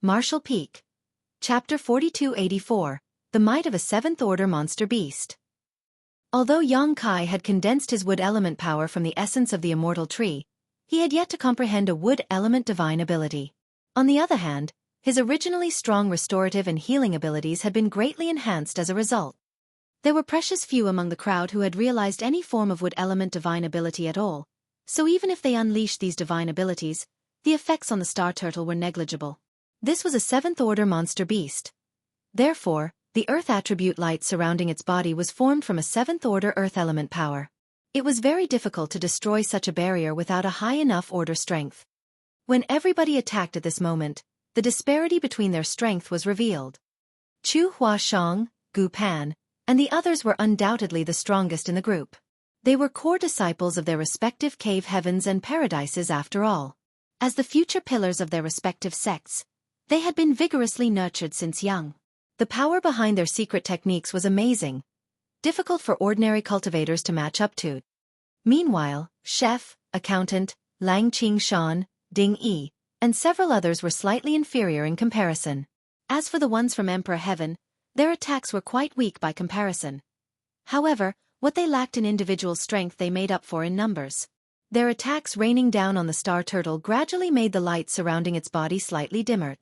Martial Peak. Chapter 4284, The Might of a Seventh-Order Monster Beast. Although Xueqi had condensed his wood element power from the essence of the immortal tree, he had yet to comprehend a wood element divine ability. On the other hand, his originally strong restorative and healing abilities had been greatly enhanced as a result. There were precious few among the crowd who had realized any form of wood element divine ability at all, so even if they unleashed these divine abilities, the effects on the star turtle were negligible. This was a seventh-order monster beast. Therefore, the earth attribute light surrounding its body was formed from a seventh-order earth element power. It was very difficult to destroy such a barrier without a high enough order strength. When everybody attacked at this moment, the disparity between their strength was revealed. Xueqi, Gu Pan, and the others were undoubtedly the strongest in the group. They were core disciples of their respective cave heavens and paradises after all. As the future pillars of their respective sects, they had been vigorously nurtured since young. The power behind their secret techniques was amazing, difficult for ordinary cultivators to match up to. Meanwhile, chef, accountant, Lang Shan, Ding Yi, and several others were slightly inferior in comparison. As for the ones from Emperor Heaven, their attacks were quite weak by comparison. However, what they lacked in individual strength they made up for in numbers. Their attacks raining down on the star turtle gradually made the light surrounding its body slightly dimmer.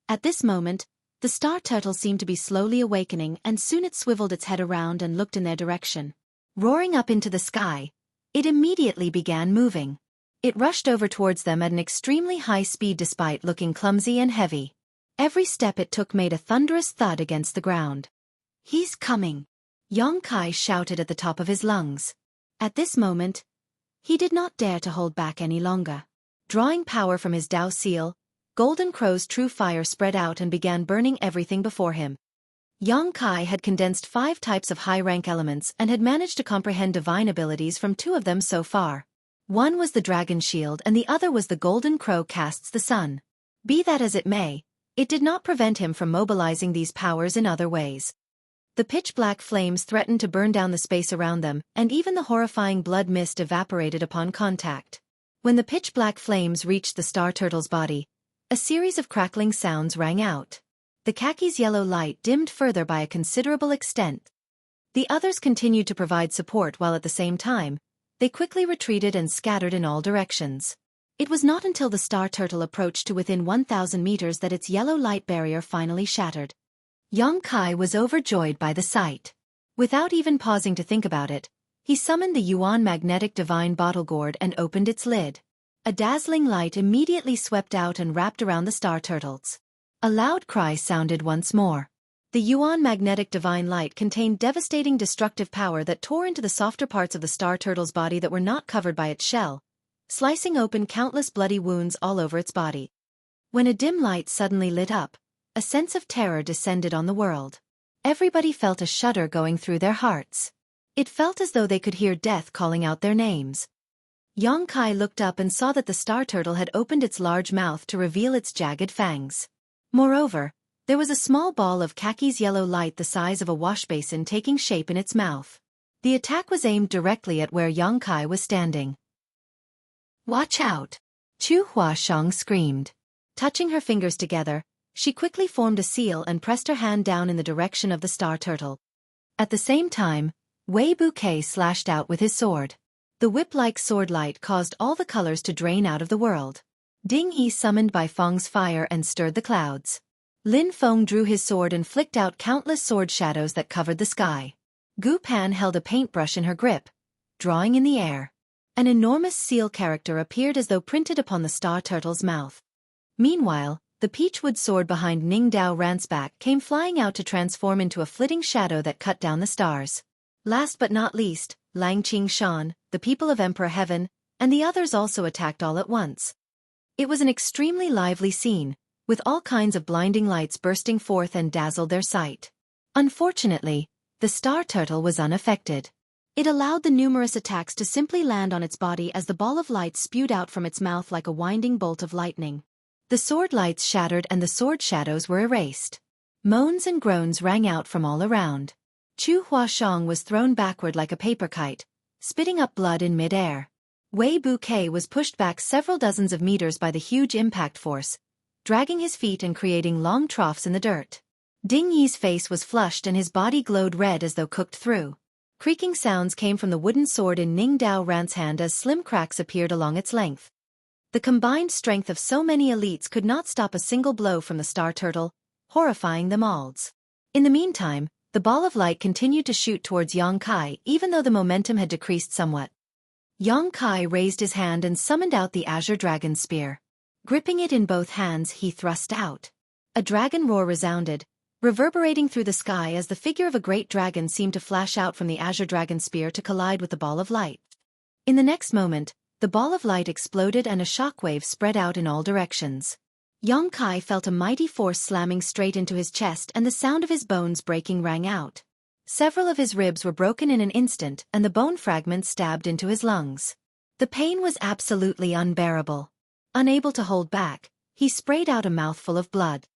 At this moment, the star turtle seemed to be slowly awakening, and soon it swiveled its head around and looked in their direction. Roaring up into the sky, it immediately began moving. It rushed over towards them at an extremely high speed despite looking clumsy and heavy. Every step it took made a thunderous thud against the ground. "He's coming!" Xueqi shouted at the top of his lungs. At this moment, he did not dare to hold back any longer. Drawing power from his Dao seal, Golden Crow's true fire spread out and began burning everything before him. Xueqi had condensed 5 types of high-rank elements and had managed to comprehend divine abilities from 2 of them so far. One was the Dragon Shield and the other was the Golden Crow casts the sun. Be that as it may, it did not prevent him from mobilizing these powers in other ways. The pitch-black flames threatened to burn down the space around them, and even the horrifying blood mist evaporated upon contact. When the pitch-black flames reached the star turtle's body, a series of crackling sounds rang out. The khaki's yellow light dimmed further by a considerable extent. The others continued to provide support while at the same time, they quickly retreated and scattered in all directions. It was not until the star turtle approached to within 1,000 meters that its yellow light barrier finally shattered. Xueqi was overjoyed by the sight. Without even pausing to think about it, he summoned the Yuan magnetic divine bottle gourd and opened its lid. A dazzling light immediately swept out and wrapped around the star turtles. A loud cry sounded once more. The Yuan magnetic divine light contained devastating destructive power that tore into the softer parts of the star turtle's body that were not covered by its shell, slicing open countless bloody wounds all over its body. When a dim light suddenly lit up, a sense of terror descended on the world. Everybody felt a shudder going through their hearts. It felt as though they could hear death calling out their names. Xueqi looked up and saw that the star turtle had opened its large mouth to reveal its jagged fangs. Moreover, there was a small ball of khaki's yellow light the size of a washbasin taking shape in its mouth. The attack was aimed directly at where Xueqi was standing. "Watch out!" Xueqi screamed. Touching her fingers together, she quickly formed a seal and pressed her hand down in the direction of the star turtle. At the same time, Wei Bouquet slashed out with his sword. The whip-like sword light caused all the colors to drain out of the world. Ding Yi summoned Bai Feng's fire and stirred the clouds. Lin Feng drew his sword and flicked out countless sword shadows that covered the sky. Gu Pan held a paintbrush in her grip, drawing in the air. An enormous seal character appeared as though printed upon the star turtle's mouth. Meanwhile, the peachwood sword behind Ning Dao Ran's back came flying out to transform into a flitting shadow that cut down the stars. Last but not least, Lang Shan, the people of Emperor Heaven, and the others also attacked all at once. It was an extremely lively scene, with all kinds of blinding lights bursting forth and dazzled their sight. Unfortunately, the star turtle was unaffected. It allowed the numerous attacks to simply land on its body as the ball of light spewed out from its mouth like a winding bolt of lightning. The sword lights shattered and the sword shadows were erased. Moans and groans rang out from all around. Xueqi was thrown backward like a paper kite, spitting up blood in mid-air. Wei Bouquet was pushed back several dozens of meters by the huge impact force, dragging his feet and creating long troughs in the dirt. Ding Yi's face was flushed and his body glowed red as though cooked through. Creaking sounds came from the wooden sword in Ning Dao Ran's hand as slim cracks appeared along its length. The combined strength of so many elites could not stop a single blow from the star turtle, horrifying them all. In the meantime, the ball of light continued to shoot towards Yang Kai even though the momentum had decreased somewhat. Yang Kai raised his hand and summoned out the azure dragon spear. Gripping it in both hands, he thrust out. A dragon roar resounded, reverberating through the sky as the figure of a great dragon seemed to flash out from the azure dragon spear to collide with the ball of light. In the next moment, the ball of light exploded and a shockwave spread out in all directions. Yang Kai felt a mighty force slamming straight into his chest and the sound of his bones breaking rang out. Several of his ribs were broken in an instant and the bone fragments stabbed into his lungs. The pain was absolutely unbearable. Unable to hold back, he sprayed out a mouthful of blood.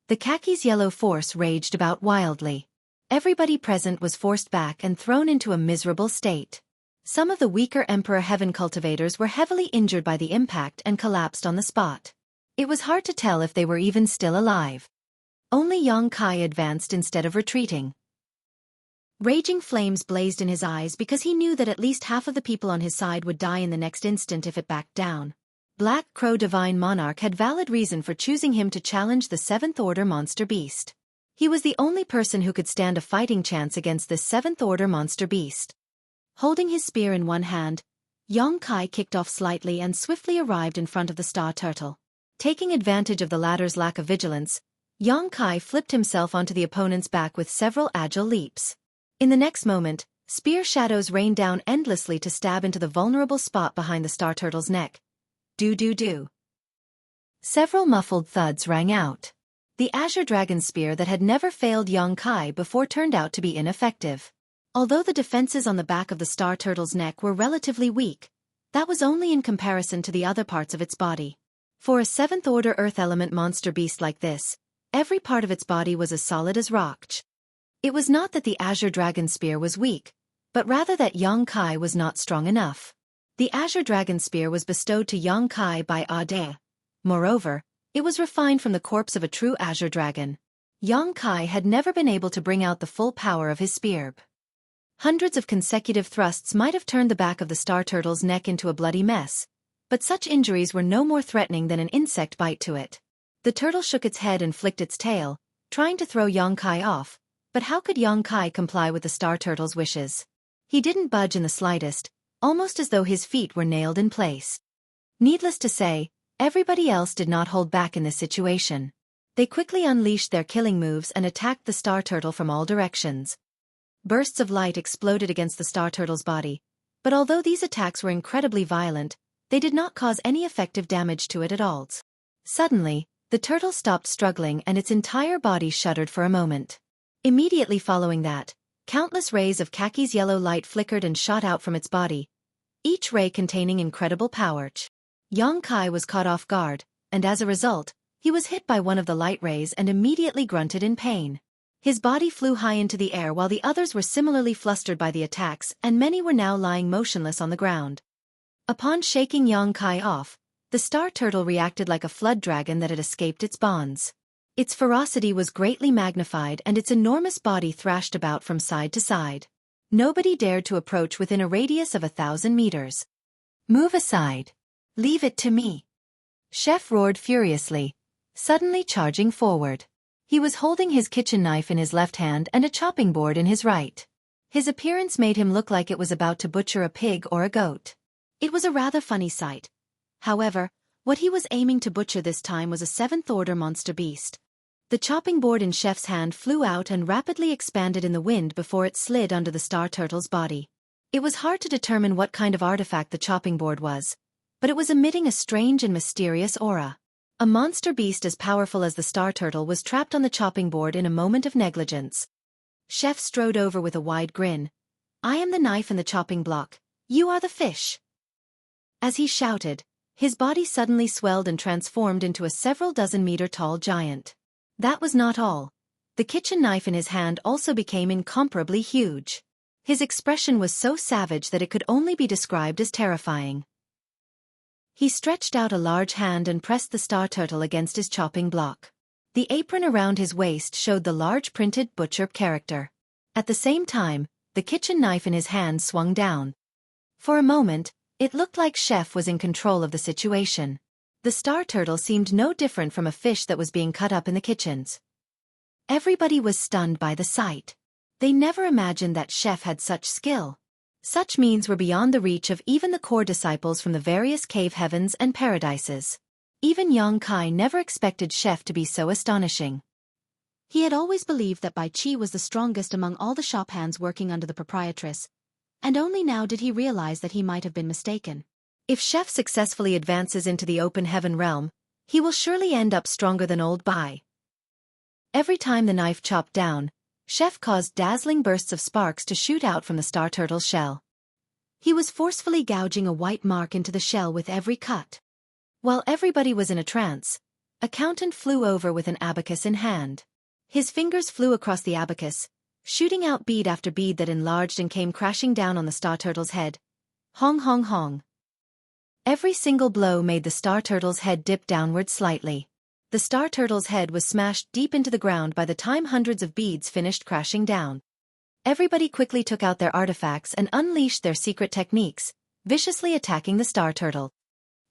The khaki's yellow force raged about wildly. Everybody present was forced back and thrown into a miserable state. Some of the weaker Emperor Heaven cultivators were heavily injured by the impact and collapsed on the spot. It was hard to tell if they were even still alive. Only Yang Kai advanced instead of retreating. Raging flames blazed in his eyes because he knew that at least half of the people on his side would die in the next instant if it backed down. Black Crow Divine Monarch had valid reason for choosing him to challenge the 7th Order Monster Beast. He was the only person who could stand a fighting chance against this 7th Order Monster Beast. Holding his spear in one hand, Yang Kai kicked off slightly and swiftly arrived in front of the star turtle. Taking advantage of the latter's lack of vigilance, Yang Kai flipped himself onto the opponent's back with several agile leaps. In the next moment, spear shadows rained down endlessly to stab into the vulnerable spot behind the star turtle's neck. Do. Several muffled thuds rang out. The azure dragon spear that had never failed Yang Kai before turned out to be ineffective. Although the defenses on the back of the star turtle's neck were relatively weak, that was only in comparison to the other parts of its body. For a 7th Order Earth element monster beast like this, every part of its body was as solid as rock. It was not that the azure dragon spear was weak, but rather that Yang Kai was not strong enough. The azure dragon spear was bestowed to Yang Kai by Ade. Moreover, it was refined from the corpse of a true azure dragon. Yang Kai had never been able to bring out the full power of his spear. Hundreds of consecutive thrusts might have turned the back of the star turtle's neck into a bloody mess, but such injuries were no more threatening than an insect bite to it. The turtle shook its head and flicked its tail, trying to throw Yang Kai off, but how could Yang Kai comply with the star turtle's wishes? He didn't budge in the slightest, almost as though his feet were nailed in place. Needless to say, everybody else did not hold back in this situation. They quickly unleashed their killing moves and attacked the star turtle from all directions. Bursts of light exploded against the star turtle's body, but although these attacks were incredibly violent, they did not cause any effective damage to it at all. Suddenly, the turtle stopped struggling and its entire body shuddered for a moment. Immediately following that, countless rays of khaki's yellow light flickered and shot out from its body, each ray containing incredible power. Yang Kai was caught off guard, and as a result, he was hit by one of the light rays and immediately grunted in pain. His body flew high into the air while the others were similarly flustered by the attacks and many were now lying motionless on the ground. Upon shaking Yang Kai off, the star turtle reacted like a flood dragon that had escaped its bonds. Its ferocity was greatly magnified and its enormous body thrashed about from side to side. Nobody dared to approach within a radius of 1,000 meters. "Move aside. Leave it to me," Chef roared furiously, suddenly charging forward. He was holding his kitchen knife in his left hand and a chopping board in his right. His appearance made him look like it was about to butcher a pig or a goat. It was a rather funny sight. However, what he was aiming to butcher this time was a 7th Order monster beast. The chopping board in Chef's hand flew out and rapidly expanded in the wind before it slid under the star turtle's body. It was hard to determine what kind of artifact the chopping board was, but it was emitting a strange and mysterious aura. A monster beast as powerful as the star turtle was trapped on the chopping board in a moment of negligence. Chef strode over with a wide grin. "I am the knife and the chopping block. You are the fish." As he shouted, his body suddenly swelled and transformed into a several dozen meter tall giant. That was not all. The kitchen knife in his hand also became incomparably huge. His expression was so savage that it could only be described as terrifying. He stretched out a large hand and pressed the star turtle against his chopping block. The apron around his waist showed the large printed butcher character. At the same time, the kitchen knife in his hand swung down. For a moment, it looked like Chef was in control of the situation. The star turtle seemed no different from a fish that was being cut up in the kitchens. Everybody was stunned by the sight. They never imagined that Chef had such skill. Such means were beyond the reach of even the core disciples from the various cave heavens and paradises. Even Yang Kai never expected Chef to be so astonishing. He had always believed that Bai Qi was the strongest among all the shop hands working under the proprietress, and only now did he realize that he might have been mistaken. If Chef successfully advances into the open heaven realm, he will surely end up stronger than old Bai. Every time the knife chopped down, Chef caused dazzling bursts of sparks to shoot out from the star turtle's shell. He was forcefully gouging a white mark into the shell with every cut. While everybody was in a trance, Accountant flew over with an abacus in hand. His fingers flew across the abacus, shooting out bead after bead that enlarged and came crashing down on the star turtle's head. Hong hong hong. Every single blow made the star turtle's head dip downward slightly. The star turtle's head was smashed deep into the ground by the time hundreds of beads finished crashing down. Everybody quickly took out their artifacts and unleashed their secret techniques, viciously attacking the star turtle.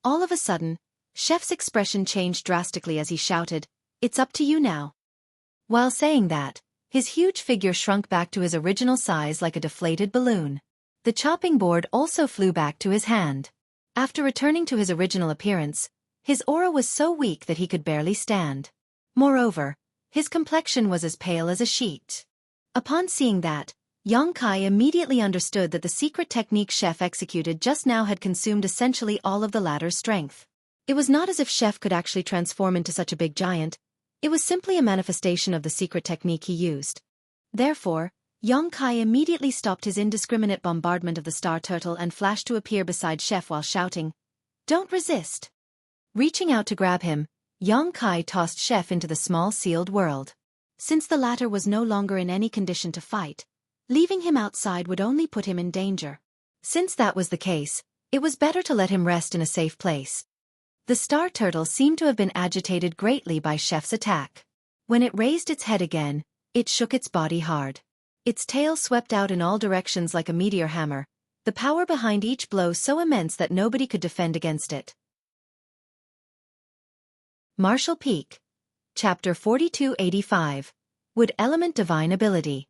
All of a sudden, Chef's expression changed drastically as he shouted, "It's up to you now." While saying that, his huge figure shrunk back to his original size like a deflated balloon. The chopping board also flew back to his hand. After returning to his original appearance, his aura was so weak that he could barely stand. Moreover, his complexion was as pale as a sheet. Upon seeing that, Yang Kai immediately understood that the secret technique Chef executed just now had consumed essentially all of the latter's strength. It was not as if Chef could actually transform into such a big giant, it was simply a manifestation of the secret technique he used. Therefore, Yang Kai immediately stopped his indiscriminate bombardment of the star turtle and flashed to appear beside Chef while shouting, "Don't resist." Reaching out to grab him, Yang Kai tossed Chef into the small sealed world. Since the latter was no longer in any condition to fight, leaving him outside would only put him in danger. Since that was the case, it was better to let him rest in a safe place. The star turtle seemed to have been agitated greatly by Chef's attack. When it raised its head again, it shook its body hard. Its tail swept out in all directions like a meteor hammer, the power behind each blow so immense that nobody could defend against it. Martial Peak. Chapter 4285. Wood Element Divine Ability.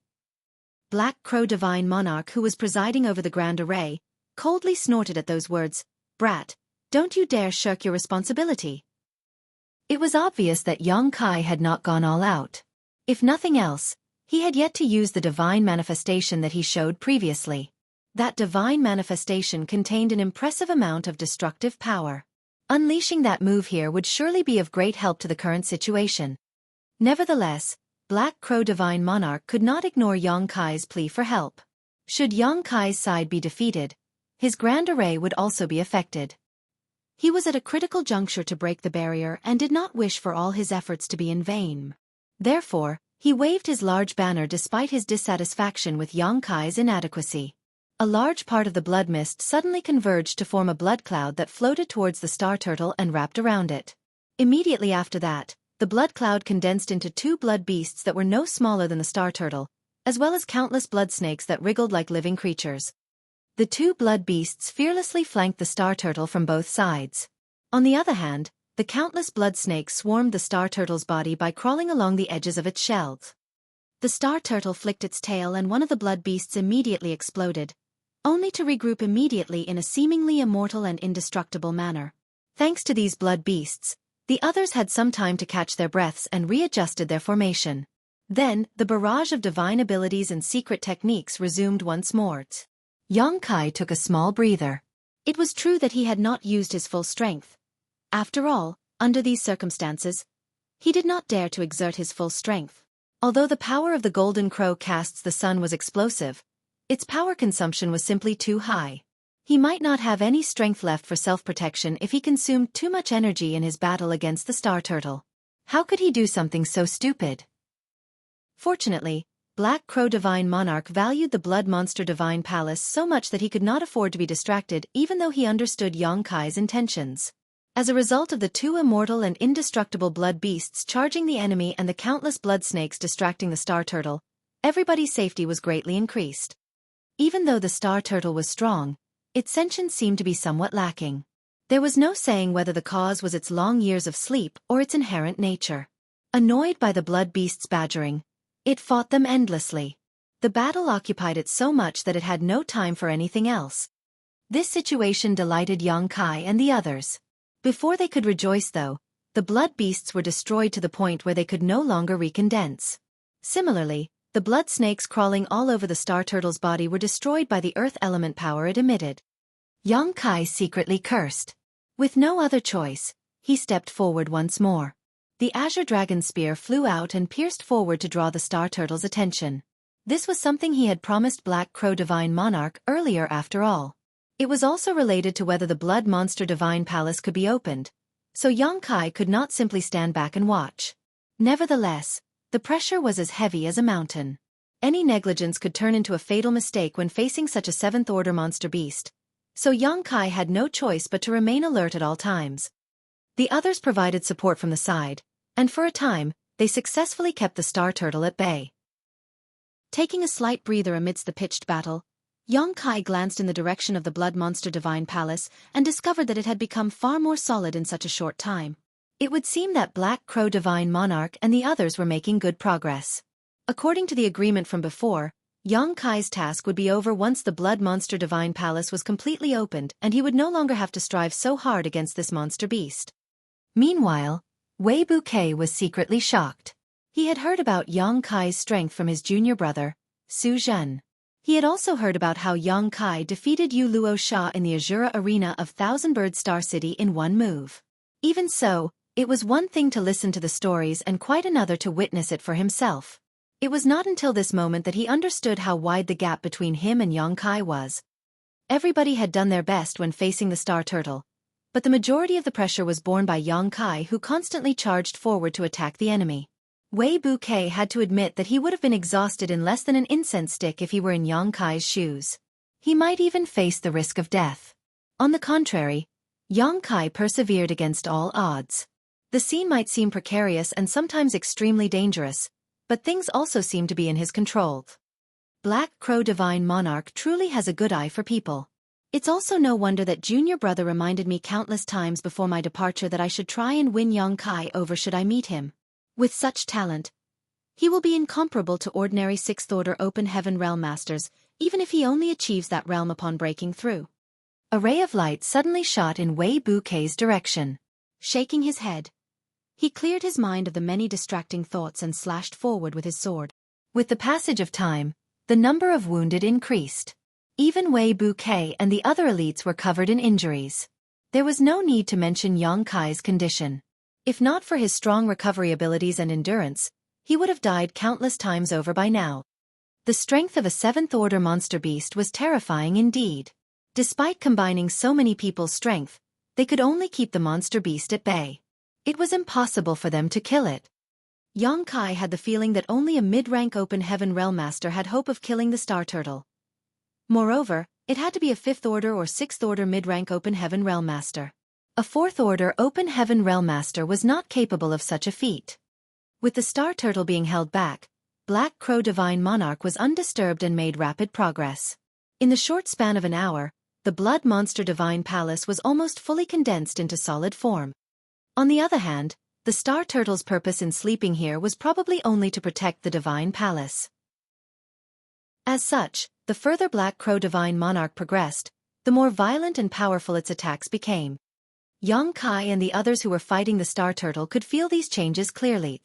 Black Crow Divine Monarch, who was presiding over the grand array, coldly snorted at those words, "Brat, don't you dare shirk your responsibility." It was obvious that Yang Kai had not gone all out. If nothing else, he had yet to use the divine manifestation that he showed previously. That divine manifestation contained an impressive amount of destructive power. Unleashing that move here would surely be of great help to the current situation. Nevertheless, Black Crow Divine Monarch could not ignore Yang Kai's plea for help. Should Yang Kai's side be defeated, his grand array would also be affected. He was at a critical juncture to break the barrier and did not wish for all his efforts to be in vain. Therefore, he waved his large banner despite his dissatisfaction with Yang Kai's inadequacy. A large part of the blood mist suddenly converged to form a blood cloud that floated towards the star turtle and wrapped around it. Immediately after that, the blood cloud condensed into two blood beasts that were no smaller than the star turtle, as well as countless blood snakes that wriggled like living creatures. The two blood beasts fearlessly flanked the star turtle from both sides. On the other hand, the countless blood snakes swarmed the star turtle's body by crawling along the edges of its shells. The star turtle flicked its tail and one of the blood beasts immediately exploded, only to regroup immediately in a seemingly immortal and indestructible manner. Thanks to these blood beasts, the others had some time to catch their breaths and readjusted their formation. Then, the barrage of divine abilities and secret techniques resumed once more. Yang Kai took a small breather. It was true that he had not used his full strength. After all, under these circumstances, he did not dare to exert his full strength. Although the power of the Golden Crow casts the sun was explosive, its power consumption was simply too high. He might not have any strength left for self-protection if he consumed too much energy in his battle against the star turtle. How could he do something so stupid? Fortunately, Black Crow Divine Monarch valued the Blood Monster Divine Palace so much that he could not afford to be distracted even though he understood Yang Kai's intentions. As a result of the two immortal and indestructible blood beasts charging the enemy and the countless blood snakes distracting the star turtle, everybody's safety was greatly increased. Even though the star turtle was strong, its sentience seemed to be somewhat lacking. There was no saying whether the cause was its long years of sleep or its inherent nature. Annoyed by the blood beast's badgering, it fought them endlessly. The battle occupied it so much that it had no time for anything else. This situation delighted Yang Kai and the others. Before they could rejoice though, the blood beasts were destroyed to the point where they could no longer recondense. Similarly, the blood snakes crawling all over the star turtle's body were destroyed by the earth element power it emitted. Yang Kai secretly cursed. With no other choice, he stepped forward once more. The azure dragon spear flew out and pierced forward to draw the star turtle's attention. This was something he had promised Black Crow Divine Monarch earlier after all. It was also related to whether the Blood Monster Divine Palace could be opened, so Yang Kai could not simply stand back and watch. Nevertheless, the pressure was as heavy as a mountain. Any negligence could turn into a fatal mistake when facing such a seventh-order monster beast, so Yang Kai had no choice but to remain alert at all times. The others provided support from the side, and for a time, they successfully kept the star turtle at bay. Taking a slight breather amidst the pitched battle, Yang Kai glanced in the direction of the Blood Monster Divine Palace and discovered that it had become far more solid in such a short time. It would seem that Black Crow Divine Monarch and the others were making good progress. According to the agreement from before, Yang Kai's task would be over once the Blood Monster Divine Palace was completely opened and he would no longer have to strive so hard against this monster beast. Meanwhile, Wei Bouquet was secretly shocked. He had heard about Yang Kai's strength from his junior brother, Su Zhen. He had also heard about how Yang Kai defeated Yu Luo Sha in the Azura Arena of Thousand Bird Star City in one move. Even so, it was one thing to listen to the stories and quite another to witness it for himself. It was not until this moment that he understood how wide the gap between him and Yang Kai was. Everybody had done their best when facing the star turtle, but the majority of the pressure was borne by Yang Kai, who constantly charged forward to attack the enemy. Wei Bouquet had to admit that he would have been exhausted in less than an incense stick if he were in Yang Kai's shoes. He might even face the risk of death. On the contrary, Yang Kai persevered against all odds. The scene might seem precarious and sometimes extremely dangerous, but things also seemed to be in his control. Black Crow Divine Monarch truly has a good eye for people. It's also no wonder that junior brother reminded me countless times before my departure that I should try and win Yang Kai over should I meet him. With such talent, he will be incomparable to ordinary sixth-order open heaven realm masters, even if he only achieves that realm upon breaking through. A ray of light suddenly shot in Wei Bouquet's direction. Shaking his head, he cleared his mind of the many distracting thoughts and slashed forward with his sword. With the passage of time, the number of wounded increased. Even Wei Bouquet and the other elites were covered in injuries. There was no need to mention Yang Kai's condition. If not for his strong recovery abilities and endurance, he would have died countless times over by now. The strength of a seventh-order monster beast was terrifying indeed. Despite combining so many people's strength, they could only keep the monster beast at bay. It was impossible for them to kill it. Yang Kai had the feeling that only a mid-rank open heaven realm master had hope of killing the star turtle. Moreover, it had to be a fifth-order or sixth-order mid-rank open heaven realm master. A fourth-order open heaven realm master was not capable of such a feat. With the star turtle being held back, Black Crow Divine Monarch was undisturbed and made rapid progress. In the short span of an hour, the Blood Monster Divine Palace was almost fully condensed into solid form. On the other hand, the star turtle's purpose in sleeping here was probably only to protect the Divine Palace. As such, the further Black Crow Divine Monarch progressed, the more violent and powerful its attacks became. Yang Kai and the others who were fighting the star turtle could feel these changes clearly.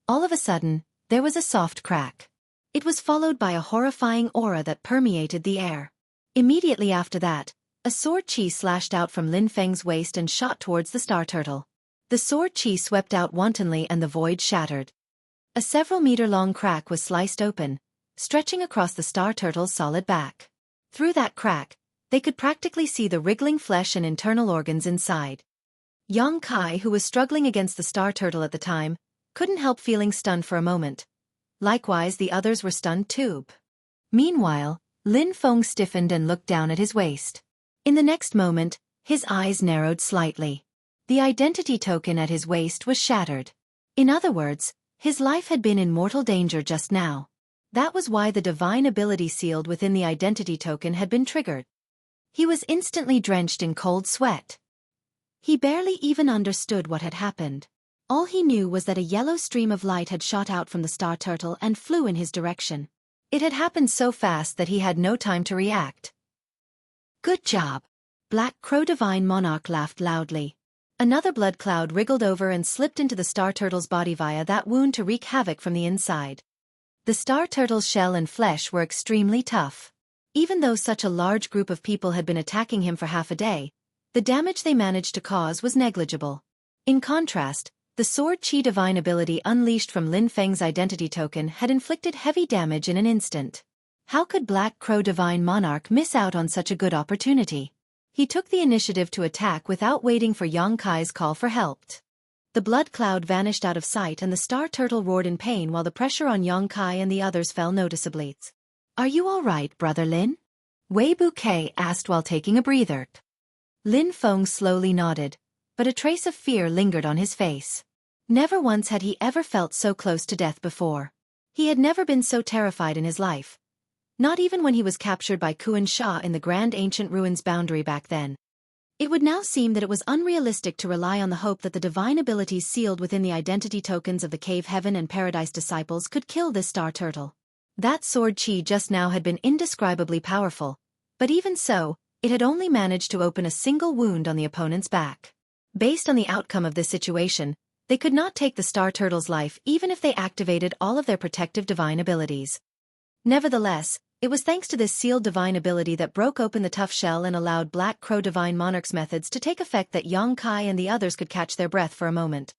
All of a sudden, there was a soft crack. It was followed by a horrifying aura that permeated the air. Immediately after that, a sword chi slashed out from Lin Feng's waist and shot towards the star turtle. The sword chi swept out wantonly and the void shattered. A several-meter-long crack was sliced open, stretching across the star turtle's solid back. Through that crack, they could practically see the wriggling flesh and internal organs inside. Yang Kai, who was struggling against the star turtle at the time, couldn't help feeling stunned for a moment. Likewise, the others were stunned too. Meanwhile, Lin Feng stiffened and looked down at his waist. In the next moment, his eyes narrowed slightly. The identity token at his waist was shattered. In other words, his life had been in mortal danger just now. That was why the divine ability sealed within the identity token had been triggered. He was instantly drenched in cold sweat. He barely even understood what had happened. All he knew was that a yellow stream of light had shot out from the star turtle and flew in his direction. It had happened so fast that he had no time to react. "Good job." Black Crow Divine Monarch laughed loudly. Another blood cloud wriggled over and slipped into the star turtle's body via that wound to wreak havoc from the inside. The star turtle's shell and flesh were extremely tough. Even though such a large group of people had been attacking him for half a day, the damage they managed to cause was negligible. In contrast, the Xueqi divine ability unleashed from Lin Feng's identity token had inflicted heavy damage in an instant. How could Black Crow Divine Monarch miss out on such a good opportunity? He took the initiative to attack without waiting for Yang Kai's call for help. The blood cloud vanished out of sight and the star turtle roared in pain while the pressure on Yang Kai and the others fell noticeably. "Are you all right, Brother Lin?" Wei Bouquet asked while taking a breather. Lin Feng slowly nodded, but a trace of fear lingered on his face. Never once had he ever felt so close to death before. He had never been so terrified in his life. Not even when he was captured by Kuan Sha in the Grand Ancient Ruins boundary back then. It would now seem that it was unrealistic to rely on the hope that the divine abilities sealed within the identity tokens of the Cave Heaven and Paradise disciples could kill this star turtle. That sword chi just now had been indescribably powerful, but even so, it had only managed to open a single wound on the opponent's back. Based on the outcome of this situation, they could not take the star turtle's life even if they activated all of their protective divine abilities. Nevertheless, it was thanks to this sealed divine ability that broke open the tough shell and allowed Black Crow Divine Monarch's methods to take effect that Yang Kai and the others could catch their breath for a moment.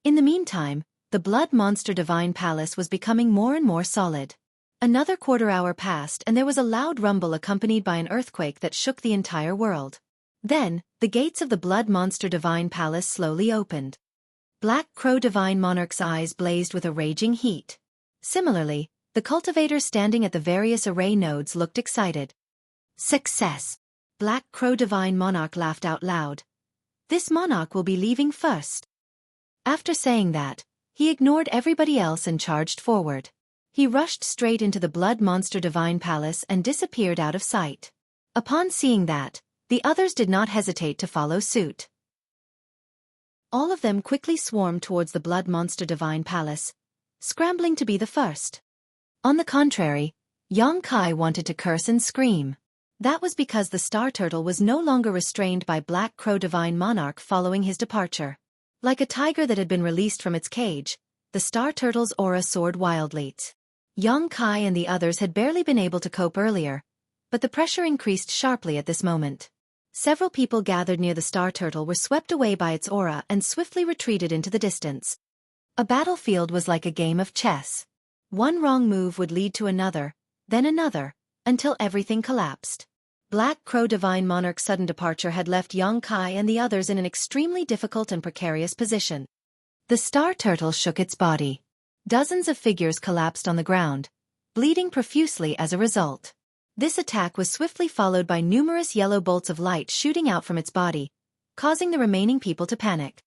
In the meantime, the Blood Monster Divine Palace was becoming more and more solid. Another quarter hour passed and there was a loud rumble accompanied by an earthquake that shook the entire world. Then, the gates of the Blood Monster Divine Palace slowly opened. Black Crow Divine Monarch's eyes blazed with a raging heat. Similarly, the cultivators standing at the various array nodes looked excited. "Success!" Black Crow Divine Monarch laughed out loud. "This monarch will be leaving first." After saying that, he ignored everybody else and charged forward. He rushed straight into the Blood Monster Divine Palace and disappeared out of sight. Upon seeing that, the others did not hesitate to follow suit. All of them quickly swarmed towards the Blood Monster Divine Palace, scrambling to be the first. On the contrary, Yang Kai wanted to curse and scream. That was because the star turtle was no longer restrained by Black Crow Divine Monarch following his departure. Like a tiger that had been released from its cage, the star turtle's aura soared wildly. Yang Kai and the others had barely been able to cope earlier, but the pressure increased sharply at this moment. Several people gathered near the star turtle were swept away by its aura and swiftly retreated into the distance. A battlefield was like a game of chess. One wrong move would lead to another, then another, until everything collapsed. Black Crow Divine Monarch's sudden departure had left Yang Kai and the others in an extremely difficult and precarious position. The star turtle shook its body. Dozens of figures collapsed on the ground, bleeding profusely as a result. This attack was swiftly followed by numerous yellow bolts of light shooting out from its body, causing the remaining people to panic.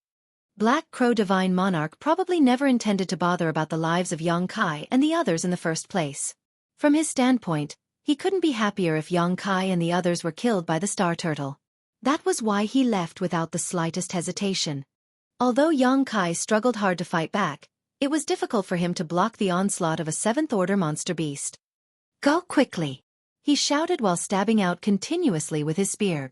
Black Crow Divine Monarch probably never intended to bother about the lives of Yang Kai and the others in the first place. From his standpoint, he couldn't be happier if Yang Kai and the others were killed by the star turtle. That was why he left without the slightest hesitation. Although Yang Kai struggled hard to fight back, it was difficult for him to block the onslaught of a seventh-order monster beast. "Go quickly!" he shouted while stabbing out continuously with his spear.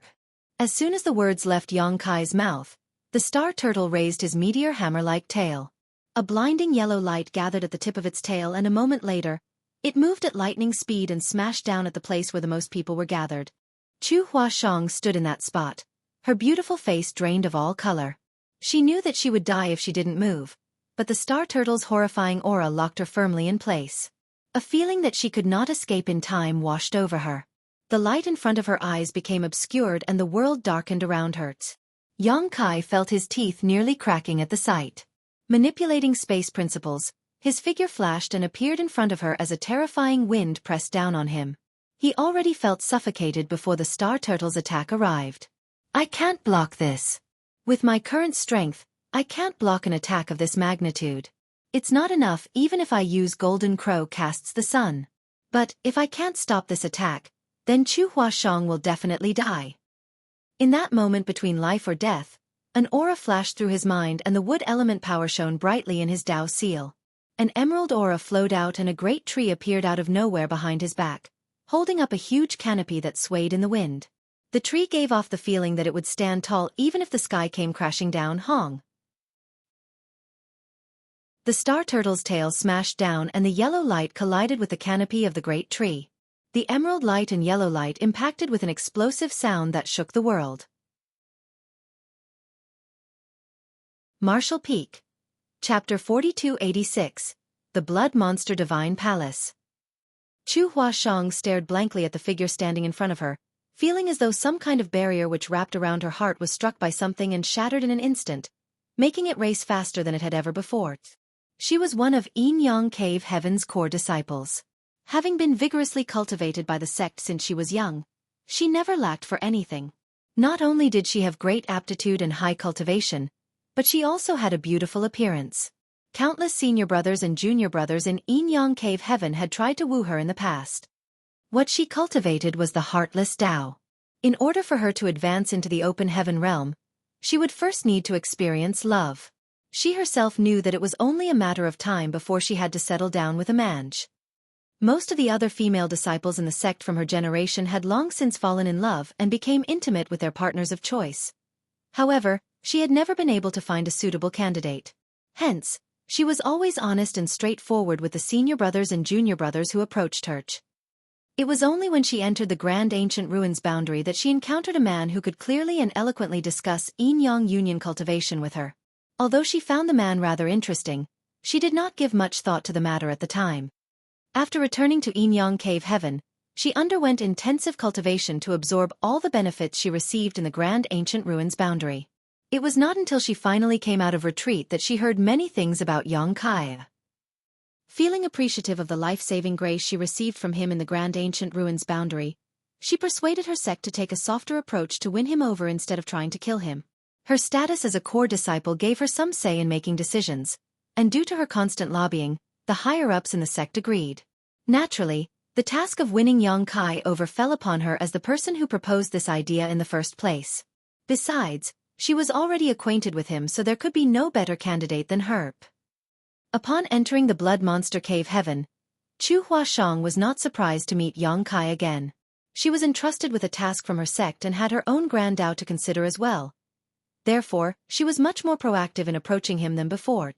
As soon as the words left Yang Kai's mouth, the star turtle raised his meteor hammer-like tail. A blinding yellow light gathered at the tip of its tail and a moment later, it moved at lightning speed and smashed down at the place where the most people were gathered. Chu Huashang stood in that spot, her beautiful face drained of all color. She knew that she would die if she didn't move, but the star turtle's horrifying aura locked her firmly in place. A feeling that she could not escape in time washed over her. The light in front of her eyes became obscured and the world darkened around her. Yang Kai felt his teeth nearly cracking at the sight. Manipulating space principles, His figure flashed and appeared in front of her as a terrifying wind pressed down on him. He already felt suffocated before the star turtle's attack arrived. I can't block this. With my current strength, I can't block an attack of this magnitude. It's not enough even if I use Golden Crow casts the sun. But if I can't stop this attack, then Xueqi will definitely die. In that moment between life or death, an aura flashed through his mind and the wood element power shone brightly in his Dao seal. An emerald aura flowed out and a great tree appeared out of nowhere behind his back, holding up a huge canopy that swayed in the wind. The tree gave off the feeling that it would stand tall even if the sky came crashing down. Hong. The star turtle's tail smashed down and the yellow light collided with the canopy of the great tree. The emerald light and yellow light impacted with an explosive sound that shook the world. Martial Peak. Chapter 4286. The Blood Monster Divine Palace. Xueqi stared blankly at the figure standing in front of her, feeling as though some kind of barrier which wrapped around her heart was struck by something and shattered in an instant, making it race faster than it had ever before. She was one of Yin Yang Cave Heaven's core disciples. Having been vigorously cultivated by the sect since she was young, she never lacked for anything. Not only did she have great aptitude and high cultivation, but she also had a beautiful appearance. Countless senior brothers and junior brothers in Yin Yang Cave Heaven had tried to woo her in the past. What she cultivated was the heartless Tao. In order for her to advance into the open heaven realm, she would first need to experience love. She herself knew that it was only a matter of time before she had to settle down with a man. Most of the other female disciples in the sect from her generation had long since fallen in love and became intimate with their partners of choice. However, she had never been able to find a suitable candidate. Hence, she was always honest and straightforward with the senior brothers and junior brothers who approached her. It was only when she entered the Grand Ancient Ruins boundary that she encountered a man who could clearly and eloquently discuss Yin-Yang Union cultivation with her. Although she found the man rather interesting, she did not give much thought to the matter at the time. After returning to Yin-Yang Cave Heaven, she underwent intensive cultivation to absorb all the benefits she received in the Grand Ancient Ruins boundary. It was not until she finally came out of retreat that she heard many things about Yang Kai. Feeling appreciative of the life-saving grace she received from him in the Grand Ancient Ruins boundary, she persuaded her sect to take a softer approach to win him over instead of trying to kill him. Her status as a core disciple gave her some say in making decisions, and due to her constant lobbying, the higher-ups in the sect agreed. Naturally, the task of winning Yang Kai over fell upon her as the person who proposed this idea in the first place. Besides, she was already acquainted with him, so there could be no better candidate than her. Upon entering the Blood Monster Cave Heaven, Xueqi was not surprised to meet Yang Kai again. She was entrusted with a task from her sect and had her own Grand Dao to consider as well. Therefore, she was much more proactive in approaching him than before.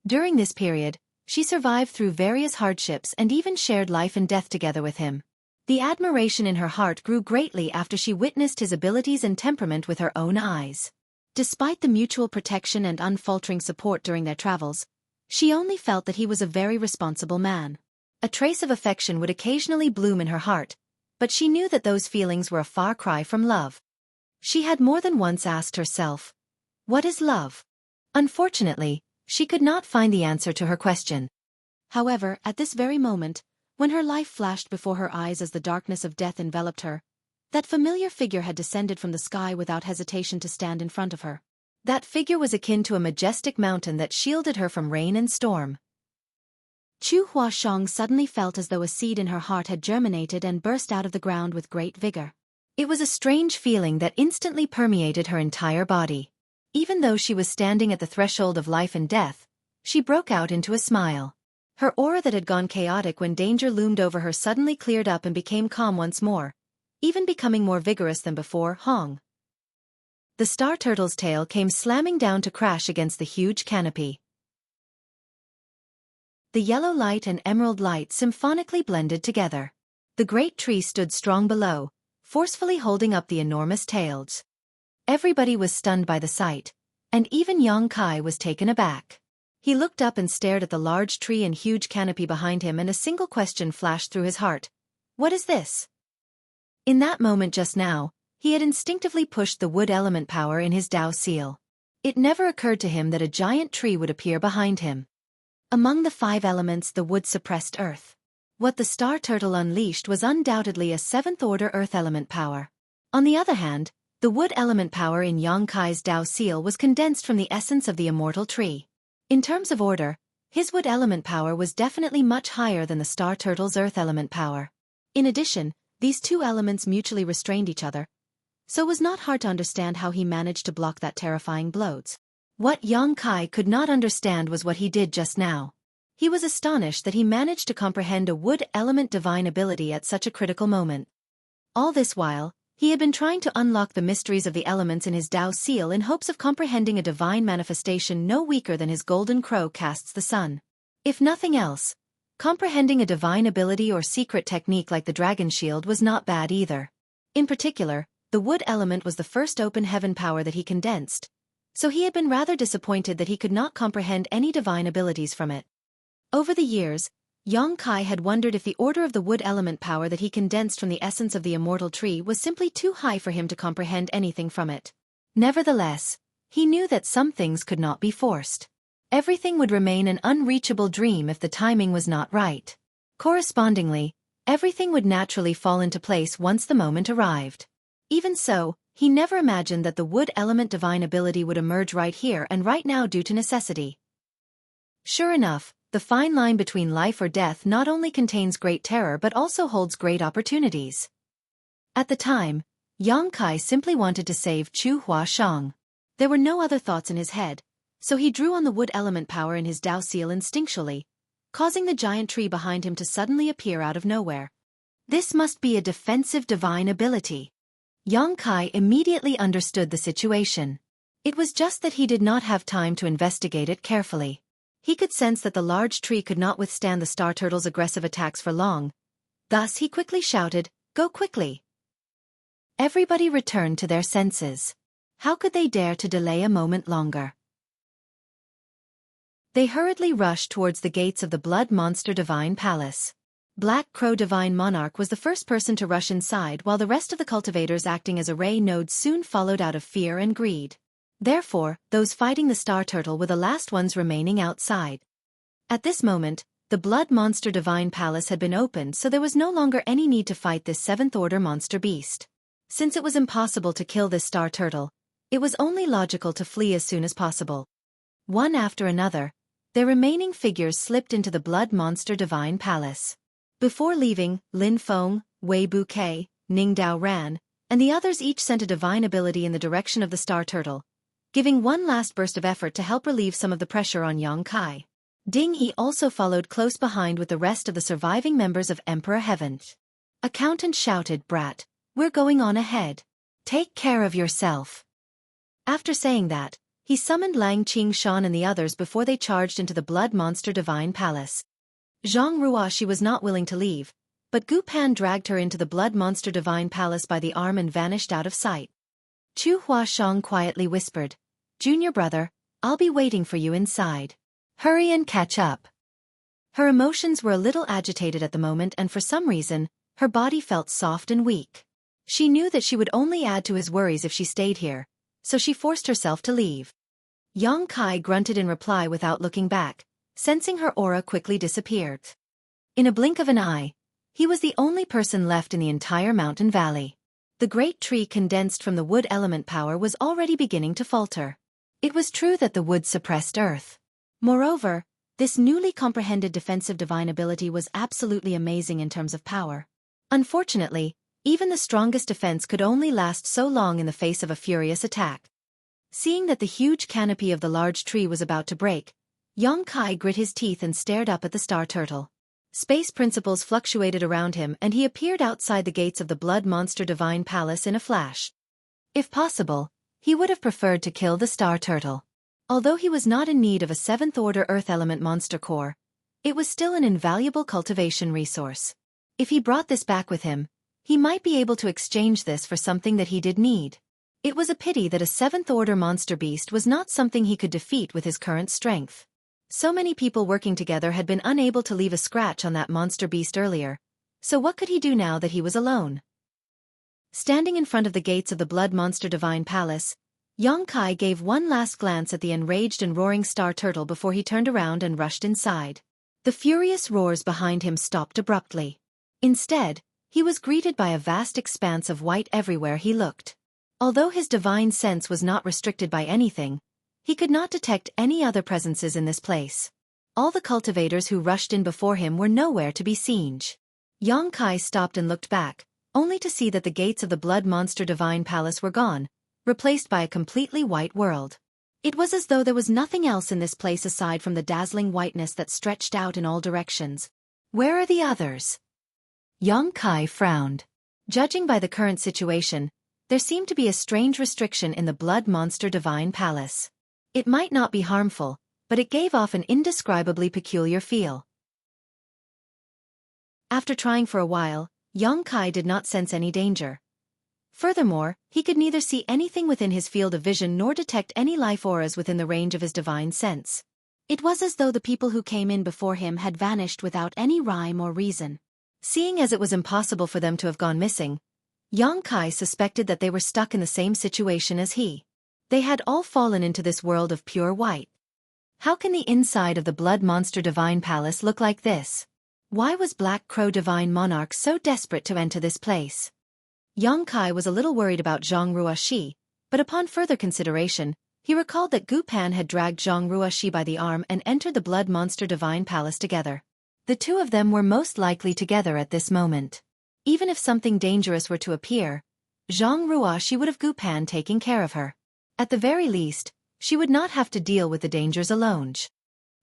During this period, she survived through various hardships and even shared life and death together with him. The admiration in her heart grew greatly after she witnessed his abilities and temperament with her own eyes. Despite the mutual protection and unfaltering support during their travels, she only felt that he was a very responsible man. A trace of affection would occasionally bloom in her heart, but she knew that those feelings were a far cry from love. She had more than once asked herself, "What is love?" Unfortunately, she could not find the answer to her question. However, at this very moment, when her life flashed before her eyes as the darkness of death enveloped her, that familiar figure had descended from the sky without hesitation to stand in front of her. That figure was akin to a majestic mountain that shielded her from rain and storm. Xueqi suddenly felt as though a seed in her heart had germinated and burst out of the ground with great vigor. It was a strange feeling that instantly permeated her entire body. Even though she was standing at the threshold of life and death, she broke out into a smile. Her aura that had gone chaotic when danger loomed over her suddenly cleared up and became calm once more, even becoming more vigorous than before. Hong. The star turtle's tail came slamming down to crash against the huge canopy. The yellow light and emerald light symphonically blended together. The great tree stood strong below, forcefully holding up the enormous tails. Everybody was stunned by the sight, and even Yang Kai was taken aback. He looked up and stared at the large tree and huge canopy behind him, and a single question flashed through his heart. What is this? In that moment just now, he had instinctively pushed the wood element power in his Dao seal. It never occurred to him that a giant tree would appear behind him. Among the 5 elements, the wood suppressed earth. What the star turtle unleashed was undoubtedly a 7th-order earth element power. On the other hand, the wood element power in Yang Kai's Dao seal was condensed from the essence of the immortal tree. In terms of order, his wood element power was definitely much higher than the star turtle's earth element power. In addition, these 2 elements mutually restrained each other, so it was not hard to understand how he managed to block that terrifying blows. What Yang Kai could not understand was what he did just now. He was astonished that he managed to comprehend a wood element divine ability at such a critical moment. All this while, he had been trying to unlock the mysteries of the elements in his Dao seal in hopes of comprehending a divine manifestation no weaker than his golden crow casts the sun. If nothing else, comprehending a divine ability or secret technique like the dragon shield was not bad either. In particular, the wood element was the first open heaven power that he condensed, so he had been rather disappointed that he could not comprehend any divine abilities from it. Over the years, Yang Kai had wondered if the order of the wood element power that he condensed from the essence of the immortal tree was simply too high for him to comprehend anything from it. Nevertheless, he knew that some things could not be forced. Everything would remain an unreachable dream if the timing was not right. Correspondingly, everything would naturally fall into place once the moment arrived. Even so, he never imagined that the wood element divine ability would emerge right here and right now due to necessity. Sure enough, the fine line between life or death not only contains great terror but also holds great opportunities. At the time, Yang Kai simply wanted to save Chu Huashang. There were no other thoughts in his head, so he drew on the wood element power in his Dao seal instinctually, causing the giant tree behind him to suddenly appear out of nowhere. This must be a defensive divine ability. Yang Kai immediately understood the situation. It was just that he did not have time to investigate it carefully. He could sense that the large tree could not withstand the star turtle's aggressive attacks for long. Thus he quickly shouted, "Go quickly!" Everybody returned to their senses. How could they dare to delay a moment longer? They hurriedly rushed towards the gates of the Blood Monster Divine Palace. Black Crow Divine Monarch was the first person to rush inside, while the rest of the cultivators acting as array nodes soon followed out of fear and greed. Therefore, those fighting the star turtle were the last ones remaining outside. At this moment, the Blood Monster Divine Palace had been opened, so there was no longer any need to fight this 7th-order monster beast. Since it was impossible to kill this star turtle, it was only logical to flee as soon as possible. One after another, their remaining figures slipped into the Blood Monster Divine Palace. Before leaving, Lin Feng, Wei Bouquet, Ning Dao Ran, and the others each sent a divine ability in the direction of the star turtle, giving one last burst of effort to help relieve some of the pressure on Yang Kai. Ding Yi also followed close behind with the rest of the surviving members of Emperor Heaven. Accountant shouted, "Brat, we're going on ahead. Take care of yourself." After saying that, he summoned Lang Qingshan and the others before they charged into the Blood Monster Divine Palace. Zhang Ruoxi was not willing to leave, but Gu Pan dragged her into the Blood Monster Divine Palace by the arm and vanished out of sight. Chu Huashang quietly whispered, "Junior brother, I'll be waiting for you inside. Hurry and catch up." Her emotions were a little agitated at the moment, and for some reason, her body felt soft and weak. She knew that she would only add to his worries if she stayed here, so she forced herself to leave. Yang Kai grunted in reply without looking back, sensing her aura quickly disappeared. In a blink of an eye, he was the only person left in the entire mountain valley. The great tree condensed from the wood element power was already beginning to falter. It was true that the wood suppressed earth. Moreover, this newly comprehended defensive divine ability was absolutely amazing in terms of power. Unfortunately, even the strongest defense could only last so long in the face of a furious attack. Seeing that the huge canopy of the large tree was about to break, Yang Kai grit his teeth and stared up at the star turtle. Space principles fluctuated around him and he appeared outside the gates of the Blood Monster Divine Palace in a flash. If possible, he would have preferred to kill the star turtle. Although he was not in need of a 7th-order earth element monster core, it was still an invaluable cultivation resource. If he brought this back with him, he might be able to exchange this for something that he did need. It was a pity that a 7th-order monster beast was not something he could defeat with his current strength. So many people working together had been unable to leave a scratch on that monster beast earlier, so what could he do now that he was alone? Standing in front of the gates of the Blood Monster Divine Palace, Yang Kai gave one last glance at the enraged and roaring star turtle before he turned around and rushed inside. The furious roars behind him stopped abruptly. Instead, he was greeted by a vast expanse of white everywhere he looked. Although his divine sense was not restricted by anything, he could not detect any other presences in this place. All the cultivators who rushed in before him were nowhere to be seen. Yang Kai stopped and looked back, only to see that the gates of the Blood Monster Divine Palace were gone, replaced by a completely white world. It was as though there was nothing else in this place aside from the dazzling whiteness that stretched out in all directions. Where are the others? Yang Kai frowned. Judging by the current situation, there seemed to be a strange restriction in the Blood Monster Divine Palace. It might not be harmful, but it gave off an indescribably peculiar feel. After trying for a while, Yang Kai did not sense any danger. Furthermore, he could neither see anything within his field of vision nor detect any life auras within the range of his divine sense. It was as though the people who came in before him had vanished without any rhyme or reason. Seeing as it was impossible for them to have gone missing, Yang Kai suspected that they were stuck in the same situation as he. They had all fallen into this world of pure white. How can the inside of the Blood Monster Divine Palace look like this? Why was Black Crow Divine Monarch so desperate to enter this place? Yang Kai was a little worried about Zhang Ruoxi, but upon further consideration, he recalled that Gu Pan had dragged Zhang Ruoxi by the arm and entered the Blood Monster Divine Palace together. The two of them were most likely together at this moment. Even if something dangerous were to appear, Zhang Ruoxi would have Gu Pan taking care of her. At the very least, she would not have to deal with the dangers alone.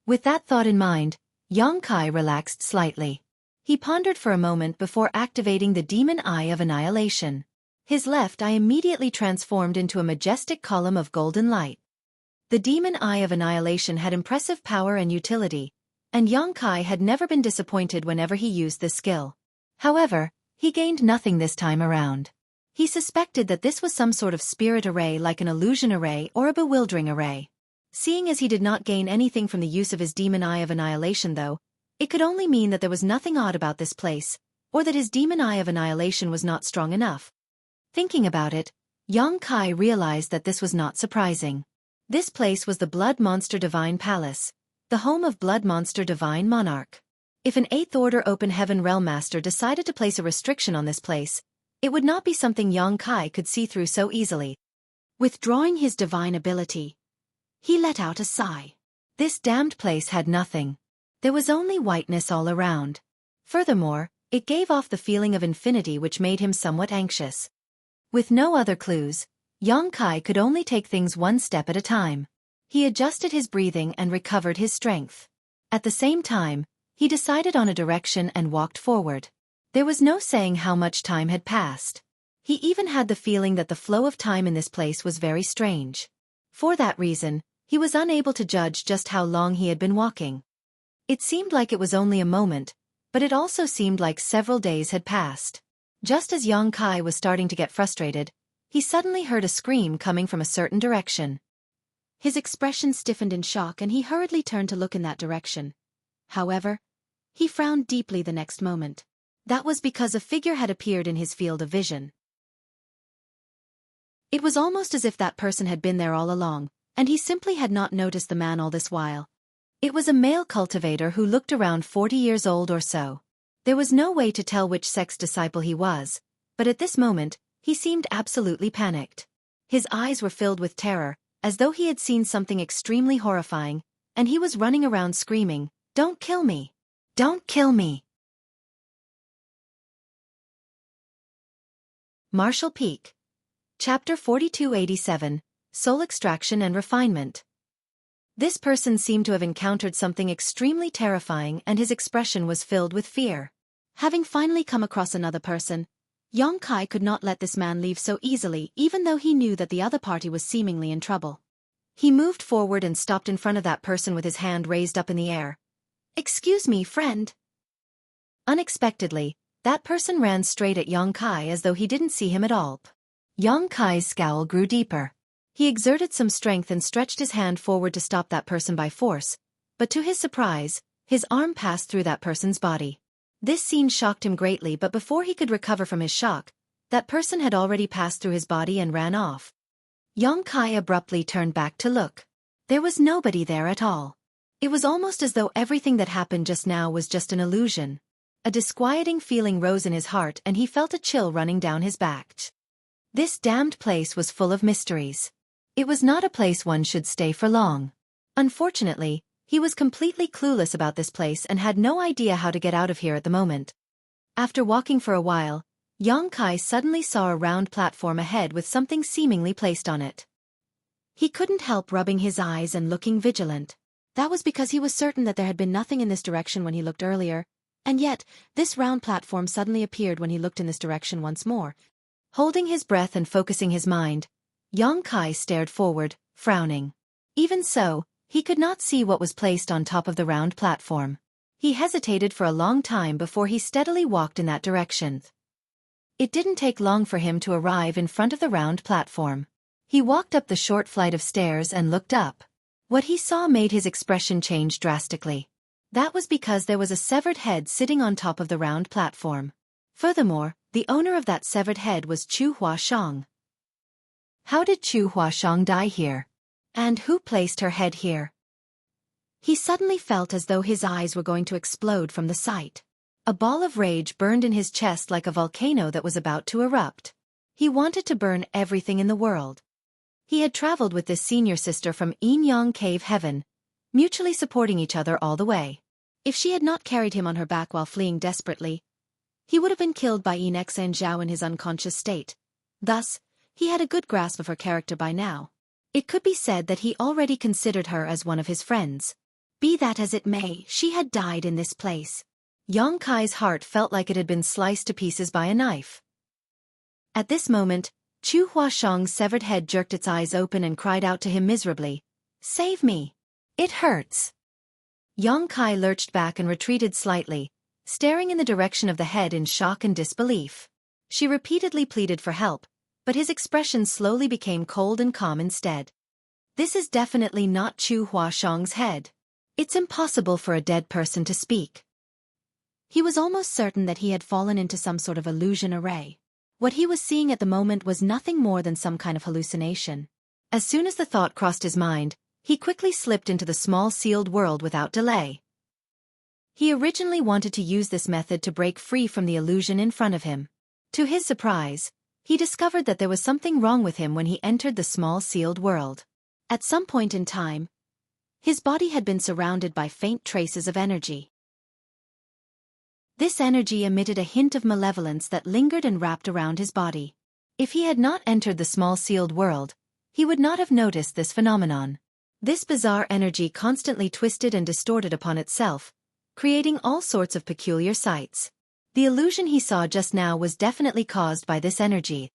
With that thought in mind, Yang Kai relaxed slightly. He pondered for a moment before activating the Demon Eye of Annihilation. His left eye immediately transformed into a majestic column of golden light. The Demon Eye of Annihilation had impressive power and utility, and Yang Kai had never been disappointed whenever he used this skill. However, he gained nothing this time around. He suspected that this was some sort of spirit array like an illusion array or a bewildering array. Seeing as he did not gain anything from the use of his Demon Eye of Annihilation though, it could only mean that there was nothing odd about this place, or that his Demon Eye of Annihilation was not strong enough. Thinking about it, Yang Kai realized that this was not surprising. This place was the Blood Monster Divine Palace, the home of Blood Monster Divine Monarch. If an 8th Order Open Heaven Realm Master decided to place a restriction on this place, it would not be something Yang Kai could see through so easily. Withdrawing his divine ability, he let out a sigh. This damned place had nothing. There was only whiteness all around. Furthermore, it gave off the feeling of infinity which made him somewhat anxious. With no other clues, Yang Kai could only take things one step at a time. He adjusted his breathing and recovered his strength. At the same time, he decided on a direction and walked forward. There was no saying how much time had passed. He even had the feeling that the flow of time in this place was very strange. For that reason, he was unable to judge just how long he had been walking. It seemed like it was only a moment, but it also seemed like several days had passed. Just as Yang Kai was starting to get frustrated, he suddenly heard a scream coming from a certain direction. His expression stiffened in shock and he hurriedly turned to look in that direction. However, he frowned deeply the next moment. That was because a figure had appeared in his field of vision. It was almost as if that person had been there all along, and he simply had not noticed the man all this while. It was a male cultivator who looked around 40 years old or so. There was no way to tell which sex disciple he was, but at this moment, he seemed absolutely panicked. His eyes were filled with terror, as though he had seen something extremely horrifying, and he was running around screaming, "Don't kill me! Don't kill me!" Marshall Peak. Chapter 4287, Soul Extraction and Refinement. This person seemed to have encountered something extremely terrifying and his expression was filled with fear. Having finally come across another person, Yang Kai could not let this man leave so easily even though he knew that the other party was seemingly in trouble. He moved forward and stopped in front of that person with his hand raised up in the air. "Excuse me, friend." Unexpectedly, that person ran straight at Yang Kai as though he didn't see him at all. Yang Kai's scowl grew deeper. He exerted some strength and stretched his hand forward to stop that person by force, but to his surprise, his arm passed through that person's body. This scene shocked him greatly, but before he could recover from his shock, that person had already passed through his body and ran off. Yang Kai abruptly turned back to look. There was nobody there at all. It was almost as though everything that happened just now was just an illusion. A disquieting feeling rose in his heart and he felt a chill running down his back. This damned place was full of mysteries. It was not a place one should stay for long. Unfortunately, he was completely clueless about this place and had no idea how to get out of here at the moment. After walking for a while, Yang Kai suddenly saw a round platform ahead with something seemingly placed on it. He couldn't help rubbing his eyes and looking vigilant. That was because he was certain that there had been nothing in this direction when he looked earlier, and yet, this round platform suddenly appeared when he looked in this direction once more. Holding his breath and focusing his mind, Yang Kai stared forward, frowning. Even so, he could not see what was placed on top of the round platform. He hesitated for a long time before he steadily walked in that direction. It didn't take long for him to arrive in front of the round platform. He walked up the short flight of stairs and looked up. What he saw made his expression change drastically. That was because there was a severed head sitting on top of the round platform. Furthermore, the owner of that severed head was Xueqi. How did Xueqi die here? And who placed her head here? He suddenly felt as though his eyes were going to explode from the sight. A ball of rage burned in his chest like a volcano that was about to erupt. He wanted to burn everything in the world. He had traveled with this senior sister from Yin Yang Cave Heaven, mutually supporting each other all the way. If she had not carried him on her back while fleeing desperately, he would have been killed by Yin Xen Zhao in his unconscious state. Thus, he had a good grasp of her character by now. It could be said that he already considered her as one of his friends. Be that as it may, she had died in this place. Yang Kai's heart felt like it had been sliced to pieces by a knife. At this moment, Xueqi's severed head jerked its eyes open and cried out to him miserably, "Save me! It hurts!" Yang Kai lurched back and retreated slightly, staring in the direction of the head in shock and disbelief. She repeatedly pleaded for help, but his expression slowly became cold and calm instead. This is definitely not Xueqi's head. It's impossible for a dead person to speak. He was almost certain that he had fallen into some sort of illusion array. What he was seeing at the moment was nothing more than some kind of hallucination. As soon as the thought crossed his mind, he quickly slipped into the small sealed world without delay. He originally wanted to use this method to break free from the illusion in front of him. To his surprise, he discovered that there was something wrong with him when he entered the small sealed world. At some point in time, his body had been surrounded by faint traces of energy. This energy emitted a hint of malevolence that lingered and wrapped around his body. If he had not entered the small sealed world, he would not have noticed this phenomenon. This bizarre energy constantly twisted and distorted upon itself, creating all sorts of peculiar sights. The illusion he saw just now was definitely caused by this energy.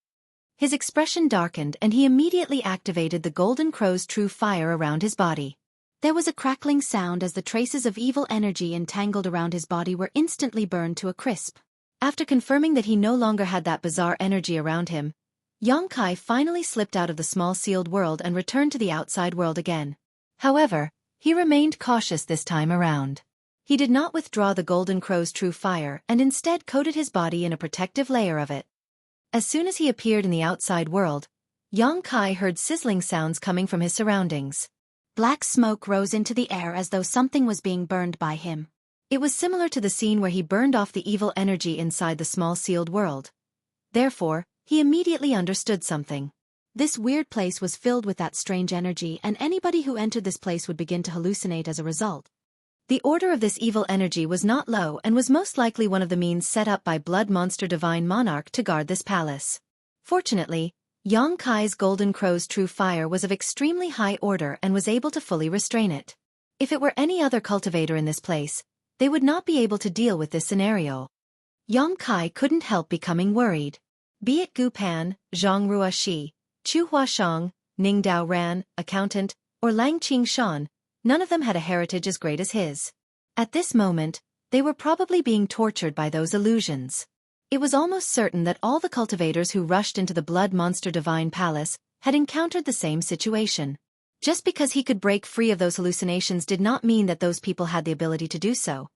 His expression darkened and he immediately activated the Golden Crow's true fire around his body. There was a crackling sound as the traces of evil energy entangled around his body were instantly burned to a crisp. After confirming that he no longer had that bizarre energy around him, Yang Kai finally slipped out of the small sealed world and returned to the outside world again. However, he remained cautious this time around. He did not withdraw the Golden Crow's true fire and instead coated his body in a protective layer of it. As soon as he appeared in the outside world, Yang Kai heard sizzling sounds coming from his surroundings. Black smoke rose into the air as though something was being burned by him. It was similar to the scene where he burned off the evil energy inside the small sealed world. Therefore, he immediately understood something. This weird place was filled with that strange energy and anybody who entered this place would begin to hallucinate as a result. The order of this evil energy was not low and was most likely one of the means set up by Blood Monster Divine Monarch to guard this palace. Fortunately, Yang Kai's Golden Crow's true fire was of extremely high order and was able to fully restrain it. If it were any other cultivator in this place, they would not be able to deal with this scenario. Yang Kai couldn't help becoming worried. Be it Gu Pan, Zhang Ruoxi, Xueqi, Ning Dao Ran, accountant, or Lang Qingshan, none of them had a heritage as great as his. At this moment, they were probably being tortured by those illusions. It was almost certain that all the cultivators who rushed into the Blood Monster Divine Palace had encountered the same situation. Just because he could break free of those hallucinations did not mean that those people had the ability to do so.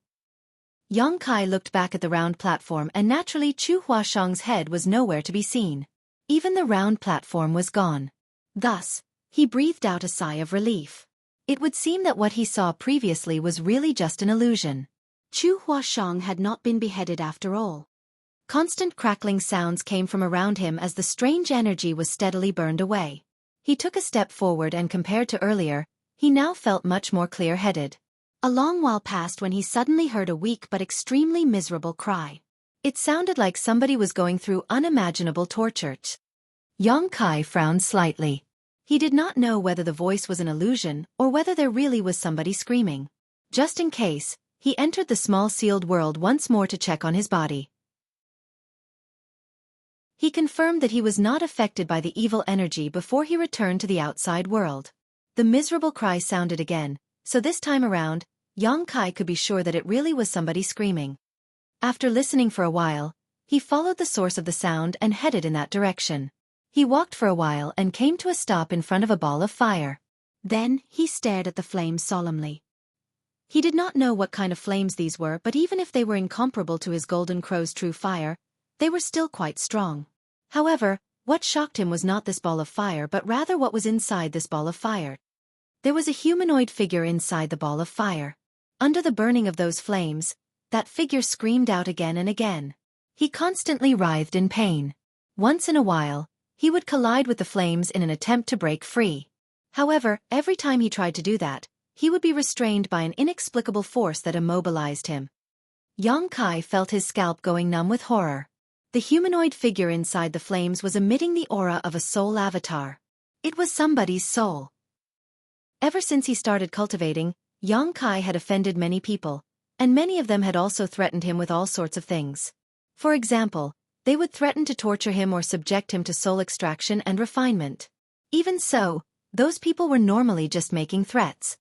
Yang Kai looked back at the round platform and naturally Xueqi's head was nowhere to be seen. Even the round platform was gone. Thus, he breathed out a sigh of relief. It would seem that what he saw previously was really just an illusion. Chu Huashang had not been beheaded after all. Constant crackling sounds came from around him as the strange energy was steadily burned away. He took a step forward and compared to earlier, he now felt much more clear-headed. A long while passed when he suddenly heard a weak but extremely miserable cry. It sounded like somebody was going through unimaginable tortures. Yang Kai frowned slightly. He did not know whether the voice was an illusion or whether there really was somebody screaming. Just in case, he entered the small sealed world once more to check on his body. He confirmed that he was not affected by the evil energy before he returned to the outside world. The miserable cry sounded again, so this time around, Yang Kai could be sure that it really was somebody screaming. After listening for a while, he followed the source of the sound and headed in that direction. He walked for a while and came to a stop in front of a ball of fire. Then, he stared at the flames solemnly. He did not know what kind of flames these were, but even if they were incomparable to his golden crow's true fire, they were still quite strong. However, what shocked him was not this ball of fire but rather what was inside this ball of fire. There was a humanoid figure inside the ball of fire. Under the burning of those flames, that figure screamed out again and again. He constantly writhed in pain. Once in a while, he would collide with the flames in an attempt to break free. However, every time he tried to do that, he would be restrained by an inexplicable force that immobilized him. Yang Kai felt his scalp going numb with horror. The humanoid figure inside the flames was emitting the aura of a soul avatar. It was somebody's soul. Ever since he started cultivating, Yang Kai had offended many people, and many of them had also threatened him with all sorts of things. For example, they would threaten to torture him or subject him to soul extraction and refinement. Even so, those people were normally just making threats.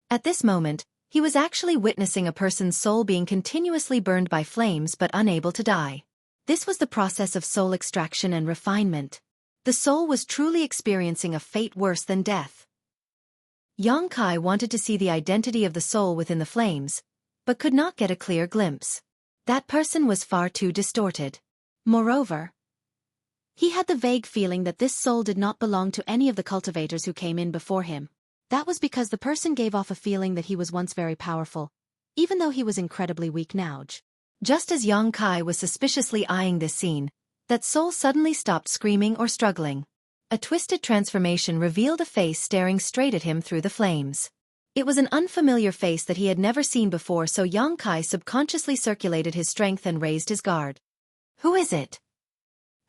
At this moment, he was actually witnessing a person's soul being continuously burned by flames but unable to die. This was the process of soul extraction and refinement. The soul was truly experiencing a fate worse than death. Yang Kai wanted to see the identity of the soul within the flames, but could not get a clear glimpse. That person was far too distorted. Moreover, he had the vague feeling that this soul did not belong to any of the cultivators who came in before him. That was because the person gave off a feeling that he was once very powerful, even though he was incredibly weak now. Just as Yang Kai was suspiciously eyeing this scene, that soul suddenly stopped screaming or struggling. A twisted transformation revealed a face staring straight at him through the flames. It was an unfamiliar face that he had never seen before, so Yang Kai subconsciously circulated his strength and raised his guard. Who is it?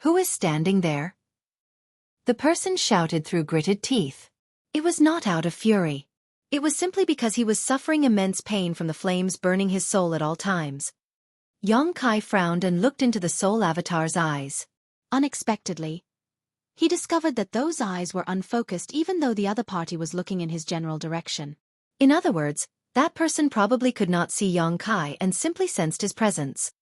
Who is standing there? The person shouted through gritted teeth. It was not out of fury. It was simply because he was suffering immense pain from the flames burning his soul at all times. Yang Kai frowned and looked into the soul avatar's eyes. Unexpectedly, he discovered that those eyes were unfocused even though the other party was looking in his general direction. In other words, that person probably could not see Yang Kai and simply sensed his presence.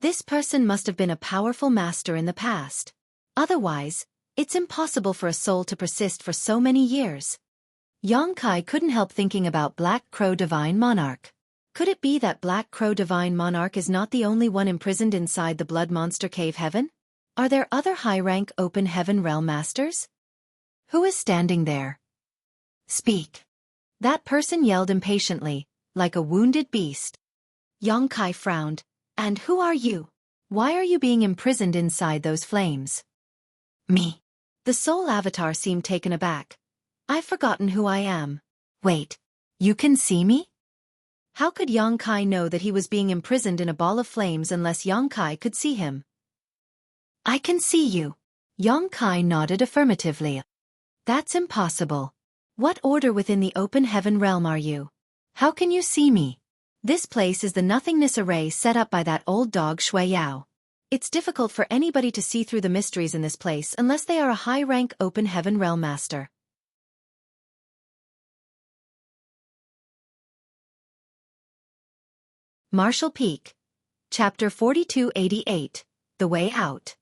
This person must have been a powerful master in the past. Otherwise, it's impossible for a soul to persist for so many years. Yang Kai couldn't help thinking about Black Crow Divine Monarch. Could it be that Black Crow Divine Monarch is not the only one imprisoned inside the Blood Monster Cave Heaven? Are there other high-rank Open Heaven Realm Masters? Who is standing there? Speak. That person yelled impatiently, like a wounded beast. Yang Kai frowned. And who are you? Why are you being imprisoned inside those flames? Me. The soul avatar seemed taken aback. I've forgotten who I am. Wait, you can see me? How could Yang Kai know that he was being imprisoned in a ball of flames unless Yang Kai could see him? I can see you. Yang Kai nodded affirmatively. That's impossible. What order within the Open Heaven Realm are you? How can you see me? This place is the nothingness array set up by that old dog Xueqi. It's difficult for anybody to see through the mysteries in this place unless they are a high-rank Open Heaven Realm Master. Martial Peak. Chapter 4288. The Way Out.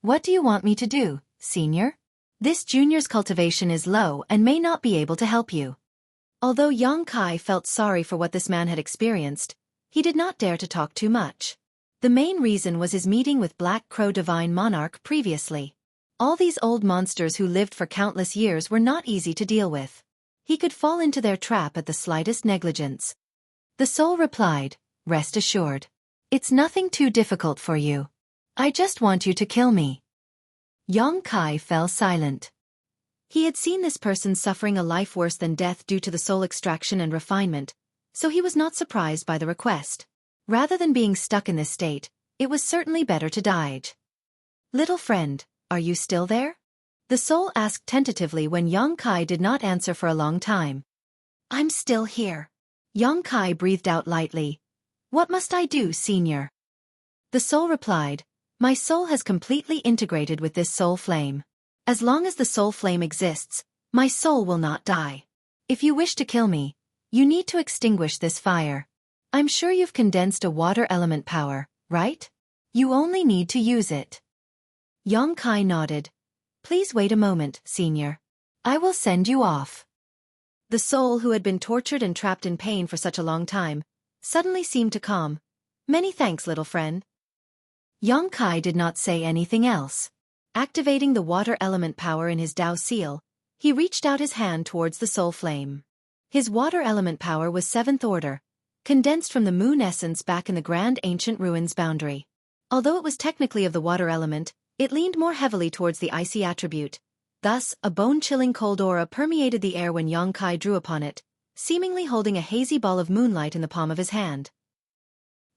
What do you want me to do, Senior? This junior's cultivation is low and may not be able to help you. Although Yang Kai felt sorry for what this man had experienced, he did not dare to talk too much. The main reason was his meeting with Black Crow Divine Monarch previously. All these old monsters who lived for countless years were not easy to deal with. He could fall into their trap at the slightest negligence. The soul replied, "Rest assured. It's nothing too difficult for you. I just want you to kill me." Kai fell silent. He had seen this person suffering a life worse than death due to the soul extraction and refinement, so he was not surprised by the request. Rather than being stuck in this state, it was certainly better to die. "Little friend, are you still there?" The soul asked tentatively when Kai did not answer for a long time. "I'm still here." Kai breathed out lightly. "What must I do, Senior?" The soul replied, "My soul has completely integrated with this soul flame. As long as the soul flame exists, my soul will not die. If you wish to kill me, you need to extinguish this fire. I'm sure you've condensed a water element power, right? You only need to use it." Kai nodded. "Please wait a moment, Senior. I will send you off." The soul, who had been tortured and trapped in pain for such a long time, suddenly seemed to calm. "Many thanks, little friend." Kai did not say anything else. Activating the water element power in his Dao seal, he reached out his hand towards the soul flame. His water element power was 7th order, condensed from the moon essence back in the grand ancient ruins boundary. Although it was technically of the water element, it leaned more heavily towards the icy attribute. Thus, a bone-chilling cold aura permeated the air when Kai drew upon it, seemingly holding a hazy ball of moonlight in the palm of his hand.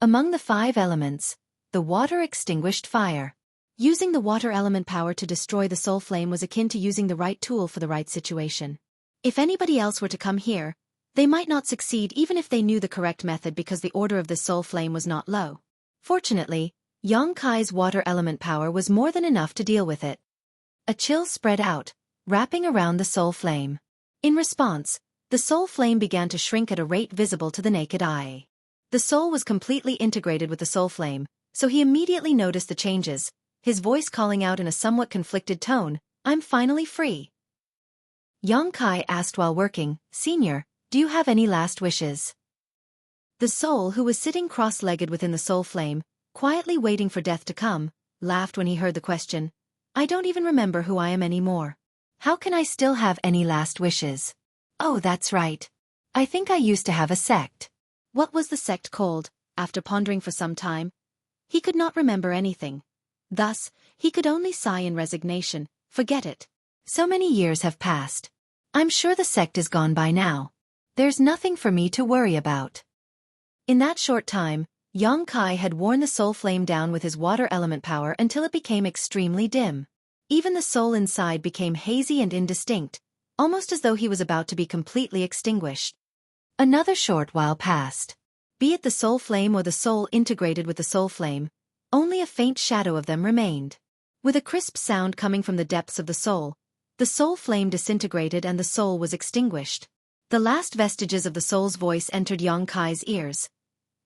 Among the 5 elements, the water extinguished fire. Using the water element power to destroy the soul flame was akin to using the right tool for the right situation. If anybody else were to come here, they might not succeed even if they knew the correct method because the order of the soul flame was not low. Fortunately, Kai's water element power was more than enough to deal with it. A chill spread out, wrapping around the soul flame. In response, the soul flame began to shrink at a rate visible to the naked eye. The soul was completely integrated with the soul flame, so he immediately noticed the changes, his voice calling out in a somewhat conflicted tone, "I'm finally free." Kai asked while working, "Senior, do you have any last wishes?" The soul, who was sitting cross-legged within the soul flame, quietly waiting for death to come, laughed when he heard the question. "I don't even remember who I am anymore. How can I still have any last wishes? Oh, that's right. I think I used to have a sect." What was the sect called? After pondering for some time, he could not remember anything. Thus, he could only sigh in resignation. Forget it. So many years have passed. I'm sure the sect is gone by now. There's nothing for me to worry about. In that short time, Kai had worn the soul flame down with his water element power until it became extremely dim. Even the soul inside became hazy and indistinct, almost as though he was about to be completely extinguished. Another short while passed. Be it the soul flame or the soul integrated with the soul flame, only a faint shadow of them remained. With a crisp sound coming from the depths of the soul flame disintegrated and the soul was extinguished. The last vestiges of the soul's voice entered Kai's ears.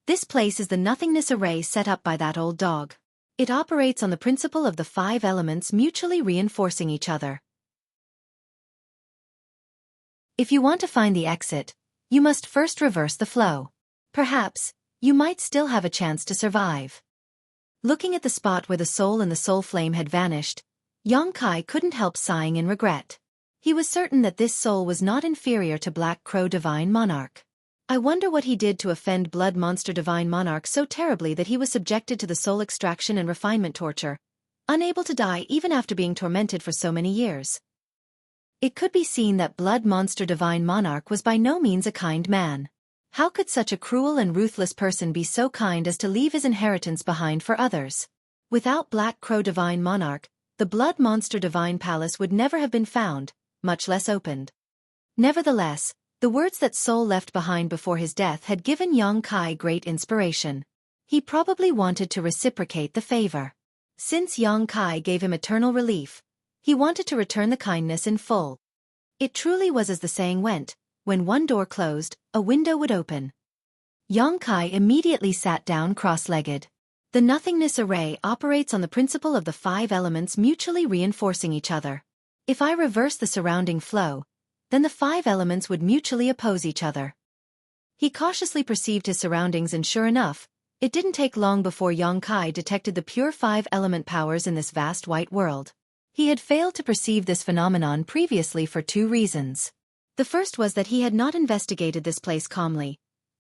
"This place is the nothingness array set up by that old dog. It operates on the principle of the 5 elements mutually reinforcing each other. If you want to find the exit, you must first reverse the flow. Perhaps, you might still have a chance to survive." Looking at the spot where the soul and the soul flame had vanished, Kai couldn't help sighing in regret. He was certain that this soul was not inferior to Black Crow Divine Monarch. I wonder what he did to offend Blood Monster Divine Monarch so terribly that he was subjected to the soul extraction and refinement torture, unable to die even after being tormented for so many years. It could be seen that Blood Monster Divine Monarch was by no means a kind man. How could such a cruel and ruthless person be so kind as to leave his inheritance behind for others? Without Black Crow Divine Monarch, the Blood Monster Divine Palace would never have been found, much less opened. Nevertheless, the words that Soul left behind before his death had given Kai great inspiration. He probably wanted to reciprocate the favor. Since Kai gave him eternal relief, he wanted to return the kindness in full. It truly was as the saying went, when one door closed, a window would open. Kai immediately sat down cross-legged. The nothingness array operates on the principle of the 5 elements mutually reinforcing each other. If I reverse the surrounding flow, then the 5 elements would mutually oppose each other. He cautiously perceived his surroundings and sure enough, it didn't take long before Kai detected the pure 5 element powers in this vast white world. He had failed to perceive this phenomenon previously for two reasons. The first was that he had not investigated this place calmly,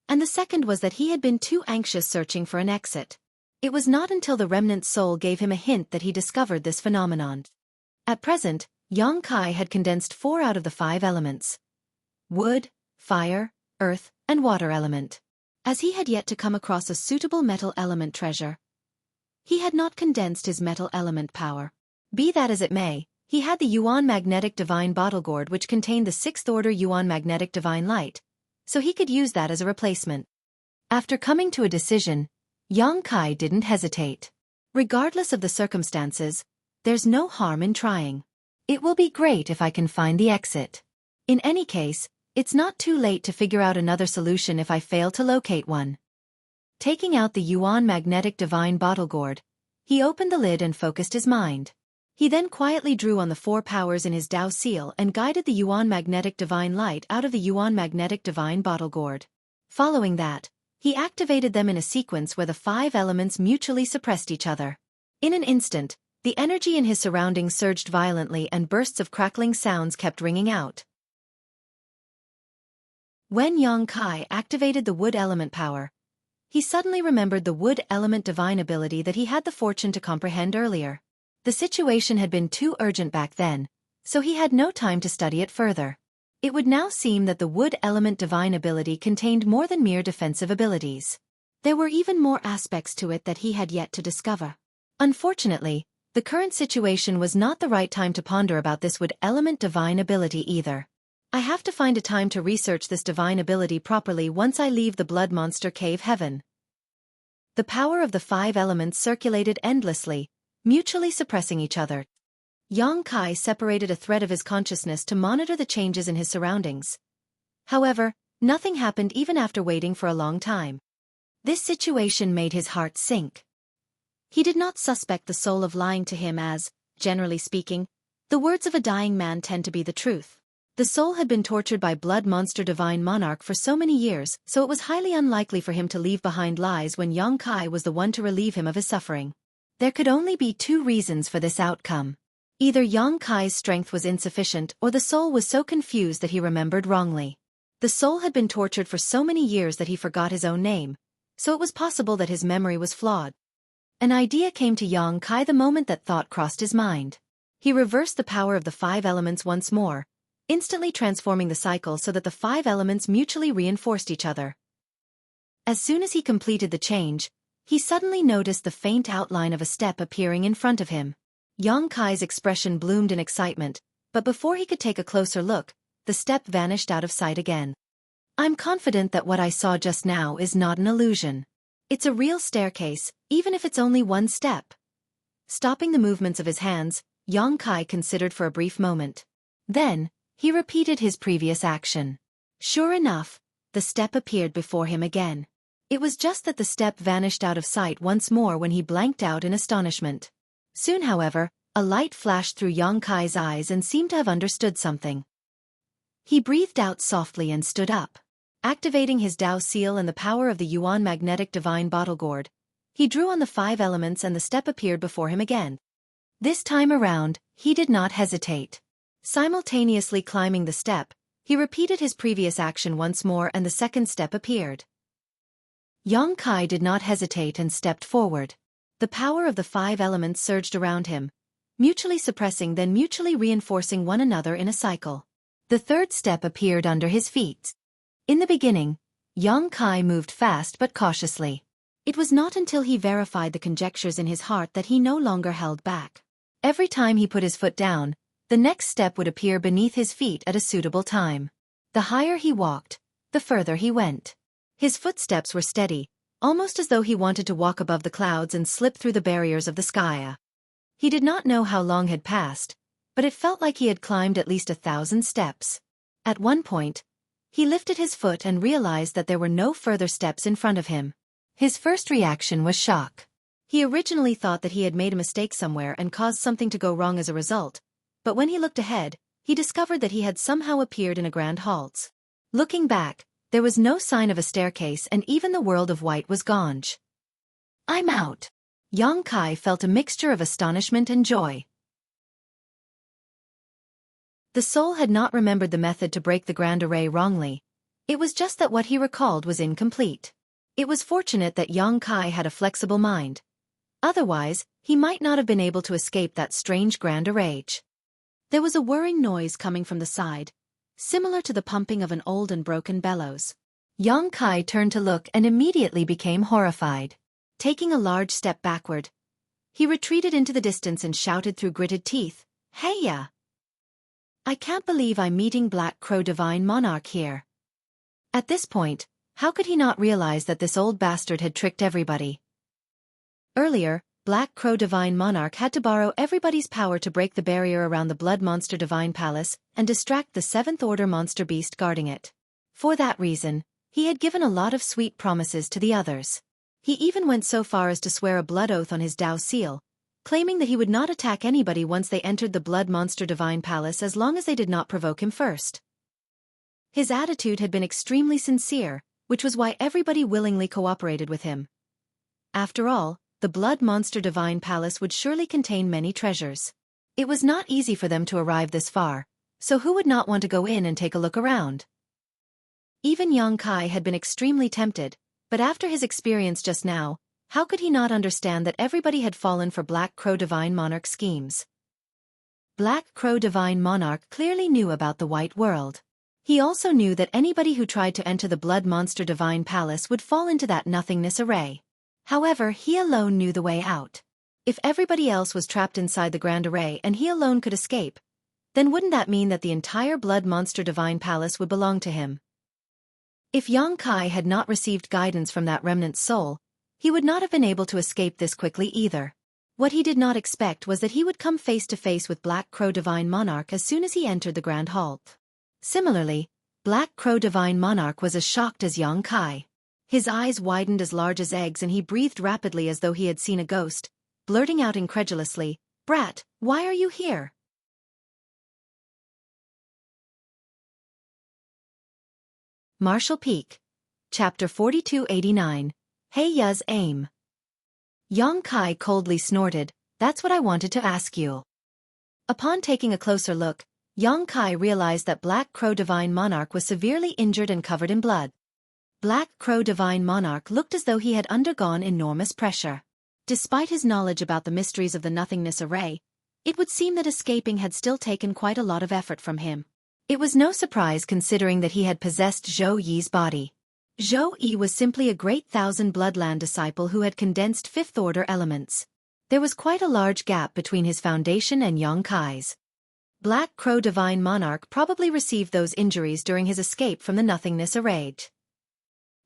and the second was that he had been too anxious searching for an exit. It was not until the remnant soul gave him a hint that he discovered this phenomenon. At present, Yang Kai had condensed 4 out of the 5 elements: wood, fire, earth, and water element. As he had yet to come across a suitable metal element treasure, he had not condensed his metal element power. Be that as it may, he had the Yuan magnetic divine bottle gourd which contained the 6th order Yuan magnetic divine light, so he could use that as a replacement. After coming to a decision, Yang Kai didn't hesitate. Regardless of the circumstances, there's no harm in trying. It will be great if I can find the exit. In any case, it's not too late to figure out another solution if I fail to locate one. Taking out the Yuan magnetic divine bottle gourd, he opened the lid and focused his mind. He then quietly drew on the 4 powers in his Dao seal and guided the Yuan magnetic divine light out of the Yuan magnetic divine bottle gourd. Following that, he activated them in a sequence where the 5 elements mutually suppressed each other. In an instant, the energy in his surroundings surged violently and bursts of crackling sounds kept ringing out. When Yang Kai activated the wood element power, he suddenly remembered the wood element divine ability that he had the fortune to comprehend earlier. The situation had been too urgent back then, so he had no time to study it further. It would now seem that the wood element divine ability contained more than mere defensive abilities. There were even more aspects to it that he had yet to discover. Unfortunately, the current situation was not the right time to ponder about this wood element divine ability either. I have to find a time to research this divine ability properly once I leave the blood monster cave heaven. The power of the 5 elements circulated endlessly, mutually suppressing each other. Yang Kai separated a thread of his consciousness to monitor the changes in his surroundings. However, nothing happened even after waiting for a long time. This situation made his heart sink. He did not suspect the soul of lying to him as, generally speaking, the words of a dying man tend to be the truth. The soul had been tortured by blood monster divine monarch for so many years, so it was highly unlikely for him to leave behind lies when Yang Kai was the one to relieve him of his suffering. There could only be 2 reasons for this outcome. Either Yang Kai's strength was insufficient or the soul was so confused that he remembered wrongly. The soul had been tortured for so many years that he forgot his own name, so it was possible that his memory was flawed. An idea came to Yang Kai the moment that thought crossed his mind. He reversed the power of the 5 elements once more, instantly transforming the cycle so that the 5 elements mutually reinforced each other. As soon as he completed the change, he suddenly noticed the faint outline of a step appearing in front of him. Yang Kai's expression bloomed in excitement, but before he could take a closer look, the step vanished out of sight again. I'm confident that what I saw just now is not an illusion. It's a real staircase, even if it's only 1 step. Stopping the movements of his hands, Yang Kai considered for a brief moment. Then, he repeated his previous action. Sure enough, the step appeared before him again. It was just that the step vanished out of sight once more when he blanked out in astonishment. Soon, however, a light flashed through Yang Kai's eyes and seemed to have understood something. He breathed out softly and stood up. Activating his Dao seal and the power of the Yuan magnetic divine bottle gourd, he drew on the 5 elements and the step appeared before him again. This time around, he did not hesitate. Simultaneously climbing the step, he repeated his previous action once more and the second step appeared. Yang Kai did not hesitate and stepped forward. The power of the 5 elements surged around him, mutually suppressing then mutually reinforcing one another in a cycle. The third step appeared under his feet. In the beginning, Yang Kai moved fast but cautiously. It was not until he verified the conjectures in his heart that he no longer held back. Every time he put his foot down, the next step would appear beneath his feet at a suitable time. The higher he walked, the further he went. His footsteps were steady, almost as though he wanted to walk above the clouds and slip through the barriers of the sky. He did not know how long had passed, but it felt like he had climbed at least 1,000 steps. At one point, he lifted his foot and realized that there were no further steps in front of him. His first reaction was shock. He originally thought that he had made a mistake somewhere and caused something to go wrong as a result, but when he looked ahead, he discovered that he had somehow appeared in a grand halt. Looking back, there was no sign of a staircase and even the world of white was gone. I'm out. Yang Kai felt a mixture of astonishment and joy. The soul had not remembered the method to break the grand array wrongly. It was just that what he recalled was incomplete. It was fortunate that Yang Kai had a flexible mind. Otherwise, he might not have been able to escape that strange grand array. There was a whirring noise coming from the side, similar to the pumping of an old and broken bellows. Yang Kai turned to look and immediately became horrified. Taking a large step backward, he retreated into the distance and shouted through gritted teeth, "Hey ya! I can't believe I'm meeting Black Crow Divine Monarch here." At this point, how could he not realize that this old bastard had tricked everybody? Earlier, Black Crow Divine Monarch had to borrow everybody's power to break the barrier around the Blood Monster Divine Palace and distract the 7th Order monster beast guarding it. For that reason, he had given a lot of sweet promises to the others. He even went so far as to swear a blood oath on his Dao seal, claiming that he would not attack anybody once they entered the Blood Monster Divine Palace as long as they did not provoke him first. His attitude had been extremely sincere, which was why everybody willingly cooperated with him. After all, the Blood Monster Divine Palace would surely contain many treasures. It was not easy for them to arrive this far, so who would not want to go in and take a look around? Even Yang Kai had been extremely tempted, but after his experience just now, how could he not understand that everybody had fallen for Black Crow Divine Monarch schemes? Black Crow Divine Monarch clearly knew about the White World. He also knew that anybody who tried to enter the Blood Monster Divine Palace would fall into that nothingness array. However, he alone knew the way out. If everybody else was trapped inside the Grand Array and he alone could escape, then wouldn't that mean that the entire Blood Monster Divine Palace would belong to him? If Yang Kai had not received guidance from that remnant soul, he would not have been able to escape this quickly either. What he did not expect was that he would come face to face with Black Crow Divine Monarch as soon as he entered the Grand Hall. Similarly, Black Crow Divine Monarch was as shocked as Yang Kai. His eyes widened as large as eggs and he breathed rapidly as though he had seen a ghost, blurting out incredulously, "Brat, why are you here?" Marshall Peak. Chapter 4289. Hey Ya's Aim. Yang Kai coldly snorted, "That's what I wanted to ask you." Upon taking a closer look, Yang Kai realized that Black Crow Divine Monarch was severely injured and covered in blood. Black Crow Divine Monarch looked as though he had undergone enormous pressure. Despite his knowledge about the mysteries of the nothingness array, it would seem that escaping had still taken quite a lot of effort from him. It was no surprise considering that he had possessed Xueqi's body. Xueqi was simply a great thousand bloodland disciple who had condensed 5th Order elements. There was quite a large gap between his foundation and Yang Kai's. Black Crow Divine Monarch probably received those injuries during his escape from the nothingness array.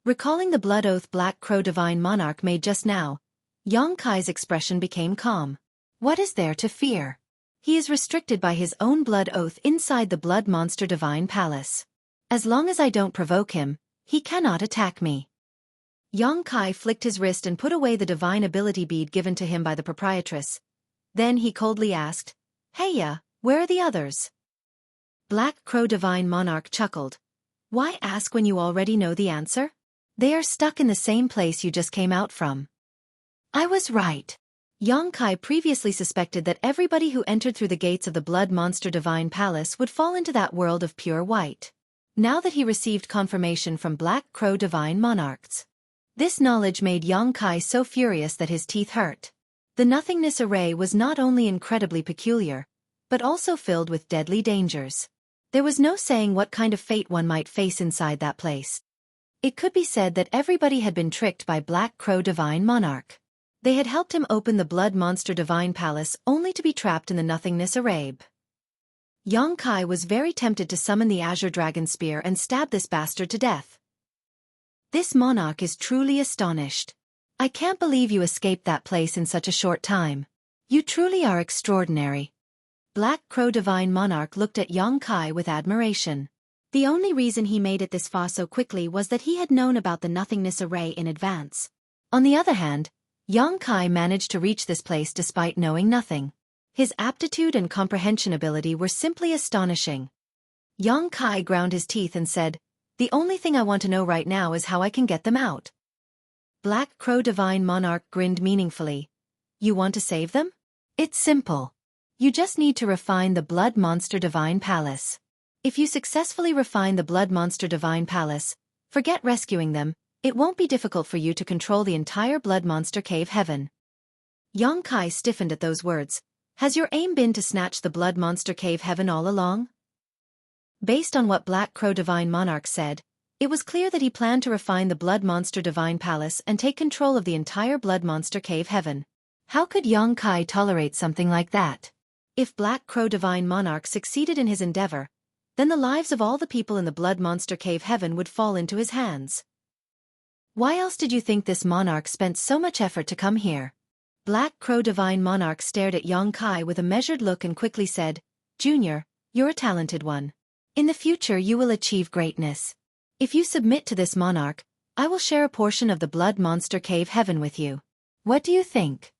Recalling the blood oath Black Crow Divine Monarch made just now, Yang Kai's expression became calm. What is there to fear? He is restricted by his own blood oath inside the Blood Monster Divine Palace. As long as I don't provoke him, he cannot attack me. Yang Kai flicked his wrist and put away the divine ability bead given to him by the proprietress. Then he coldly asked, "Hey ya, where are the others?" Black Crow Divine Monarch chuckled. "Why ask when you already know the answer? They are stuck in the same place you just came out from." I was right. Yang Kai previously suspected that everybody who entered through the gates of the Blood Monster Divine Palace would fall into that world of pure white. Now that he received confirmation from Black Crow Divine Monarchs, this knowledge made Yang Kai so furious that his teeth hurt. The nothingness array was not only incredibly peculiar, but also filled with deadly dangers. There was no saying what kind of fate one might face inside that place. It could be said that everybody had been tricked by Black Crow Divine Monarch. They had helped him open the Blood Monster Divine Palace only to be trapped in the nothingness array. Yang Kai was very tempted to summon the Azure Dragon Spear and stab this bastard to death. This monarch is truly astonished. I can't believe you escaped that place in such a short time. You truly are extraordinary. Black Crow Divine Monarch looked at Yang Kai with admiration. The only reason he made it this far so quickly was that he had known about the nothingness array in advance. On the other hand, Yang Kai managed to reach this place despite knowing nothing. His aptitude and comprehension ability were simply astonishing. Yang Kai ground his teeth and said, "The only thing I want to know right now is how I can get them out." Black Crow Divine Monarch grinned meaningfully. "You want to save them? It's simple. You just need to refine the Blood Monster Divine Palace. If you successfully refine the Blood Monster Divine Palace, forget rescuing them, it won't be difficult for you to control the entire Blood Monster Cave Heaven. Yongkai stiffened at those words. Has your aim been to snatch the Blood Monster Cave Heaven all along? Based on what Black Crow Divine Monarch said, it was clear that he planned to refine the Blood Monster Divine Palace and take control of the entire Blood Monster Cave Heaven. How could Yongkai tolerate something like that? If Black Crow Divine Monarch succeeded in his endeavor, then the lives of all the people in the Blood Monster Cave Heaven would fall into his hands. Why else did you think this monarch spent so much effort to come here? Black Crow Divine Monarch stared at Yongkai with a measured look and quickly said, Junior, you're a talented one. In the future you will achieve greatness. If you submit to this monarch, I will share a portion of the Blood Monster Cave Heaven with you. What do you think?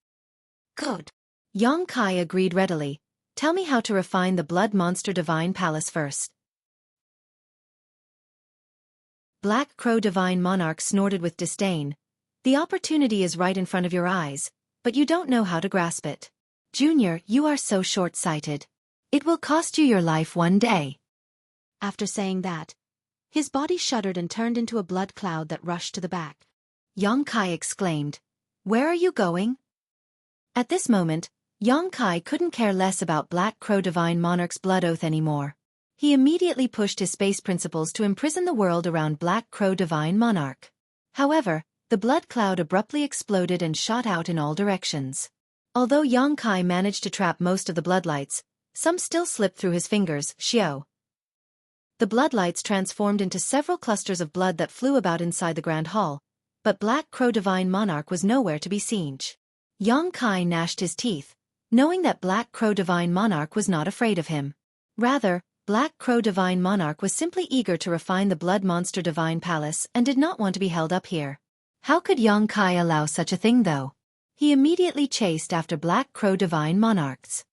Good. Yongkai agreed readily. Tell me how to refine the Blood Monster Divine Palace first. Black Crow Divine Monarch snorted with disdain. The opportunity is right in front of your eyes, but you don't know how to grasp it. Junior, you are so short-sighted. It will cost you your life one day. After saying that, his body shuddered and turned into a blood cloud that rushed to the back. Yongkai exclaimed, Where are you going? At this moment, Yongkai couldn't care less about Black Crow Divine Monarch's blood oath anymore. He immediately pushed his space principles to imprison the world around Black Crow Divine Monarch. However, the blood cloud abruptly exploded and shot out in all directions. Although Yongkai managed to trap most of the bloodlights, some still slipped through his fingers. Xiao. The bloodlights transformed into several clusters of blood that flew about inside the Grand Hall, but Black Crow Divine Monarch was nowhere to be seen. Yongkai gnashed his teeth, knowing that Black Crow Divine Monarch was not afraid of him. Rather, Black Crow Divine Monarch was simply eager to refine the Blood Monster Divine Palace and did not want to be held up here. How could Yongkai allow such a thing though? He immediately chased after Black Crow Divine Monarchs.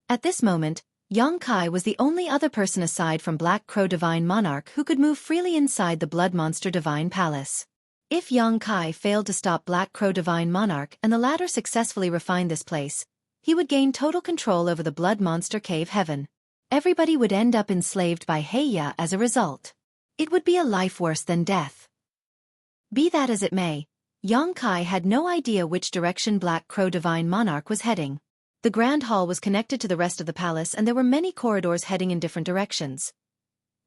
At this moment, Yongkai was the only other person aside from Black Crow Divine Monarch who could move freely inside the Blood Monster Divine Palace. If Yongkai failed to stop Black Crow Divine Monarch and the latter successfully refined this place, he would gain total control over the Blood Monster Cave Heaven. Everybody would end up enslaved by Heya as a result. It would be a life worse than death. Be that as it may, Yongkai had no idea which direction Black Crow Divine Monarch was heading. The Grand Hall was connected to the rest of the palace and there were many corridors heading in different directions.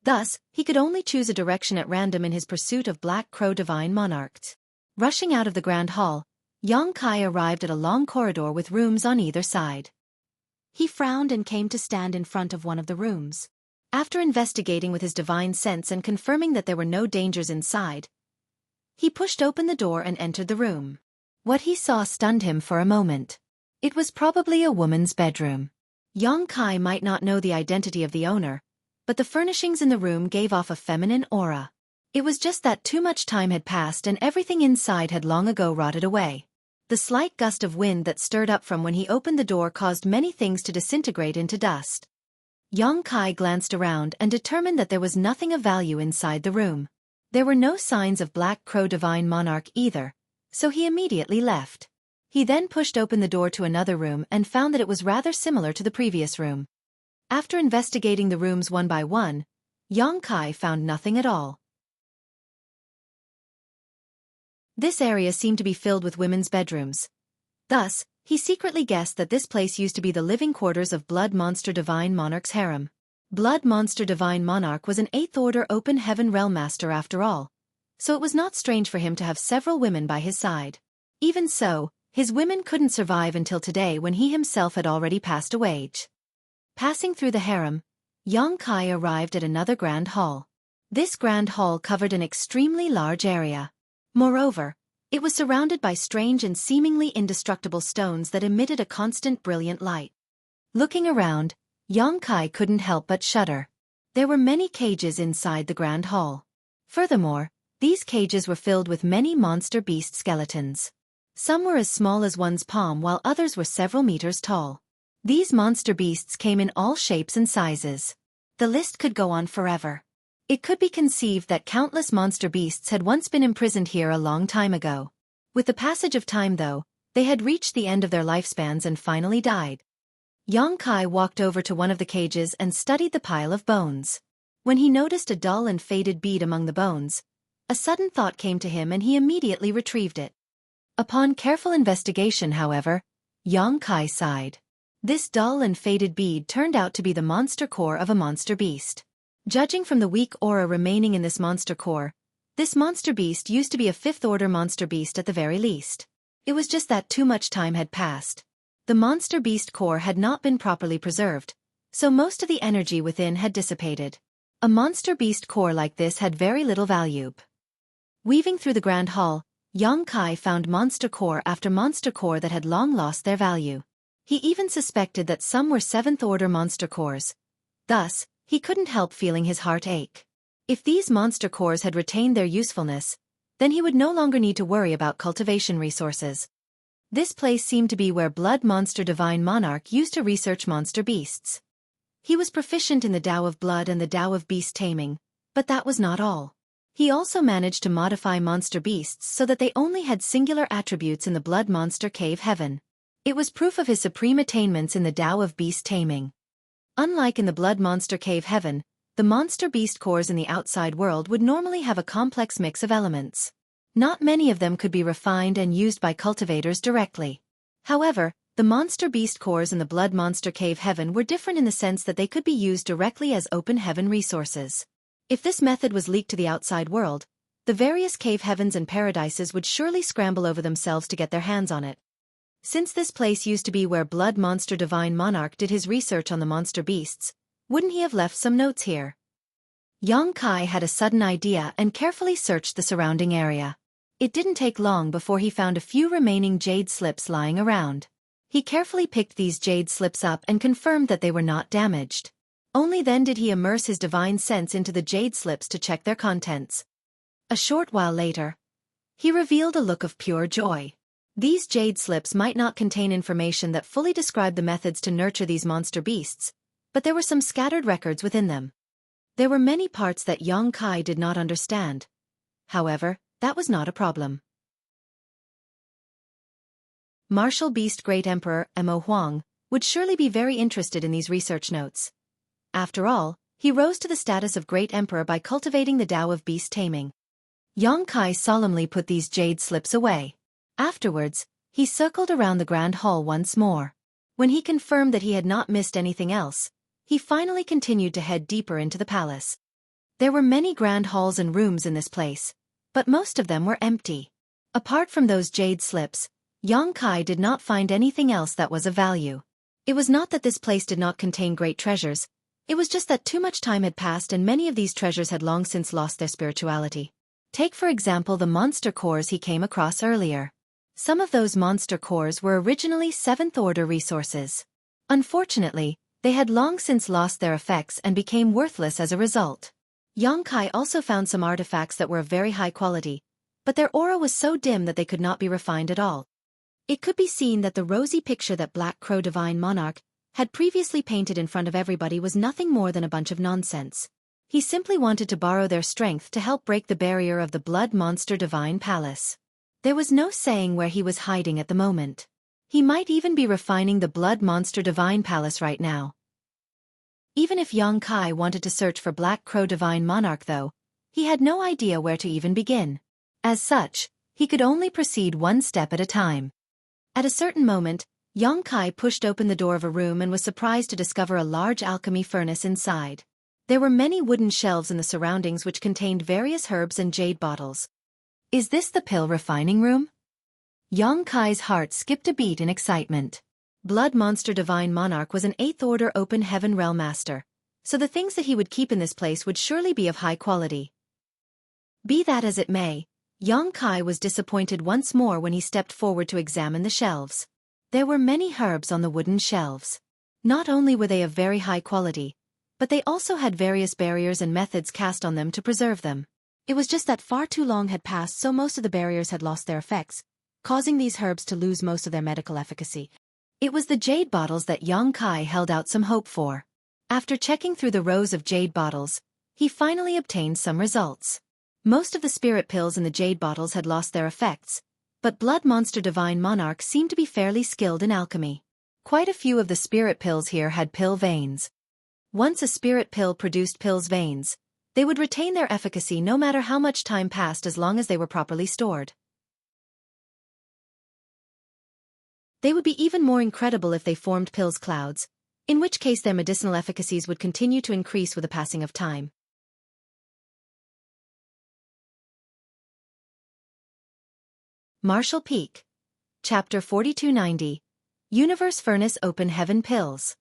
Thus, he could only choose a direction at random in his pursuit of Black Crow Divine Monarchs. Rushing out of the Grand Hall, Yongkai arrived at a long corridor with rooms on either side. He frowned and came to stand in front of one of the rooms. After investigating with his divine sense and confirming that there were no dangers inside, he pushed open the door and entered the room. What he saw stunned him for a moment. It was probably a woman's bedroom. Yongkai might not know the identity of the owner, but the furnishings in the room gave off a feminine aura. It was just that too much time had passed and everything inside had long ago rotted away. The slight gust of wind that stirred up from when he opened the door caused many things to disintegrate into dust. Yongkai glanced around and determined that there was nothing of value inside the room. There were no signs of Black Crow Divine Monarch either, so he immediately left. He then pushed open the door to another room and found that it was rather similar to the previous room. After investigating the rooms one by one, Yongkai found nothing at all. This area seemed to be filled with women's bedrooms. Thus, he secretly guessed that this place used to be the living quarters of Blood Monster Divine Monarch's harem. Blood Monster Divine Monarch was an 8th Order Open Heaven Realm Master after all, so it was not strange for him to have several women by his side. Even so, his women couldn't survive until today when he himself had already passed away. Passing through the harem, Yongkai arrived at another grand hall. This grand hall covered an extremely large area. Moreover, it was surrounded by strange and seemingly indestructible stones that emitted a constant brilliant light. Looking around, Yongkai couldn't help but shudder. There were many cages inside the grand hall. Furthermore, these cages were filled with many monster beast skeletons. Some were as small as one's palm while others were several meters tall. These monster beasts came in all shapes and sizes. The list could go on forever. It could be conceived that countless monster beasts had once been imprisoned here a long time ago. With the passage of time though, they had reached the end of their lifespans and finally died. Yang Kai walked over to one of the cages and studied the pile of bones. When he noticed a dull and faded bead among the bones, a sudden thought came to him and he immediately retrieved it. Upon careful investigation, however, Yang Kai sighed. This dull and faded bead turned out to be the monster core of a monster beast. Judging from the weak aura remaining in this monster core, this monster beast used to be a fifth-order monster beast at the very least. It was just that too much time had passed. The monster beast core had not been properly preserved, so most of the energy within had dissipated. A monster beast core like this had very little value. Weaving through the Grand Hall, Yang Kai found monster core after monster core that had long lost their value. He even suspected that some were seventh-order monster cores. Thus, he couldn't help feeling his heart ache. If these monster cores had retained their usefulness, then he would no longer need to worry about cultivation resources. This place seemed to be where Blood Monster Divine Monarch used to research monster beasts. He was proficient in the Tao of Blood and the Tao of Beast Taming, but that was not all. He also managed to modify monster beasts so that they only had singular attributes in the Blood Monster Cave Heaven. It was proof of his supreme attainments in the Tao of Beast Taming. Unlike in the Blood Monster Cave Heaven, the monster beast cores in the outside world would normally have a complex mix of elements. Not many of them could be refined and used by cultivators directly. However, the monster beast cores in the Blood Monster Cave Heaven were different in the sense that they could be used directly as open heaven resources. If this method was leaked to the outside world, the various cave heavens and paradises would surely scramble over themselves to get their hands on it. Since this place used to be where Blood Monster Divine Monarch did his research on the monster beasts, wouldn't he have left some notes here? Yang Kai had a sudden idea and carefully searched the surrounding area. It didn't take long before he found a few remaining jade slips lying around. He carefully picked these jade slips up and confirmed that they were not damaged. Only then did he immerse his divine sense into the jade slips to check their contents. A short while later, he revealed a look of pure joy. These jade slips might not contain information that fully described the methods to nurture these monster beasts, but there were some scattered records within them. There were many parts that Yang Kai did not understand. However, that was not a problem. Martial Beast Great Emperor Mo Huang would surely be very interested in these research notes. After all, he rose to the status of Great Emperor by cultivating the Tao of Beast Taming. Yang Kai solemnly put these jade slips away. Afterwards, he circled around the Grand Hall once more. When he confirmed that he had not missed anything else, he finally continued to head deeper into the palace. There were many grand halls and rooms in this place, but most of them were empty. Apart from those jade slips, Yang Kai did not find anything else that was of value. It was not that this place did not contain great treasures, it was just that too much time had passed and many of these treasures had long since lost their spirituality. Take for example the monster cores he came across earlier. Some of those monster cores were originally 7th-order resources. Unfortunately, they had long since lost their effects and became worthless as a result. Yang Kai also found some artifacts that were of very high quality, but their aura was so dim that they could not be refined at all. It could be seen that the rosy picture that Black Crow Divine Monarch had previously painted in front of everybody was nothing more than a bunch of nonsense. He simply wanted to borrow their strength to help break the barrier of the Blood Monster Divine Palace. There was no saying where he was hiding at the moment. He might even be refining the Blood Monster Divine Palace right now. Even if Yang Kai wanted to search for Black Crow Divine Monarch though, he had no idea where to even begin. As such, he could only proceed one step at a time. At a certain moment, Yang Kai pushed open the door of a room and was surprised to discover a large alchemy furnace inside. There were many wooden shelves in the surroundings which contained various herbs and jade bottles. Is this the pill refining room? Yang Kai's heart skipped a beat in excitement. Blood Monster Divine Monarch was an 8th-order open heaven realm master, so the things that he would keep in this place would surely be of high quality. Be that as it may, Yang Kai was disappointed once more when he stepped forward to examine the shelves. There were many herbs on the wooden shelves. Not only were they of very high quality, but they also had various barriers and methods cast on them to preserve them. It was just that far too long had passed, so most of the barriers had lost their effects, causing these herbs to lose most of their medical efficacy. It was the jade bottles that Yang Kai held out some hope for. After checking through the rows of jade bottles, he finally obtained some results. Most of the spirit pills in the jade bottles had lost their effects, but Blood Monster Divine Monarch seemed to be fairly skilled in alchemy. Quite a few of the spirit pills here had pill veins. Once a spirit pill produced pill's veins, they would retain their efficacy no matter how much time passed as long as they were properly stored. They would be even more incredible if they formed pill's clouds, in which case their medicinal efficacies would continue to increase with the passing of time. Marshall Peak. Chapter 4290. Universe Furnace Open Heaven Pills.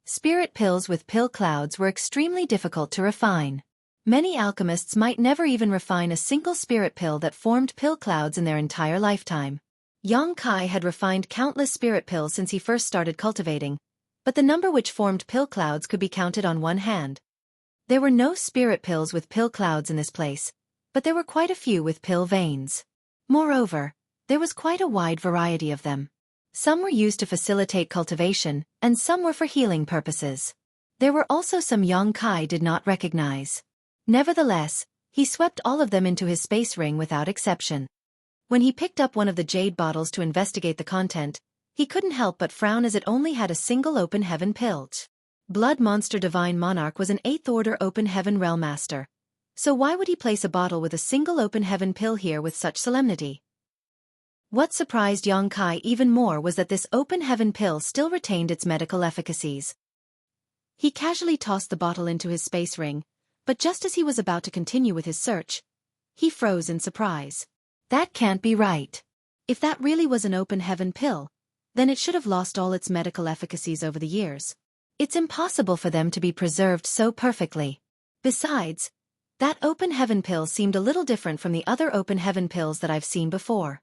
Spirit pills with pill clouds were extremely difficult to refine. Many alchemists might never even refine a single spirit pill that formed pill clouds in their entire lifetime. Yang Kai had refined countless spirit pills since he first started cultivating, but the number which formed pill clouds could be counted on one hand. There were no spirit pills with pill clouds in this place, but there were quite a few with pill veins. Moreover, there was quite a wide variety of them. Some were used to facilitate cultivation, and some were for healing purposes. There were also some Yang Kai did not recognize. Nevertheless, he swept all of them into his space ring without exception. When he picked up one of the jade bottles to investigate the content, he couldn't help but frown as it only had a single open heaven pill. Blood Monster Divine Monarch was an 8th order open heaven realm master. So why would he place a bottle with a single open heaven pill here with such solemnity? What surprised Yang Kai even more was that this open heaven pill still retained its medical efficacies. He casually tossed the bottle into his space ring, but just as he was about to continue with his search, he froze in surprise. That can't be right. If that really was an open heaven pill, then it should have lost all its medical efficacies over the years. It's impossible for them to be preserved so perfectly. Besides, that open heaven pill seemed a little different from the other open heaven pills that I've seen before.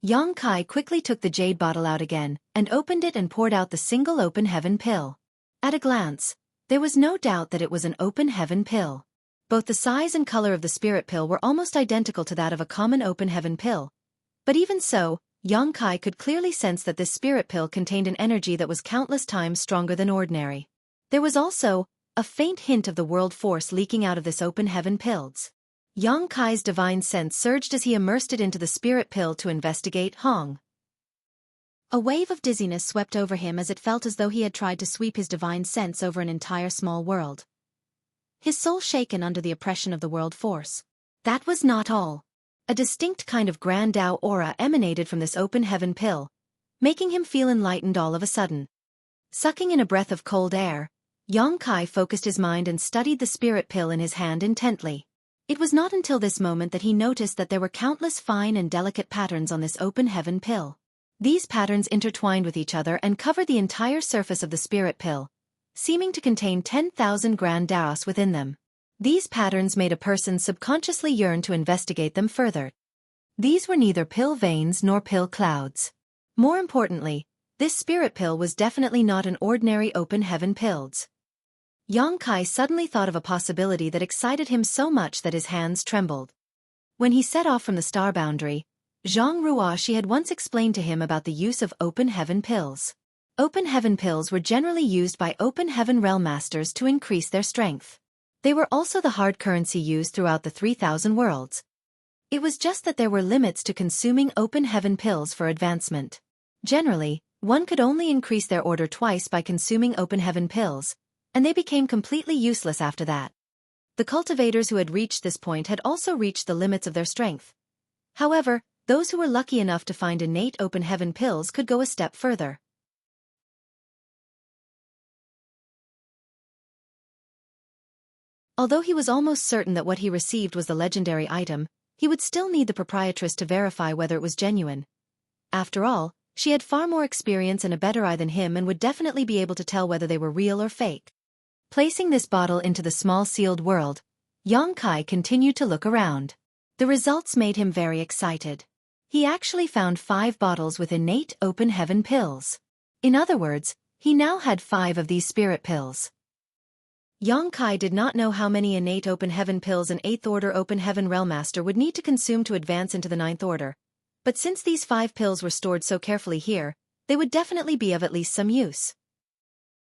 Yang Kai quickly took the jade bottle out again, and opened it and poured out the single open heaven pill. At a glance, there was no doubt that it was an open heaven pill. Both the size and color of the spirit pill were almost identical to that of a common open heaven pill. But even so, Yang Kai could clearly sense that this spirit pill contained an energy that was countless times stronger than ordinary. There was also a faint hint of the world force leaking out of this open heaven pills. Yang Kai's divine sense surged as he immersed it into the spirit pill to investigate Hong. A wave of dizziness swept over him as it felt as though he had tried to sweep his divine sense over an entire small world. His soul shaken under the oppression of the world force. That was not all. A distinct kind of grand Tao aura emanated from this open heaven pill, making him feel enlightened all of a sudden. Sucking in a breath of cold air, Yang Kai focused his mind and studied the spirit pill in his hand intently. It was not until this moment that he noticed that there were countless fine and delicate patterns on this open heaven pill. These patterns intertwined with each other and covered the entire surface of the spirit pill, seeming to contain 10,000 grand Taos within them. These patterns made a person subconsciously yearn to investigate them further. These were neither pill veins nor pill clouds. More importantly, this spirit pill was definitely not an ordinary open heaven pills. Yang Kai suddenly thought of a possibility that excited him so much that his hands trembled. When he set off from the star boundary, Zhang Ruoshi had once explained to him about the use of open heaven pills. Open heaven pills were generally used by open heaven realm masters to increase their strength. They were also the hard currency used throughout the 3,000 worlds. It was just that there were limits to consuming open heaven pills for advancement. Generally, one could only increase their order twice by consuming open heaven pills, and they became completely useless after that. The cultivators who had reached this point had also reached the limits of their strength. However, those who were lucky enough to find innate open heaven pills could go a step further. Although he was almost certain that what he received was the legendary item, he would still need the proprietress to verify whether it was genuine. After all, she had far more experience and a better eye than him and would definitely be able to tell whether they were real or fake. Placing this bottle into the small sealed world, Yang Kai continued to look around. The results made him very excited. He actually found 5 bottles with innate open heaven pills. In other words, he now had 5 of these spirit pills. Yang Kai did not know how many innate open heaven pills an 8th order open heaven realm master would need to consume to advance into the 9th order, but since these 5 pills were stored so carefully here, they would definitely be of at least some use.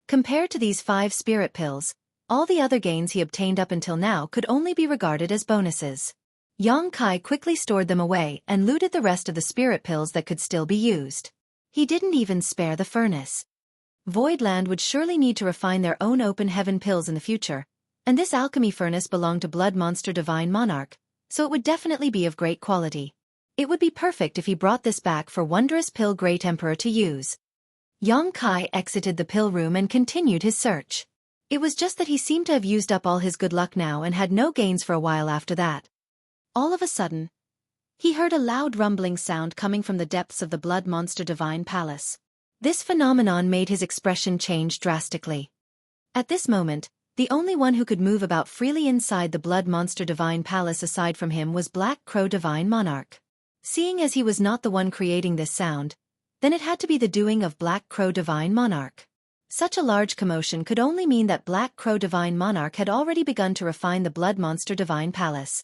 Compared to these 5 spirit pills, all the other gains he obtained up until now could only be regarded as bonuses. Yang Kai quickly stored them away and looted the rest of the spirit pills that could still be used. He didn't even spare the furnace. Voidland would surely need to refine their own open heaven pills in the future, and this alchemy furnace belonged to Blood Monster Divine Monarch, so it would definitely be of great quality. It would be perfect if he brought this back for Wondrous Pill Great Emperor to use. Yang Kai exited the pill room and continued his search. It was just that he seemed to have used up all his good luck now and had no gains for a while after that. All of a sudden, he heard a loud rumbling sound coming from the depths of the Blood Monster Divine Palace. This phenomenon made his expression change drastically. At this moment, the only one who could move about freely inside the Blood Monster Divine Palace aside from him was Black Crow Divine Monarch. Seeing as he was not the one creating this sound, then it had to be the doing of Black Crow Divine Monarch. Such a large commotion could only mean that Black Crow Divine Monarch had already begun to refine the Blood Monster Divine Palace.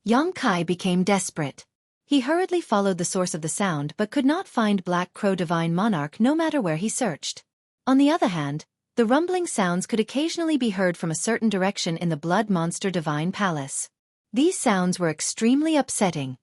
Yang Kai became desperate. He hurriedly followed the source of the sound but could not find Black Crow Divine Monarch no matter where he searched. On the other hand, the rumbling sounds could occasionally be heard from a certain direction in the Blood Monster Divine Palace. These sounds were extremely upsetting.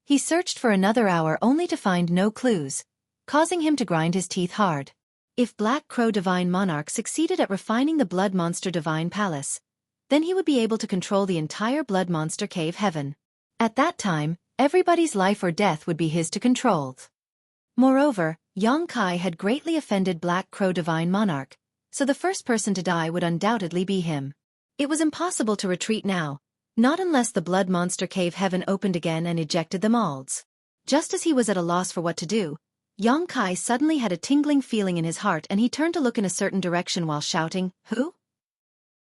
He searched for another hour only to find no clues, causing him to grind his teeth hard. If Black Crow Divine Monarch succeeded at refining the Blood Monster Divine Palace, then he would be able to control the entire Blood Monster Cave Heaven. At that time, everybody's life or death would be his to control. Moreover, Yang Kai had greatly offended Black Crow Divine Monarch, so the first person to die would undoubtedly be him. It was impossible to retreat now, not unless the Blood Monster Cave Heaven opened again and ejected them all. Just as he was at a loss for what to do, Yang Kai suddenly had a tingling feeling in his heart and he turned to look in a certain direction while shouting, "Who?"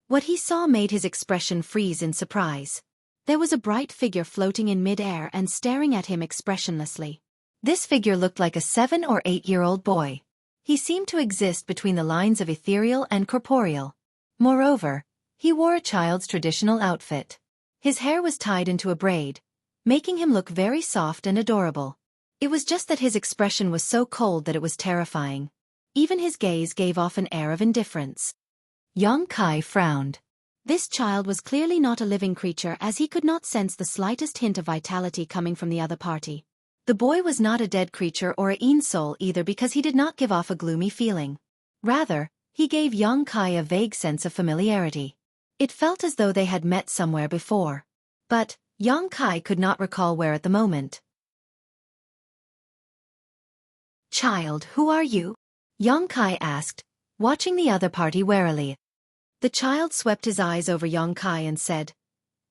What he saw made his expression freeze in surprise. There was a bright figure floating in mid-air and staring at him expressionlessly. This figure looked like a 7 or 8-year-old boy. He seemed to exist between the lines of ethereal and corporeal. Moreover, he wore a child's traditional outfit. His hair was tied into a braid, making him look very soft and adorable. It was just that his expression was so cold that it was terrifying. Even his gaze gave off an air of indifference. Yang Kai frowned. This child was clearly not a living creature as he could not sense the slightest hint of vitality coming from the other party. The boy was not a dead creature or a soul either because he did not give off a gloomy feeling. Rather, he gave Yang Kai a vague sense of familiarity. It felt as though they had met somewhere before. But, Yang Kai could not recall where at the moment. "Child, who are you?" Yang Kai asked, watching the other party warily. The child swept his eyes over Yang Kai and said,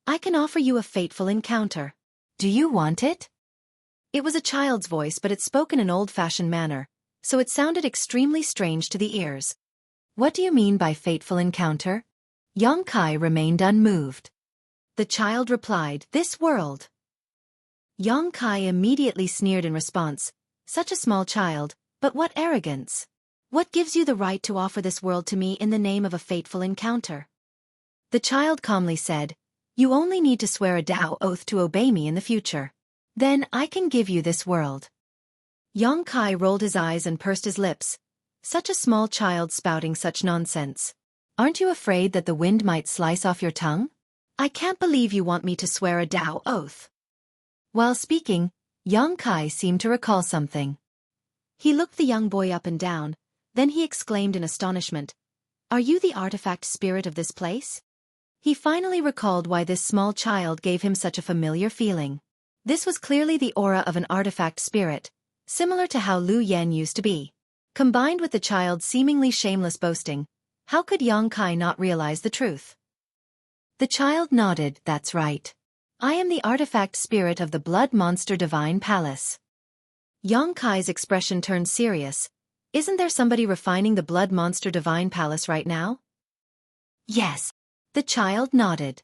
"I can offer you a fateful encounter. Do you want it?" It was a child's voice but it spoke in an old-fashioned manner, so it sounded extremely strange to the ears. "What do you mean by fateful encounter?" Yang Kai remained unmoved. The child replied, "This world." Yang Kai immediately sneered in response, "Such a small child, but what arrogance! What gives you the right to offer this world to me in the name of a fateful encounter?" The child calmly said, "You only need to swear a Tao oath to obey me in the future. Then I can give you this world." Yang Kai rolled his eyes and pursed his lips. Such a small child spouting such nonsense. Aren't you afraid that the wind might slice off your tongue? I can't believe you want me to swear a Tao oath. While speaking, Yang Kai seemed to recall something. He looked the young boy up and down, then he exclaimed in astonishment, "Are you the artifact spirit of this place?" He finally recalled why this small child gave him such a familiar feeling. This was clearly the aura of an artifact spirit, similar to how Lu Yan used to be. Combined with the child's seemingly shameless boasting, how could Yang Kai not realize the truth? The child nodded, "That's right. I am the artifact spirit of the Blood Monster Divine Palace." Yang Kai's expression turned serious. "Isn't there somebody refining the Blood Monster Divine Palace right now?" "Yes." The child nodded.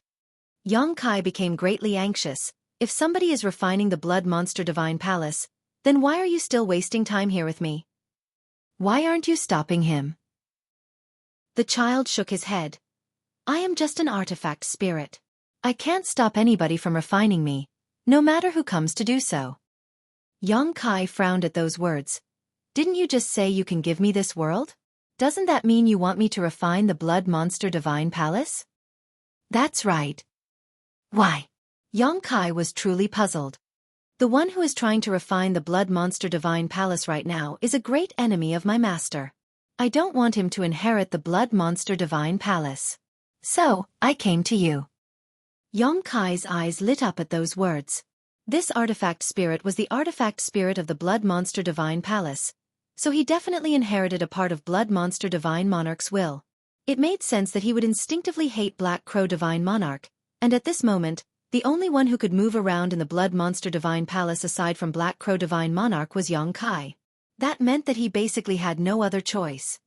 Yang Kai became greatly anxious. If somebody is refining the Blood Monster Divine Palace, then why are you still wasting time here with me? Why aren't you stopping him? The child shook his head. "I am just an artifact spirit. I can't stop anybody from refining me, no matter who comes to do so." Yang Kai frowned at those words. "Didn't you just say you can give me this world? Doesn't that mean you want me to refine the Blood Monster Divine Palace?" "That's right." "Why?" Yang Kai was truly puzzled. The one who is trying to refine the Blood Monster Divine Palace right now is a great enemy of my master. I don't want him to inherit the Blood Monster Divine Palace. So, I came to you. Yongkai's eyes lit up at those words. This artifact spirit was the artifact spirit of the Blood Monster Divine Palace, so he definitely inherited a part of Blood Monster Divine Monarch's will. It made sense that he would instinctively hate Black Crow Divine Monarch, and at this moment, the only one who could move around in the Blood Monster Divine Palace aside from Black Crow Divine Monarch was Yongkai. That meant that he basically had no other choice.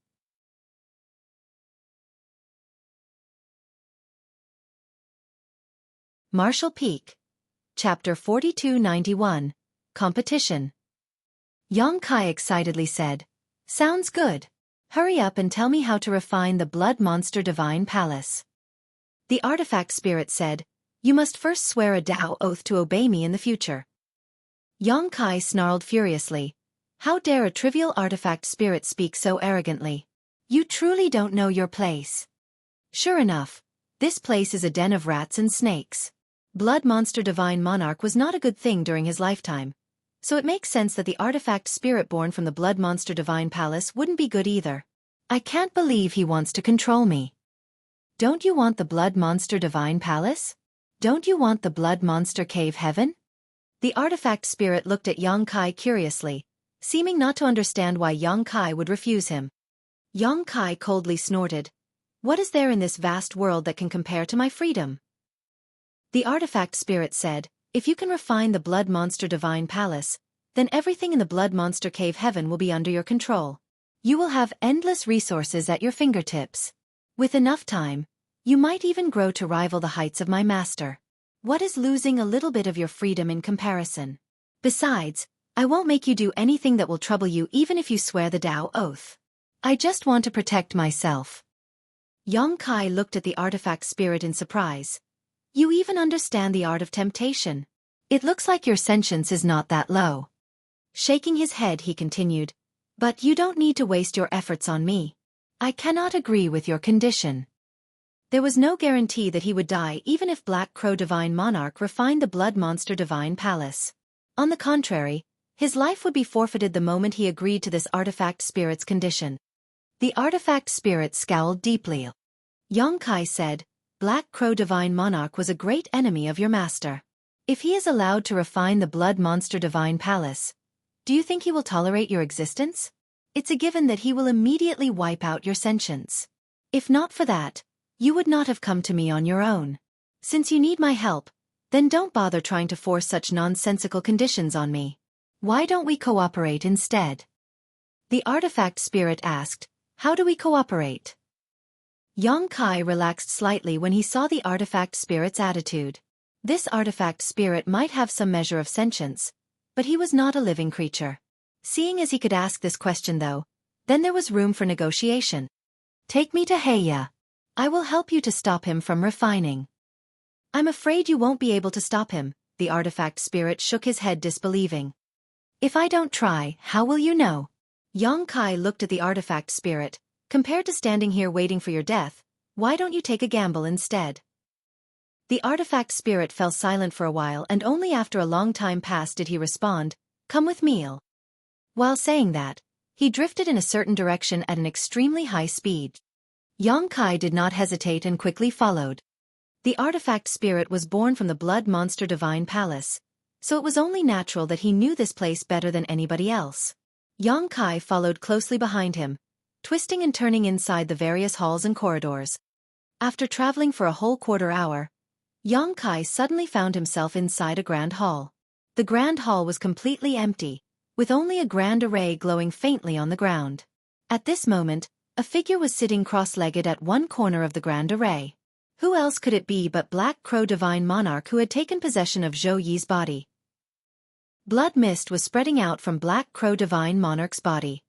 Martial Peak. Chapter 4291. Competition. Yongkai excitedly said, "Sounds good. Hurry up and tell me how to refine the Blood Monster Divine Palace." The artifact spirit said, "You must first swear a Dao oath to obey me in the future." Yongkai snarled furiously. How dare a trivial artifact spirit speak so arrogantly? You truly don't know your place. Sure enough, this place is a den of rats and snakes. Blood Monster Divine Monarch was not a good thing during his lifetime, so it makes sense that the artifact spirit born from the Blood Monster Divine Palace wouldn't be good either. I can't believe he wants to control me. Don't you want the Blood Monster Divine Palace? Don't you want the Blood Monster Cave Heaven? The artifact spirit looked at Yongkai curiously, seeming not to understand why Yongkai would refuse him. Yongkai coldly snorted. What is there in this vast world that can compare to my freedom? The artifact spirit said, if you can refine the Blood Monster Divine Palace, then everything in the Blood Monster Cave Heaven will be under your control. You will have endless resources at your fingertips. With enough time, you might even grow to rival the heights of my master. What is losing a little bit of your freedom in comparison? Besides, I won't make you do anything that will trouble you even if you swear the Dao oath. I just want to protect myself. Yongkai looked at the artifact spirit in surprise. You even understand the art of temptation. It looks like your sentience is not that low. Shaking his head, he continued, but you don't need to waste your efforts on me. I cannot agree with your condition. There was no guarantee that he would die even if Black Crow Divine Monarch refined the Blood Monster Divine Palace. On the contrary, his life would be forfeited the moment he agreed to this artifact spirit's condition. The artifact spirit scowled deeply. Yongkai said, Black Crow Divine Monarch was a great enemy of your master. If he is allowed to refine the Blood Monster Divine Palace, do you think he will tolerate your existence? It's a given that he will immediately wipe out your sentience. If not for that, you would not have come to me on your own. Since you need my help, then don't bother trying to force such nonsensical conditions on me. Why don't we cooperate instead? The artifact spirit asked, how do we cooperate? Yongkai relaxed slightly when he saw the artifact spirit's attitude. This artifact spirit might have some measure of sentience, but he was not a living creature. Seeing as he could ask this question though, then there was room for negotiation. Take me to Heya. I will help you to stop him from refining. I'm afraid you won't be able to stop him, the artifact spirit shook his head disbelieving. If I don't try, how will you know? Yongkai looked at the artifact spirit. Compared to standing here waiting for your death, why don't you take a gamble instead? The artifact spirit fell silent for a while and only after a long time passed did he respond, come with me. While saying that, he drifted in a certain direction at an extremely high speed. Yongkai did not hesitate and quickly followed. The artifact spirit was born from the Blood Monster Divine Palace, so it was only natural that he knew this place better than anybody else. Yongkai followed closely behind him, twisting and turning inside the various halls and corridors. After traveling for a whole quarter hour, Yongkai suddenly found himself inside a grand hall. The grand hall was completely empty, with only a grand array glowing faintly on the ground. At this moment, a figure was sitting cross-legged at one corner of the grand array. Who else could it be but Black Crow Divine Monarch who had taken possession of Xueqi's body? Blood mist was spreading out from Black Crow Divine Monarch's body.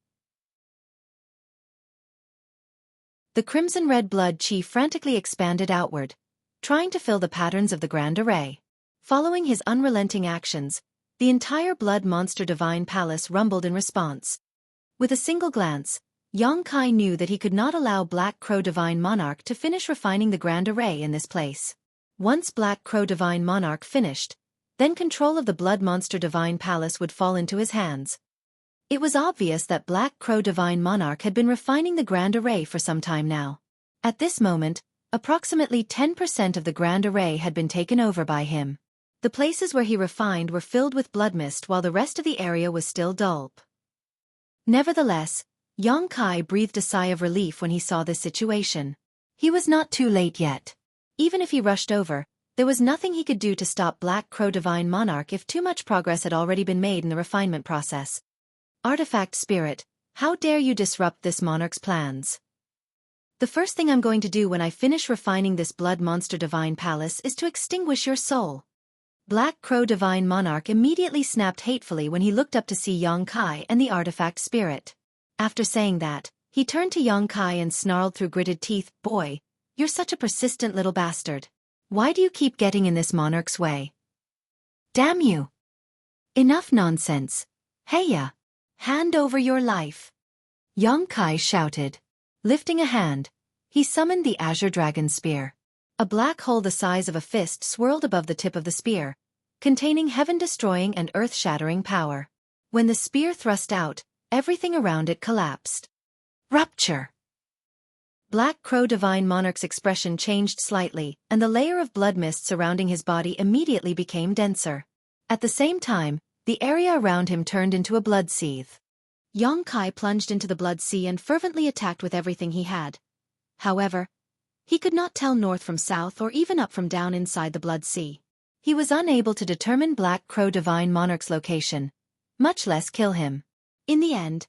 The crimson-red blood chi frantically expanded outward, trying to fill the patterns of the grand array. Following his unrelenting actions, the entire Blood Monster Divine Palace rumbled in response. With a single glance, Yongkai knew that he could not allow Black Crow Divine Monarch to finish refining the grand array in this place. Once Black Crow Divine Monarch finished, then control of the Blood Monster Divine Palace would fall into his hands. It was obvious that Black Crow Divine Monarch had been refining the Grand Array for some time now. At this moment, approximately 10% of the Grand Array had been taken over by him. The places where he refined were filled with blood mist while the rest of the area was still dull. Nevertheless, Xueqi breathed a sigh of relief when he saw this situation. He was not too late yet. Even if he rushed over, there was nothing he could do to stop Black Crow Divine Monarch if too much progress had already been made in the refinement process. Artifact Spirit, how dare you disrupt this monarch's plans? The first thing I'm going to do when I finish refining this Blood Monster Divine Palace is to extinguish your soul. Black Crow Divine Monarch immediately snapped hatefully when he looked up to see Xueqi and the Artifact Spirit. After saying that, he turned to Xueqi and snarled through gritted teeth, "Boy, you're such a persistent little bastard. Why do you keep getting in this monarch's way? Damn you! Enough nonsense. Heya! Hand over your life!" Xueqi shouted. Lifting a hand, he summoned the Azure Dragon Spear. A black hole the size of a fist swirled above the tip of the spear, containing heaven-destroying and earth-shattering power. When the spear thrust out, everything around it collapsed. Rupture! Black Crow Divine Monarch's expression changed slightly, and the layer of blood mist surrounding his body immediately became denser. At the same time, the area around him turned into a blood seethe. Xueqi plunged into the blood sea and fervently attacked with everything he had. However, he could not tell north from south or even up from down inside the blood sea. He was unable to determine Black Crow Divine Monarch's location, much less kill him. In the end,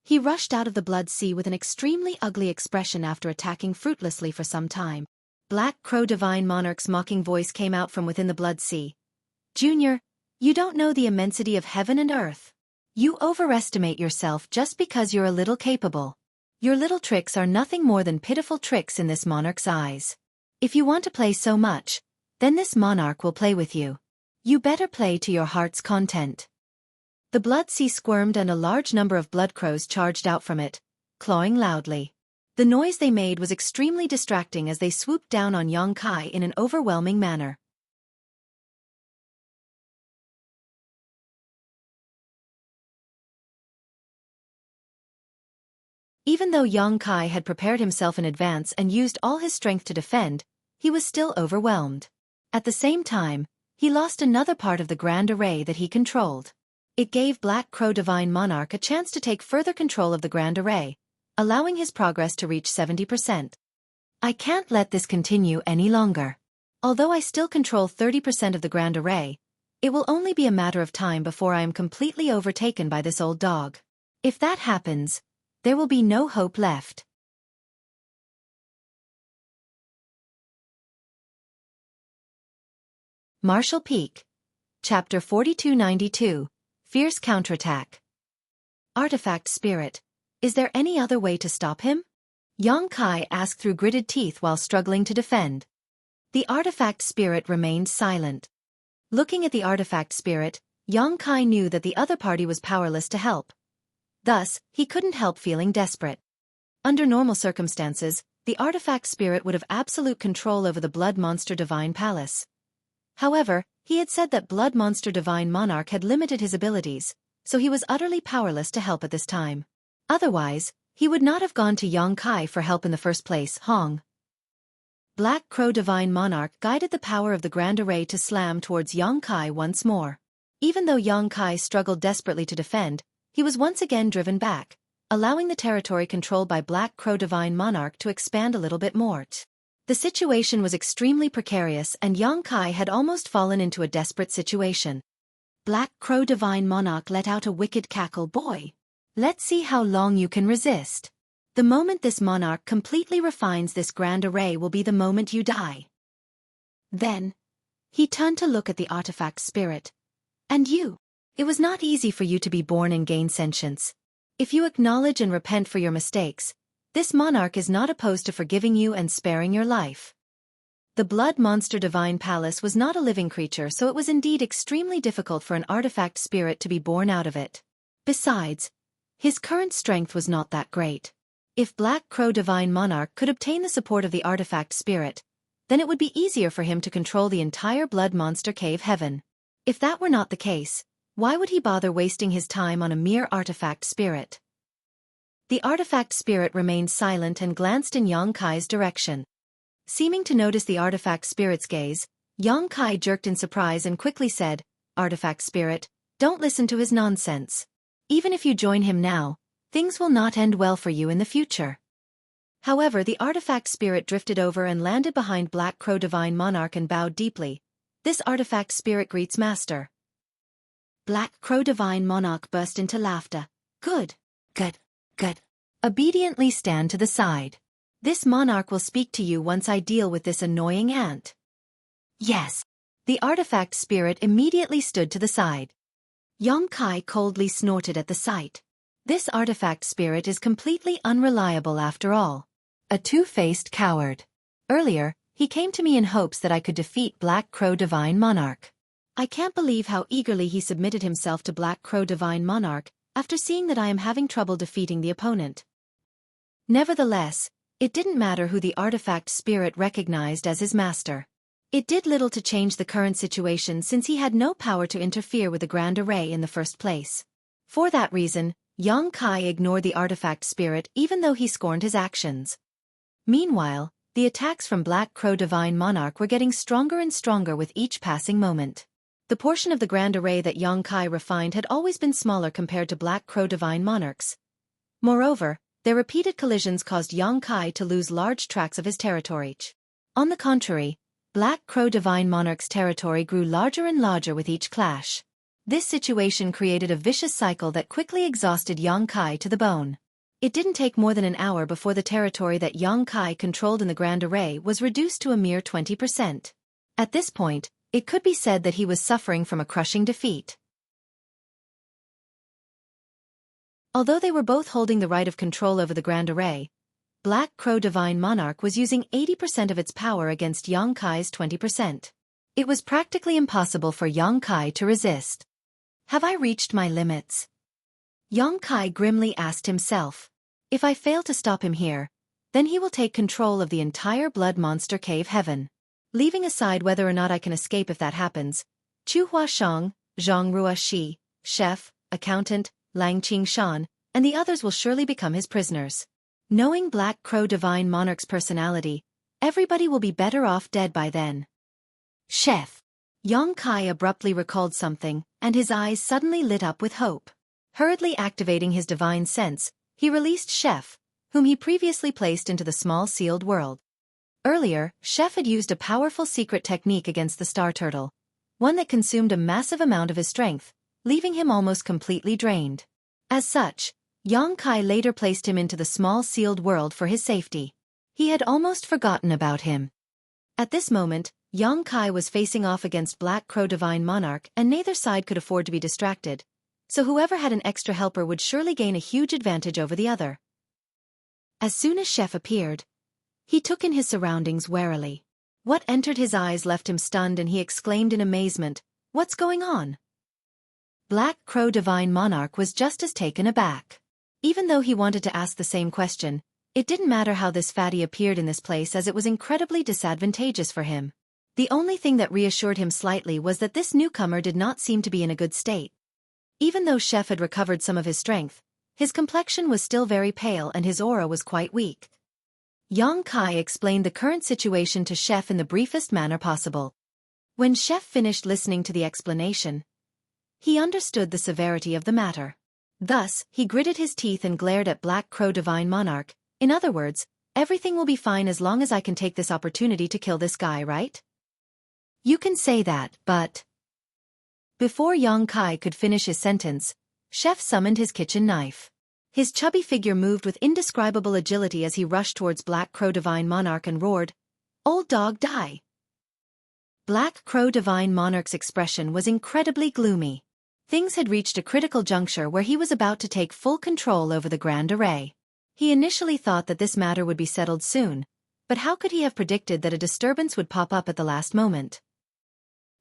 he rushed out of the blood sea with an extremely ugly expression after attacking fruitlessly for some time. Black Crow Divine Monarch's mocking voice came out from within the blood sea. "Junior, you don't know the immensity of heaven and earth. You overestimate yourself just because you're a little capable. Your little tricks are nothing more than pitiful tricks in this monarch's eyes. If you want to play so much, then this monarch will play with you. You better play to your heart's content." The blood sea squirmed and a large number of blood crows charged out from it, clawing loudly. The noise they made was extremely distracting as they swooped down on Xueqi in an overwhelming manner. Even though Xueqi had prepared himself in advance and used all his strength to defend, he was still overwhelmed. At the same time, he lost another part of the Grand Array that he controlled. It gave Black Crow Divine Monarch a chance to take further control of the Grand Array, allowing his progress to reach 70%. I can't let this continue any longer. Although I still control 30% of the Grand Array, it will only be a matter of time before I am completely overtaken by this old dog. If that happens, there will be no hope left. Marshall Peak. Chapter 4292, Fierce Counterattack. Artifact Spirit, is there any other way to stop him? Xueqi asked through gritted teeth while struggling to defend. The Artifact Spirit remained silent. Looking at the Artifact Spirit, Xueqi knew that the other party was powerless to help. Thus, he couldn't help feeling desperate. Under normal circumstances, the Artifact Spirit would have absolute control over the Blood Monster Divine Palace. However, he had said that Blood Monster Divine Monarch had limited his abilities, so he was utterly powerless to help at this time. Otherwise, he would not have gone to Xueqi for help in the first place. Hong. Black Crow Divine Monarch guided the power of the Grand Array to slam towards Xueqi once more. Even though Xueqi struggled desperately to defend, he was once again driven back, allowing the territory controlled by Black Crow Divine Monarch to expand a little bit more. The situation was extremely precarious and Xueqi had almost fallen into a desperate situation. Black Crow Divine Monarch let out a wicked cackle. "Boy, let's see how long you can resist. The moment this monarch completely refines this Grand Array will be the moment you die." Then, he turned to look at the Artifact Spirit. "And you? It was not easy for you to be born and gain sentience. If you acknowledge and repent for your mistakes, this monarch is not opposed to forgiving you and sparing your life." The Blood Monster Divine Palace was not a living creature, so it was indeed extremely difficult for an Artifact Spirit to be born out of it. Besides, his current strength was not that great. If Black Crow Divine Monarch could obtain the support of the Artifact Spirit, then it would be easier for him to control the entire Blood Monster Cave Heaven. If that were not the case, why would he bother wasting his time on a mere artifact spirit? The artifact spirit remained silent and glanced in Yang Kai's direction. Seeming to notice the artifact spirit's gaze, Yang Kai jerked in surprise and quickly said, "Artifact spirit, don't listen to his nonsense. Even if you join him now, things will not end well for you in the future." However, the artifact spirit drifted over and landed behind Black Crow Divine Monarch and bowed deeply. "This artifact spirit greets Master." Black Crow Divine Monarch burst into laughter. "Good. Good. Good. Obediently stand to the side. This monarch will speak to you once I deal with this annoying ant." "Yes." The artifact spirit immediately stood to the side. Yang Kai coldly snorted at the sight. This artifact spirit is completely unreliable after all. A two-faced coward. Earlier, he came to me in hopes that I could defeat Black Crow Divine Monarch. I can't believe how eagerly he submitted himself to Black Crow Divine Monarch after seeing that I am having trouble defeating the opponent. Nevertheless, it didn't matter who the artifact spirit recognized as his master. It did little to change the current situation since he had no power to interfere with the Grand Array in the first place. For that reason, Yang Kai ignored the artifact spirit even though he scorned his actions. Meanwhile, the attacks from Black Crow Divine Monarch were getting stronger and stronger with each passing moment. The portion of the Grand Array that Yang Kai refined had always been smaller compared to Black Crow Divine Monarch's. Moreover, their repeated collisions caused Yang Kai to lose large tracts of his territory. On the contrary, Black Crow Divine Monarch's territory grew larger and larger with each clash. This situation created a vicious cycle that quickly exhausted Yang Kai to the bone. It didn't take more than an hour before the territory that Yang Kai controlled in the Grand Array was reduced to a mere 20%. At this point, it could be said that he was suffering from a crushing defeat. Although they were both holding the right of control over the Grand Array, Black Crow Divine Monarch was using 80% of its power against Yang Kai's 20%. It was practically impossible for Yang Kai to resist. Have I reached my limits? Yang Kai grimly asked himself. If I fail to stop him here, then he will take control of the entire Blood Monster Cave Heaven. Leaving aside whether or not I can escape if that happens, Chu Huashang, Zhang Ruaxi, Chef, Accountant, Lang Qingshan, and the others will surely become his prisoners. Knowing Black Crow Divine Monarch's personality, everybody will be better off dead by then. Chef. Yang Kai abruptly recalled something, and his eyes suddenly lit up with hope. Hurriedly activating his divine sense, he released Chef, whom he previously placed into the small sealed world. Earlier, Chef had used a powerful secret technique against the star turtle, one that consumed a massive amount of his strength, leaving him almost completely drained. As such, Yang Kai later placed him into the small sealed world for his safety. He had almost forgotten about him. At this moment, Yang Kai was facing off against Black Crow Divine Monarch and neither side could afford to be distracted, so whoever had an extra helper would surely gain a huge advantage over the other. As soon as Chef appeared, he took in his surroundings warily. What entered his eyes left him stunned and he exclaimed in amazement, "What's going on?" Black Crow Divine Monarch was just as taken aback. Even though he wanted to ask the same question, it didn't matter how this fatty appeared in this place as it was incredibly disadvantageous for him. The only thing that reassured him slightly was that this newcomer did not seem to be in a good state. Even though Chef had recovered some of his strength, his complexion was still very pale and his aura was quite weak. Yang Kai explained the current situation to Chef in the briefest manner possible. When Chef finished listening to the explanation, he understood the severity of the matter. Thus, he gritted his teeth and glared at Black Crow Divine Monarch. In other words, everything will be fine as long as I can take this opportunity to kill this guy, right? You can say that, but... Before Yang Kai could finish his sentence, Chef summoned his kitchen knife. His chubby figure moved with indescribable agility as he rushed towards Black Crow Divine Monarch and roared, "Old dog, die!" Black Crow Divine Monarch's expression was incredibly gloomy. Things had reached a critical juncture where he was about to take full control over the Grand Array. He initially thought that this matter would be settled soon, but how could he have predicted that a disturbance would pop up at the last moment?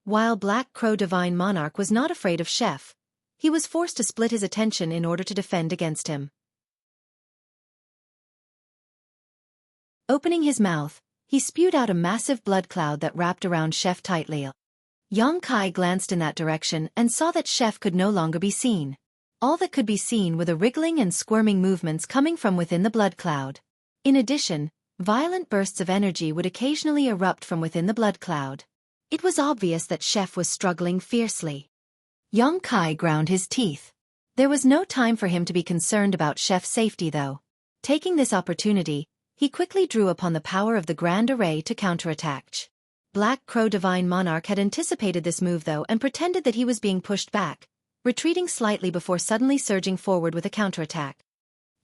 While Black Crow Divine Monarch was not afraid of Chef, he was forced to split his attention in order to defend against him. Opening his mouth, he spewed out a massive blood cloud that wrapped around Chef tightly. Yang Kai glanced in that direction and saw that Chef could no longer be seen. All that could be seen were the wriggling and squirming movements coming from within the blood cloud. In addition, violent bursts of energy would occasionally erupt from within the blood cloud. It was obvious that Chef was struggling fiercely. Yang Kai ground his teeth. There was no time for him to be concerned about Chef's safety though. Taking this opportunity, he quickly drew upon the power of the Grand Array to counterattack. Black Crow Divine Monarch had anticipated this move though and pretended that he was being pushed back, retreating slightly before suddenly surging forward with a counterattack.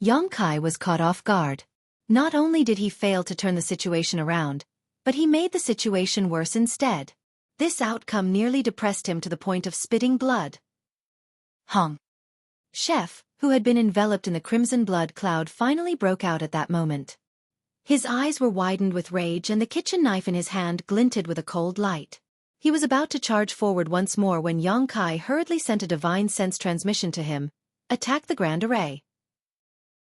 Yang Kai was caught off guard. Not only did he fail to turn the situation around, but he made the situation worse instead. This outcome nearly depressed him to the point of spitting blood. Hong. Chef, who had been enveloped in the crimson blood cloud, finally broke out at that moment. His eyes were widened with rage and the kitchen knife in his hand glinted with a cold light. He was about to charge forward once more when Yang Kai hurriedly sent a divine sense transmission to him. Attack the Grand Array.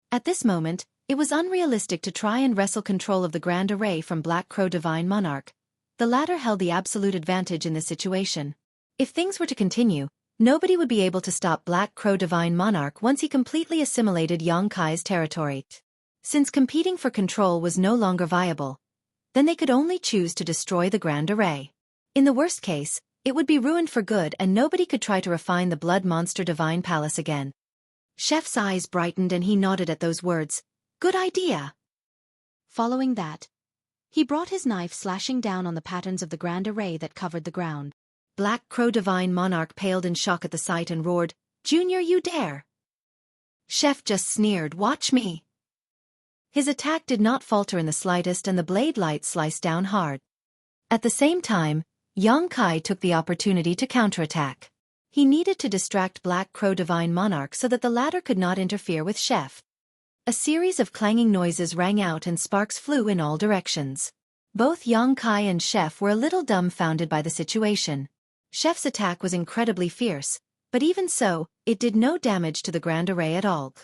At this moment, it was unrealistic to try and wrestle control of the Grand Array from Black Crow Divine Monarch. The latter held the absolute advantage in this situation. If things were to continue, nobody would be able to stop Black Crow Divine Monarch once he completely assimilated Yang Kai's territory. Since competing for control was no longer viable, then they could only choose to destroy the Grand Array. In the worst case, it would be ruined for good and nobody could try to refine the Blood Monster Divine Palace again. Chef's eyes brightened and he nodded at those words. Good idea. Following that, he brought his knife slashing down on the patterns of the Grand Array that covered the ground. Black Crow Divine Monarch paled in shock at the sight and roared, "Junior, you dare!" Chef just sneered, "Watch me." His attack did not falter in the slightest and the blade light sliced down hard. At the same time, Yang Kai took the opportunity to counterattack. He needed to distract Black Crow Divine Monarch so that the latter could not interfere with Chef. A series of clanging noises rang out and sparks flew in all directions. Both Yang Kai and Chef were a little dumbfounded by the situation. Chef's attack was incredibly fierce, but even so, it did no damage to the Grand Array at all.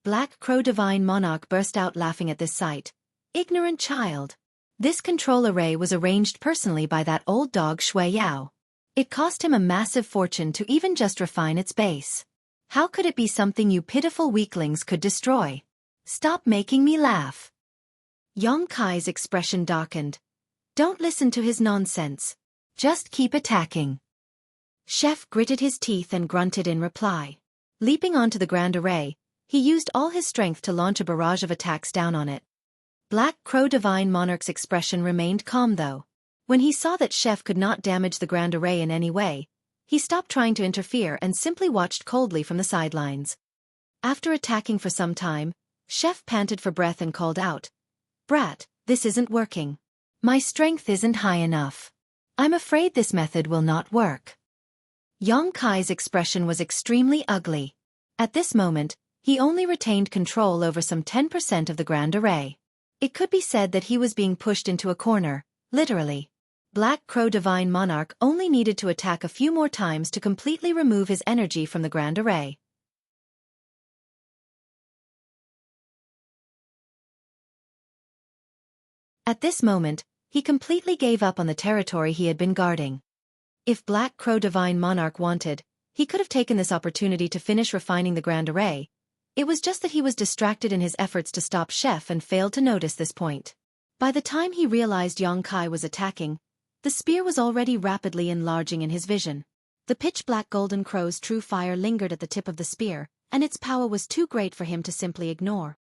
Black Crow Divine Monarch burst out laughing at this sight. Ignorant child. This control array was arranged personally by that old dog Xueqi. It cost him a massive fortune to even just refine its base. How could it be something you pitiful weaklings could destroy? Stop making me laugh. Yang Kai's expression darkened. Don't listen to his nonsense. Just keep attacking. Chef gritted his teeth and grunted in reply. Leaping onto the Grand Array, he used all his strength to launch a barrage of attacks down on it. Black Crow Divine Monarch's expression remained calm though. When he saw that Chef could not damage the Grand Array in any way, he stopped trying to interfere and simply watched coldly from the sidelines. After attacking for some time, Chef panted for breath and called out, "Brat, this isn't working. My strength isn't high enough. I'm afraid this method will not work." Yang Kai's expression was extremely ugly. At this moment, he only retained control over some 10% of the Grand Array. It could be said that he was being pushed into a corner, literally. Black Crow Divine Monarch only needed to attack a few more times to completely remove his energy from the Grand Array. At this moment, he completely gave up on the territory he had been guarding. If Black Crow Divine Monarch wanted, he could have taken this opportunity to finish refining the Grand Array. It was just that he was distracted in his efforts to stop Chef and failed to notice this point. By the time he realized Yang Kai was attacking, the spear was already rapidly enlarging in his vision. The pitch-black golden crow's true fire lingered at the tip of the spear, and its power was too great for him to simply ignore.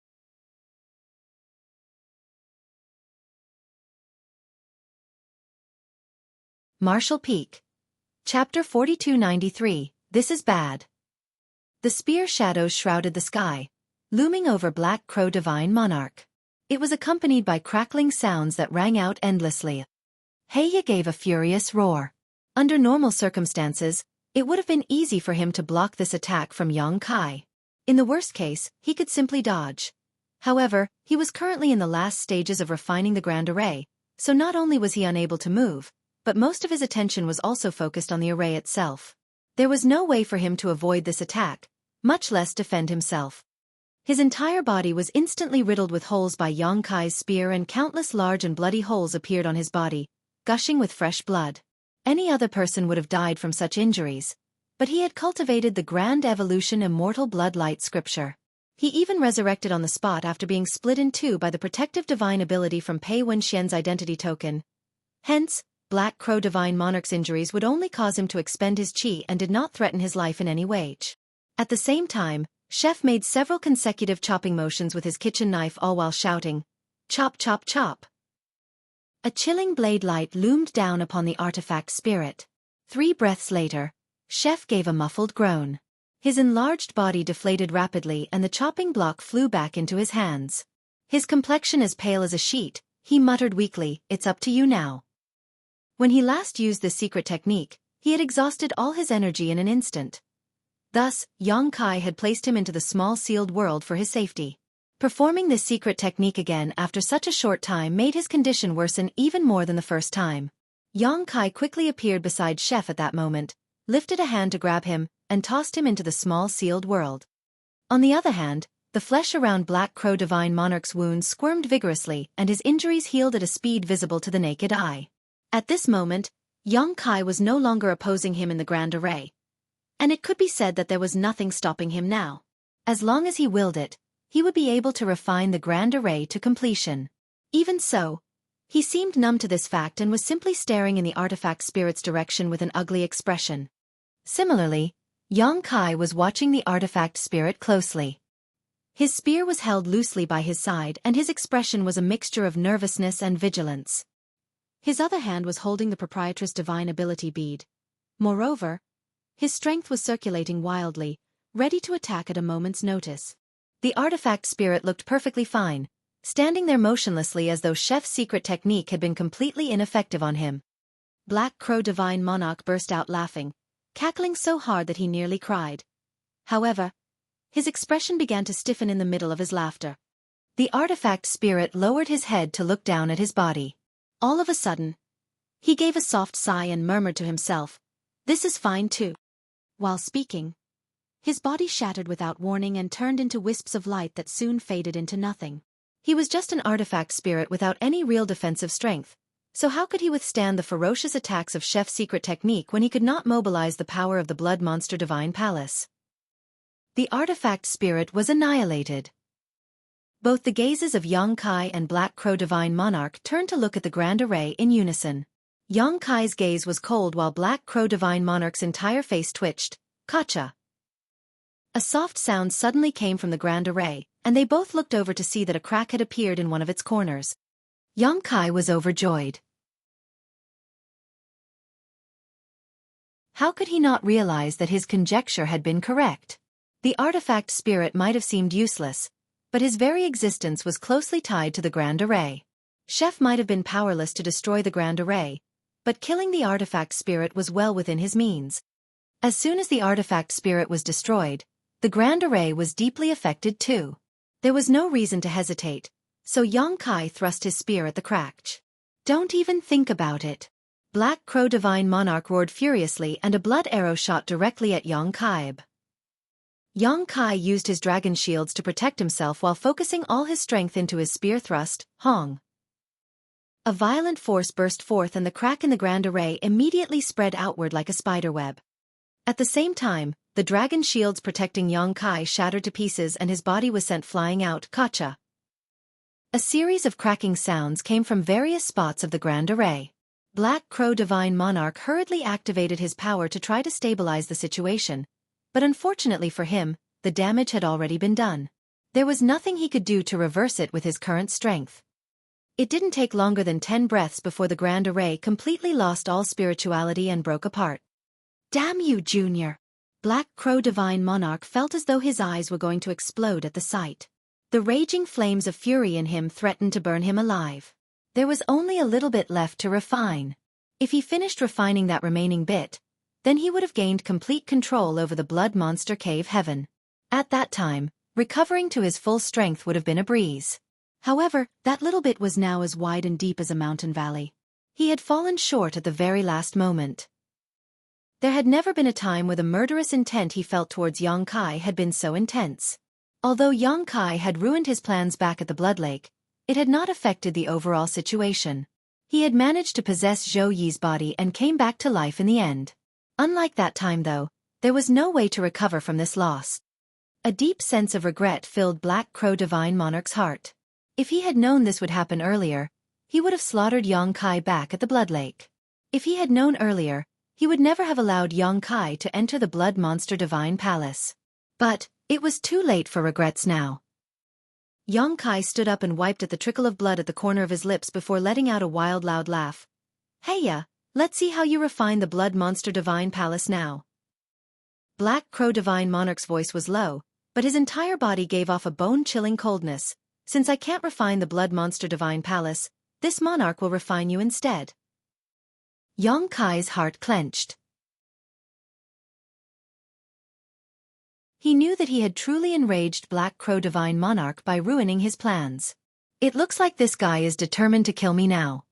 Martial Peak. Chapter 4293, This is Bad. The spear shadows shrouded the sky, looming over Black Crow Divine Monarch. It was accompanied by crackling sounds that rang out endlessly. Heya gave a furious roar. Under normal circumstances, it would have been easy for him to block this attack from Yang Kai. In the worst case, he could simply dodge. However, he was currently in the last stages of refining the Grand Array, so not only was he unable to move, but most of his attention was also focused on the array itself. There was no way for him to avoid this attack, much less defend himself. His entire body was instantly riddled with holes by Yang Kai's spear and countless large and bloody holes appeared on his body, gushing with fresh blood. Any other person would have died from such injuries, but he had cultivated the grand evolution immortal bloodlight scripture. He even resurrected on the spot after being split in two by the protective divine ability from Pei Wenxian's identity token. Hence, Black Crow Divine Monarch's injuries would only cause him to expend his chi and did not threaten his life in any way. At the same time, Chef made several consecutive chopping motions with his kitchen knife, all while shouting, "Chop, chop, chop." A chilling blade light loomed down upon the artifact spirit. 3 breaths later, Chef gave a muffled groan. His enlarged body deflated rapidly and the chopping block flew back into his hands. His complexion as pale as a sheet, he muttered weakly, "It's up to you now." When he last used this secret technique, he had exhausted all his energy in an instant. Thus, Yang Kai had placed him into the small sealed world for his safety. Performing this secret technique again after such a short time made his condition worsen even more than the first time. Yang Kai quickly appeared beside Chef at that moment, lifted a hand to grab him, and tossed him into the small sealed world. On the other hand, the flesh around Black Crow Divine Monarch's wounds squirmed vigorously and his injuries healed at a speed visible to the naked eye. At this moment, Yang Kai was no longer opposing him in the grand array. And it could be said that there was nothing stopping him now. As long as he willed it, he would be able to refine the grand array to completion. Even so, he seemed numb to this fact and was simply staring in the artifact spirit's direction with an ugly expression. Similarly, Yang Kai was watching the artifact spirit closely. His spear was held loosely by his side and his expression was a mixture of nervousness and vigilance. His other hand was holding the proprietress divine ability bead. Moreover, his strength was circulating wildly, ready to attack at a moment's notice. The artifact spirit looked perfectly fine, standing there motionlessly as though Chef's secret technique had been completely ineffective on him. Black Crow Divine Monarch burst out laughing, cackling so hard that he nearly cried. However, his expression began to stiffen in the middle of his laughter. The artifact spirit lowered his head to look down at his body. All of a sudden, he gave a soft sigh and murmured to himself, "This is fine too." While speaking, his body shattered without warning and turned into wisps of light that soon faded into nothing. He was just an artifact spirit without any real defensive strength, so how could he withstand the ferocious attacks of Chef's secret technique when he could not mobilize the power of the Blood Monster Divine Palace? The artifact spirit was annihilated. Both the gazes of Yang Kai and Black Crow Divine Monarch turned to look at the grand array in unison. Yang Kai's gaze was cold while Black Crow Divine Monarch's entire face twitched. "Gotcha." A soft sound suddenly came from the grand array, and they both looked over to see that a crack had appeared in one of its corners. Yang Kai was overjoyed. How could he not realize that his conjecture had been correct? The artifact spirit might have seemed useless, but his very existence was closely tied to the grand array. Chef might have been powerless to destroy the grand array, but killing the artifact spirit was well within his means. As soon as the artifact spirit was destroyed, the grand array was deeply affected too. There was no reason to hesitate, so Yang Kai thrust his spear at the crack. "Don't even think about it." Black Crow Divine Monarch roared furiously and a blood arrow shot directly at Yang Kai. Yang Kai used his dragon shields to protect himself while focusing all his strength into his spear thrust, Hong. A violent force burst forth and the crack in the grand array immediately spread outward like a spiderweb. At the same time, the dragon shields protecting Yang Kai shattered to pieces and his body was sent flying out. Gotcha. A series of cracking sounds came from various spots of the grand array. Black Crow Divine Monarch hurriedly activated his power to try to stabilize the situation, but unfortunately for him, the damage had already been done. There was nothing he could do to reverse it with his current strength. It didn't take longer than 10 breaths before the grand array completely lost all spirituality and broke apart. "Damn you, Junior!" Black Crow Divine Monarch felt as though his eyes were going to explode at the sight. The raging flames of fury in him threatened to burn him alive. There was only a little bit left to refine. If he finished refining that remaining bit, then he would have gained complete control over the Blood Monster Cave Heaven. At that time, recovering to his full strength would have been a breeze. However, that little bit was now as wide and deep as a mountain valley. He had fallen short at the very last moment. There had never been a time where the murderous intent he felt towards Yang Kai had been so intense. Although Yang Kai had ruined his plans back at the Blood Lake, it had not affected the overall situation. He had managed to possess Xueqi's body and came back to life in the end. Unlike that time though, there was no way to recover from this loss. A deep sense of regret filled Black Crow Divine Monarch's heart. If he had known this would happen earlier, he would have slaughtered Xueqi back at the Blood Lake. If he had known earlier, he would never have allowed Xueqi to enter the Blood Monster Divine Palace. But it was too late for regrets now. Xueqi stood up and wiped at the trickle of blood at the corner of his lips before letting out a wild loud laugh. "Heya, let's see how you refine the Blood Monster Divine Palace now." Black Crow Divine Monarch's voice was low, but his entire body gave off a bone-chilling coldness. "Since I can't refine the Blood Monster Divine Palace, this monarch will refine you instead." Xueqi's heart clenched. He knew that he had truly enraged Black Crow Divine Monarch by ruining his plans. "It looks like this guy is determined to kill me now."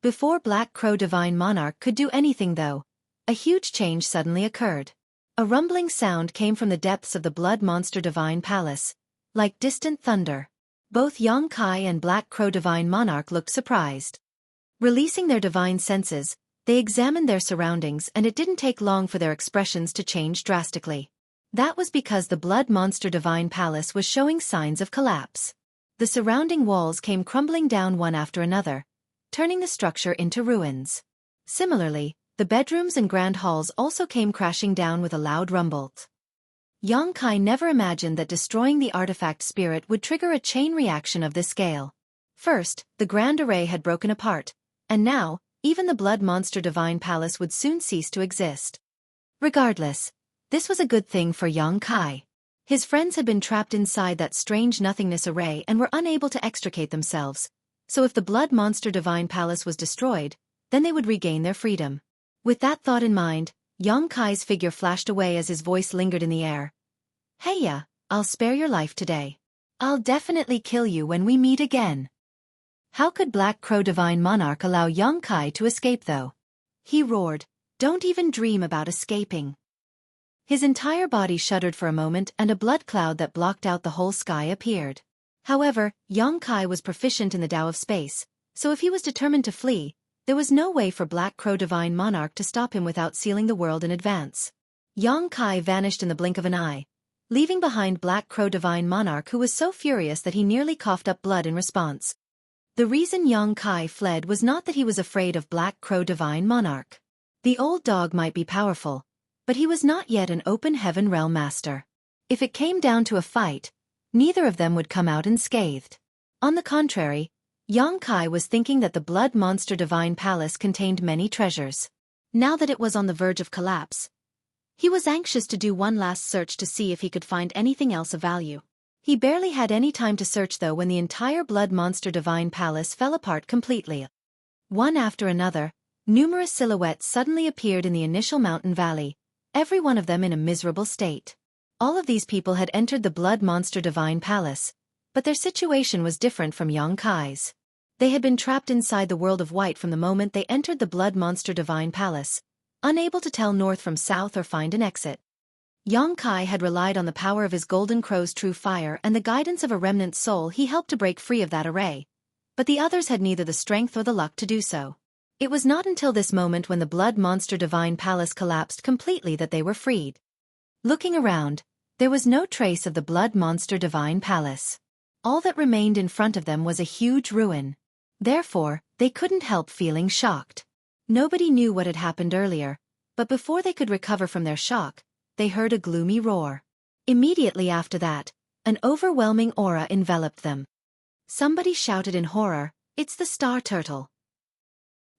Before Black Crow Divine Monarch could do anything though, a huge change suddenly occurred. A rumbling sound came from the depths of the Blood Monster Divine Palace, like distant thunder. Both Xueqi and Black Crow Divine Monarch looked surprised. Releasing their divine senses, they examined their surroundings and it didn't take long for their expressions to change drastically. That was because the Blood Monster Divine Palace was showing signs of collapse. The surrounding walls came crumbling down one after another, turning the structure into ruins. Similarly, the bedrooms and grand halls also came crashing down with a loud rumble. Xueqi never imagined that destroying the artifact spirit would trigger a chain reaction of this scale. First, the grand array had broken apart, and now, even the Blood Monster Divine Palace would soon cease to exist. Regardless, this was a good thing for Xueqi. His friends had been trapped inside that strange nothingness array and were unable to extricate themselves, so if the Blood Monster Divine Palace was destroyed, then they would regain their freedom. With that thought in mind, Xueqi's figure flashed away as his voice lingered in the air. "Heya, I'll spare your life today. I'll definitely kill you when we meet again." How could Black Crow Divine Monarch allow Xueqi to escape though? He roared, "Don't even dream about escaping." His entire body shuddered for a moment and a blood cloud that blocked out the whole sky appeared. However, Xueqi was proficient in the Tao of space, so if he was determined to flee, there was no way for Black Crow Divine Monarch to stop him without sealing the world in advance. Xueqi vanished in the blink of an eye, leaving behind Black Crow Divine Monarch who was so furious that he nearly coughed up blood in response. The reason Xueqi fled was not that he was afraid of Black Crow Divine Monarch. The old dog might be powerful, but he was not yet an open heaven realm master. If it came down to a fight, neither of them would come out unscathed. On the contrary, Xueqi was thinking that the Blood Monster Divine Palace contained many treasures. Now that it was on the verge of collapse, he was anxious to do one last search to see if he could find anything else of value. He barely had any time to search though when the entire Blood Monster Divine Palace fell apart completely. One after another, numerous silhouettes suddenly appeared in the initial mountain valley, every one of them in a miserable state. All of these people had entered the Blood Monster Divine Palace, but their situation was different from Xueqi's. They had been trapped inside the world of white from the moment they entered the Blood Monster Divine Palace, unable to tell north from south or find an exit. Xueqi had relied on the power of his Golden Crow's true fire and the guidance of a remnant soul he helped to break free of that array, but the others had neither the strength or the luck to do so. It was not until this moment when the Blood Monster Divine Palace collapsed completely that they were freed. Looking around, there was no trace of the Blood Monster Divine Palace. All that remained in front of them was a huge ruin. Therefore, they couldn't help feeling shocked. Nobody knew what had happened earlier, but before they could recover from their shock, they heard a gloomy roar. Immediately after that, an overwhelming aura enveloped them. Somebody shouted in horror, "It's the Star Turtle."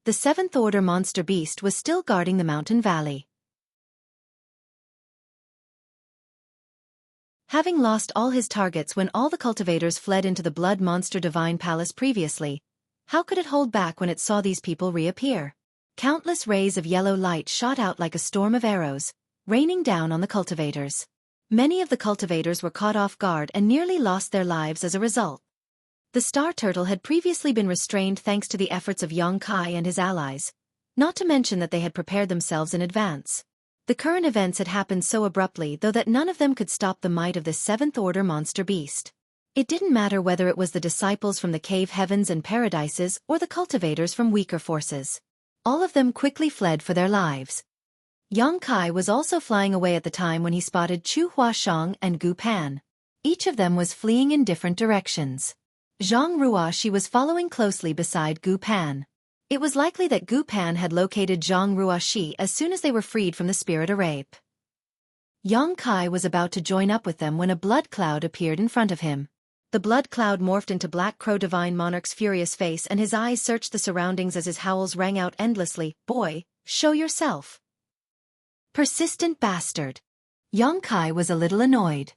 The seventh order monster beast was still guarding the mountain valley. Having lost all his targets when all the cultivators fled into the Blood Monster Divine Palace previously, how could it hold back when it saw these people reappear? Countless rays of yellow light shot out like a storm of arrows, raining down on the cultivators. Many of the cultivators were caught off guard and nearly lost their lives as a result. The Star Turtle had previously been restrained thanks to the efforts of Xueqi and his allies, not to mention that they had prepared themselves in advance. The current events had happened so abruptly though that none of them could stop the might of this seventh order monster beast. It didn't matter whether it was the disciples from the cave heavens and paradises or the cultivators from weaker forces. All of them quickly fled for their lives. Yang Kai was also flying away at the time when he spotted Chu Huashang and Gu Pan. Each of them was fleeing in different directions. Zhang Ruoxi was following closely beside Gu Pan. It was likely that Gu Pan had located Zhang Ruoxi as soon as they were freed from the spirit of rape. Yang Kai was about to join up with them when a blood cloud appeared in front of him. The blood cloud morphed into Black Crow Divine Monarch's furious face, and his eyes searched the surroundings as his howls rang out endlessly. "Boy, show yourself." Persistent bastard. Yang Kai was a little annoyed.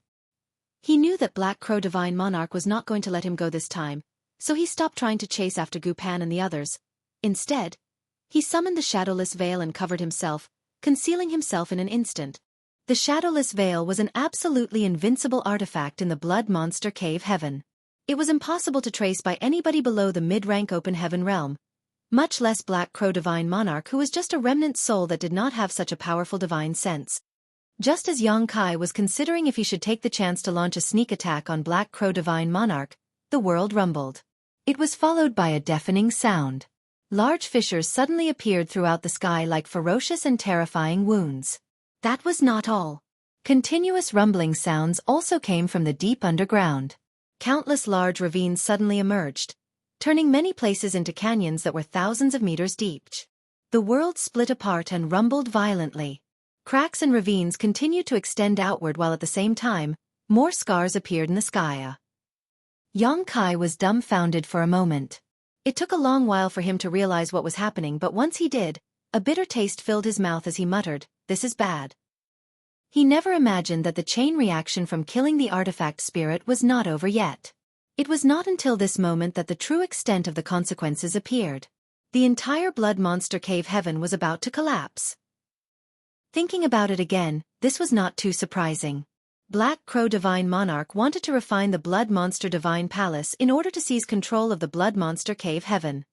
He knew that Black Crow Divine Monarch was not going to let him go this time, so he stopped trying to chase after Gu Pan and the others. Instead, he summoned the Shadowless Veil and covered himself, concealing himself in an instant. The Shadowless Veil was an absolutely invincible artifact in the Blood Monster Cave Heaven. It was impossible to trace by anybody below the mid-rank Open Heaven realm, much less Black Crow Divine Monarch, who was just a remnant soul that did not have such a powerful divine sense. Just as Yang Kai was considering if he should take the chance to launch a sneak attack on Black Crow Divine Monarch, the world rumbled. It was followed by a deafening sound. Large fissures suddenly appeared throughout the sky like ferocious and terrifying wounds. That was not all. Continuous rumbling sounds also came from the deep underground. Countless large ravines suddenly emerged, turning many places into canyons that were thousands of meters deep. The world split apart and rumbled violently. Cracks and ravines continued to extend outward while at the same time, more scars appeared in the sky. Yang Kai was dumbfounded for a moment. It took a long while for him to realize what was happening, but once he did, a bitter taste filled his mouth as he muttered, "This is bad." He never imagined that the chain reaction from killing the artifact spirit was not over yet. It was not until this moment that the true extent of the consequences appeared. The entire Blood Monster Cave Heaven was about to collapse. Thinking about it again, this was not too surprising. Black Crow Divine Monarch wanted to refine the Blood Monster Divine Palace in order to seize control of the Blood Monster Cave Heaven.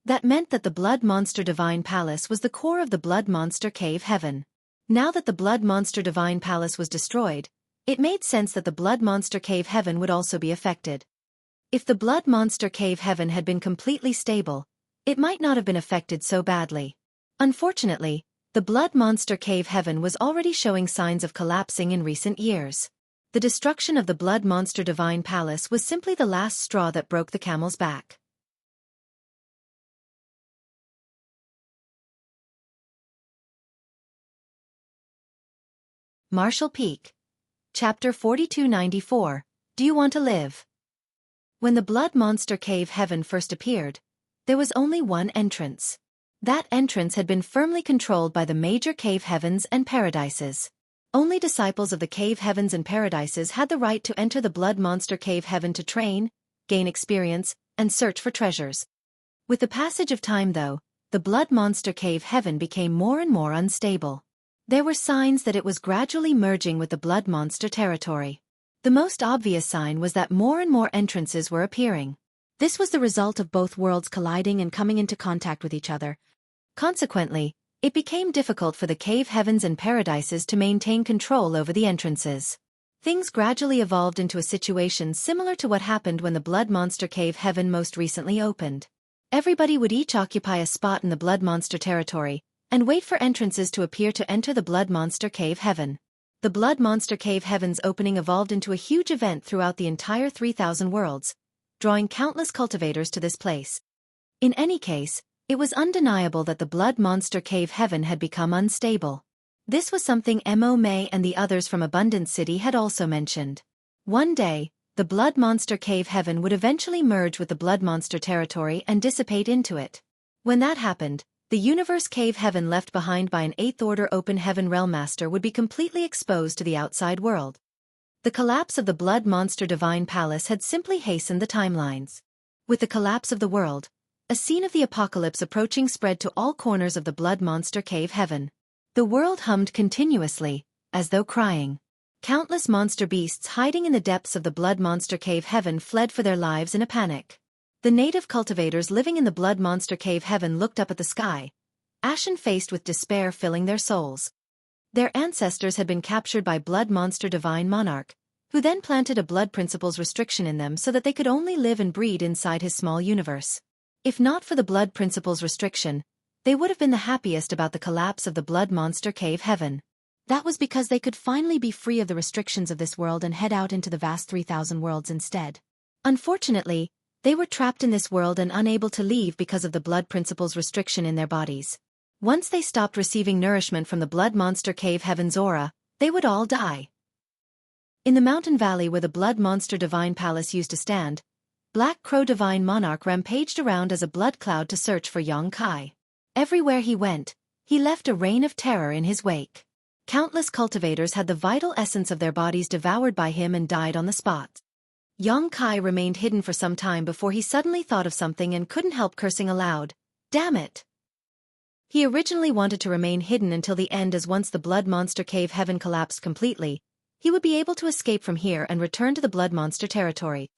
That meant that the Blood Monster Divine Palace was the core of the Blood Monster Cave Heaven. Now that the Blood Monster Divine Palace was destroyed, it made sense that the Blood Monster Cave Heaven would also be affected. If the Blood Monster Cave Heaven had been completely stable, it might not have been affected so badly. Unfortunately, the Blood Monster Cave Heaven was already showing signs of collapsing in recent years. The destruction of the Blood Monster Divine Palace was simply the last straw that broke the camel's back. Marshall Peak. Chapter 4294, Do You Want to Live? When the Blood Monster Cave Heaven first appeared, there was only one entrance. That entrance had been firmly controlled by the major cave heavens and paradises. Only disciples of the cave heavens and paradises had the right to enter the Blood Monster Cave Heaven to train, gain experience, and search for treasures. With the passage of time though, the Blood Monster Cave Heaven became more and more unstable. There were signs that it was gradually merging with the Blood Monster territory. The most obvious sign was that more and more entrances were appearing. This was the result of both worlds colliding and coming into contact with each other. Consequently, it became difficult for the cave heavens and paradises to maintain control over the entrances. Things gradually evolved into a situation similar to what happened when the Blood Monster Cave Heaven most recently opened. Everybody would each occupy a spot in the Blood Monster territory, and wait for entrances to appear to enter the Blood Monster Cave Heaven. The Blood Monster Cave Heaven's opening evolved into a huge event throughout the entire 3,000 worlds, drawing countless cultivators to this place. In any case, it was undeniable that the Blood Monster Cave Heaven had become unstable. This was something Mo May and the others from Abundant City had also mentioned. One day, the Blood Monster Cave Heaven would eventually merge with the Blood Monster territory and dissipate into it. When that happened, the Universe Cave Heaven left behind by an 8th Order Open Heaven Realm Master would be completely exposed to the outside world. The collapse of the Blood Monster Divine Palace had simply hastened the timelines. With the collapse of the world, a scene of the apocalypse approaching spread to all corners of the Blood Monster Cave Heaven. The world hummed continuously, as though crying. Countless monster beasts hiding in the depths of the Blood Monster Cave Heaven fled for their lives in a panic. The native cultivators living in the Blood Monster Cave Heaven looked up at the sky, ashen-faced with despair filling their souls. Their ancestors had been captured by Blood Monster Divine Monarch, who then planted a blood principles restriction in them so that they could only live and breed inside his small universe. If not for the blood principles restriction, they would have been the happiest about the collapse of the Blood Monster Cave Heaven. That was because they could finally be free of the restrictions of this world and head out into the vast 3,000 worlds instead. Unfortunately, they were trapped in this world and unable to leave because of the blood principles restriction in their bodies. Once they stopped receiving nourishment from the Blood Monster Cave Heaven's aura, they would all die. In the mountain valley where the Blood Monster Divine Palace used to stand, Black Crow Divine Monarch rampaged around as a blood cloud to search for Xueqi. Everywhere he went, he left a reign of terror in his wake. Countless cultivators had the vital essence of their bodies devoured by him and died on the spot. Xueqi remained hidden for some time before he suddenly thought of something and couldn't help cursing aloud. Damn it! He originally wanted to remain hidden until the end, as once the Blood Monster Cave Heaven collapsed completely, he would be able to escape from here and return to the Blood Monster territory.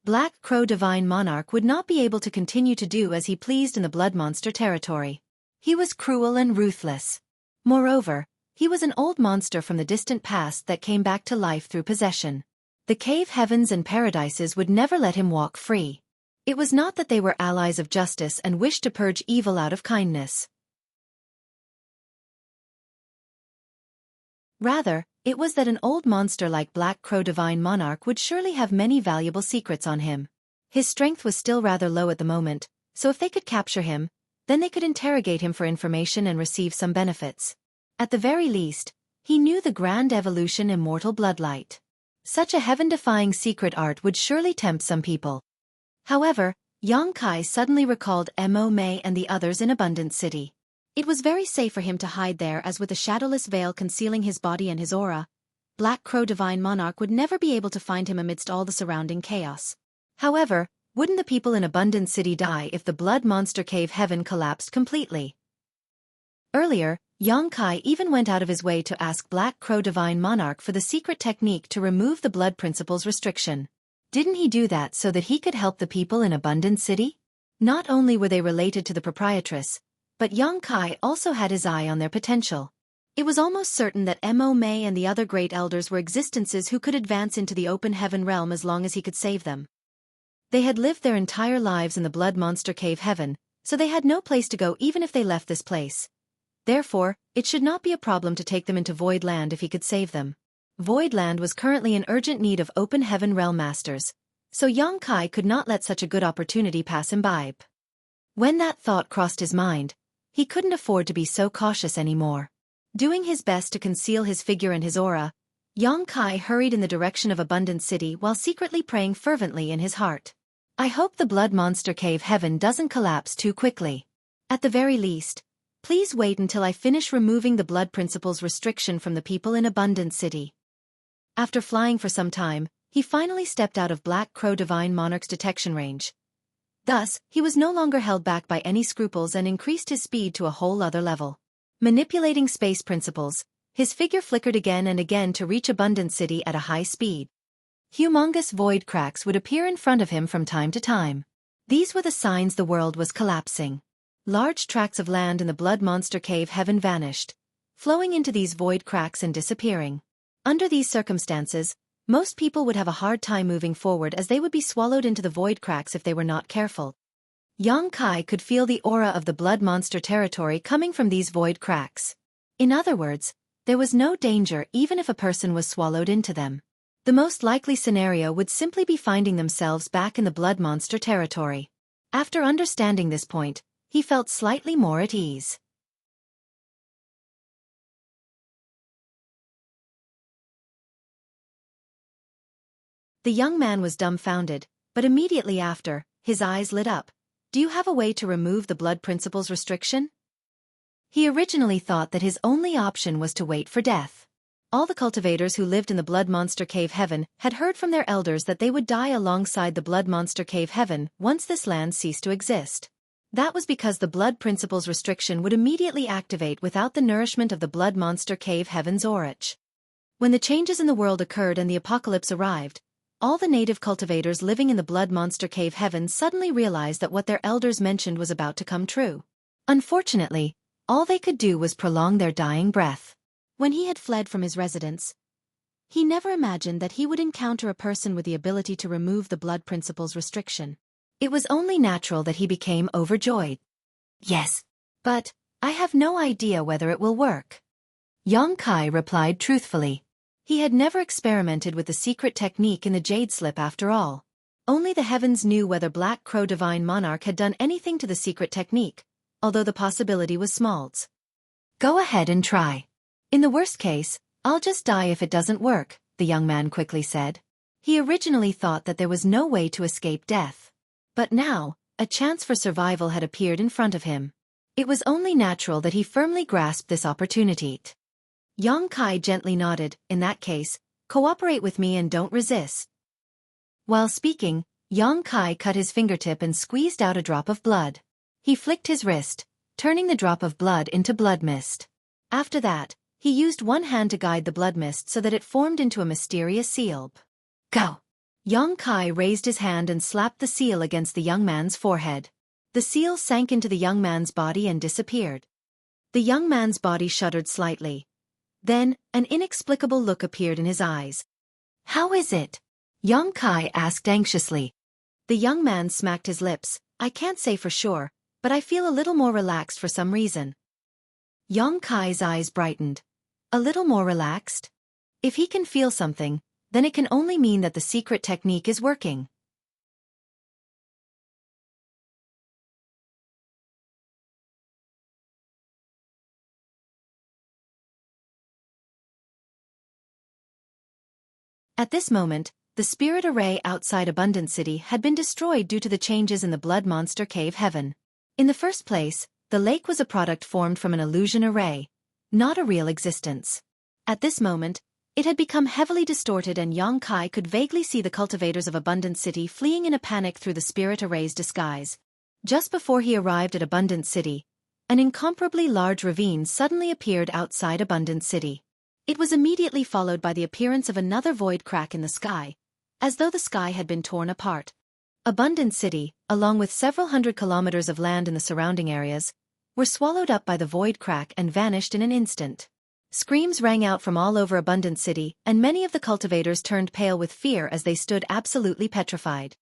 Black Crow Divine Monarch would not be able to continue to do as he pleased in the Blood Monster territory. He was cruel and ruthless. Moreover, he was an old monster from the distant past that came back to life through possession. The cave heavens and paradises would never let him walk free. It was not that they were allies of justice and wished to purge evil out of kindness. Rather, it was that an old monster like Black Crow Divine Monarch would surely have many valuable secrets on him. His strength was still rather low at the moment, so if they could capture him, then they could interrogate him for information and receive some benefits. At the very least, he knew the grand evolution immortal bloodlight. Such a heaven-defying secret art would surely tempt some people. However, Xueqi suddenly recalled Mo Mei and the others in Abundant City. It was very safe for him to hide there, as with a shadowless veil concealing his body and his aura, Black Crow Divine Monarch would never be able to find him amidst all the surrounding chaos. However, wouldn't the people in Abundant City die if the Blood Monster Cave Heaven collapsed completely? Earlier, Xueqi even went out of his way to ask Black Crow Divine Monarch for the secret technique to remove the blood principles restriction. Didn't he do that so that he could help the people in Abundant City? Not only were they related to the proprietress, but Xueqi also had his eye on their potential. It was almost certain that Mo Mei and the other great elders were existences who could advance into the open heaven realm as long as he could save them. They had lived their entire lives in the Blood Monster Cave Heaven, so they had no place to go even if they left this place. Therefore, it should not be a problem to take them into Void Land if he could save them. Void Land was currently in urgent need of open heaven realm masters, so Xueqi could not let such a good opportunity pass him by. When that thought crossed his mind, he couldn't afford to be so cautious anymore. Doing his best to conceal his figure and his aura, Xueqi hurried in the direction of Abundant City while secretly praying fervently in his heart. I hope the Blood Monster Cave Heaven doesn't collapse too quickly. At the very least, please wait until I finish removing the blood principles restriction from the people in Abundant City. After flying for some time, he finally stepped out of Black Crow Divine Monarch's detection range. Thus, he was no longer held back by any scruples and increased his speed to a whole other level. Manipulating space principles, his figure flickered again and again to reach Abundant City at a high speed. Humongous void cracks would appear in front of him from time to time. These were the signs the world was collapsing. Large tracts of land in the Blood Monster Cave Heaven vanished, flowing into these void cracks and disappearing. Under these circumstances, most people would have a hard time moving forward as they would be swallowed into the void cracks if they were not careful. Xueqi could feel the aura of the Blood Monster territory coming from these void cracks. In other words, there was no danger even if a person was swallowed into them. The most likely scenario would simply be finding themselves back in the Blood Monster territory. After understanding this point, he felt slightly more at ease. The young man was dumbfounded, but immediately after, his eyes lit up. Do you have a way to remove the blood principles restriction? He originally thought that his only option was to wait for death. All the cultivators who lived in the Blood Monster Cave Heaven had heard from their elders that they would die alongside the Blood Monster Cave Heaven once this land ceased to exist. That was because the blood principles restriction would immediately activate without the nourishment of the Blood Monster Cave Heaven's orach. When the changes in the world occurred and the apocalypse arrived, all the native cultivators living in the Blood Monster Cave Heaven suddenly realized that what their elders mentioned was about to come true. Unfortunately, all they could do was prolong their dying breath. When he had fled from his residence, he never imagined that he would encounter a person with the ability to remove the blood principle's restriction. It was only natural that he became overjoyed. Yes. But I have no idea whether it will work. Xueqi replied truthfully. He had never experimented with the secret technique in the jade slip after all. Only the heavens knew whether Black Crow Divine Monarch had done anything to the secret technique, although the possibility was small. Go ahead and try. In the worst case, I'll just die if it doesn't work, the young man quickly said. He originally thought that there was no way to escape death. But now, a chance for survival had appeared in front of him. It was only natural that he firmly grasped this opportunity. Xueqi gently nodded. In that case, cooperate with me and don't resist. While speaking, Xueqi cut his fingertip and squeezed out a drop of blood. He flicked his wrist, turning the drop of blood into blood mist. After that, he used one hand to guide the blood mist so that it formed into a mysterious seal. Go! Xueqi raised his hand and slapped the seal against the young man's forehead. The seal sank into the young man's body and disappeared. The young man's body shuddered slightly. Then, an inexplicable look appeared in his eyes. How is it? Xueqi asked anxiously. The young man smacked his lips. I can't say for sure, but I feel a little more relaxed for some reason. Xueqi's eyes brightened. A little more relaxed? If he can feel something, then it can only mean that the secret technique is working. At this moment, the spirit array outside Abundant City had been destroyed due to the changes in the blood monster cave heaven. In the first place, the lake was a product formed from an illusion array, not a real existence. At this moment, it had become heavily distorted and Xueqi could vaguely see the cultivators of Abundant City fleeing in a panic through the spirit array's disguise. Just before he arrived at Abundant City, an incomparably large ravine suddenly appeared outside Abundant City. It was immediately followed by the appearance of another void crack in the sky, as though the sky had been torn apart. Abundant City, along with several hundred kilometers of land in the surrounding areas, were swallowed up by the void crack and vanished in an instant. Screams rang out from all over Abundant City, and many of the cultivators turned pale with fear as they stood absolutely petrified.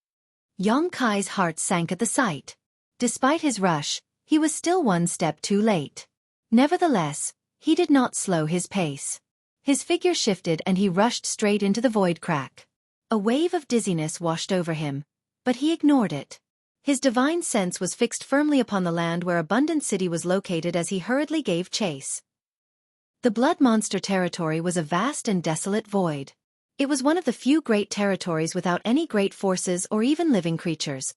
Xueqi's heart sank at the sight. Despite his rush, he was still one step too late. Nevertheless, he did not slow his pace. His figure shifted and he rushed straight into the void crack. A wave of dizziness washed over him, but he ignored it. His divine sense was fixed firmly upon the land where Abundant City was located as he hurriedly gave chase. The blood monster territory was a vast and desolate void. It was one of the few great territories without any great forces or even living creatures.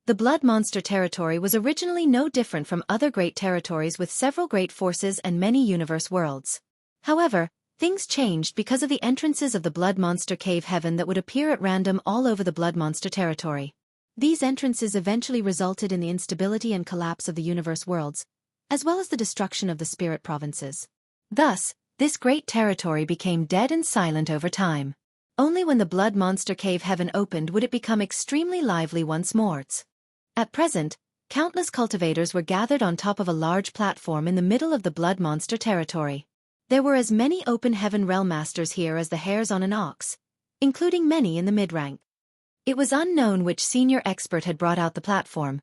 The blood monster territory was originally no different from other great territories with several great forces and many universe worlds. However, things changed because of the entrances of the blood monster cave heaven that would appear at random all over the blood monster territory. These entrances eventually resulted in the instability and collapse of the universe worlds, as well as the destruction of the spirit provinces. Thus, this great territory became dead and silent over time. Only when the blood monster cave heaven opened would it become extremely lively once more. At present, countless cultivators were gathered on top of a large platform in the middle of the blood monster territory. There were as many open heaven realm masters here as the hairs on an ox, including many in the mid-rank. It was unknown which senior expert had brought out the platform,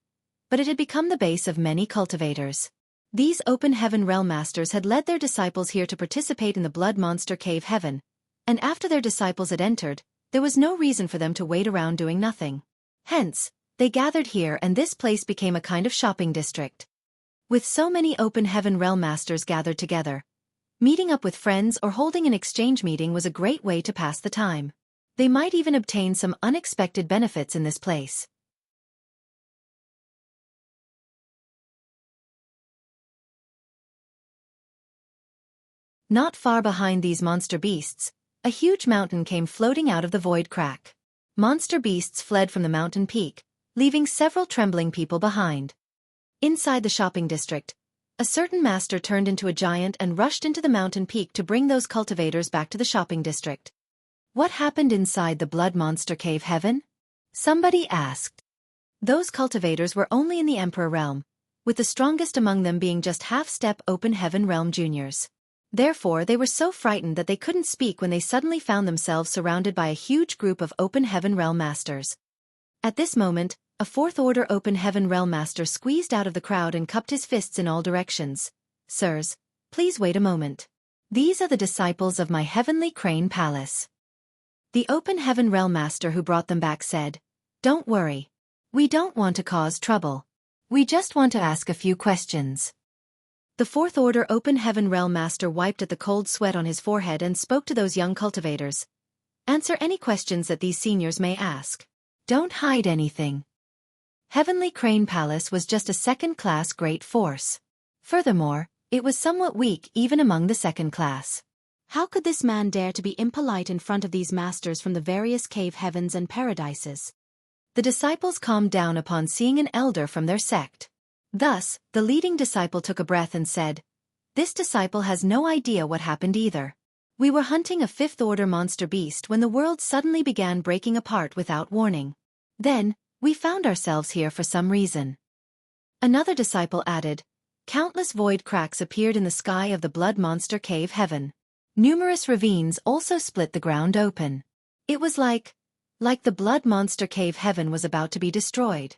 but it had become the base of many cultivators. These open heaven realm masters had led their disciples here to participate in the blood monster cave heaven, and after their disciples had entered, there was no reason for them to wait around doing nothing. Hence, they gathered here and this place became a kind of shopping district. With so many open heaven realm masters gathered together, meeting up with friends or holding an exchange meeting was a great way to pass the time. They might even obtain some unexpected benefits in this place. Not far behind these monster beasts, a huge mountain came floating out of the void crack. Monster beasts fled from the mountain peak, leaving several trembling people behind. Inside the shopping district, a certain master turned into a giant and rushed into the mountain peak to bring those cultivators back to the shopping district. What happened inside the blood monster cave heaven? Somebody asked. Those cultivators were only in the Emperor realm, with the strongest among them being just half-step open heaven realm juniors. Therefore they were so frightened that they couldn't speak when they suddenly found themselves surrounded by a huge group of Open Heaven Realm Masters. At this moment, a fourth order Open Heaven Realm Master squeezed out of the crowd and cupped his fists in all directions. "Sirs, please wait a moment. These are the disciples of my heavenly crane palace." The Open Heaven Realm Master who brought them back said, "Don't worry. We don't want to cause trouble. We just want to ask a few questions." The fourth order Open Heaven Realm Master wiped at the cold sweat on his forehead and spoke to those young cultivators. "Answer any questions that these seniors may ask. Don't hide anything. Heavenly Crane Palace was just a second-class great force. Furthermore, it was somewhat weak even among the second class. How could this man dare to be impolite in front of these masters from the various cave heavens and paradises?" The disciples calmed down upon seeing an elder from their sect. Thus, the leading disciple took a breath and said, "This disciple has no idea what happened either. We were hunting a fifth-order monster beast when the world suddenly began breaking apart without warning. Then, we found ourselves here for some reason." Another disciple added, "Countless void cracks appeared in the sky of the blood monster cave heaven. Numerous ravines also split the ground open. It was like the blood monster cave heaven was about to be destroyed."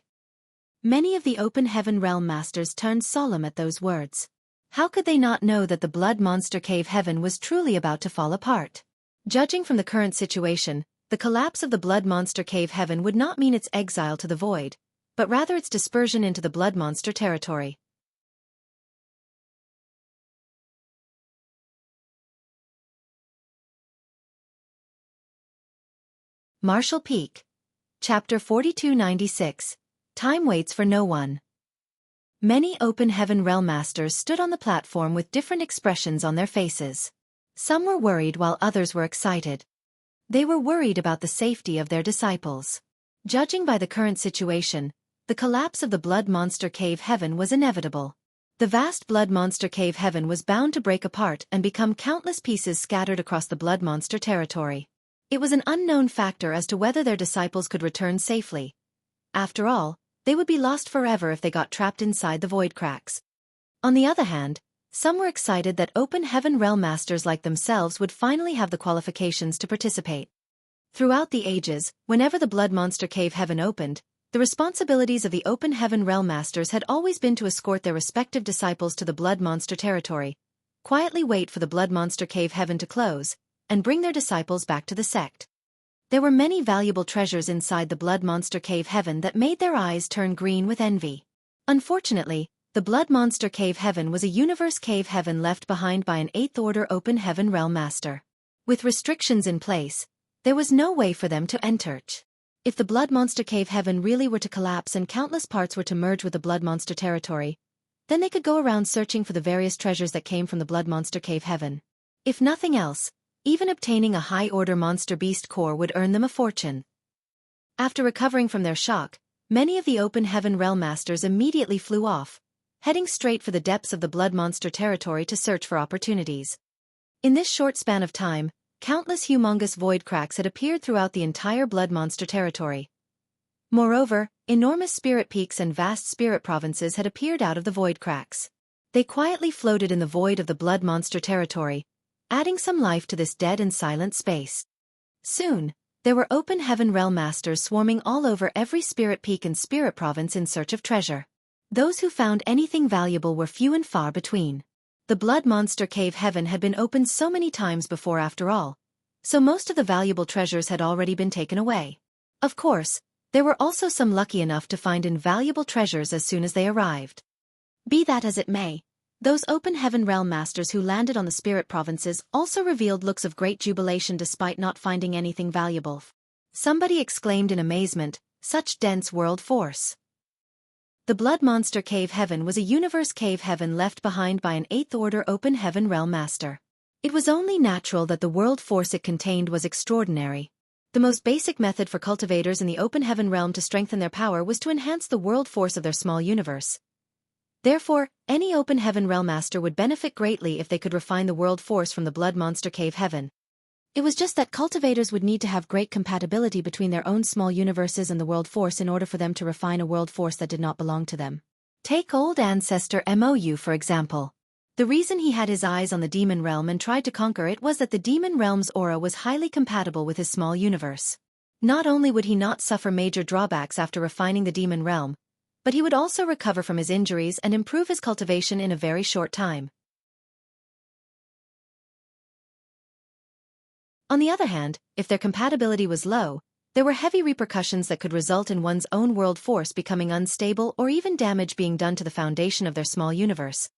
Many of the Open Heaven Realm Masters turned solemn at those words. How could they not know that the blood monster cave heaven was truly about to fall apart? Judging from the current situation, the collapse of the blood monster cave heaven would not mean its exile to the void, but rather its dispersion into the blood monster territory. Marshall Peak. Chapter 4296. Time waits for no one. Many Open Heaven Realm Masters stood on the platform with different expressions on their faces. Some were worried while others were excited. They were worried about the safety of their disciples. Judging by the current situation, the collapse of the blood monster cave heaven was inevitable. The vast blood monster cave heaven was bound to break apart and become countless pieces scattered across the blood monster territory. It was an unknown factor as to whether their disciples could return safely. After all, they would be lost forever if they got trapped inside the void cracks. On the other hand, some were excited that Open Heaven Realm Masters like themselves would finally have the qualifications to participate. Throughout the ages, whenever the blood monster cave heaven opened, the responsibilities of the Open Heaven Realm Masters had always been to escort their respective disciples to the blood monster territory, quietly wait for the blood monster cave heaven to close, and bring their disciples back to the sect. There were many valuable treasures inside the blood monster cave heaven that made their eyes turn green with envy. Unfortunately, the blood monster cave heaven was a universe cave heaven left behind by an 8th order Open Heaven Realm Master. With restrictions in place, there was no way for them to enter. If the blood monster cave heaven really were to collapse and countless parts were to merge with the blood monster territory, then they could go around searching for the various treasures that came from the blood monster cave heaven. If nothing else, even obtaining a high-order monster beast core would earn them a fortune. After recovering from their shock, many of the Open Heaven Realm Masters immediately flew off, heading straight for the depths of the blood monster territory to search for opportunities. In this short span of time, countless humongous void cracks had appeared throughout the entire blood monster territory. Moreover, enormous spirit peaks and vast spirit provinces had appeared out of the void cracks. They quietly floated in the void of the blood monster territory, adding some life to this dead and silent space. Soon, there were Open Heaven Realm Masters swarming all over every spirit peak and spirit province in search of treasure. Those who found anything valuable were few and far between. The blood monster cave heaven had been opened so many times before after all, so most of the valuable treasures had already been taken away. Of course, there were also some lucky enough to find invaluable treasures as soon as they arrived. Be that as it may, those Open Heaven Realm Masters who landed on the spirit provinces also revealed looks of great jubilation despite not finding anything valuable. Somebody exclaimed in amazement, "Such dense world force!" The blood monster cave heaven was a universe cave heaven left behind by an 8th order Open Heaven Realm Master. It was only natural that the world force it contained was extraordinary. The most basic method for cultivators in the Open Heaven realm to strengthen their power was to enhance the world force of their small universe. Therefore, any Open Heaven Realm Master would benefit greatly if they could refine the world force from the blood monster cave heaven. It was just that cultivators would need to have great compatibility between their own small universes and the world force in order for them to refine a world force that did not belong to them. Take Old Ancestor MOU for example. The reason he had his eyes on the demon realm and tried to conquer it was that the demon realm's aura was highly compatible with his small universe. Not only would he not suffer major drawbacks after refining the demon realm, but he would also recover from his injuries and improve his cultivation in a very short time. On the other hand, if their compatibility was low, there were heavy repercussions that could result in one's own world force becoming unstable or even damage being done to the foundation of their small universe.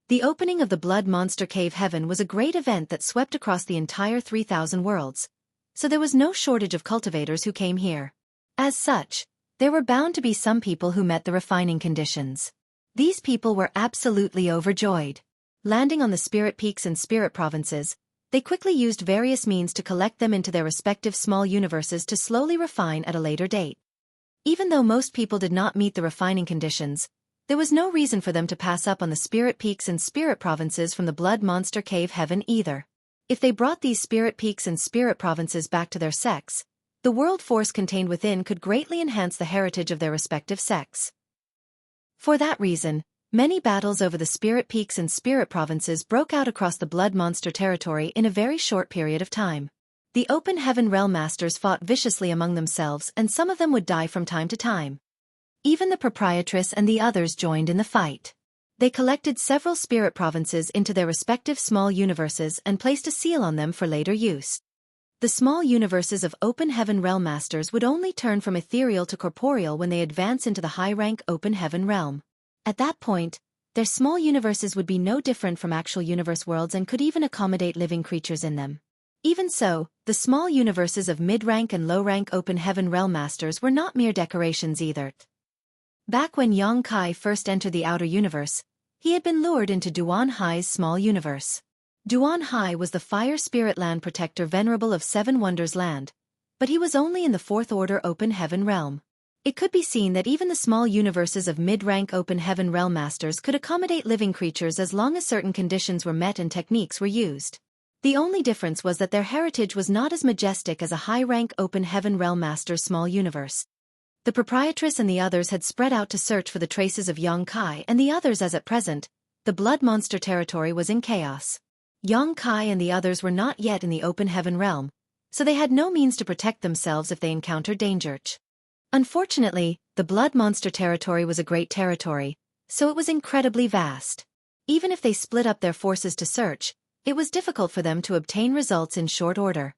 The opening of the Blood Monster Cave Heaven was a great event that swept across the entire 3,000 worlds, so there was no shortage of cultivators who came here. As such, there were bound to be some people who met the refining conditions. These people were absolutely overjoyed. Landing on the spirit peaks and spirit provinces, they quickly used various means to collect them into their respective small universes to slowly refine at a later date. Even though most people did not meet the refining conditions, there was no reason for them to pass up on the spirit peaks and spirit provinces from the Blood Monster Cave Heaven either. If they brought these spirit peaks and spirit provinces back to their sects, the world force contained within could greatly enhance the heritage of their respective sects. For that reason, many battles over the spirit peaks and spirit provinces broke out across the Blood Monster territory in a very short period of time. The Open Heaven Realm Masters fought viciously among themselves and some of them would die from time to time. Even the proprietress and the others joined in the fight. They collected several spirit provinces into their respective small universes and placed a seal on them for later use. The small universes of Open Heaven Realm Masters would only turn from ethereal to corporeal when they advance into the high-rank Open Heaven Realm. At that point, their small universes would be no different from actual universe worlds and could even accommodate living creatures in them. Even so, the small universes of mid-rank and low-rank Open Heaven Realm Masters were not mere decorations either. Back when Yang Kai first entered the outer universe, he had been lured into Duan Hai's small universe. Duan Hai was the fire spirit land protector venerable of Seven Wonders Land, but he was only in the Fourth Order Open Heaven Realm. It could be seen that even the small universes of mid-rank Open Heaven Realm Masters could accommodate living creatures as long as certain conditions were met and techniques were used. The only difference was that their heritage was not as majestic as a high-rank Open Heaven Realm Master's small universe. The proprietress and the others had spread out to search for the traces of Yang Kai and the others as at present, the Blood Monster territory was in chaos. Yang Kai and the others were not yet in the Open Heaven Realm, so they had no means to protect themselves if they encountered danger. Unfortunately, the Blood Monster territory was a great territory, so it was incredibly vast. Even if they split up their forces to search, it was difficult for them to obtain results in short order.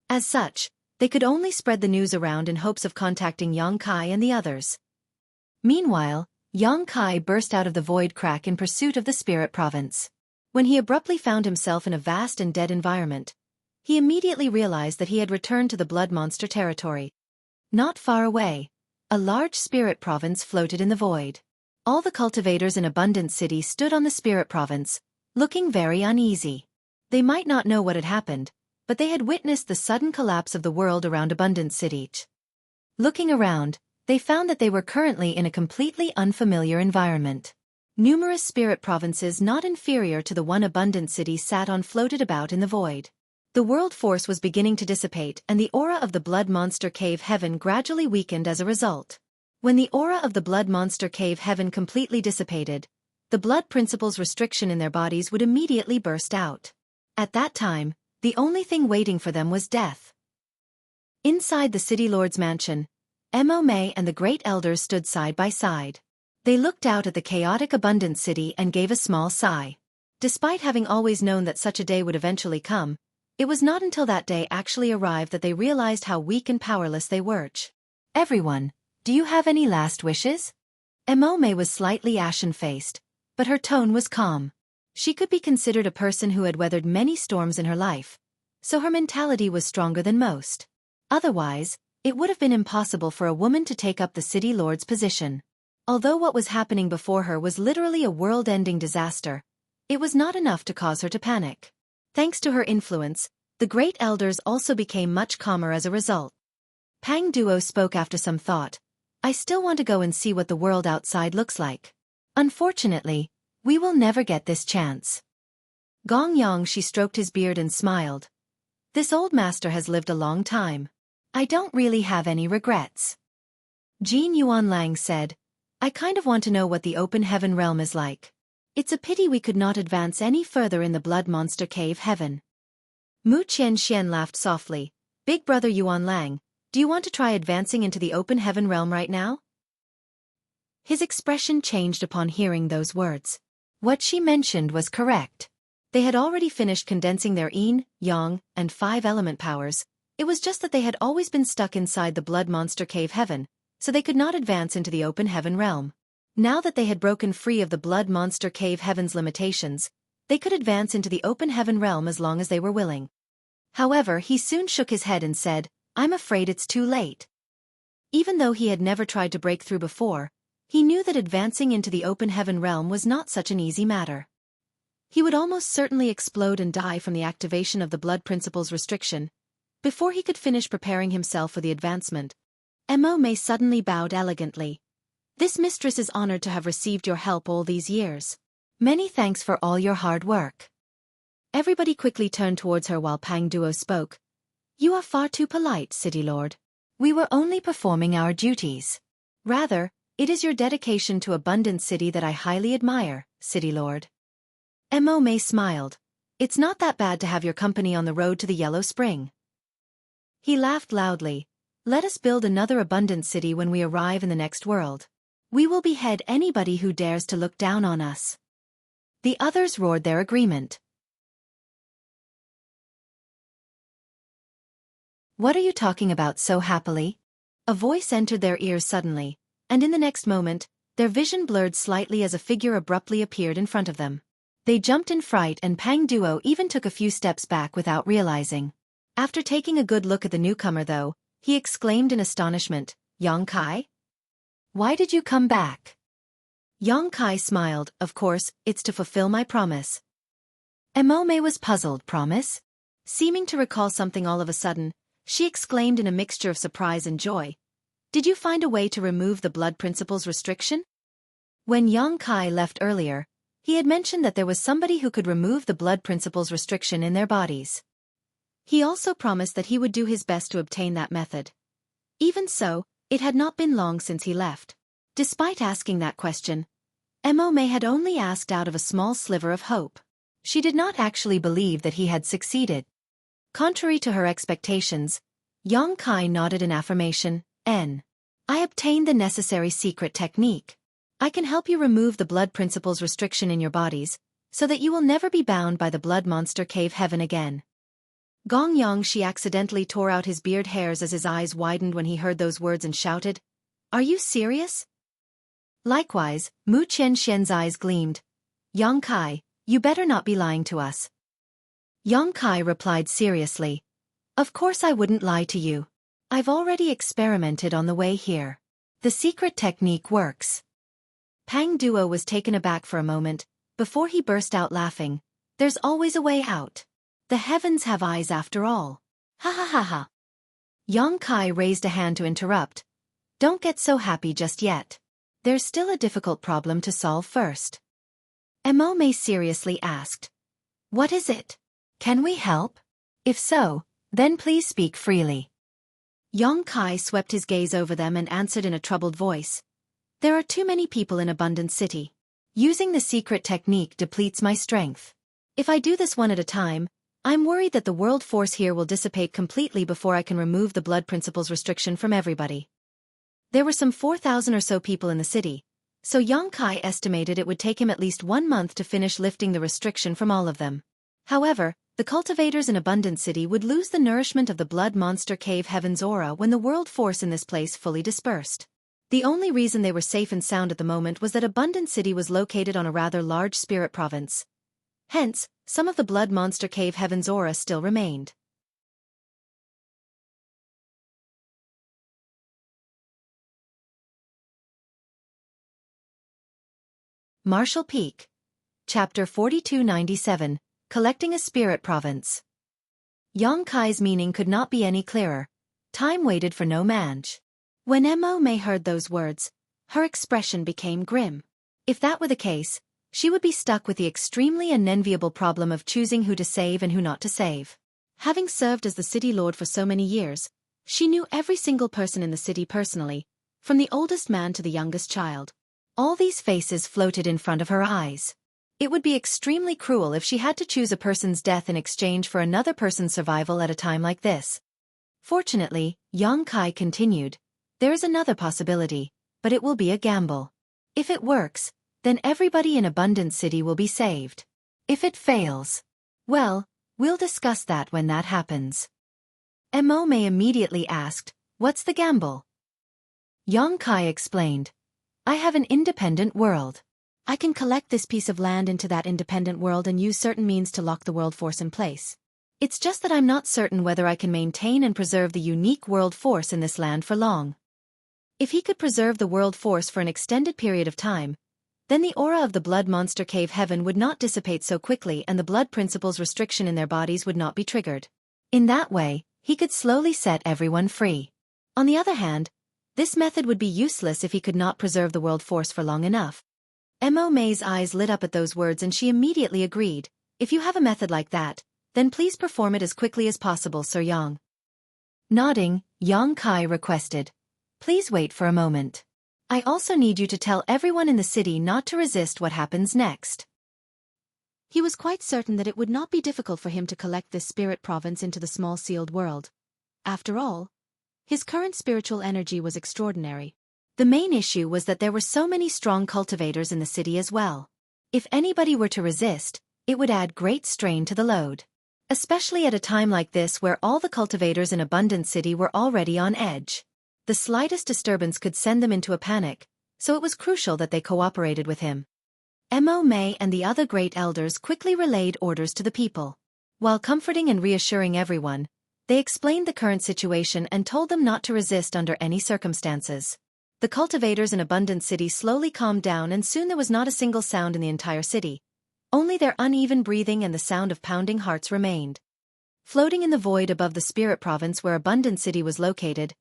As such, they could only spread the news around in hopes of contacting Yang Kai and the others. Meanwhile, Yang Kai burst out of the void crack in pursuit of the spirit province. When he abruptly found himself in a vast and dead environment, he immediately realized that he had returned to the Blood Monster territory. Not far away, a large spirit province floated in the void. All the cultivators in Abundant City stood on the spirit province, looking very uneasy. They might not know what had happened, but they had witnessed the sudden collapse of the world around Abundant City. Looking around, they found that they were currently in a completely unfamiliar environment. Numerous spirit provinces not inferior to the one Abundant City sat on floated about in the void. The world force was beginning to dissipate and the aura of the Blood Monster Cave Heaven gradually weakened as a result. When the aura of the Blood Monster Cave Heaven completely dissipated, the blood principle's restriction in their bodies would immediately burst out. At that time, the only thing waiting for them was death. Inside the City Lord's mansion, Mo Mei and the Great Elders stood side by side. They looked out at the chaotic Abundant City and gave a small sigh. Despite having always known that such a day would eventually come, it was not until that day actually arrived that they realized how weak and powerless they were. Everyone, do you have any last wishes? Mo Mei was slightly ashen-faced, but her tone was calm. She could be considered a person who had weathered many storms in her life, so her mentality was stronger than most. Otherwise, it would have been impossible for a woman to take up the City Lord's position. Although what was happening before her was literally a world-ending disaster, it was not enough to cause her to panic. Thanks to her influence, the Great Elders also became much calmer as a result. Pang Duo spoke after some thought. I still want to go and see what the world outside looks like. Unfortunately, we will never get this chance. Gong Yang she stroked his beard and smiled. This old master has lived a long time. I don't really have any regrets. Jin Yuanlang said, I kind of want to know what the open heaven realm is like. It's a pity we could not advance any further in the blood monster cave heaven. Mu Qianxian laughed softly. Big brother Yuan Lang, do you want to try advancing into the open heaven realm right now? His expression changed upon hearing those words. What she mentioned was correct. They had already finished condensing their yin, yang, and 5 element powers. It was just that they had always been stuck inside the blood monster cave heaven, so they could not advance into the open heaven realm. Now that they had broken free of the blood monster cave heaven's limitations, they could advance into the open heaven realm as long as they were willing. However, he soon shook his head and said, I'm afraid it's too late. Even though he had never tried to break through before, he knew that advancing into the open heaven realm was not such an easy matter. He would almost certainly explode and die from the activation of the blood principle's restriction. Before he could finish preparing himself for the advancement, Mo Mei suddenly bowed elegantly. This mistress is honored to have received your help all these years. Many thanks for all your hard work. Everybody quickly turned towards her while Pang Duo spoke. You are far too polite, City Lord. We were only performing our duties. Rather, it is your dedication to Abundant City that I highly admire, City Lord. Mo Mei smiled. It's not that bad to have your company on the road to the Yellow Spring. He laughed loudly. Let us build another Abundant City when we arrive in the next world. We will behead anybody who dares to look down on us. The others roared their agreement. What are you talking about so happily? A voice entered their ears suddenly, and in the next moment, their vision blurred slightly as a figure abruptly appeared in front of them. They jumped in fright and Pang Duo even took a few steps back without realizing. After taking a good look at the newcomer though, he exclaimed in astonishment, Yang Kai? Why did you come back? Yang Kai smiled, of course, it's to fulfill my promise. Mo Mei was puzzled, promise? Seeming to recall something all of a sudden, she exclaimed in a mixture of surprise and joy. Did you find a way to remove the blood principle's restriction? When Yang Kai left earlier, he had mentioned that there was somebody who could remove the blood principle's restriction in their bodies. He also promised that he would do his best to obtain that method. Even so, it had not been long since he left. Despite asking that question, Mo Mei had only asked out of a small sliver of hope. She did not actually believe that he had succeeded. Contrary to her expectations, Yang Kai nodded in affirmation. I obtained the necessary secret technique. I can help you remove the blood principle's restriction in your bodies, so that you will never be bound by the blood monster cave heaven again. Gong Yang Shi accidentally tore out his beard hairs as his eyes widened when he heard those words and shouted, Are you serious? Likewise, Mu Qianxian's eyes gleamed. Yang Kai, you better not be lying to us. Yang Kai replied seriously, Of course I wouldn't lie to you. I've already experimented on the way here. The secret technique works. Pang Duo was taken aback for a moment, before he burst out laughing. There's always a way out. The heavens have eyes after all. Ha ha ha ha. Yang Kai raised a hand to interrupt. Don't get so happy just yet. There's still a difficult problem to solve first. Mo Mei seriously asked. What is it? Can we help? If so, then please speak freely. Yang Kai swept his gaze over them and answered in a troubled voice. There are too many people in Abundant City. Using the secret technique depletes my strength. If I do this one at a time, I'm worried that the world force here will dissipate completely before I can remove the blood principle's restriction from everybody. There were some 4,000 or so people in the city, so Yang Kai estimated it would take him at least 1 month to finish lifting the restriction from all of them. However, the cultivators in Abundant City would lose the nourishment of the blood monster cave heaven's aura when the world force in this place fully dispersed. The only reason they were safe and sound at the moment was that Abundant City was located on a rather large spirit province. Hence, some of the blood monster cave heaven's aura still remained. Marshall Peak. Chapter 4297, Collecting a Spirit Province. Yang Kai's meaning could not be any clearer. Time waited for no man. When Mo Mei heard those words, her expression became grim. If that were the case, she would be stuck with the extremely unenviable problem of choosing who to save and who not to save. Having served as the city lord for so many years, she knew every single person in the city personally, from the oldest man to the youngest child. All these faces floated in front of her eyes. It would be extremely cruel if she had to choose a person's death in exchange for another person's survival at a time like this. Fortunately, Xueqi continued, there is another possibility, but it will be a gamble. If it works, then everybody in Abundant City will be saved. If it fails, well, we'll discuss that when that happens. May immediately asked, what's the gamble? Xueqi explained, I have an independent world. I can collect this piece of land into that independent world and use certain means to lock the world force in place. It's just that I'm not certain whether I can maintain and preserve the unique world force in this land for long. If he could preserve the world force for an extended period of time, then the aura of the blood monster cave heaven would not dissipate so quickly and the blood principles restriction in their bodies would not be triggered. In that way, he could slowly set everyone free. On the other hand, this method would be useless if he could not preserve the world force for long enough. May's eyes lit up at those words and she immediately agreed, if you have a method like that, then please perform it as quickly as possible, Sir Yang. Nodding, Xueqi requested, please wait for a moment. I also need you to tell everyone in the city not to resist what happens next. He was quite certain that it would not be difficult for him to collect this spirit province into the small sealed world. After all, his current spiritual energy was extraordinary. The main issue was that there were so many strong cultivators in the city as well. If anybody were to resist, it would add great strain to the load. Especially at a time like this where all the cultivators in Abundant City were already on edge. The slightest disturbance could send them into a panic, so it was crucial that they cooperated with him. May and the other great elders quickly relayed orders to the people. While comforting and reassuring everyone, they explained the current situation and told them not to resist under any circumstances. The cultivators in Abundant City slowly calmed down and soon there was not a single sound in the entire city. Only their uneven breathing and the sound of pounding hearts remained. Floating in the void above the spirit province where Abundant City was located,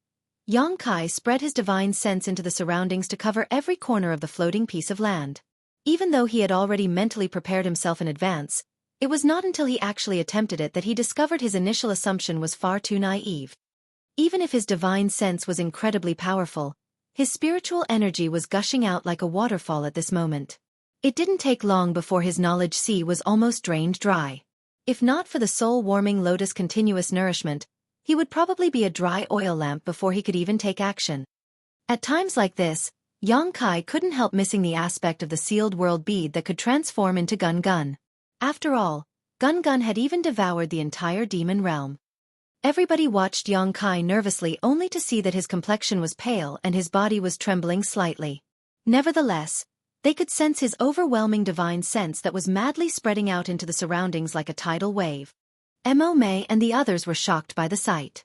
Xueqi spread his divine sense into the surroundings to cover every corner of the floating piece of land. Even though he had already mentally prepared himself in advance, it was not until he actually attempted it that he discovered his initial assumption was far too naive. Even if his divine sense was incredibly powerful, his spiritual energy was gushing out like a waterfall at this moment. It didn't take long before his knowledge sea was almost drained dry. If not for the soul-warming lotus continuous nourishment, he would probably be a dry oil lamp before he could even take action. At times like this, Xueqi couldn't help missing the aspect of the sealed world bead that could transform into Gun Gun. After all, Gun Gun had even devoured the entire demon realm. Everybody watched Xueqi nervously only to see that his complexion was pale and his body was trembling slightly. Nevertheless, they could sense his overwhelming divine sense that was madly spreading out into the surroundings like a tidal wave. May and the others were shocked by the sight.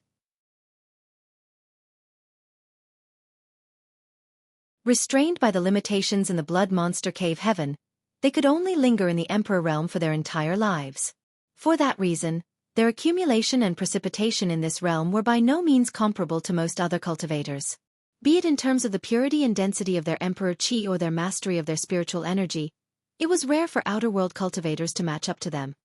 Restrained by the limitations in the blood monster cave heaven, they could only linger in the Emperor realm for their entire lives. For that reason, their accumulation and precipitation in this realm were by no means comparable to most other cultivators. Be it in terms of the purity and density of their Emperor Qi or their mastery of their spiritual energy, it was rare for outer world cultivators to match up to them.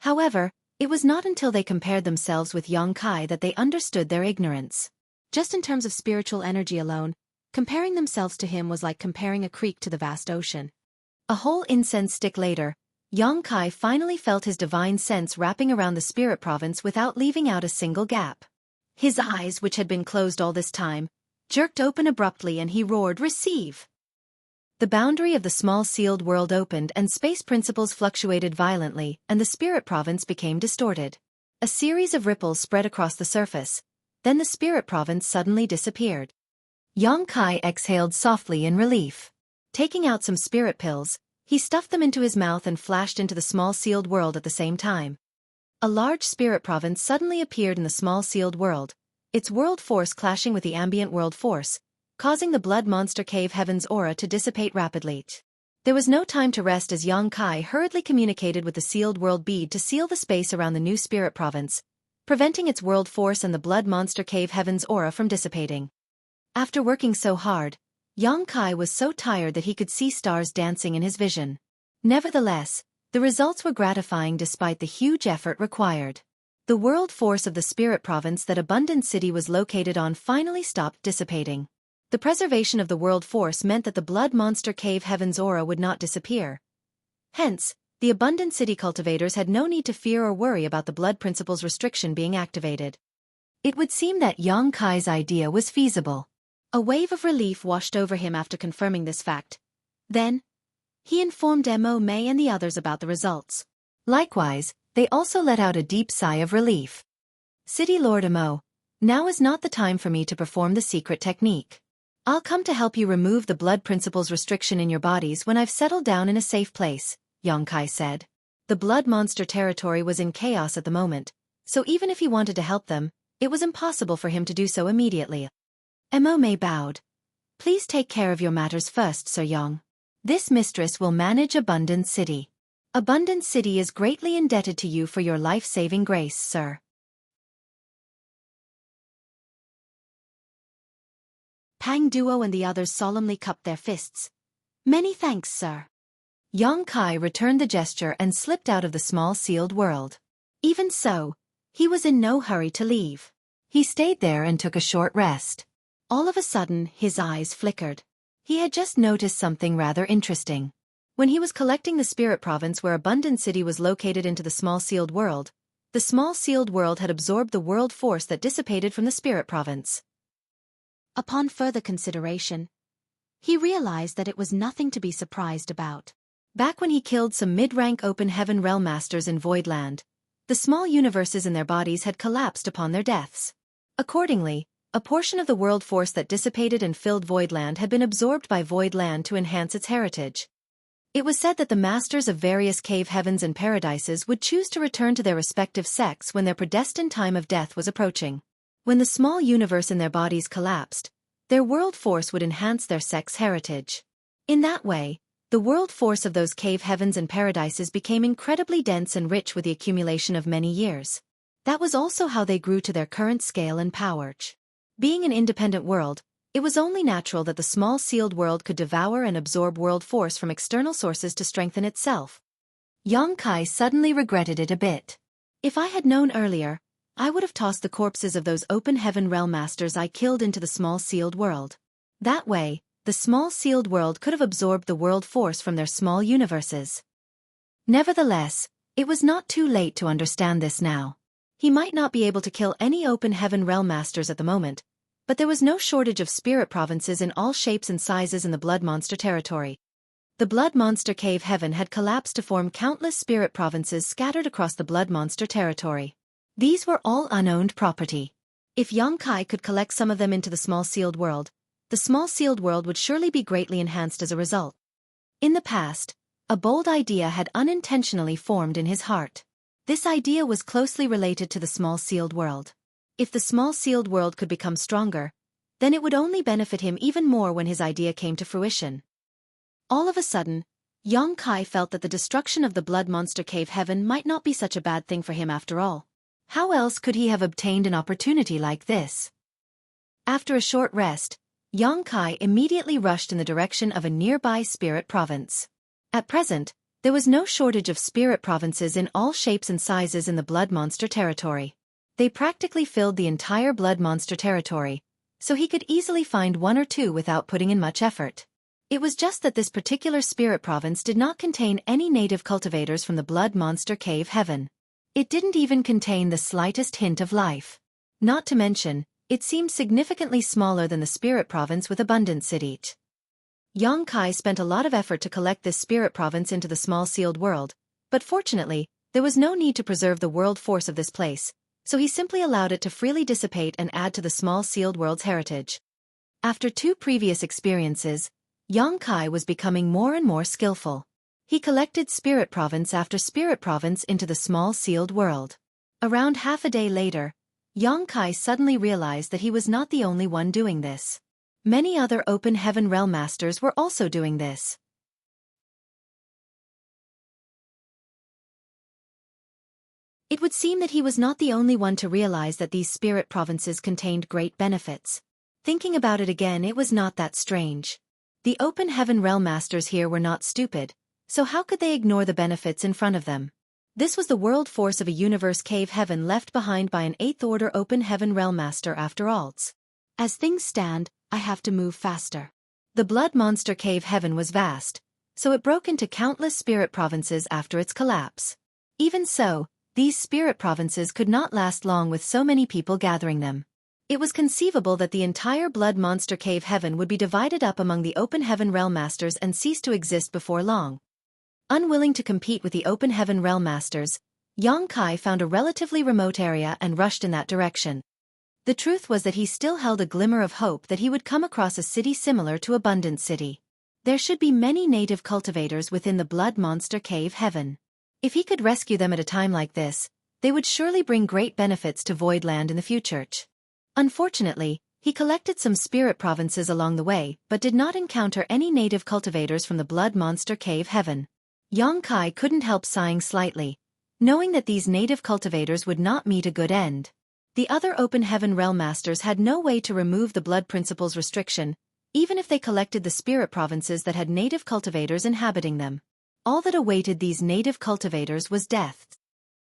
However, it was not until they compared themselves with Xueqi that they understood their ignorance. Just in terms of spiritual energy alone, comparing themselves to him was like comparing a creek to the vast ocean. A whole incense stick later, Xueqi finally felt his divine sense wrapping around the spirit province without leaving out a single gap. His eyes, which had been closed all this time, jerked open abruptly and he roared, "Receive!" The boundary of the small sealed world opened and space principles fluctuated violently and the spirit province became distorted. A series of ripples spread across the surface, then the spirit province suddenly disappeared. Xueqi exhaled softly in relief. Taking out some spirit pills, he stuffed them into his mouth and flashed into the small sealed world at the same time. A large spirit province suddenly appeared in the small sealed world, its world force clashing with the ambient world force, causing the blood monster cave heaven's aura to dissipate rapidly. There was no time to rest as Xueqi hurriedly communicated with the sealed world bead to seal the space around the new spirit province, preventing its world force and the blood monster cave heaven's aura from dissipating. After working so hard, Xueqi was so tired that he could see stars dancing in his vision. Nevertheless, the results were gratifying despite the huge effort required. The world force of the spirit province that Abundant City was located on finally stopped dissipating. The preservation of the world force meant that the blood monster cave heaven's aura would not disappear. Hence, the abundant city cultivators had no need to fear or worry about the blood principle's restriction being activated. It would seem that Yang Kai's idea was feasible. A wave of relief washed over him after confirming this fact. Then, he informed Mo Mei and the others about the results. Likewise, they also let out a deep sigh of relief. City Lord Mo, now is not the time for me to perform the secret technique. I'll come to help you remove the blood principle's restriction in your bodies when I've settled down in a safe place, Yang Kai said. The blood monster territory was in chaos at the moment, so even if he wanted to help them, it was impossible for him to do so immediately. Mo Mei bowed. Please take care of your matters first, Sir Yang. This mistress will manage Abundant City. Abundant City is greatly indebted to you for your life-saving grace, sir. Pang Duo and the others solemnly cupped their fists. Many thanks, sir. Yang Kai returned the gesture and slipped out of the small sealed world. Even so, he was in no hurry to leave. He stayed there and took a short rest. All of a sudden, his eyes flickered. He had just noticed something rather interesting. When he was collecting the spirit province where Abundant City was located into the small sealed world, the small sealed world had absorbed the world force that dissipated from the spirit province. Upon further consideration, he realized that it was nothing to be surprised about. Back when he killed some mid-rank open heaven realm masters in Voidland, the small universes in their bodies had collapsed upon their deaths. Accordingly, a portion of the world force that dissipated and filled Voidland had been absorbed by Voidland to enhance its heritage. It was said that the masters of various cave heavens and paradises would choose to return to their respective sects when their predestined time of death was approaching. When the small universe in their bodies collapsed, their world force would enhance their sect's heritage. In that way, the world force of those cave heavens and paradises became incredibly dense and rich with the accumulation of many years. That was also how they grew to their current scale and power. Being an independent world, it was only natural that the small sealed world could devour and absorb world force from external sources to strengthen itself. Yang Kai suddenly regretted it a bit. If I had known earlier, I would have tossed the corpses of those open heaven realm masters I killed into the small sealed world. That way, the small sealed world could have absorbed the world force from their small universes. Nevertheless, it was not too late to understand this now. He might not be able to kill any open heaven realm masters at the moment, but there was no shortage of spirit provinces in all shapes and sizes in the blood monster territory. The blood monster cave heaven had collapsed to form countless spirit provinces scattered across the blood monster territory. These were all unowned property. If Yang Kai could collect some of them into the small sealed world, the small sealed world would surely be greatly enhanced as a result. In the past, a bold idea had unintentionally formed in his heart. This idea was closely related to the small sealed world. If the small sealed world could become stronger, then it would only benefit him even more when his idea came to fruition. All of a sudden, Yang Kai felt that the destruction of the blood monster cave heaven might not be such a bad thing for him after all. How else could he have obtained an opportunity like this? After a short rest, Yang Kai immediately rushed in the direction of a nearby spirit province. At present, there was no shortage of spirit provinces in all shapes and sizes in the blood monster territory. They practically filled the entire blood monster territory, so he could easily find one or two without putting in much effort. It was just that this particular spirit province did not contain any native cultivators from the blood monster cave heaven. It didn't even contain the slightest hint of life. Not to mention, it seemed significantly smaller than the spirit province with Abundant City. Yang Kai spent a lot of effort to collect this spirit province into the small sealed world, but fortunately, there was no need to preserve the world force of this place, so he simply allowed it to freely dissipate and add to the small sealed world's heritage. After 2 previous experiences, Yang Kai was becoming more and more skillful. He collected spirit province after spirit province into the small sealed world. Around half a day later, Yang Kai suddenly realized that he was not the only one doing this. Many other open heaven realm masters were also doing this. It would seem that he was not the only one to realize that these spirit provinces contained great benefits. Thinking about it again, it was not that strange. The open heaven realm masters here were not stupid, so how could they ignore the benefits in front of them? This was the world force of a universe cave heaven left behind by an 8th order open heaven realm master after all. As things stand, I have to move faster. The blood monster cave heaven was vast, so it broke into countless spirit provinces after its collapse. Even so, these spirit provinces could not last long with so many people gathering them. It was conceivable that the entire blood monster cave heaven would be divided up among the open heaven realm masters and cease to exist before long. Unwilling to compete with the open heaven realm masters, Xueqi found a relatively remote area and rushed in that direction. The truth was that he still held a glimmer of hope that he would come across a city similar to Abundant City. There should be many native cultivators within the blood monster cave heaven. If he could rescue them at a time like this, they would surely bring great benefits to Voidland in the future. Unfortunately, he collected some spirit provinces along the way but did not encounter any native cultivators from the blood monster cave heaven. Xueqi couldn't help sighing slightly, knowing that these native cultivators would not meet a good end. The other open heaven realm masters had no way to remove the blood principle's restriction, even if they collected the spirit provinces that had native cultivators inhabiting them. All that awaited these native cultivators was death.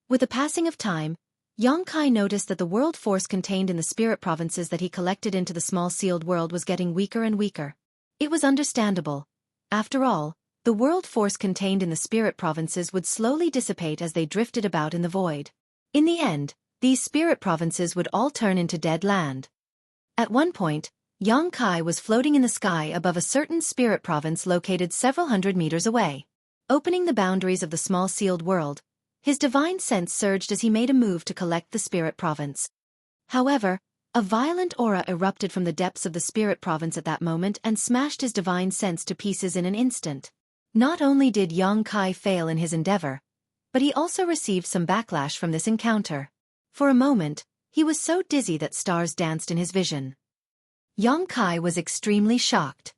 With the passing of time, Xueqi noticed that the world force contained in the spirit provinces that he collected into the small sealed world was getting weaker and weaker. It was understandable. After all, the world force contained in the spirit provinces would slowly dissipate as they drifted about in the void. In the end, these spirit provinces would all turn into dead land. At one point, Xueqi was floating in the sky above a certain spirit province located several hundred meters away. Opening the boundaries of the small sealed world, his divine sense surged as he made a move to collect the spirit province. However, a violent aura erupted from the depths of the spirit province at that moment and smashed his divine sense to pieces in an instant. Not only did Xueqi fail in his endeavor, but he also received some backlash from this encounter. For a moment, he was so dizzy that stars danced in his vision. Xueqi was extremely shocked.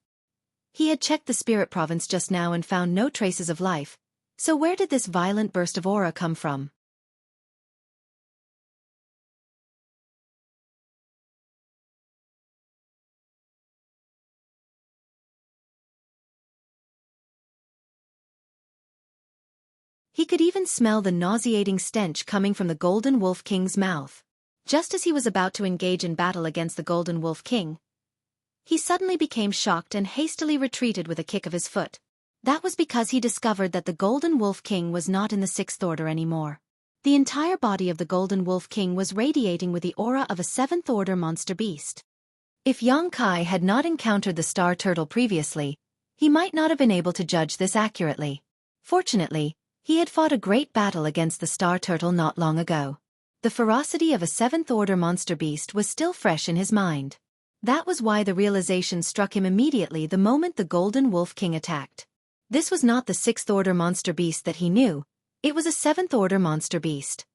He had checked the spirit province just now and found no traces of life, so where did this violent burst of aura come from? He could even smell the nauseating stench coming from the Golden Wolf King's mouth. Just as he was about to engage in battle against the Golden Wolf King, he suddenly became shocked and hastily retreated with a kick of his foot. That was because he discovered that the Golden Wolf King was not in the Sixth Order anymore. The entire body of the Golden Wolf King was radiating with the aura of a Seventh Order monster beast. If Xueqi had not encountered the Star Turtle previously, he might not have been able to judge this accurately. Fortunately, he had fought a great battle against the Star Turtle not long ago. The ferocity of a Seventh Order monster beast was still fresh in his mind. That was why the realization struck him immediately the moment the Golden Wolf King attacked. This was not the Sixth Order monster beast that he knew, it was a Seventh Order monster beast.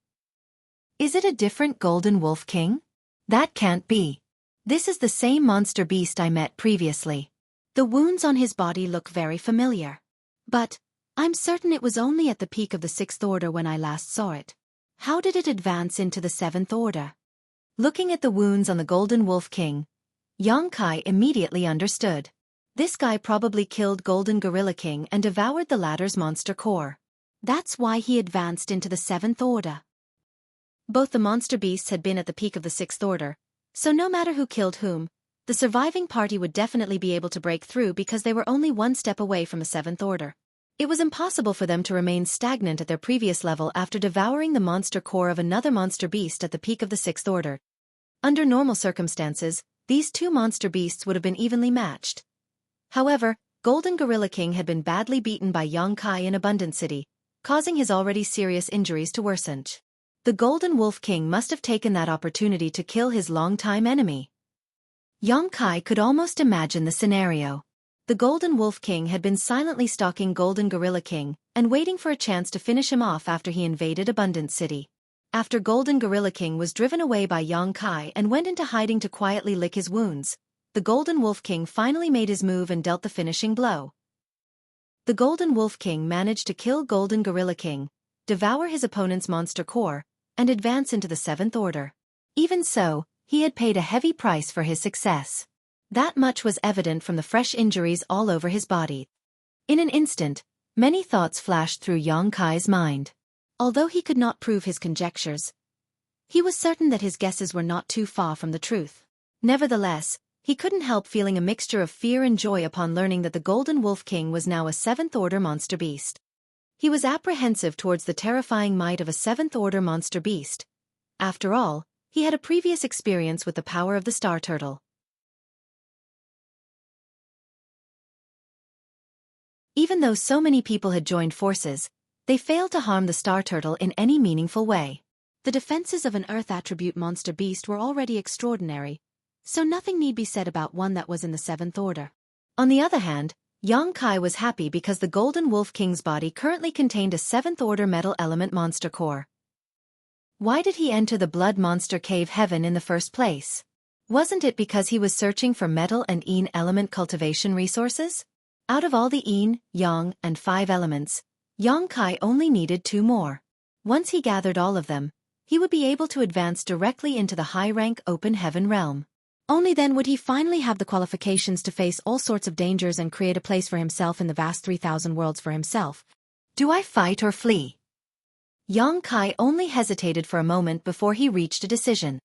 Is it a different Golden Wolf King? That can't be. This is the same monster beast I met previously. The wounds on his body look very familiar. But I'm certain it was only at the peak of the Sixth Order when I last saw it. How did it advance into the Seventh Order? Looking at the wounds on the Golden Wolf King, Xueqi immediately understood. This guy probably killed Golden Gorilla King and devoured the latter's monster core. That's why he advanced into the Seventh Order. Both the monster beasts had been at the peak of the Sixth Order, so no matter who killed whom, the surviving party would definitely be able to break through because they were only one step away from the Seventh Order. It was impossible for them to remain stagnant at their previous level after devouring the monster core of another monster beast at the peak of the Sixth Order. Under normal circumstances, these two monster beasts would have been evenly matched. However, Golden Gorilla King had been badly beaten by Xueqi in Abundant City, causing his already serious injuries to worsen. The Golden Wolf King must have taken that opportunity to kill his longtime enemy. Xueqi could almost imagine the scenario. The Golden Wolf King had been silently stalking Golden Gorilla King and waiting for a chance to finish him off after he invaded Abundant City. After Golden Gorilla King was driven away by Xueqi and went into hiding to quietly lick his wounds, the Golden Wolf King finally made his move and dealt the finishing blow. The Golden Wolf King managed to kill Golden Gorilla King, devour his opponent's monster core, and advance into the Seventh Order. Even so, he had paid a heavy price for his success. That much was evident from the fresh injuries all over his body. In an instant, many thoughts flashed through Xueqi's mind. Although he could not prove his conjectures, he was certain that his guesses were not too far from the truth. Nevertheless, he couldn't help feeling a mixture of fear and joy upon learning that the Golden Wolf King was now a seventh-order monster beast. He was apprehensive towards the terrifying might of a seventh-order monster beast. After all, he had a previous experience with the power of the star turtle. Even though so many people had joined forces, they failed to harm the star turtle in any meaningful way. The defenses of an Earth attribute monster beast were already extraordinary, so nothing need be said about one that was in the seventh order. On the other hand, Yang Kai was happy because the Golden Wolf King's body currently contained a seventh-order metal element monster core. Why did he enter the Blood Monster Cave Heaven in the first place? Wasn't it because he was searching for metal and yin element cultivation resources? Out of all the yin, yang, and 5 elements, Yang Kai only needed 2 more. Once he gathered all of them, he would be able to advance directly into the high-rank open heaven realm. Only then would he finally have the qualifications to face all sorts of dangers and create a place for himself in the vast 3,000 worlds for himself. Do I fight or flee? Yang Kai only hesitated for a moment before he reached a decision.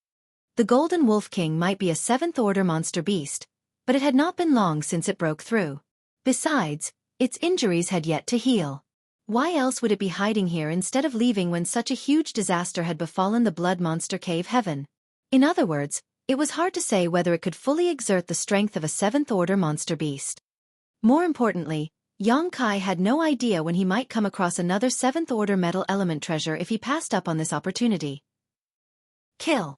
The Golden Wolf King might be a 7th-order monster beast, but it had not been long since it broke through. Besides, its injuries had yet to heal. Why else would it be hiding here instead of leaving when such a huge disaster had befallen the Blood Monster Cave Heaven? In other words, it was hard to say whether it could fully exert the strength of a 7th-order monster beast. More importantly, Yang Kai had no idea when he might come across another 7th-order metal element treasure if he passed up on this opportunity. Kill.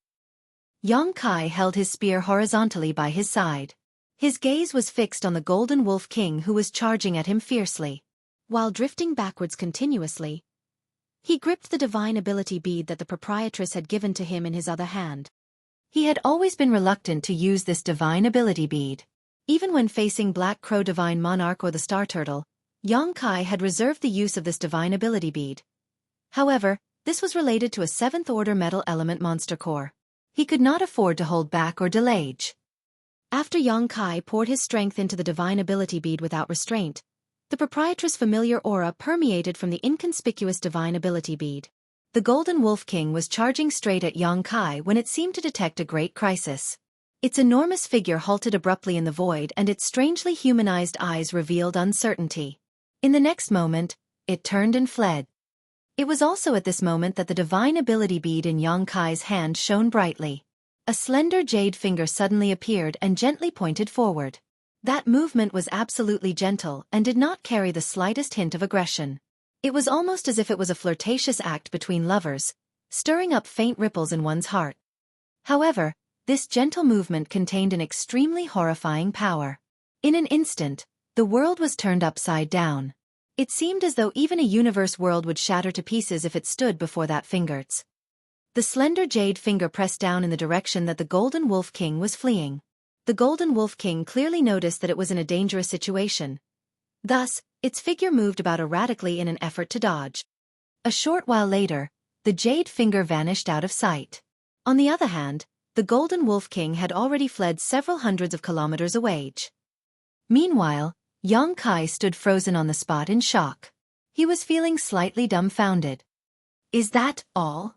Yang Kai held his spear horizontally by his side. His gaze was fixed on the Golden Wolf King who was charging at him fiercely. While drifting backwards continuously, he gripped the divine ability bead that the proprietress had given to him in his other hand. He had always been reluctant to use this divine ability bead. Even when facing Black Crow Divine Monarch or the Star Turtle, Yang Kai had reserved the use of this divine ability bead. However, this was related to a 7th-order metal element monster core. He could not afford to hold back or delay. After Yang Kai poured his strength into the divine ability bead without restraint, the proprietress' familiar aura permeated from the inconspicuous divine ability bead. The Golden Wolf King was charging straight at Yang Kai when it seemed to detect a great crisis. Its enormous figure halted abruptly in the void and its strangely humanized eyes revealed uncertainty. In the next moment, it turned and fled. It was also at this moment that the divine ability bead in Yang Kai's hand shone brightly. A slender jade finger suddenly appeared and gently pointed forward. That movement was absolutely gentle and did not carry the slightest hint of aggression. It was almost as if it was a flirtatious act between lovers, stirring up faint ripples in one's heart. However, this gentle movement contained an extremely horrifying power. In an instant, the world was turned upside down. It seemed as though even a universe world would shatter to pieces if it stood before that fingers. The slender jade finger pressed down in the direction that the Golden Wolf King was fleeing. The Golden Wolf King clearly noticed that it was in a dangerous situation. Thus, its figure moved about erratically in an effort to dodge. A short while later, the jade finger vanished out of sight. On the other hand, the Golden Wolf King had already fled several hundreds of kilometers away. Meanwhile, Yang Kai stood frozen on the spot in shock. He was feeling slightly dumbfounded. Is that all?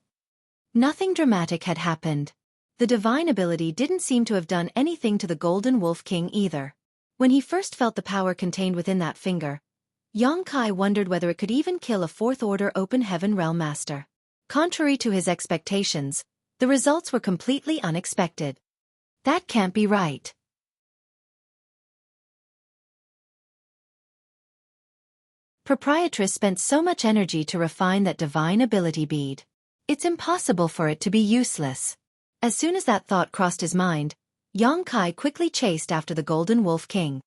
Nothing dramatic had happened. The divine ability didn't seem to have done anything to the Golden Wolf King either. When he first felt the power contained within that finger, Yang Kai wondered whether it could even kill a 4th-order open heaven realm master. Contrary to his expectations, the results were completely unexpected. That can't be right. Proprietress spent so much energy to refine that divine ability bead. It's impossible for it to be useless. As soon as that thought crossed his mind, Yang Kai quickly chased after the Golden Wolf King.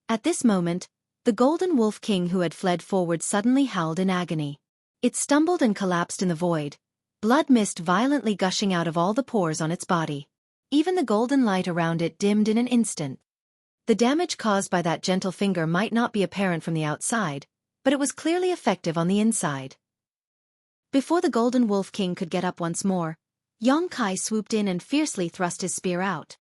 At this moment, the Golden Wolf King who had fled forward suddenly howled in agony. It stumbled and collapsed in the void, blood mist violently gushing out of all the pores on its body. Even the golden light around it dimmed in an instant. The damage caused by that gentle finger might not be apparent from the outside, but it was clearly effective on the inside. Before the Golden Wolf King could get up once more, Yang Kai swooped in and fiercely thrust his spear out.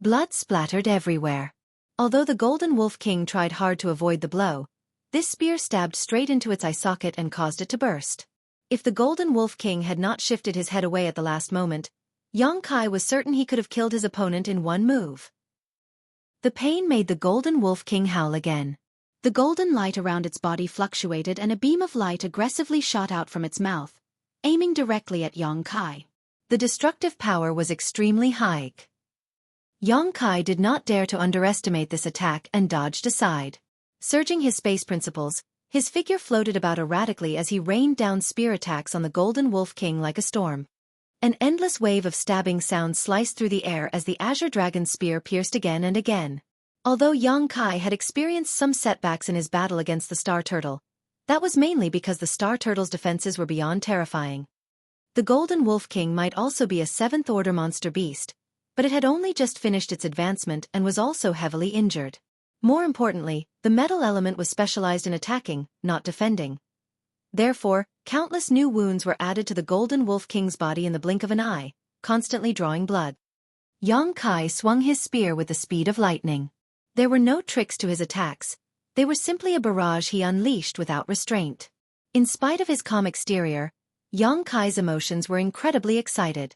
Blood splattered everywhere. Although the Golden Wolf King tried hard to avoid the blow, this spear stabbed straight into its eye socket and caused it to burst. If the Golden Wolf King had not shifted his head away at the last moment, Yang Kai was certain he could have killed his opponent in one move. The pain made the Golden Wolf King howl again. The golden light around its body fluctuated and a beam of light aggressively shot out from its mouth, aiming directly at Yang Kai. The destructive power was extremely high. Yang Kai did not dare to underestimate this attack and dodged aside. Surging his space principles, his figure floated about erratically as he rained down spear attacks on the Golden Wolf King like a storm. An endless wave of stabbing sounds sliced through the air as the Azure Dragon's spear pierced again and again. Although Yang Kai had experienced some setbacks in his battle against the Star Turtle, that was mainly because the Star Turtle's defenses were beyond terrifying. The Golden Wolf King might also be a 7th-order monster beast, but it had only just finished its advancement and was also heavily injured. More importantly, the metal element was specialized in attacking, not defending. Therefore, countless new wounds were added to the Golden Wolf King's body in the blink of an eye, constantly drawing blood. Yang Kai swung his spear with the speed of lightning. There were no tricks to his attacks, they were simply a barrage he unleashed without restraint. In spite of his calm exterior, Yang Kai's emotions were incredibly excited.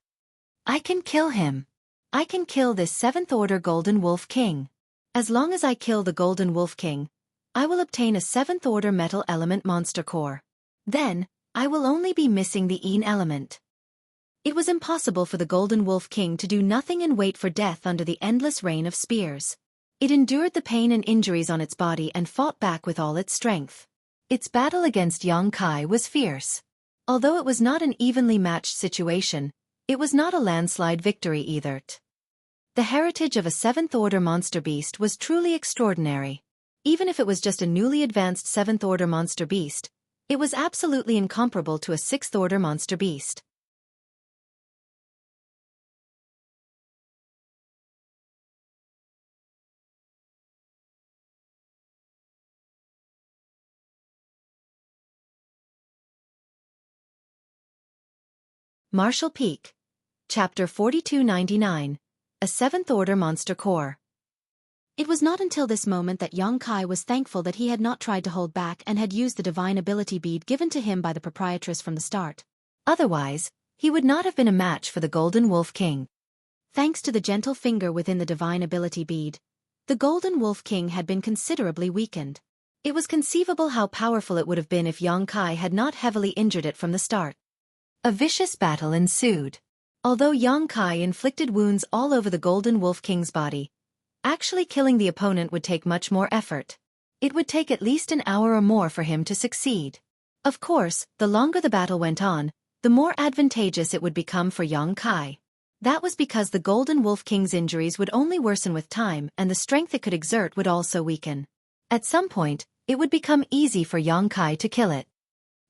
I can kill him. I can kill this 7th-order Golden Wolf King. As long as I kill the Golden Wolf King, I will obtain a 7th-order metal element monster core. Then, I will only be missing the Een element. It was impossible for the Golden Wolf King to do nothing and wait for death under the endless rain of spears. It endured the pain and injuries on its body and fought back with all its strength. Its battle against Yang Kai was fierce. Although it was not an evenly matched situation, it was not a landslide victory either. The heritage of a 7th-order monster beast was truly extraordinary. Even if it was just a newly advanced 7th-order monster beast, it was absolutely incomparable to a 6th-order monster beast. Martial Peak. Chapter 4299. A 7th-order monster core. It was not until this moment that Yang Kai was thankful that he had not tried to hold back and had used the divine ability bead given to him by the proprietress from the start. Otherwise, he would not have been a match for the Golden Wolf King. Thanks to the gentle finger within the divine ability bead, the Golden Wolf King had been considerably weakened. It was conceivable how powerful it would have been if Yang Kai had not heavily injured it from the start. A vicious battle ensued. Although Yang Kai inflicted wounds all over the Golden Wolf King's body, actually killing the opponent would take much more effort. It would take at least an hour or more for him to succeed. Of course, the longer the battle went on, the more advantageous it would become for Yang Kai. That was because the Golden Wolf King's injuries would only worsen with time and the strength it could exert would also weaken. At some point, it would become easy for Yang Kai to kill it.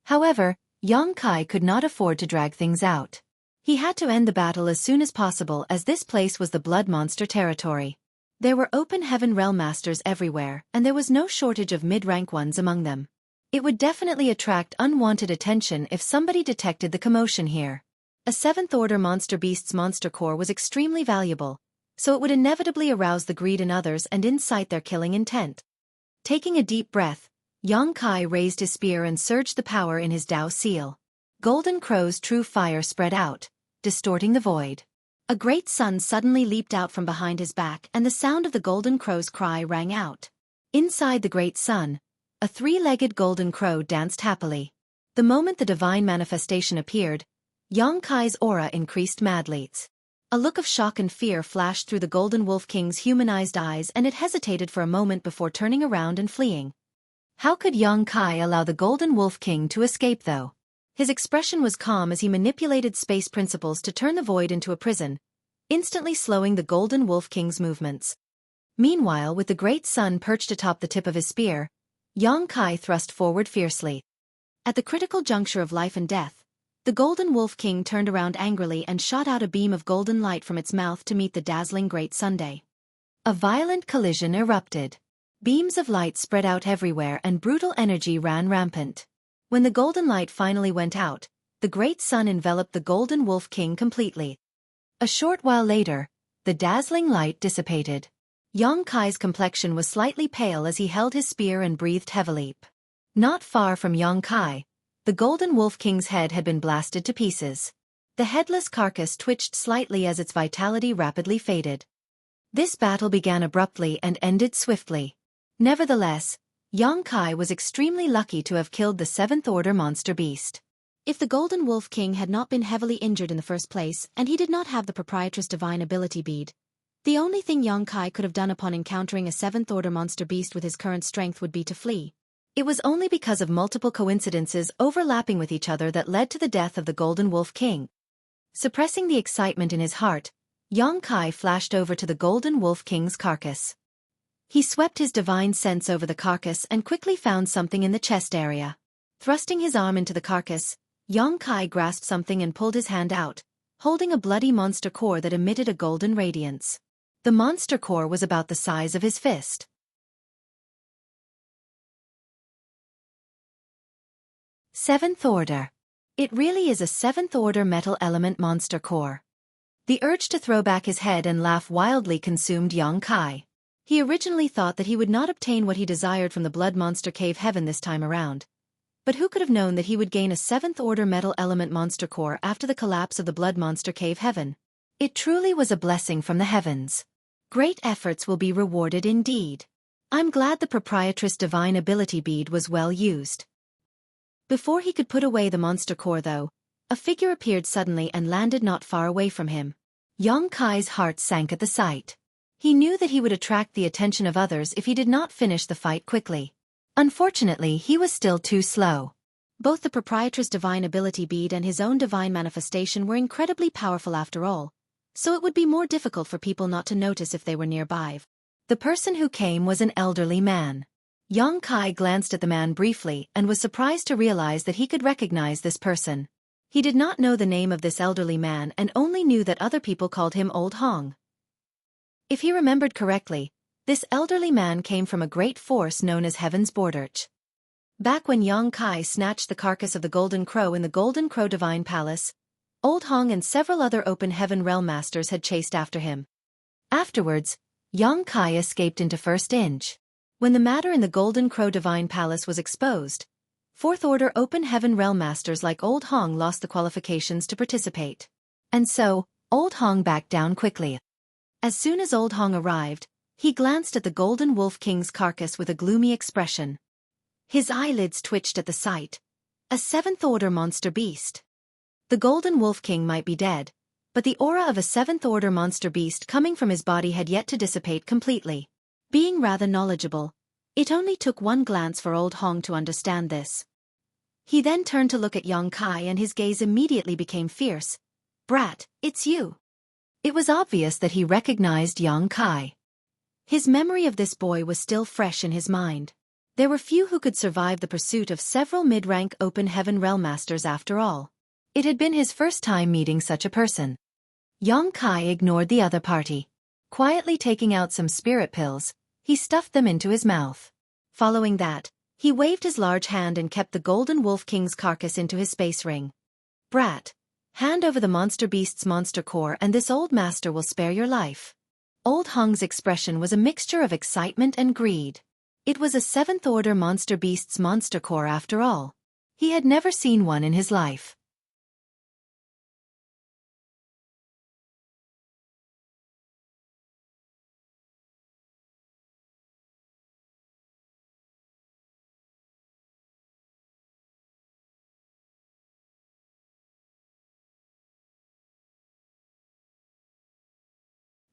However, Yang Kai could not afford to drag things out. He had to end the battle as soon as possible as this place was the Blood Monster territory. There were open heaven realm masters everywhere and there was no shortage of mid-rank ones among them. It would definitely attract unwanted attention if somebody detected the commotion here. A 7th-order monster beast's monster core was extremely valuable, so it would inevitably arouse the greed in others and incite their killing intent. Taking a deep breath, Yang Kai raised his spear and surged the power in his Dao seal. Golden Crow's true fire spread out, distorting the void. A great sun suddenly leaped out from behind his back and the sound of the Golden Crow's cry rang out. Inside the great sun, a 3-legged Golden Crow danced happily. The moment the divine manifestation appeared, Yang Kai's aura increased madly. A look of shock and fear flashed through the Golden Wolf King's humanized eyes and it hesitated for a moment before turning around and fleeing. How could Yang Kai allow the Golden Wolf King to escape though? His expression was calm as he manipulated space principles to turn the void into a prison, instantly slowing the Golden Wolf King's movements. Meanwhile, with the great sun perched atop the tip of his spear, Yang Kai thrust forward fiercely. At the critical juncture of life and death, the Golden Wolf King turned around angrily and shot out a beam of golden light from its mouth to meet the dazzling great sunday. A violent collision erupted. Beams of light spread out everywhere and brutal energy ran rampant. When the golden light finally went out, the great sun enveloped the Golden Wolf King completely. A short while later, the dazzling light dissipated. Yang Kai's complexion was slightly pale as he held his spear and breathed heavily. Not far from Yang Kai, the Golden Wolf King's head had been blasted to pieces. The headless carcass twitched slightly as its vitality rapidly faded. This battle began abruptly and ended swiftly. Nevertheless, Yang Kai was extremely lucky to have killed the 7th Order monster beast. If the Golden Wolf King had not been heavily injured in the first place and he did not have the proprietress divine ability bead, the only thing Yang Kai could have done upon encountering a 7th Order monster beast with his current strength would be to flee. It was only because of multiple coincidences overlapping with each other that led to the death of the Golden Wolf King. Suppressing the excitement in his heart, Yang Kai flashed over to the Golden Wolf King's carcass. He swept his divine sense over the carcass and quickly found something in the chest area. Thrusting his arm into the carcass, Yang Kai grasped something and pulled his hand out, holding a bloody monster core that emitted a golden radiance. The monster core was about the size of his fist. 7th Order. It really is a 7th Order metal element monster core. The urge to throw back his head and laugh wildly consumed Yang Kai. He originally thought that he would not obtain what he desired from the Blood Monster Cave Heaven this time around. But who could have known that he would gain a 7th Order metal element monster core after the collapse of the Blood Monster Cave Heaven? It truly was a blessing from the heavens. Great efforts will be rewarded indeed. I'm glad the proprietress divine ability bead was well used. Before he could put away the monster core though, a figure appeared suddenly and landed not far away from him. Yang Kai's heart sank at the sight. He knew that he would attract the attention of others if he did not finish the fight quickly. Unfortunately, he was still too slow. Both the proprietress divine ability bead and his own divine manifestation were incredibly powerful after all, so it would be more difficult for people not to notice if they were nearby. The person who came was an elderly man. Yang Kai glanced at the man briefly and was surprised to realize that he could recognize this person. He did not know the name of this elderly man and only knew that other people called him Old Hong. If he remembered correctly, this elderly man came from a great force known as Heaven's Border. Back when Yang Kai snatched the carcass of the Golden Crow in the Golden Crow Divine Palace, Old Hong and several other Open Heaven Realm Masters had chased after him. Afterwards, Yang Kai escaped into First Inch. When the matter in the Golden Crow Divine Palace was exposed, 4th Order Open Heaven Realm Masters like Old Hong lost the qualifications to participate. And so, Old Hong backed down quickly. As soon as Old Hong arrived, he glanced at the Golden Wolf King's carcass with a gloomy expression. His eyelids twitched at the sight. A 7th Order monster beast. The Golden Wolf King might be dead, but the aura of a 7th Order monster beast coming from his body had yet to dissipate completely. Being rather knowledgeable, it only took one glance for Old Hong to understand this. He then turned to look at Yang Kai and his gaze immediately became fierce. "Brat, it's you." It was obvious that he recognized Yang Kai. His memory of this boy was still fresh in his mind. There were few who could survive the pursuit of several mid-rank Open Heaven Realm Masters after all. It had been his first time meeting such a person. Yang Kai ignored the other party. Quietly taking out some spirit pills, he stuffed them into his mouth. Following that, he waved his large hand and kept the Golden Wolf King's carcass into his space ring. "Brat, hand over the monster beast's monster core and this old master will spare your life." Old Hong's expression was a mixture of excitement and greed. It was a 7th Order monster beast's monster core after all. He had never seen one in his life.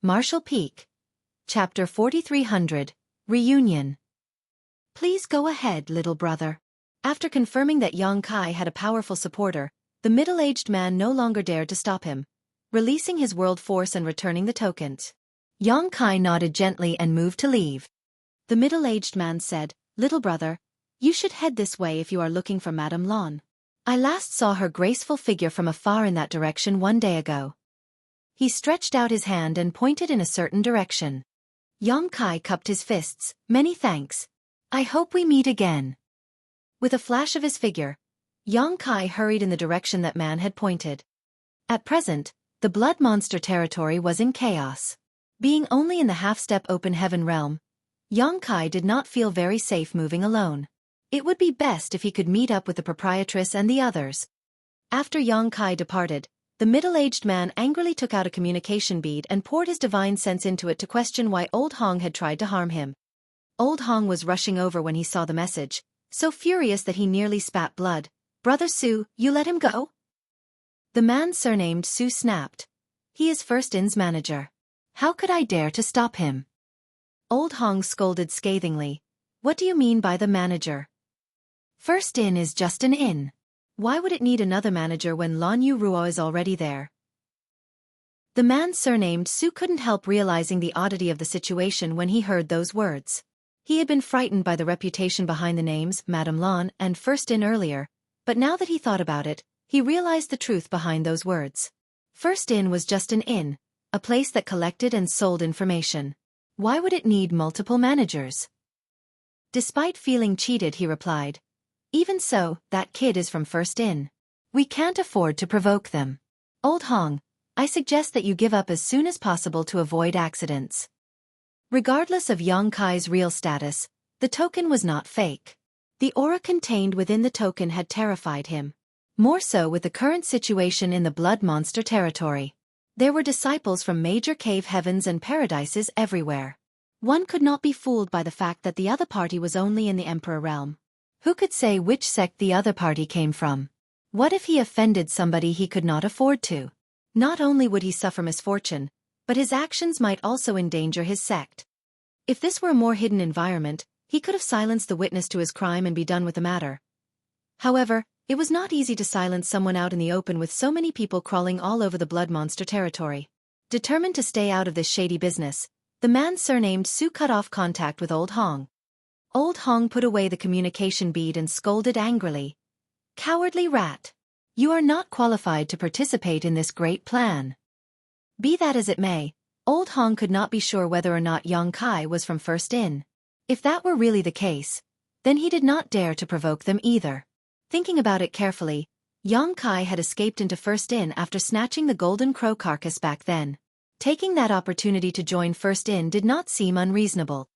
Marshall Peak. Chapter 4300, Reunion. Please go ahead, little brother. After confirming that Yang Kai had a powerful supporter, the middle-aged man no longer dared to stop him, releasing his world force and returning the tokens. Yang Kai nodded gently and moved to leave. The middle-aged man said, "Little brother, you should head this way if you are looking for Madame Lon. I last saw her graceful figure from afar in that direction one day ago." He stretched out his hand and pointed in a certain direction. Yang Kai cupped his fists. "Many thanks. I hope we meet again." With a flash of his figure, Yang Kai hurried in the direction that man had pointed. At present, the blood monster territory was in chaos. Being only in the half-step Open Heaven realm, Yang Kai did not feel very safe moving alone. It would be best if he could meet up with the proprietress and the others. After Yang Kai departed, The middle-aged man angrily took out a communication bead and poured his divine sense into it to question why Old Hong had tried to harm him. Old Hong was rushing over when he saw the message, so furious that he nearly spat blood. "Brother Su, you let him go?" The man surnamed Su snapped. "He is First In's manager. How could I dare to stop him?" Old Hong scolded scathingly. "What do you mean by the manager? First In is just an inn. Why would it need another manager when Lan Yu Ruo is already there?" The man surnamed Su couldn't help realizing the oddity of the situation when he heard those words. He had been frightened by the reputation behind the names Madame Lan and First In earlier, but now that he thought about it, he realized the truth behind those words. First In was just an inn, a place that collected and sold information. Why would it need multiple managers? Despite feeling cheated, he replied, "Even so, that kid is from First In. We can't afford to provoke them. Old Hong, I suggest that you give up as soon as possible to avoid accidents." Regardless of Yang Kai's real status, the token was not fake. The aura contained within the token had terrified him. More so with the current situation in the blood monster territory. There were disciples from major cave heavens and paradises everywhere. One could not be fooled by the fact that the other party was only in the Emperor realm. Who could say which sect the other party came from? What if he offended somebody he could not afford to? Not only would he suffer misfortune, but his actions might also endanger his sect. If this were a more hidden environment, he could have silenced the witness to his crime and be done with the matter. However, it was not easy to silence someone out in the open with so many people crawling all over the blood monster territory. Determined to stay out of this shady business, the man surnamed Su cut off contact with Old Hong. Old Hong put away the communication bead and scolded angrily. "Cowardly rat! You are not qualified to participate in this great plan." Be that as it may, Old Hong could not be sure whether or not Yang Kai was from First In. If that were really the case, then he did not dare to provoke them either. Thinking about it carefully, Yang Kai had escaped into First In after snatching the golden crow carcass back then. Taking that opportunity to join First In did not seem unreasonable.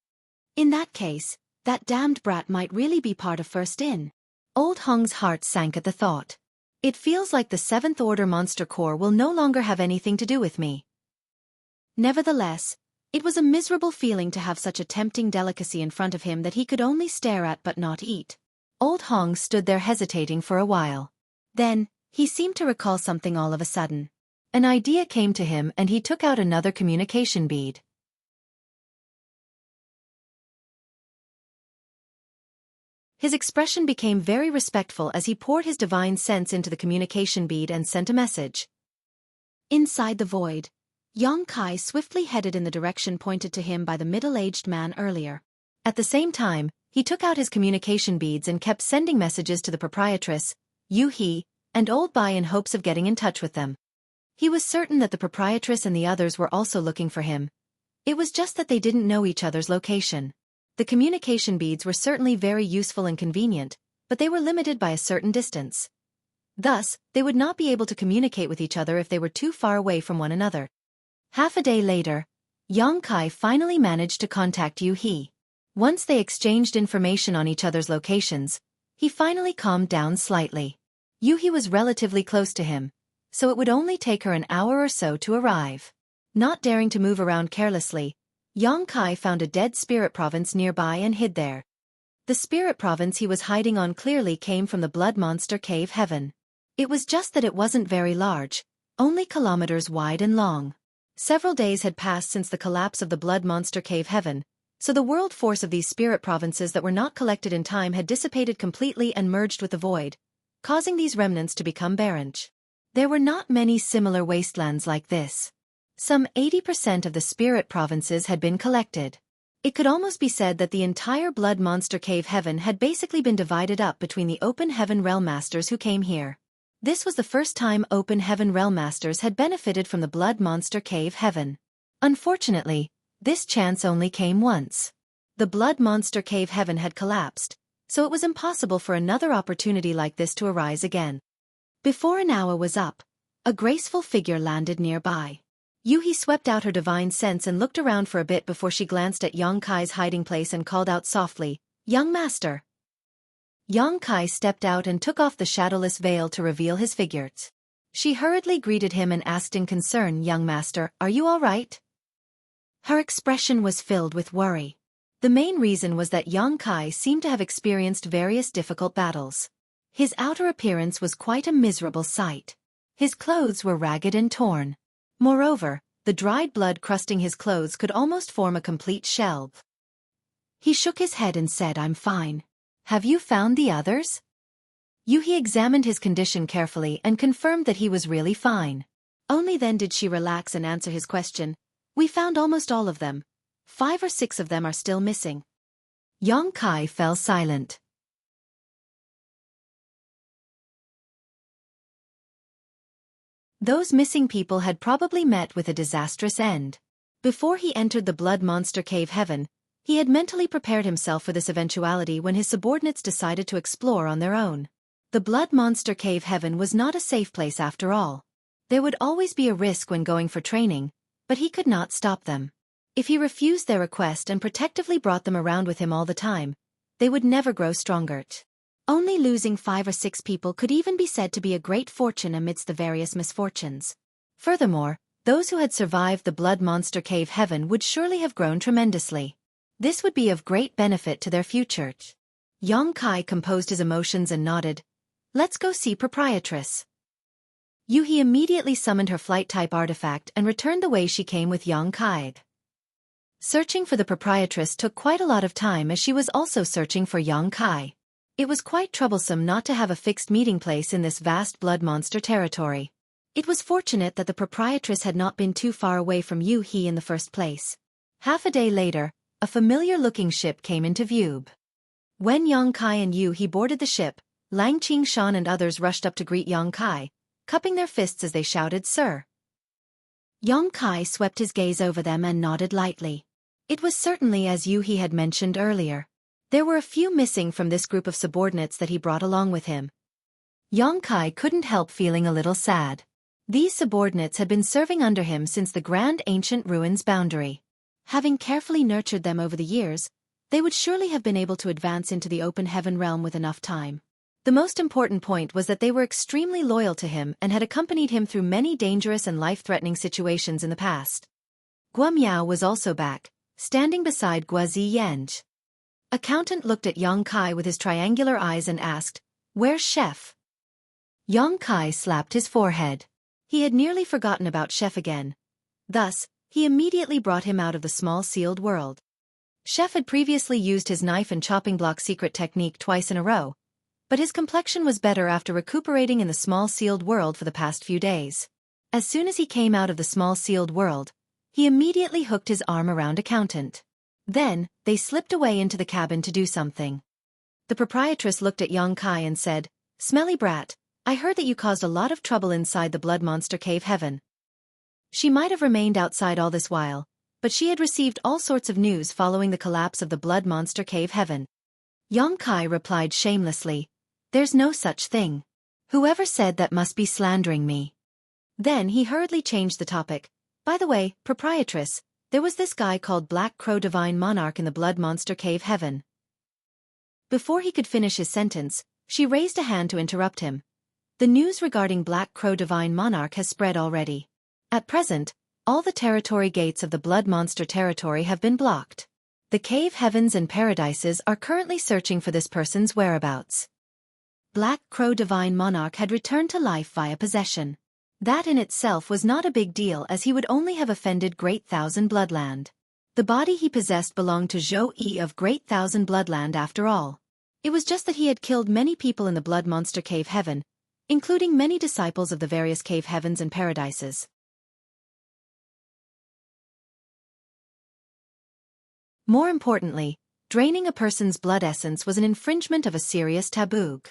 In that case, that damned brat might really be part of First In. Old Hong's heart sank at the thought. It feels like the Seventh Order Monster Corps will no longer have anything to do with me. Nevertheless, it was a miserable feeling to have such a tempting delicacy in front of him that he could only stare at but not eat. Old Hong stood there hesitating for a while. Then, he seemed to recall something all of a sudden. An idea came to him and he took out another communication bead. His expression became very respectful as he poured his divine sense into the communication bead and sent a message. Inside the void, Yang Kai swiftly headed in the direction pointed to him by the middle-aged man earlier. At the same time, he took out his communication beads and kept sending messages to the proprietress, Yu He, and Old Bai in hopes of getting in touch with them. He was certain that the proprietress and the others were also looking for him. It was just that they didn't know each other's location. The communication beads were certainly very useful and convenient, but they were limited by a certain distance. Thus, they would not be able to communicate with each other if they were too far away from one another. Half a day later, Yang Kai finally managed to contact Yu He. Once they exchanged information on each other's locations, he finally calmed down slightly. Yu He was relatively close to him, so it would only take her an hour or so to arrive. Not daring to move around carelessly, Yang Kai found a dead spirit province nearby and hid there. The spirit province he was hiding on clearly came from the blood monster cave heaven. It was just that it wasn't very large, only kilometers wide and long. Several days had passed since the collapse of the blood monster cave heaven, so the world force of these spirit provinces that were not collected in time had dissipated completely and merged with the void, causing these remnants to become barren. There were not many similar wastelands like this. Some 80% of the spirit provinces had been collected. It could almost be said that the entire blood monster cave heaven had basically been divided up between the open heaven realm masters who came here. This was the first time open heaven realm masters had benefited from the blood monster cave heaven. Unfortunately, this chance only came once. The blood monster cave heaven had collapsed, so it was impossible for another opportunity like this to arise again. Before an hour was up, a graceful figure landed nearby. Yu He swept out her divine sense and looked around for a bit before she glanced at Yang Kai's hiding place and called out softly, "Young master." Yang Kai stepped out and took off the shadowless veil to reveal his figure. She hurriedly greeted him and asked in concern, "Young master, are you all right?" Her expression was filled with worry. The main reason was that young Kai seemed to have experienced various difficult battles. His outer appearance was quite a miserable sight. His clothes were ragged and torn. Moreover, the dried blood crusting his clothes could almost form a complete shell. He shook his head and said, "I'm fine. Have you found the others?" Yuhi examined his condition carefully and confirmed that he was really fine. Only then did she relax and answer his question. "We found almost all of them. 5 or 6 of them are still missing." Young Kai fell silent. Those missing people had probably met with a disastrous end. Before he entered the Blood Monster Cave Heaven, he had mentally prepared himself for this eventuality when his subordinates decided to explore on their own. The Blood Monster Cave Heaven was not a safe place after all. There would always be a risk when going for training, but he could not stop them. If he refused their request and protectively brought them around with him all the time, they would never grow stronger. Only losing 5 or 6 people could even be said to be a great fortune amidst the various misfortunes. Furthermore, those who had survived the Blood Monster Cave Heaven would surely have grown tremendously. This would be of great benefit to their future. Young Kai composed his emotions and nodded. "Let's go see Proprietress." Yuhi immediately summoned her flight-type artifact and returned the way she came with Young Kai. Searching for the Proprietress took quite a lot of time as she was also searching for Young Kai. It was quite troublesome not to have a fixed meeting place in this vast blood monster territory. It was fortunate that the Proprietress had not been too far away from Yuhi in the first place. Half a day later, a familiar-looking ship came into view. When Young Kai and Yuhi boarded the ship, Lang Qingshan and others rushed up to greet Young Kai, cupping their fists as they shouted, "Sir!" Young Kai swept his gaze over them and nodded lightly. It was certainly as Yuhi had mentioned earlier. There were a few missing from this group of subordinates that he brought along with him. Young Kai couldn't help feeling a little sad. These subordinates had been serving under him since the Grand Ancient Ruins boundary. Having carefully nurtured them over the years, they would surely have been able to advance into the open heaven realm with enough time. The most important point was that they were extremely loyal to him and had accompanied him through many dangerous and life-threatening situations in the past. Guo Miao was also back, standing beside Guo Ziyang. Accountant looked at Young Kai with his triangular eyes and asked, "Where's Chef?" Young Kai slapped his forehead. He had nearly forgotten about Chef again. Thus, he immediately brought him out of the small sealed world. Chef had previously used his knife and chopping block secret technique twice in a row, but his complexion was better after recuperating in the small sealed world for the past few days. As soon as he came out of the small sealed world, he immediately hooked his arm around Accountant. Then, they slipped away into the cabin to do something. The Proprietress looked at Young Kai and said, "Smelly brat, I heard that you caused a lot of trouble inside the Blood Monster Cave Heaven." She might have remained outside all this while, but she had received all sorts of news following the collapse of the Blood Monster Cave Heaven. Young Kai replied shamelessly, "There's no such thing. Whoever said that must be slandering me." Then he hurriedly changed the topic. "By the way, Proprietress, there was this guy called Black Crow Divine Monarch in the Blood Monster Cave Heaven." Before he could finish his sentence, she raised a hand to interrupt him. "The news regarding Black Crow Divine Monarch has spread already. At present, all the territory gates of the Blood Monster territory have been blocked. The Cave Heavens and Paradises are currently searching for this person's whereabouts." Black Crow Divine Monarch had returned to life via possession. That in itself was not a big deal as he would only have offended Great Thousand Bloodland. The body he possessed belonged to Xueqi of Great Thousand Bloodland after all. It was just that he had killed many people in the Blood Monster Cave Heaven, including many disciples of the various Cave Heavens and Paradises. More importantly, draining a person's blood essence was an infringement of a serious taboo.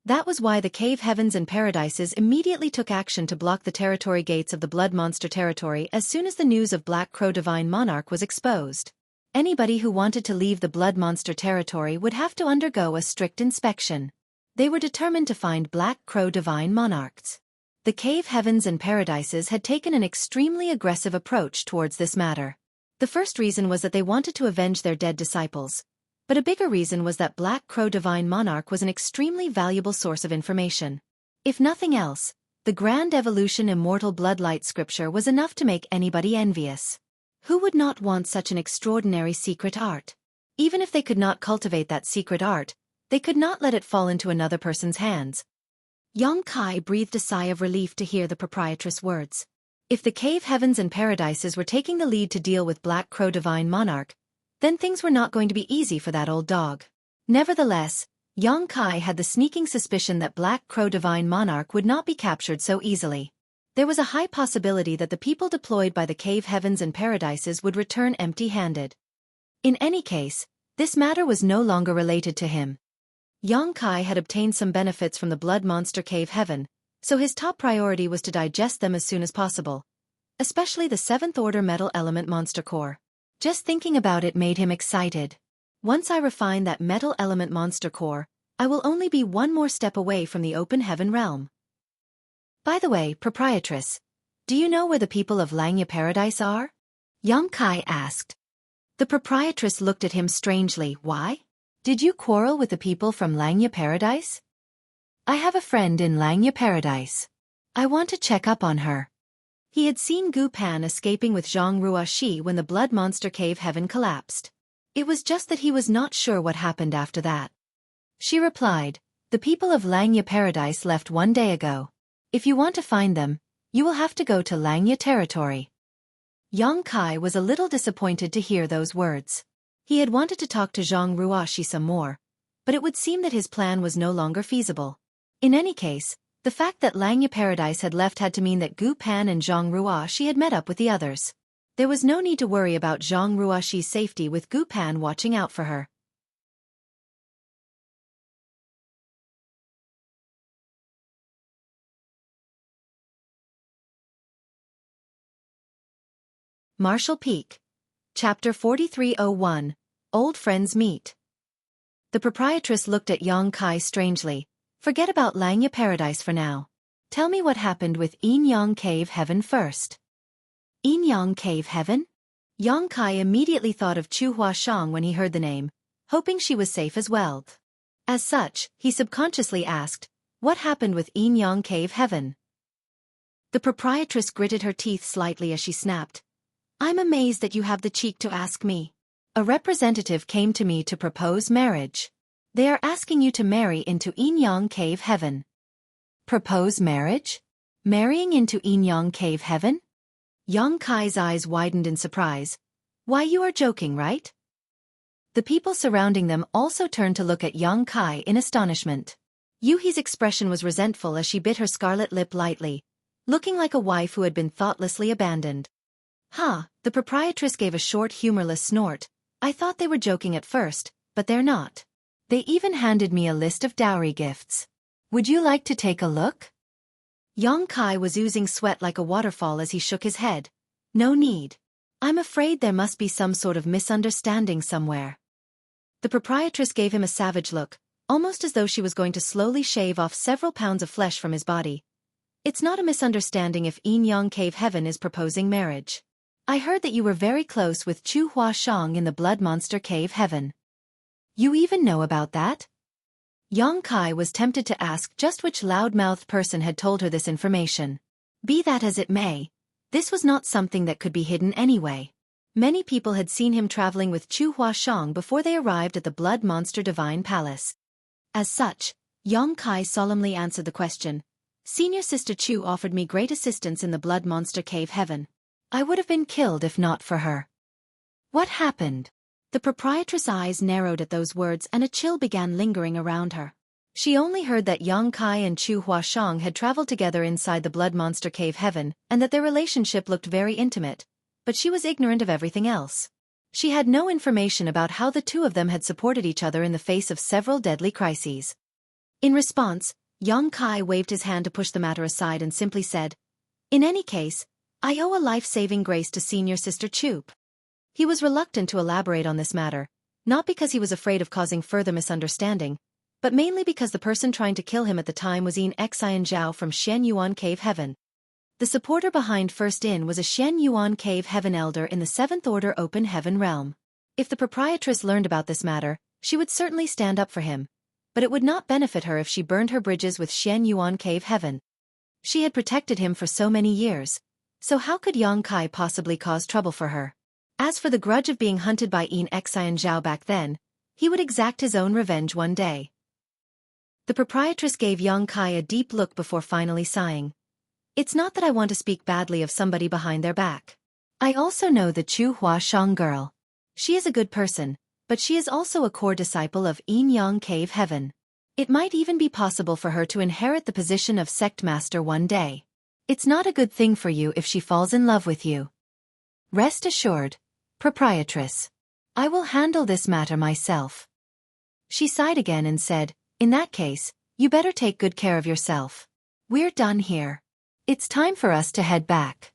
That was why the Cave Heavens and Paradises immediately took action to block the territory gates of the Blood Monster territory as soon as the news of Black Crow Divine Monarch was exposed. Anybody who wanted to leave the Blood Monster territory would have to undergo a strict inspection. They were determined to find Black Crow Divine Monarchs. The Cave Heavens and Paradises had taken an extremely aggressive approach towards this matter. The first reason was that they wanted to avenge their dead disciples, but a bigger reason was that Black Crow Divine Monarch was an extremely valuable source of information. If nothing else, the The grand evolution immortal bloodlight scripture was enough to make anybody envious. Who would not want such an extraordinary secret art? Even if they could not cultivate that secret art, they could not let it fall into another person's hands. Young Kai breathed a sigh of relief to hear the proprietress' words. If the cave heavens and paradises were taking the lead to deal with Black Crow Divine Monarch, then things were not going to be easy for that old dog. Nevertheless, Young Kai had the sneaking suspicion that Black Crow Divine Monarch would not be captured so easily. There was a high possibility that the people deployed by the cave heavens and paradises would return empty-handed. In any case, this matter was no longer related to him. Young Kai had obtained some benefits from the blood monster cave heaven, so his top priority was to digest them as soon as possible, especially the 7th order metal element monster core. Just thinking about it made him excited. Once I refine that metal element monster core, I will only be one more step away from the open heaven realm. By the way, proprietress, do you know where the people of Langya Paradise are? Young Kai asked. The proprietress looked at him strangely. Why? Did you quarrel with the people from Langya Paradise? I have a friend in Langya Paradise. I want to check up on her. He had seen Gu Pan escaping with Zhang Ruoxi when the blood monster cave heaven collapsed. It was just that he was not sure what happened after that. She replied, the people of Langya Paradise left 1 day ago. If you want to find them, you will have to go to Langya territory. Young Kai was a little disappointed to hear those words. He had wanted to talk to Zhang Ruoxi some more, but it would seem that his plan was no longer feasible. In any case, the fact that Langya Paradise had left had to mean that Gu Pan and Zhang Ruoxi had met up with the others. There was no need to worry about Zhang Ruoxi's safety with Gu Pan watching out for her. Marshall Peak. Chapter 4301. Old Friends Meet. The proprietress looked at Young Kai strangely. Forget about Langya Paradise for now. Tell me what happened with Yinyang Cave Heaven first. Yinyang Cave Heaven? Young Kai immediately thought of Chu Huashang when he heard the name, hoping she was safe as well. As such, he subconsciously asked, what happened with Yinyang Cave Heaven? The proprietress gritted her teeth slightly as she snapped. I'm amazed that you have the cheek to ask me. A representative came to me to propose marriage. They are asking you to marry into Yinyang Cave Heaven. Propose marriage? Marrying into Yinyang Cave Heaven? Young Kai's eyes widened in surprise. Why, you are joking, right? The people surrounding them also turned to look at Young Kai in astonishment. Yuhi's expression was resentful as she bit her scarlet lip lightly, looking like a wife who had been thoughtlessly abandoned. The proprietress gave a short humorless snort. I thought they were joking at first, but they're not. They even handed me a list of dowry gifts. Would you like to take a look? Young Kai was oozing sweat like a waterfall as he shook his head. No need. I'm afraid there must be some sort of misunderstanding somewhere. The proprietress gave him a savage look, almost as though she was going to slowly shave off several pounds of flesh from his body. It's not a misunderstanding if Yinyang Cave Heaven is proposing marriage. I heard that you were very close with Chu Huashang in the Blood Monster Cave Heaven. You even know about that? Young Kai was tempted to ask just which loud-mouthed person had told her this information. Be that as it may, this was not something that could be hidden anyway. Many people had seen him traveling with Chu Huashang before they arrived at the Blood Monster Divine Palace. As such, Young Kai solemnly answered the question. Senior Sister Chu offered me great assistance in the Blood Monster Cave Heaven. I would have been killed if not for her. What happened? The proprietress' eyes narrowed at those words and a chill began lingering around her. She only heard that Young Kai and Chu Huashang had traveled together inside the Blood Monster Cave Heaven and that their relationship looked very intimate, but she was ignorant of everything else. She had no information about how the two of them had supported each other in the face of several deadly crises. In response, Young Kai waved his hand to push the matter aside and simply said, In any case, I owe a life-saving grace to Senior Sister Chu. He was reluctant to elaborate on this matter, not because he was afraid of causing further misunderstanding, but mainly because the person trying to kill him at the time was Xian Zhao from Shen Yuan Cave Heaven. The supporter behind First In was a Shen Yuan Cave Heaven elder in the 7th Order Open Heaven realm. If the proprietress learned about this matter, she would certainly stand up for him, but it would not benefit her if she burned her bridges with Shen Yuan Cave Heaven. She had protected him for so many years, so how could Yang Kai possibly cause trouble for her? As for the grudge of being hunted by Xian Zhao back then, he would exact his own revenge one day. The proprietress gave Yang Kai a deep look before finally sighing. It's not that I want to speak badly of somebody behind their back. I also know the Chu Hua Shang girl. She is a good person, but she is also a core disciple of Yin Yang Cave Heaven. It might even be possible for her to inherit the position of sect master one day. It's not a good thing for you if she falls in love with you. Rest assured, proprietress. I will handle this matter myself. She sighed again and said, in that case, you better take good care of yourself. We're done here. It's time for us to head back.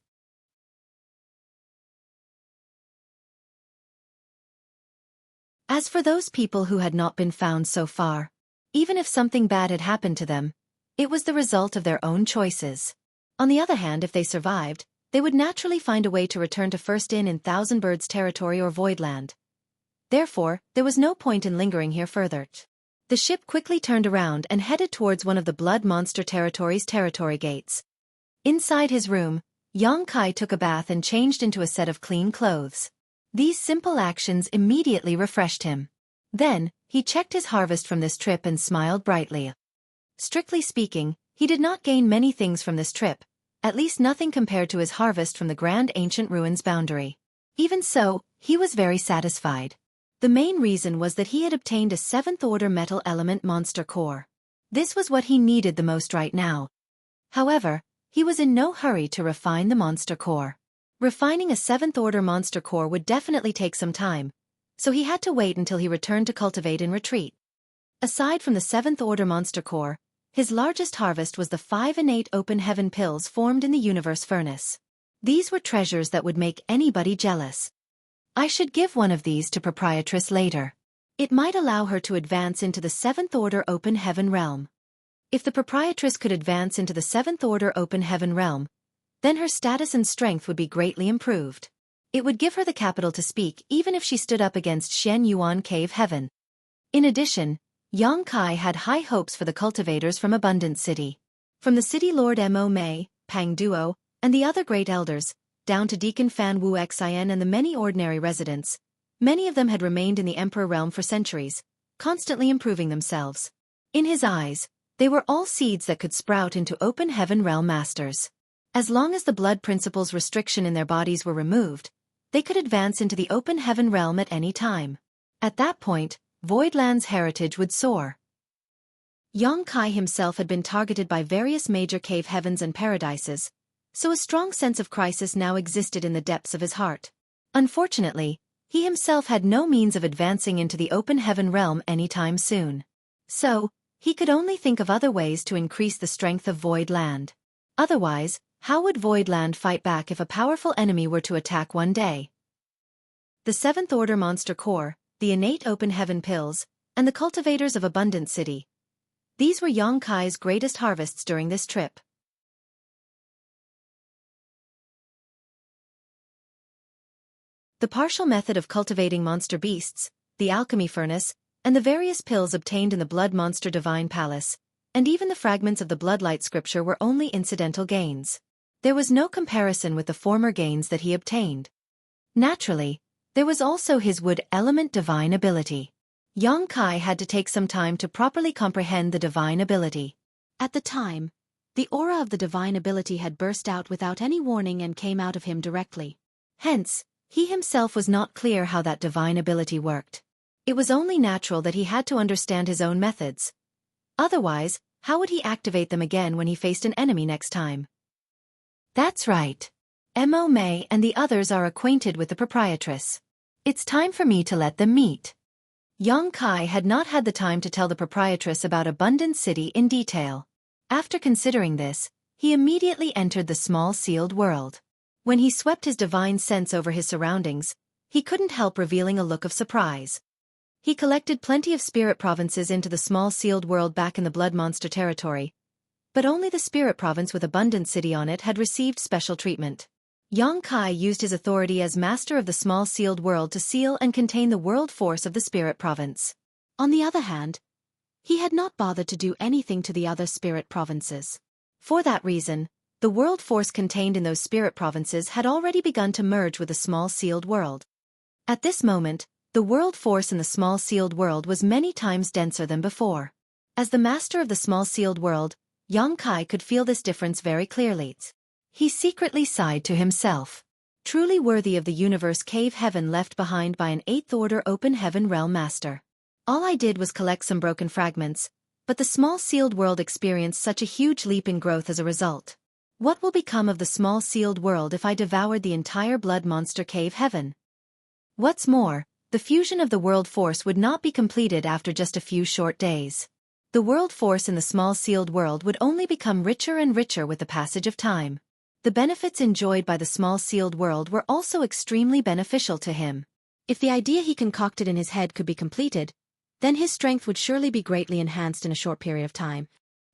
As for those people who had not been found so far, even if something bad had happened to them, it was the result of their own choices. On the other hand, if they survived, they would naturally find a way to return to First Inn in Thousand Birds territory or Voidland. Therefore, there was no point in lingering here further. The ship quickly turned around and headed towards one of the Blood Monster Territory's territory gates. Inside his room, Yang Kai took a bath and changed into a set of clean clothes. These simple actions immediately refreshed him. Then, he checked his harvest from this trip and smiled brightly. Strictly speaking, he did not gain many things from this trip, at least nothing compared to his harvest from the Grand Ancient Ruins boundary. Even so, he was very satisfied. The main reason was that he had obtained a 7th-order metal element monster core. This was what he needed the most right now. However, he was in no hurry to refine the monster core. Refining a 7th-order monster core would definitely take some time, so he had to wait until he returned to cultivate in retreat. Aside from the 7th-order monster core, his largest harvest was the 5 innate open heaven pills formed in the universe furnace. These were treasures that would make anybody jealous. I should give one of these to proprietress later. It might allow her to advance into the 7th-order open heaven realm. If the proprietress could advance into the 7th-order open heaven realm, then her status and strength would be greatly improved. It would give her the capital to speak even if she stood up against Shen Yuan Cave Heaven. In addition, Yang Kai had high hopes for the cultivators from Abundant City. From the city lord Mo Mei, Pang Duo, and the other great elders, down to Deacon Fan Wu Xian and the many ordinary residents, many of them had remained in the Emperor realm for centuries, constantly improving themselves. In his eyes, they were all seeds that could sprout into open heaven realm masters. As long as the blood principles restriction in their bodies were removed, they could advance into the open heaven realm at any time. At that point, Voidland's heritage would soar. Yang Kai himself had been targeted by various major cave heavens and paradises, so a strong sense of crisis now existed in the depths of his heart. Unfortunately, he himself had no means of advancing into the open heaven realm anytime soon. So, he could only think of other ways to increase the strength of Voidland. Otherwise, how would Voidland fight back if a powerful enemy were to attack one day? The 7th-order monster core, the innate open heaven pills, and the cultivators of Abundant City. These were Yang Kai's greatest harvests during this trip. The partial method of cultivating monster beasts, the alchemy furnace, and the various pills obtained in the Blood Monster Divine Palace, and even the fragments of the Bloodlight Scripture were only incidental gains. There was no comparison with the former gains that he obtained. Naturally, there was also his wood element divine ability. Yang Kai had to take some time to properly comprehend the divine ability. At the time, the aura of the divine ability had burst out without any warning and came out of him directly. Hence, he himself was not clear how that divine ability worked. It was only natural that he had to understand his own methods. Otherwise, how would he activate them again when he faced an enemy next time? That's right. Mo Mei and the others are acquainted with the proprietress. It's time for me to let them meet. Yang Kai had not had the time to tell the proprietress about Abundant City in detail. After considering this, he immediately entered the small sealed world. When he swept his divine sense over his surroundings, he couldn't help revealing a look of surprise. He collected plenty of spirit provinces into the small sealed world back in the Blood Monster territory, but only the spirit province with Abundant City on it had received special treatment. Yang Kai used his authority as master of the small sealed world to seal and contain the world force of the spirit province. On the other hand, he had not bothered to do anything to the other spirit provinces. For that reason, the world force contained in those spirit provinces had already begun to merge with the small sealed world. At this moment, the world force in the small sealed world was many times denser than before. As the master of the small sealed world, Yang Kai could feel this difference very clearly. He secretly sighed to himself. Truly worthy of the universe cave heaven left behind by an 8th order open heaven realm master. All I did was collect some broken fragments, but the small sealed world experienced such a huge leap in growth as a result. What will become of the small sealed world if I devoured the entire blood monster cave heaven? What's more, the fusion of the world force would not be completed after just a few short days. The world force in the small sealed world would only become richer and richer with the passage of time. The benefits enjoyed by the small sealed world were also extremely beneficial to him. If the idea he concocted in his head could be completed, then his strength would surely be greatly enhanced in a short period of time.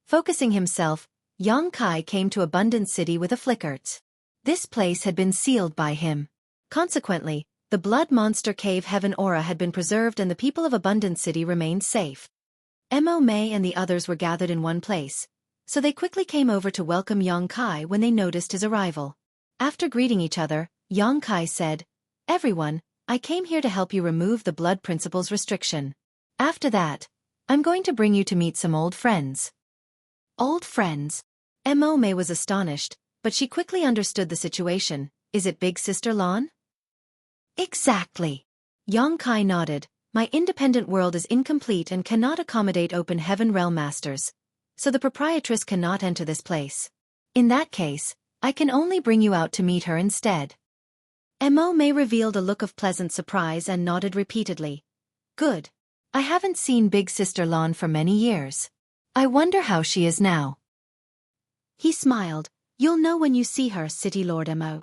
Focusing himself, Yang Kai came to Abundant City with a flicker. This place had been sealed by him. Consequently, the blood monster cave heaven aura had been preserved and the people of Abundant City remained safe. Mo Mei and the others were gathered in one place, so they quickly came over to welcome Yang Kai when they noticed his arrival. After greeting each other, Yang Kai said, "Everyone, I came here to help you remove the blood principle's restriction. After that, I'm going to bring you to meet some old friends." Old friends? Mo Mei was astonished, but she quickly understood the situation. Is it Big Sister Lan? Exactly. Yang Kai nodded. My independent world is incomplete and cannot accommodate open heaven realm masters, so the proprietress cannot enter this place. In that case, I can only bring you out to meet her instead. Mo Mei revealed a look of pleasant surprise and nodded repeatedly. Good. I haven't seen Big Sister Lan for many years. I wonder how she is now. He smiled. You'll know when you see her, City Lord Mo.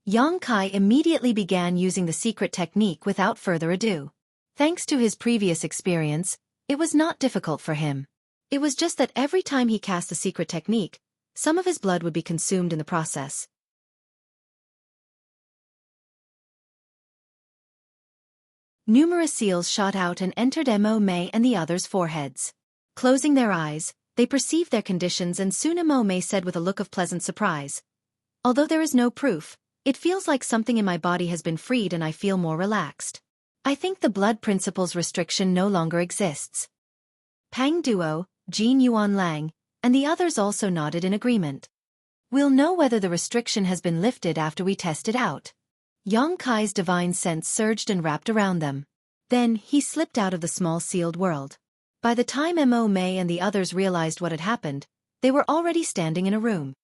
Yang Kai immediately began using the secret technique without further ado. Thanks to his previous experience, it was not difficult for him. It was just that every time he cast the secret technique, some of his blood would be consumed in the process. Numerous seals shot out and entered Mo Mei and the others' foreheads. Closing their eyes, they perceived their conditions and soon Mo Mei said with a look of pleasant surprise. Although there is no proof, it feels like something in my body has been freed and I feel more relaxed. I think the blood principle's restriction no longer exists. Pang Duo, Jin Yuan Lang, and the others also nodded in agreement. We'll know whether the restriction has been lifted after we test it out. Yang Kai's divine sense surged and wrapped around them. Then, he slipped out of the small sealed world. By the time Mo Mei and the others realized what had happened, they were already standing in a room.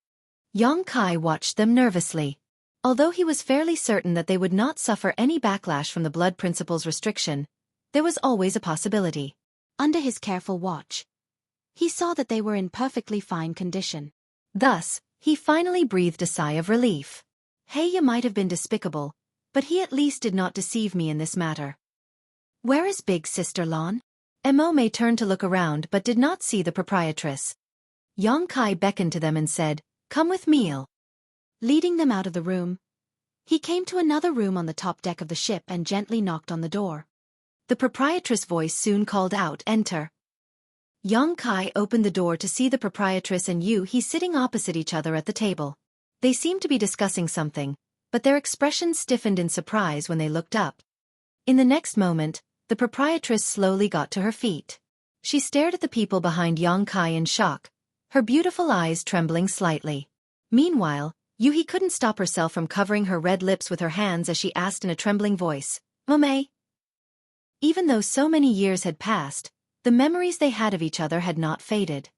Yang Kai watched them nervously. Although he was fairly certain that they would not suffer any backlash from the blood principle's restriction, there was always a possibility. Under his careful watch, he saw that they were in perfectly fine condition. Thus, he finally breathed a sigh of relief. Heya might have been despicable, but he at least did not deceive me in this matter. Where is Big Sister Lan? Mo Mei turned to look around but did not see the proprietress. Yang Kai beckoned to them and said, "Come with me." Leading them out of the room, he came to another room on the top deck of the ship and gently knocked on the door. The proprietress' voice soon called out, "Enter." Yang Kai opened the door to see the proprietress and Yu He sitting opposite each other at the table. They seemed to be discussing something, but their expressions stiffened in surprise when they looked up. In the next moment, the proprietress slowly got to her feet. She stared at the people behind Yang Kai in shock, her beautiful eyes trembling slightly. Meanwhile, Yu couldn't stop herself from covering her red lips with her hands as she asked in a trembling voice, "Mo Mei?" Even though so many years had passed, the memories they had of each other had not faded.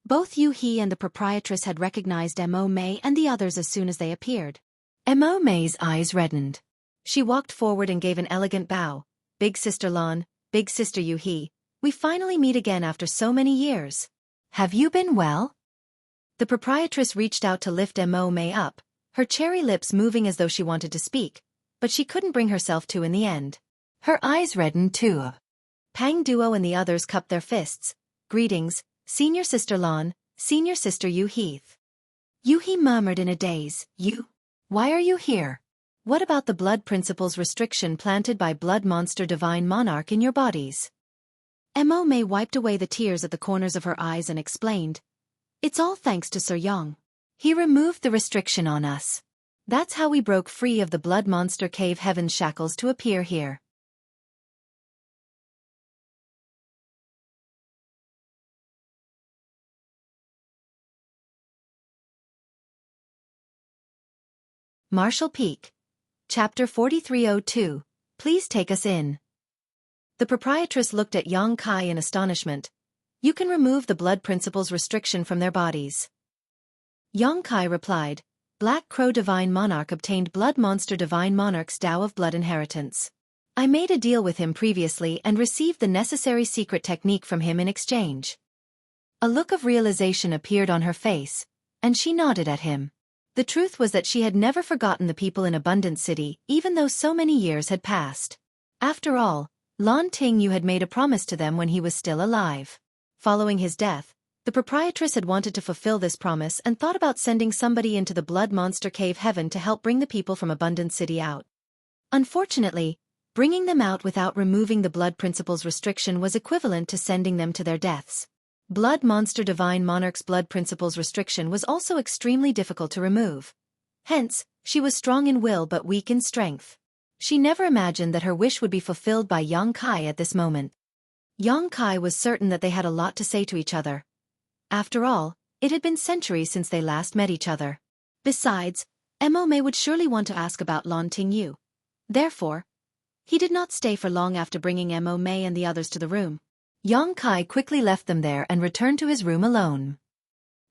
Both Yu and the proprietress had recognized Mo Mei and the others as soon as they appeared. Mo Mei's eyes reddened. She walked forward and gave an elegant bow. "Big Sister Lan, Big Sister Yu, we finally meet again after so many years. Have you been well?" The proprietress reached out to lift Mo Mei up, her cherry lips moving as though she wanted to speak, but she couldn't bring herself to in the end. Her eyes reddened too. Pang Duo and the others cupped their fists. "Greetings, Senior Sister Lan, Senior Sister Yu Heath." Yu murmured in a daze, "You? Why are you here? What about the blood principle's restriction planted by Blood Monster Divine Monarch in your bodies?" Mo Mei wiped away the tears at the corners of her eyes and explained, It's all thanks to Sir Yang. He removed the restriction on us. That's how we broke free of the blood monster cave heaven's shackles to appear here. Marshall Peak. Chapter 4302. Please take us in. The proprietress looked at Yang Kai in astonishment. You can remove the blood principles restriction from their bodies. Yang Kai replied, Black Crow Divine Monarch obtained Blood Monster Divine Monarch's Tao of Blood inheritance. I made a deal with him previously and received the necessary secret technique from him in exchange. A look of realization appeared on her face, and she nodded at him. The truth was that she had never forgotten the people in Abundant City, even though so many years had passed. After all, Lan Tingyu had made a promise to them when he was still alive. Following his death, the proprietress had wanted to fulfill this promise and thought about sending somebody into the Blood Monster Cave Heaven to help bring the people from Abundant City out. Unfortunately, bringing them out without removing the blood principles restriction was equivalent to sending them to their deaths. Blood Monster Divine Monarch's blood principles restriction was also extremely difficult to remove. Hence, she was strong in will but weak in strength. She never imagined that her wish would be fulfilled by Yang Kai at this moment. Yang Kai was certain that they had a lot to say to each other. After all, it had been centuries since they last met each other. Besides, Mo Mei would surely want to ask about Lan Tingyu. Therefore, he did not stay for long after bringing Mo Mei and the others to the room. Yang Kai quickly left them there and returned to his room alone.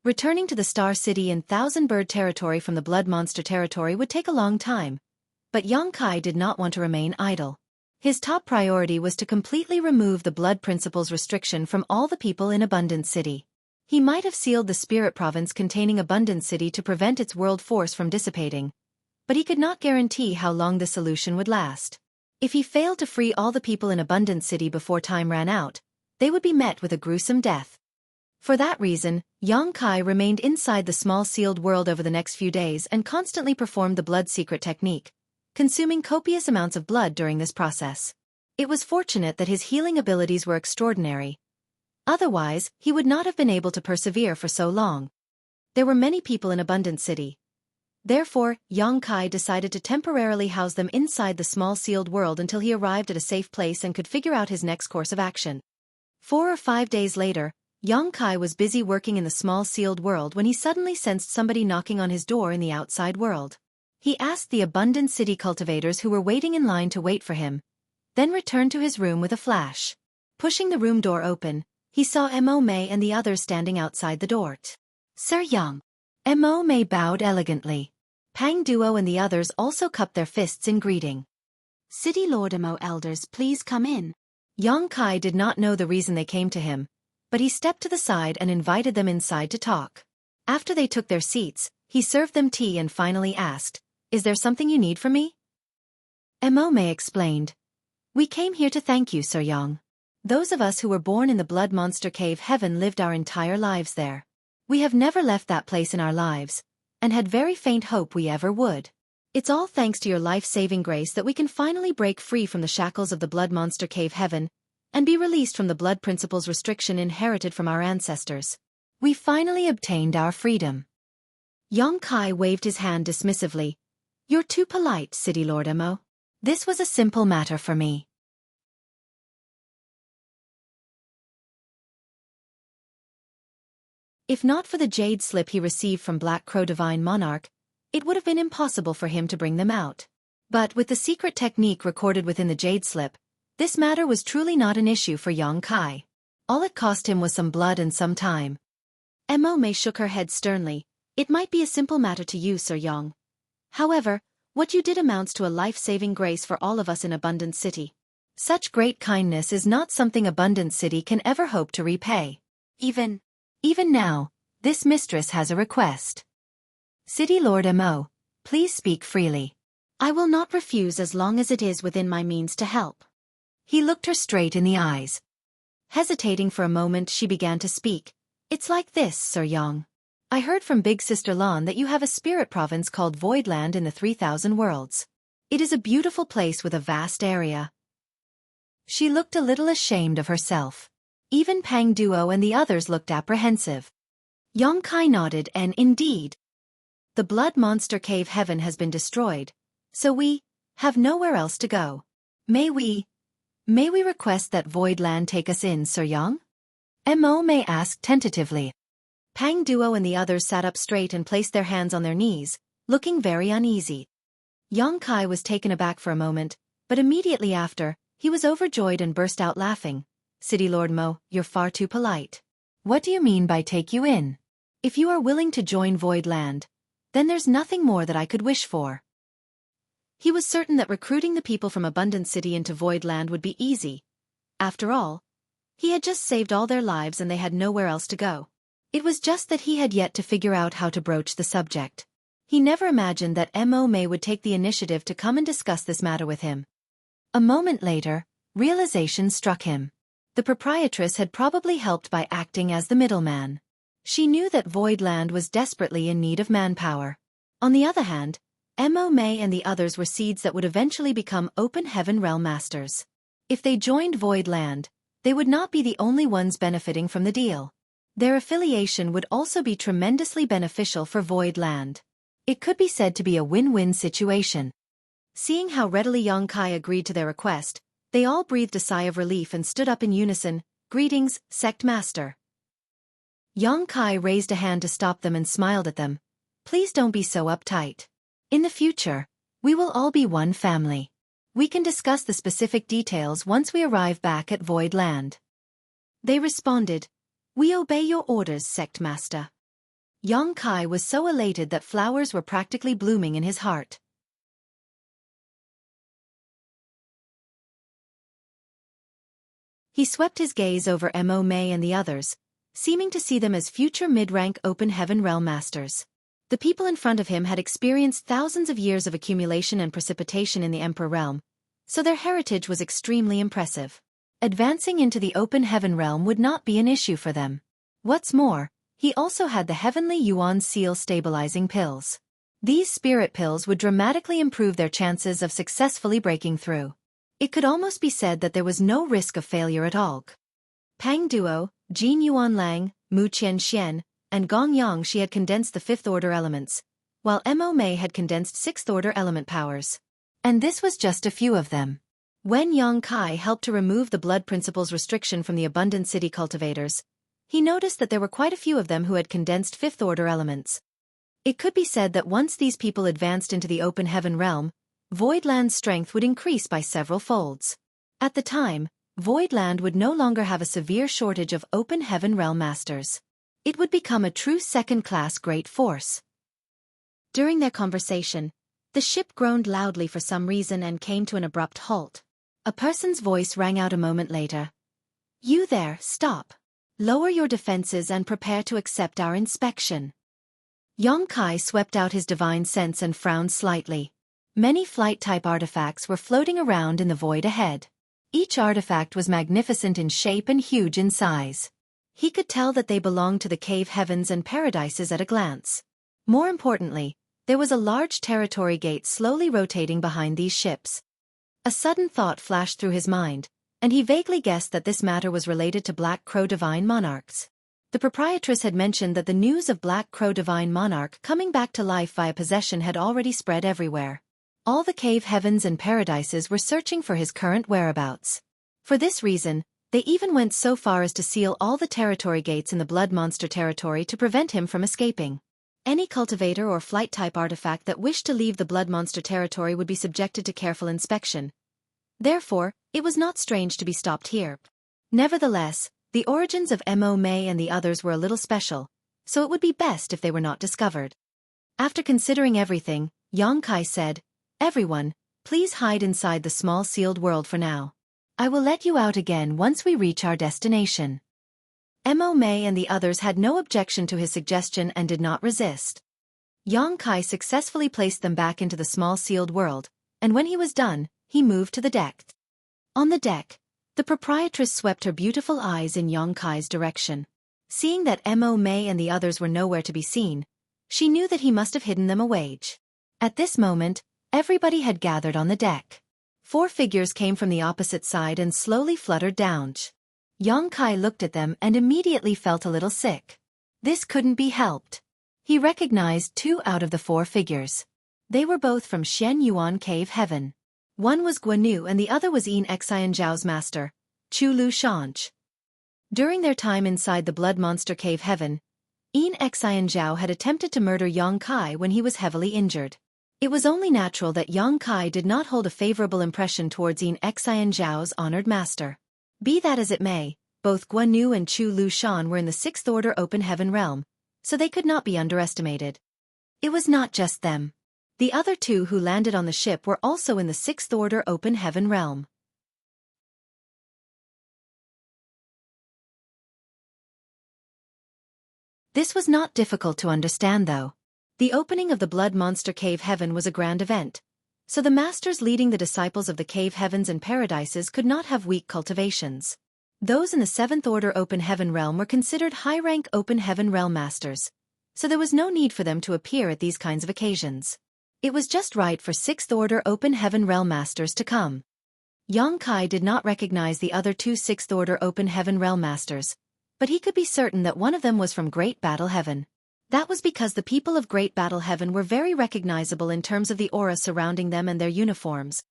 Returning to the Star City in Thousand Bird territory from the Blood Monster territory would take a long time. But Yang Kai did not want to remain idle. His top priority was to completely remove the blood principles restriction from all the people in Abundant City. He might have sealed the spirit province containing Abundant City to prevent its world force from dissipating, but he could not guarantee how long the solution would last. If he failed to free all the people in Abundant City before time ran out, they would be met with a gruesome death. For that reason, Yang Kai remained inside the small sealed world over the next few days and constantly performed the blood secret technique, consuming copious amounts of blood during this process. It was fortunate that his healing abilities were extraordinary. Otherwise, he would not have been able to persevere for so long. There were many people in Abundant City. Therefore, Yang Kai decided to temporarily house them inside the small sealed world until he arrived at a safe place and could figure out his next course of action. 4 or 5 days later, Yang Kai was busy working in the small sealed world when he suddenly sensed somebody knocking on his door in the outside world. He asked the Abundant City cultivators who were waiting in line to wait for him, then returned to his room with a flash. Pushing the room door open, he saw Mo Mei and the others standing outside the door. Sir Yang. Mo Mei bowed elegantly. Pang Duo and the others also cupped their fists in greeting. City Lord Mo elders, please come in. Yang Kai did not know the reason they came to him, but he stepped to the side and invited them inside to talk. After they took their seats, he served them tea and finally asked, Is there something you need from me? Mo Mei explained. We came here to thank you, Sir Yang. Those of us who were born in the Blood Monster Cave Heaven lived our entire lives there. We have never left that place in our lives, and had very faint hope we ever would. It's all thanks to your life-saving grace that we can finally break free from the shackles of the Blood Monster Cave Heaven, and be released from the blood principles restriction inherited from our ancestors. We finally obtained our freedom. Yang Kai waved his hand dismissively. You're too polite, City Lord Mo. This was a simple matter for me. If not for the jade slip he received from Black Crow Divine Monarch, it would have been impossible for him to bring them out. But with the secret technique recorded within the jade slip, this matter was truly not an issue for Yang Kai. All it cost him was some blood and some time. Mo Mei shook her head sternly. It might be a simple matter to you, Sir Yang. However, what you did amounts to a life-saving grace for all of us in Abundant City. Such great kindness is not something Abundant City can ever hope to repay. Even now, this mistress has a request. City Lord Mo, please speak freely. I will not refuse as long as it is within my means to help. He looked her straight in the eyes. Hesitating for a moment, she began to speak. It's like this, Sir Yang. I heard from Big Sister Lan that you have a spirit province called Voidland in the 3000 Worlds. It is a beautiful place with a vast area. She looked a little ashamed of herself. Even Pang Duo and the others looked apprehensive. Yang Kai nodded and indeed. The blood monster cave heaven has been destroyed, so we have nowhere else to go. May we request that Void Land take us in, Sir Yang? Mo May asked tentatively. Pang Duo and the others sat up straight and placed their hands on their knees, looking very uneasy. Yang Kai was taken aback for a moment, but immediately after, he was overjoyed and burst out laughing. City Lord Mo, you're far too polite. What do you mean by take you in? If you are willing to join Void Land, then there's nothing more that I could wish for. He was certain that recruiting the people from Abundant City into Void Land would be easy. After all, he had just saved all their lives and they had nowhere else to go. It was just that he had yet to figure out how to broach the subject. He never imagined that Mo May would take the initiative to come and discuss this matter with him. A moment later, realization struck him. The proprietress had probably helped by acting as the middleman. She knew that Void Land was desperately in need of manpower. On the other hand, Mo May and the others were seeds that would eventually become Open Heaven Realm Masters. If they joined Void Land, they would not be the only ones benefiting from the deal. Their affiliation would also be tremendously beneficial for Void Land. It could be said to be a win-win situation. Seeing how readily Yang Kai agreed to their request, they all breathed a sigh of relief and stood up in unison. Greetings, Sect Master. Yang Kai raised a hand to stop them and smiled at them. Please don't be so uptight. In the future, we will all be one family. We can discuss the specific details once we arrive back at Void Land. They responded, We obey your orders, Sect Master. Yang Kai was so elated that flowers were practically blooming in his heart. He swept his gaze over Mo May and the others, seeming to see them as future mid-rank Open Heaven Realm Masters. The people in front of him had experienced thousands of years of accumulation and precipitation in the Emperor Realm, so their heritage was extremely impressive. Advancing into the Open Heaven Realm would not be an issue for them. What's more, he also had the Heavenly Yuan Seal stabilizing pills. These spirit pills would dramatically improve their chances of successfully breaking through. It could almost be said that there was no risk of failure at all. Pang Duo, Jin Yuan Lang, Mu Qian Xian, and Gong Yang she had condensed the fifth-order elements, while Mo May had condensed sixth-order element powers. And this was just a few of them. When Yang Kai helped to remove the blood principle's restriction from the Abundant City cultivators, he noticed that there were quite a few of them who had condensed fifth-order elements. It could be said that once these people advanced into the Open Heaven Realm, Void Land's strength would increase by several folds. At the time, Void Land would no longer have a severe shortage of Open Heaven Realm Masters. It would become a true second-class great force. During their conversation, the ship groaned loudly for some reason and came to an abrupt halt. A person's voice rang out a moment later. You there, stop. Lower your defenses and prepare to accept our inspection. Yang Kai swept out his divine sense and frowned slightly. Many flight-type artifacts were floating around in the void ahead. Each artifact was magnificent in shape and huge in size. He could tell that they belonged to the cave heavens and paradises at a glance. More importantly, there was a large territory gate slowly rotating behind these ships. A sudden thought flashed through his mind, and he vaguely guessed that this matter was related to Black Crow Divine Monarchs. The proprietress had mentioned that the news of Black Crow Divine Monarch coming back to life via possession had already spread everywhere. All the cave heavens and paradises were searching for his current whereabouts. For this reason, they even went so far as to seal all the territory gates in the Blood Monster territory to prevent him from escaping. Any cultivator or flight-type artifact that wished to leave the Blood Monster territory would be subjected to careful inspection. Therefore, it was not strange to be stopped here. Nevertheless, the origins of Mo May and the others were a little special, so it would be best if they were not discovered. After considering everything, Yang Kai said, Everyone, please hide inside the small sealed world for now. I will let you out again once we reach our destination. Mo May and the others had no objection to his suggestion and did not resist. Yang Kai successfully placed them back into the small sealed world, and when he was done, he moved to the deck. On the deck, the proprietress swept her beautiful eyes in Yang Kai's direction. Seeing that Mo May and the others were nowhere to be seen, she knew that he must have hidden them away. At this moment, everybody had gathered on the deck. 4 figures came from the opposite side and slowly fluttered down. Yang Kai looked at them and immediately felt a little sick. This couldn't be helped. He recognized 2 out of the 4 figures. They were both from Shen Yuan Cave Heaven. One was Guanu and the other was Yin Xian Zhao's master, Chu Lu Shanch. During their time inside the Blood Monster Cave Heaven, Yin Xian Zhao had attempted to murder Yang Kai when he was heavily injured. It was only natural that Yang Kai did not hold a favorable impression towards Yin Xian Zhao's honored master. Be that as it may, both Guanu and Chu Lu Shan were in the 6th Order Open Heaven realm, so they could not be underestimated. It was not just them. The other 2 who landed on the ship were also in the 6th Order Open Heaven realm. This was not difficult to understand though. The opening of the Blood Monster Cave Heaven was a grand event, so the masters leading the disciples of the Cave Heavens and Paradises could not have weak cultivations. Those in the 7th Order Open Heaven realm were considered high-rank Open Heaven realm masters, so there was no need for them to appear at these kinds of occasions. It was just right for 6th Order Open Heaven realm masters to come. Yang Kai did not recognize the other 2 6th Order Open Heaven realm masters, but he could be certain that one of them was from Great Battle Heaven. That was because the people of Great Battle Heaven were very recognizable in terms of the aura surrounding them and their uniforms.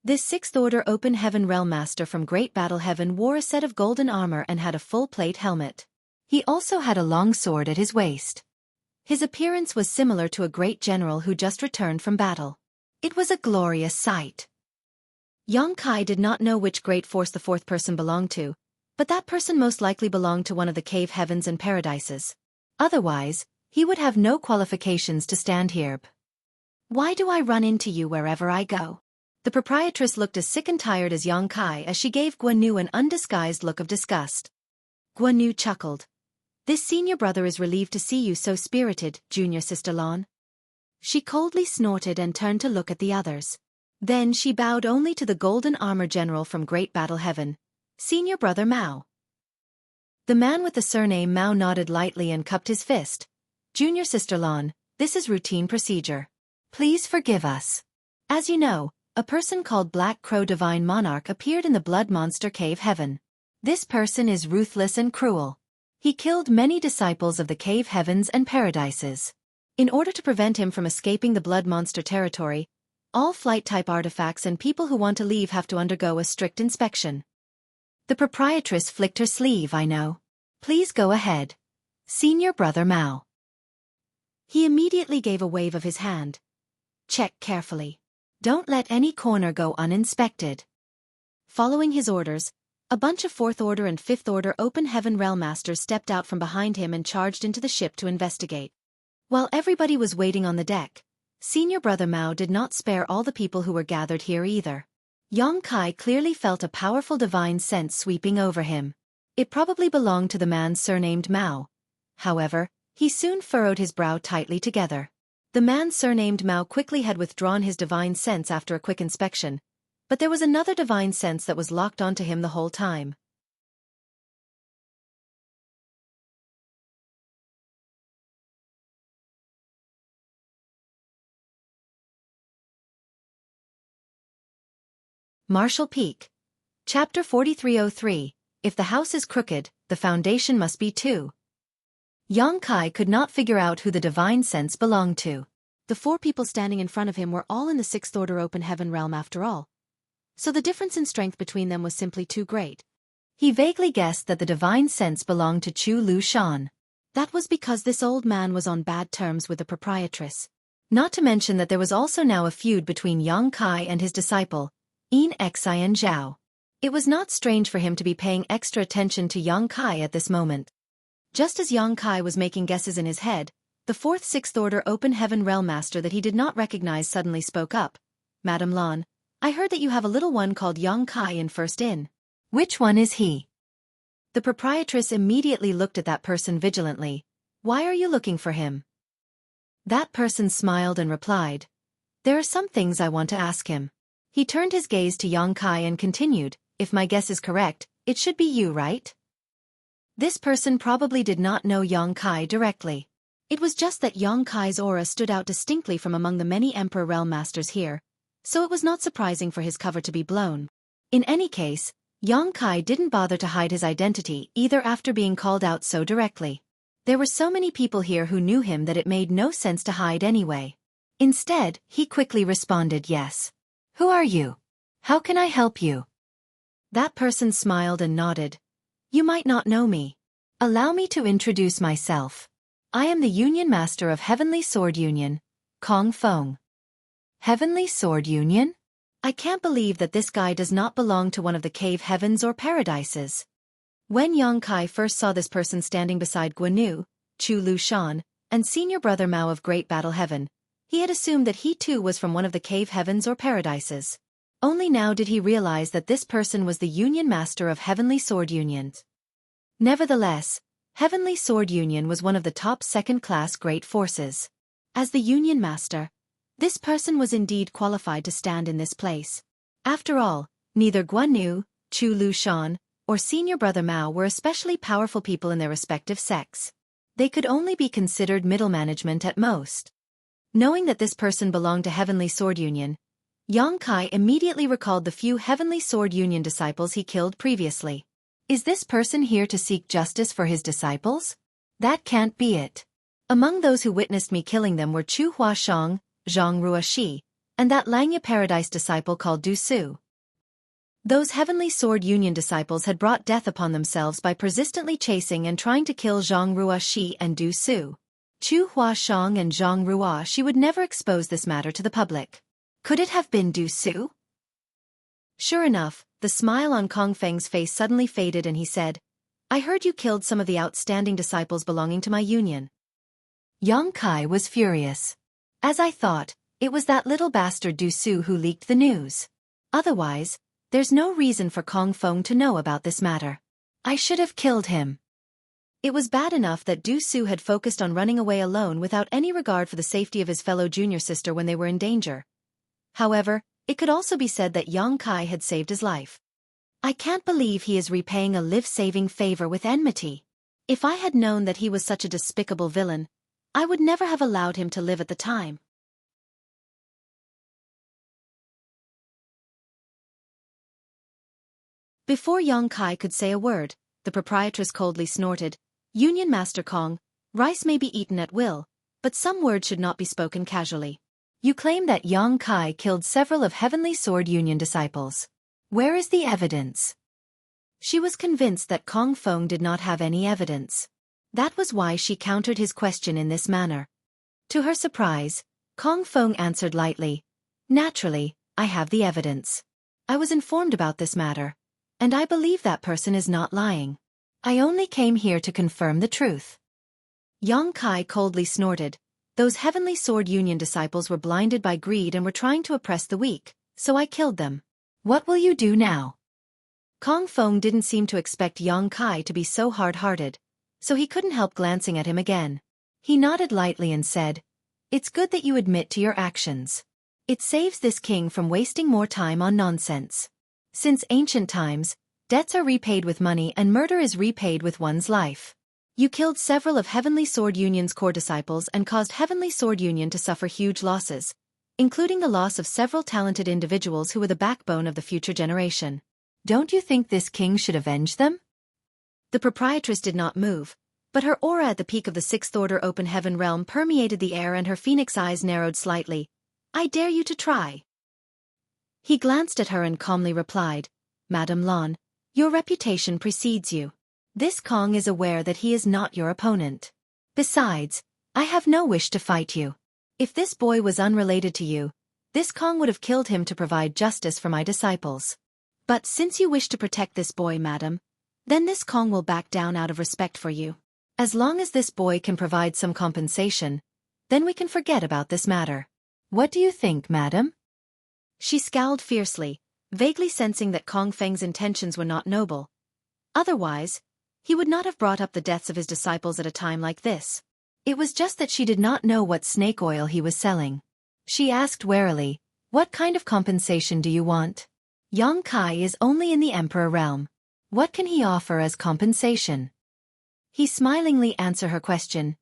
This 6th Order Open Heaven realm master from Great Battle Heaven wore a set of golden armor and had a full-plate helmet. He also had a long sword at his waist. His appearance was similar to a great general who just returned from battle. It was a glorious sight. Yang Kai did not know which great force the 4th person belonged to, but that person most likely belonged to one of the Cave Heavens and Paradises. Otherwise, he would have no qualifications to stand here. Why do I run into you wherever I go? The proprietress looked as sick and tired as Yang Kai as she gave Guanu an undisguised look of disgust. Guanu chuckled. This senior brother is relieved to see you so spirited, junior sister Lon. She coldly snorted and turned to look at the others. Then she bowed only to the golden armor general from Great Battle Heaven, senior brother Mao. The man with the surname Mao nodded lightly and cupped his fist. Junior sister Lon, this is routine procedure. Please forgive us. As you know, a person called Black Crow Divine Monarch appeared in the Blood Monster Cave Heaven. This person is ruthless and cruel. He killed many disciples of the Cave Heavens and Paradises. In order to prevent him from escaping the Blood Monster territory, all flight-type artifacts and people who want to leave have to undergo a strict inspection. The proprietress flicked her sleeve. I know. Please go ahead. Senior brother Mao. He immediately gave a wave of his hand. Check carefully. Don't let any corner go uninspected. Following his orders, a bunch of 4th Order and 5th Order Open Heaven realm masters stepped out from behind him and charged into the ship to investigate. While everybody was waiting on the deck, senior brother Mao did not spare all the people who were gathered here either. Yang Kai clearly felt a powerful divine sense sweeping over him. It probably belonged to the man surnamed Mao. However, he soon furrowed his brow tightly together. The man surnamed Mao quickly had withdrawn his divine sense after a quick inspection, but there was another divine sense that was locked onto him the whole time. Marshall Peak. Chapter 4303. If the house is crooked, the foundation must be too. Yang Kai could not figure out who the divine sense belonged to. The 4 people standing in front of him were all in the 6th Order Open Heaven realm after all, so the difference in strength between them was simply too great. He vaguely guessed that the divine sense belonged to Chu Lu Shan. That was because this old man was on bad terms with the proprietress. Not to mention that there was also now a feud between Yang Kai and his disciple, Yin Xian Zhao. It was not strange for him to be paying extra attention to Yang Kai at this moment. Just as Yang Kai was making guesses in his head, the 4th 6th Order Open Heaven realm master that he did not recognize suddenly spoke up. Madam Lan, I heard that you have a little one called Yang Kai in First Inn. Which one is he? The proprietress immediately looked at that person vigilantly. Why are you looking for him? That person smiled and replied, there are some things I want to ask him. He turned his gaze to Yang Kai and continued, if my guess is correct, it should be you, right? This person probably did not know Yang Kai directly. It was just that Yang Kai's aura stood out distinctly from among the many Emperor realm masters here, so it was not surprising for his cover to be blown. In any case, Yang Kai didn't bother to hide his identity either after being called out so directly. There were so many people here who knew him that it made no sense to hide anyway. Instead, he quickly responded yes. Who are you? How can I help you? That person smiled and nodded. You might not know me. Allow me to introduce myself. I am the Union Master of Heavenly Sword Union, Kong Feng. Heavenly Sword Union? I can't believe that this guy does not belong to one of the cave heavens or paradises. When Yang Kai first saw this person standing beside Guanu, Chu Lu Shan, and senior brother Mao of Great Battle Heaven, he had assumed that he too was from one of the cave heavens or paradises. Only now did he realize that this person was the Union Master of Heavenly Sword Union. Nevertheless, Heavenly Sword Union was one of the top second-class great forces. As the Union Master, this person was indeed qualified to stand in this place. After all, neither Guanu, Chu Lu Shan, or senior brother Mao were especially powerful people in their respective sects. They could only be considered middle management at most. Knowing that this person belonged to Heavenly Sword Union, Yang Kai immediately recalled the few Heavenly Sword Union disciples he killed previously. Is this person here to seek justice for his disciples? That can't be it. Among those who witnessed me killing them were Chu Huashang, Zhang Ruoxi, and that Langya Paradise disciple called Du Su. Those Heavenly Sword Union disciples had brought death upon themselves by persistently chasing and trying to kill Zhang Ruoxi and Du Su. Chu Huashang and Zhang Ruoxi would never expose this matter to the public. Could it have been Du Su? Sure enough, the smile on Kong Feng's face suddenly faded and he said, I heard you killed some of the outstanding disciples belonging to my union. Yang Kai was furious. As I thought, it was that little bastard Du Su who leaked the news. Otherwise, there's no reason for Kong Feng to know about this matter. I should have killed him. It was bad enough that Du Su had focused on running away alone without any regard for the safety of his fellow junior sister when they were in danger. However, it could also be said that Yang Kai had saved his life. I can't believe he is repaying a life-saving favor with enmity. If I had known that he was such a despicable villain, I would never have allowed him to live at the time. Before Yang Kai could say a word, the proprietress coldly snorted, Union Master Kong, rice may be eaten at will, but some words should not be spoken casually. You claim that Yang Kai killed several of Heavenly Sword Union disciples. Where is the evidence? She was convinced that Kong Feng did not have any evidence. That was why she countered his question in this manner. To her surprise, Kong Feng answered lightly, Naturally, I have the evidence. I was informed about this matter, and I believe that person is not lying. I only came here to confirm the truth. Yang Kai coldly snorted. Those Heavenly Sword Union disciples were blinded by greed and were trying to oppress the weak, so I killed them. What will you do now? Kong Feng didn't seem to expect Yang Kai to be so hard-hearted, so he couldn't help glancing at him again. He nodded lightly and said, It's good that you admit to your actions. It saves this king from wasting more time on nonsense. Since ancient times, debts are repaid with money and murder is repaid with one's life. You killed several of Heavenly Sword Union's core disciples and caused Heavenly Sword Union to suffer huge losses, including the loss of several talented individuals who were the backbone of the future generation. Don't you think this king should avenge them? The proprietress did not move, but her aura at the peak of the Sixth Order Open Heaven realm permeated the air and her phoenix eyes narrowed slightly. I dare you to try. He glanced at her and calmly replied, Madame Lan, your reputation precedes you. This Kong is aware that he is not your opponent. Besides, I have no wish to fight you. If this boy was unrelated to you, this Kong would have killed him to provide justice for my disciples. But since you wish to protect this boy, madam, then this Kong will back down out of respect for you. As long as this boy can provide some compensation, then we can forget about this matter. What do you think, madam? She scowled fiercely, vaguely sensing that Kong Feng's intentions were not noble. Otherwise, he would not have brought up the deaths of his disciples at a time like this. It was just that she did not know what snake oil he was selling. She asked warily, What kind of compensation do you want? Yang Kai is only in the Emperor realm. What can he offer as compensation? He smilingly answered her question.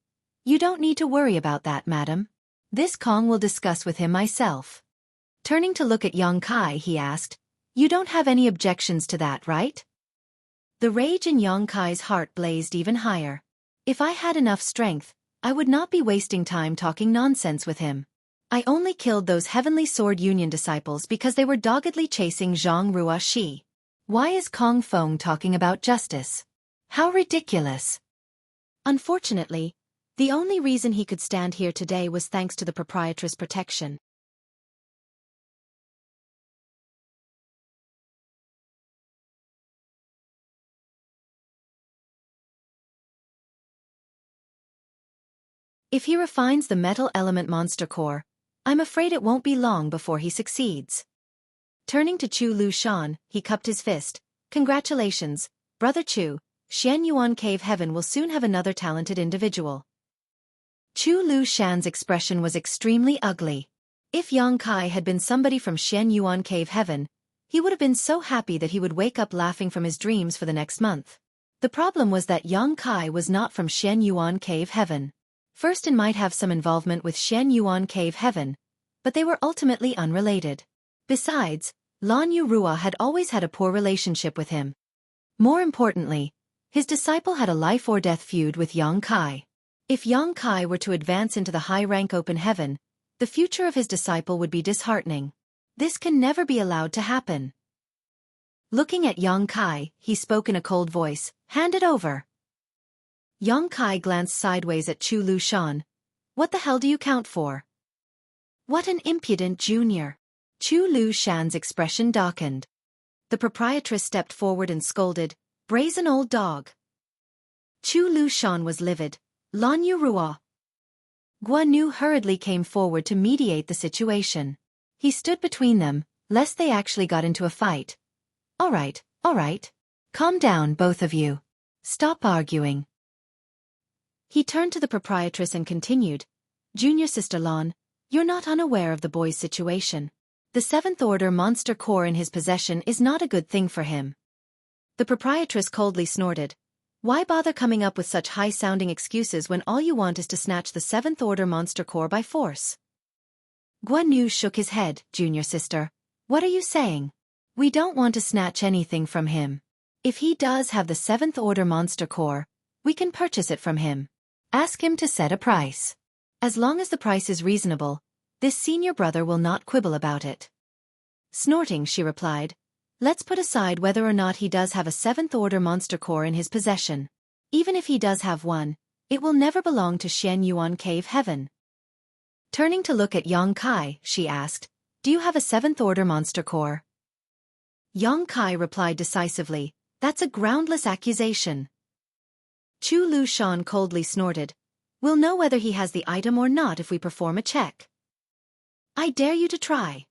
You don't need to worry about that, madam. This Kong will discuss with him myself. Turning to look at Yang Kai, he asked, You don't have any objections to that, right? The rage in Yang Kai's heart blazed even higher. If I had enough strength, I would not be wasting time talking nonsense with him. I only killed those Heavenly Sword Union disciples because they were doggedly chasing Zhang Ruoxi. Why is Kong Feng talking about justice? How ridiculous! Unfortunately, the only reason he could stand here today was thanks to the proprietress' protection. If he refines the metal element monster core, I'm afraid it won't be long before he succeeds. Turning to Chu Lu Shan, he cupped his fist. Congratulations, Brother Chu. Xian Yuan Cave Heaven will soon have another talented individual. Chu Lu Shan's expression was extremely ugly. If Yang Kai had been somebody from Xian Yuan Cave Heaven, he would have been so happy that he would wake up laughing from his dreams for the next month. The problem was that Yang Kai was not from Xian Yuan Cave Heaven. First, it might have some involvement with Xian Yuan Cave Heaven, but they were ultimately unrelated. Besides, Lan Yu Rua had always had a poor relationship with him. More importantly, his disciple had a life-or-death feud with Yang Kai. If Yang Kai were to advance into the high-rank open heaven, the future of his disciple would be disheartening. This can never be allowed to happen. Looking at Yang Kai, he spoke in a cold voice, "Hand it over." Yang Kai glanced sideways at Chu Lu Shan. "What the hell do you count for?" "What an impudent junior." Chu Lu Shan's expression darkened. The proprietress stepped forward and scolded, "Brazen old dog." Chu Lu Shan was livid. "Lan Yu Rua." Guan Yu hurriedly came forward to mediate the situation. He stood between them, lest they actually got into a fight. All right. Calm down, both of you. Stop arguing." He turned to the proprietress and continued, "Junior Sister Lan, you're not unaware of the boy's situation. The Seventh Order monster core in his possession is not a good thing for him." The proprietress coldly snorted. "Why bother coming up with such high-sounding excuses when all you want is to snatch the Seventh Order monster core by force?" Guan Yu shook his head. "Junior Sister, what are you saying? We don't want to snatch anything from him. If he does have the Seventh Order monster core, we can purchase it from him. Ask him to set a price. As long as the price is reasonable, this senior brother will not quibble about it." Snorting, she replied, "Let's put aside whether or not he does have a Seventh Order monster core in his possession. Even if he does have one, it will never belong to Xian Yuan Cave Heaven." Turning to look at Yang Kai, she asked, "Do you have a Seventh Order monster core?" Yang Kai replied decisively, "That's a groundless accusation." Chu Lu Shan coldly snorted, "We'll know whether he has the item or not if we perform a check." "I dare you to try."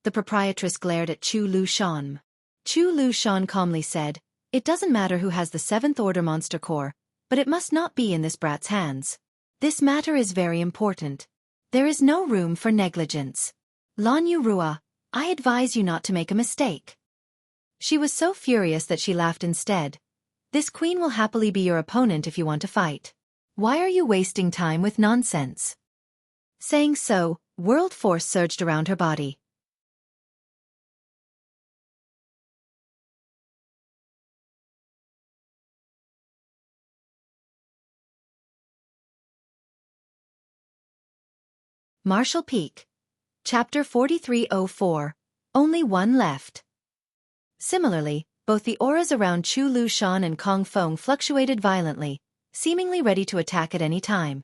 The proprietress glared at Chu Lu Shan. Chu Lu Shan calmly said, "It doesn't matter who has the Seventh Order monster core, but it must not be in this brat's hands. This matter is very important. There is no room for negligence. Lan Yu Rua, I advise you not to make a mistake." She was so furious that she laughed instead. "This queen will happily be your opponent if you want to fight. Why are you wasting time with nonsense?" Saying so, world force surged around her body. Martial Peak. Chapter 4304. Only one left. Similarly, both the auras around Chu Lu Shan and Kong Feng fluctuated violently, seemingly ready to attack at any time.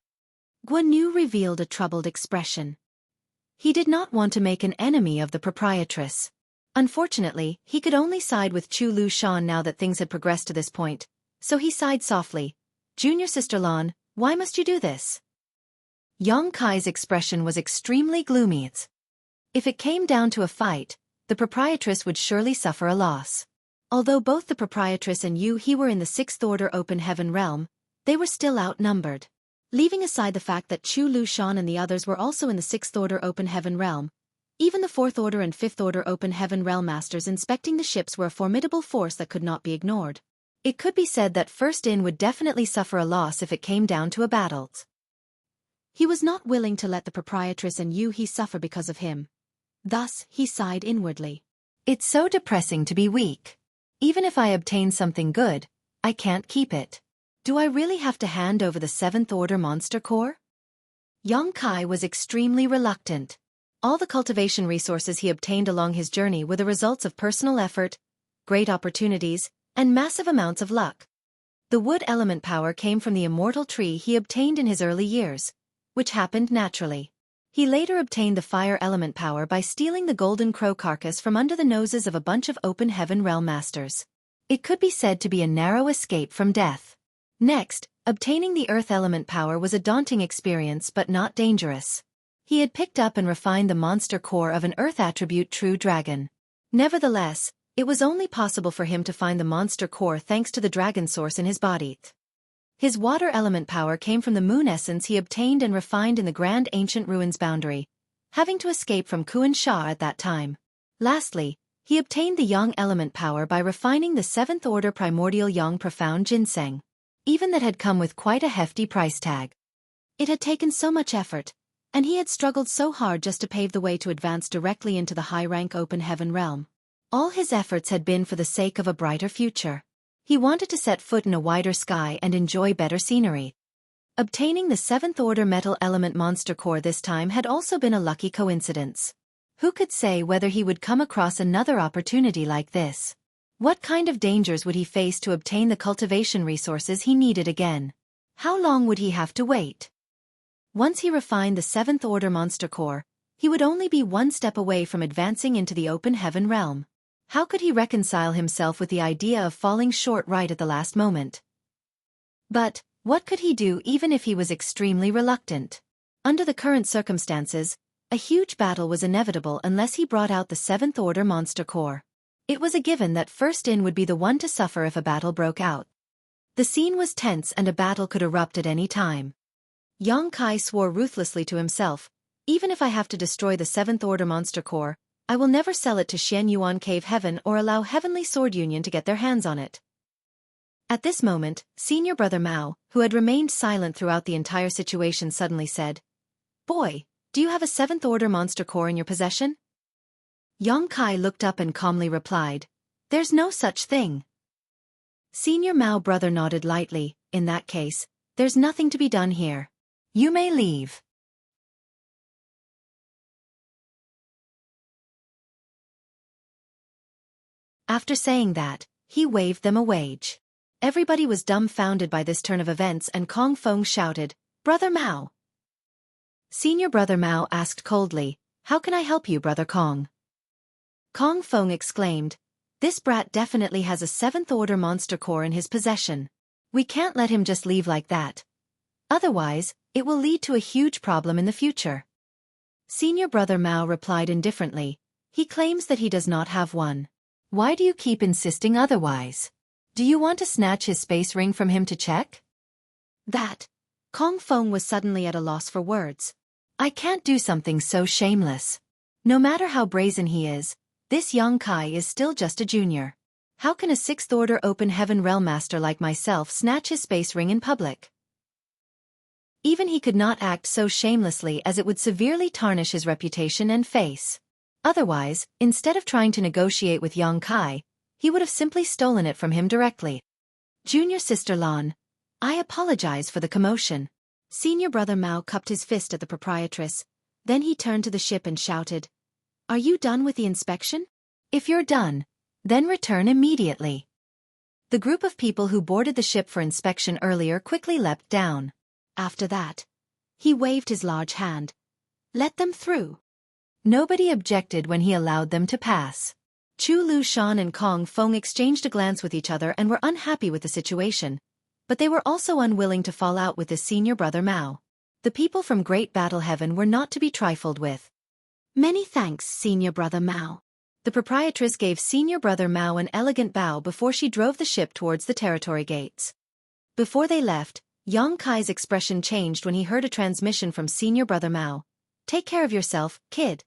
Guan Yu revealed a troubled expression. He did not want to make an enemy of the proprietress. Unfortunately, he could only side with Chu Lu Shan now that things had progressed to this point, so he sighed softly. "Junior Sister Lan, why must you do this?" Yang Kai's expression was extremely gloomy. If it came down to a fight, the proprietress would surely suffer a loss. Although both the proprietress and Yu He were in the Sixth Order Open Heaven realm, they were still outnumbered. Leaving aside the fact that Chu Lu Shan and the others were also in the Sixth Order Open Heaven realm, even the Fourth Order and Fifth Order Open Heaven realm masters inspecting the ships were a formidable force that could not be ignored. It could be said that First In would definitely suffer a loss if it came down to a battle. He was not willing to let the proprietress and Yu He suffer because of him. Thus, he sighed inwardly. "It's so depressing to be weak. Even if I obtain something good, I can't keep it. Do I really have to hand over the 7th Order Monster Core? Yang Kai was extremely reluctant. All the cultivation resources he obtained along his journey were the results of personal effort, great opportunities, and massive amounts of luck. The wood element power came from the immortal tree he obtained in his early years, which happened naturally. He later obtained the fire element power by stealing the golden crow carcass from under the noses of a bunch of open heaven realm masters. It could be said to be a narrow escape from death. Next, obtaining the earth element power was a daunting experience but not dangerous. He had picked up and refined the monster core of an earth attribute true dragon. Nevertheless, it was only possible for him to find the monster core thanks to the dragon source in his body. His water element power came from the moon essence he obtained and refined in the Grand Ancient Ruins boundary, having to escape from Kuan Sha at that time. Lastly, he obtained the yang element power by refining the 7th Order Primordial Yang Profound Ginseng. Even that had come with quite a hefty price tag. It had taken so much effort, and he had struggled so hard just to pave the way to advance directly into the high-rank open heaven realm. All his efforts had been for the sake of a brighter future. He wanted to set foot in a wider sky and enjoy better scenery. Obtaining the 7th Order Metal Element Monster Core this time had also been a lucky coincidence. Who could say whether he would come across another opportunity like this? What kind of dangers would he face to obtain the cultivation resources he needed again? How long would he have to wait? Once he refined the 7th Order Monster Core, he would only be one step away from advancing into the open heaven realm. How could he reconcile himself with the idea of falling short right at the last moment? But, what could he do even if he was extremely reluctant? Under the current circumstances, a huge battle was inevitable unless he brought out the 7th Order Monster Core. It was a given that first in would be the one to suffer if a battle broke out. The scene was tense and a battle could erupt at any time. Yang Kai swore ruthlessly to himself, even if I have to destroy the 7th Order Monster Core, I will never sell it to Xian Yuan Cave Heaven or allow Heavenly Sword Union to get their hands on it. At this moment, Senior Brother Mao, who had remained silent throughout the entire situation, suddenly said, "Boy, do you have a 7th Order Monster Core in your possession?" Yang Kai looked up and calmly replied, "There's no such thing." Senior Mao brother nodded lightly. "In that case, there's nothing to be done here. You may leave." After saying that, he waved them away. Everybody was dumbfounded by this turn of events and Kong Feng shouted, "Brother Mao!" Senior Brother Mao asked coldly, "How can I help you, Brother Kong?" Kong Feng exclaimed, "This brat definitely has a 7th Order Monster Core in his possession. We can't let him just leave like that. Otherwise, it will lead to a huge problem in the future." Senior Brother Mao replied indifferently, "He claims that he does not have one. Why do you keep insisting otherwise? Do you want to snatch his space ring from him to check?" That. Kong Feng was suddenly at a loss for words. "I can't do something so shameless. No matter how brazen he is, this Yang Kai is still just a junior. How can a 6th Order Open Heaven Realm Master like myself snatch his space ring in public?" Even he could not act so shamelessly as it would severely tarnish his reputation and face. Otherwise, instead of trying to negotiate with Yang Kai, he would have simply stolen it from him directly. "Junior Sister Lan, I apologize for the commotion." Senior Brother Mao cupped his fist at the proprietress. Then he turned to the ship and shouted, "Are you done with the inspection? If you're done, then return immediately." The group of people who boarded the ship for inspection earlier quickly leapt down. After that, he waved his large hand. "Let them through." Nobody objected when he allowed them to pass. Chu Lu Shan and Kong Feng exchanged a glance with each other and were unhappy with the situation, but they were also unwilling to fall out with this Senior Brother Mao. The people from Great Battle Heaven were not to be trifled with. "Many thanks, Senior Brother Mao." The proprietress gave Senior Brother Mao an elegant bow before she drove the ship towards the territory gates. Before they left, Yang Kai's expression changed when he heard a transmission from Senior Brother Mao. "Take care of yourself, kid."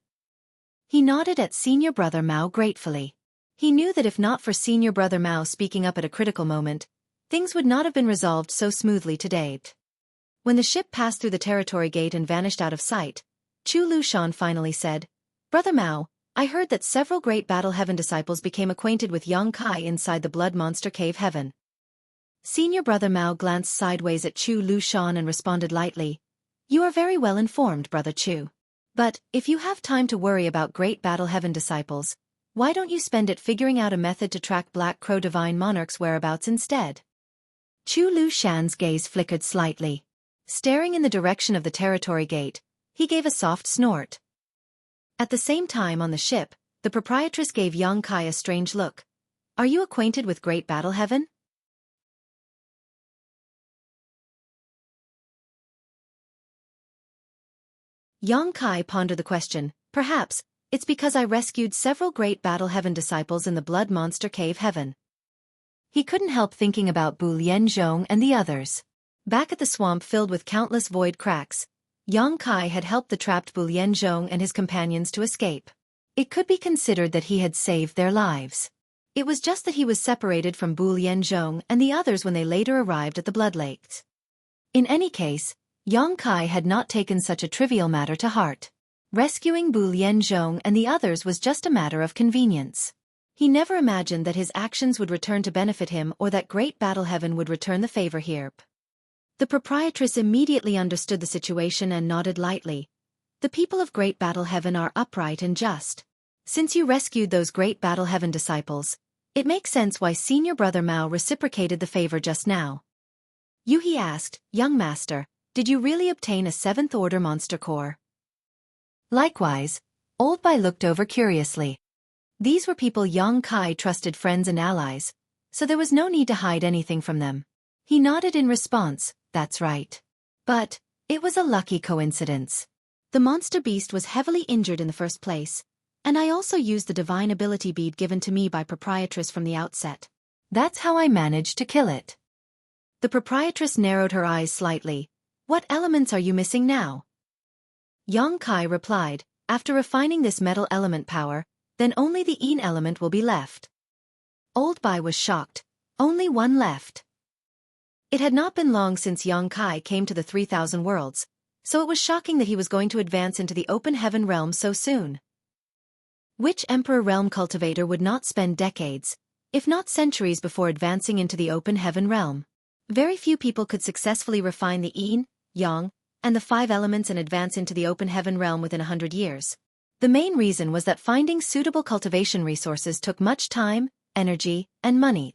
He nodded at Senior Brother Mao gratefully. He knew that if not for Senior Brother Mao speaking up at a critical moment, things would not have been resolved so smoothly today. When the ship passed through the territory gate and vanished out of sight, Chu Lu Shan finally said, "Brother Mao, I heard that several Great Battle Heaven disciples became acquainted with Yang Kai inside the Blood Monster Cave Heaven." Senior brother Mao glanced sideways at Chu Lu Shan and responded lightly. You are very well informed, brother Chu. But, if you have time to worry about Great Battle Heaven disciples, why don't you spend it figuring out a method to track Black Crow Divine Monarch's whereabouts instead? Chu Lu Shan's gaze flickered slightly. Staring in the direction of the territory gate, he gave a soft snort. At the same time on the ship, the proprietress gave Yang Kai a strange look. Are you acquainted with Great Battle Heaven? Yang Kai pondered the question. Perhaps, it's because I rescued several Great Battle Heaven disciples in the Blood Monster Cave Heaven. He couldn't help thinking about Bu Lianzhong and the others. Back at the swamp filled with countless void cracks, Yang Kai had helped the trapped Bu Lianzhong and his companions to escape. It could be considered that he had saved their lives. It was just that he was separated from Bu Lianzhong and the others when they later arrived at the Blood Lakes. In any case, Yang Kai had not taken such a trivial matter to heart. Rescuing Bu Lianzhong and the others was just a matter of convenience. He never imagined that his actions would return to benefit him or that Great Battle Heaven would return the favor here. The proprietress immediately understood the situation and nodded lightly. The people of Great Battle Heaven are upright and just. Since you rescued those Great Battle Heaven disciples, it makes sense why Senior Brother Mao reciprocated the favor just now. He asked, Young Master, did you really obtain a 7th Order Monster Core? Likewise, Old Bai looked over curiously. These were people Yang Kai trusted, friends and allies, so there was no need to hide anything from them. He nodded in response, that's right. But, it was a lucky coincidence. The monster beast was heavily injured in the first place, and I also used the divine ability bead given to me by proprietress from the outset. That's how I managed to kill it. The proprietress narrowed her eyes slightly. What elements are you missing now? Yang Kai replied, after refining this metal element power, then only the Yin element will be left. Old Bai was shocked. Only one left. It had not been long since Yang Kai came to the 3,000 worlds, so it was shocking that he was going to advance into the open heaven realm so soon. Which Emperor Realm cultivator would not spend decades, if not centuries before advancing into the open heaven realm? Very few people could successfully refine the Yin, Yang, and the 5 elements and advance into the open heaven realm within 100 years. The main reason was that finding suitable cultivation resources took much time, energy, and money.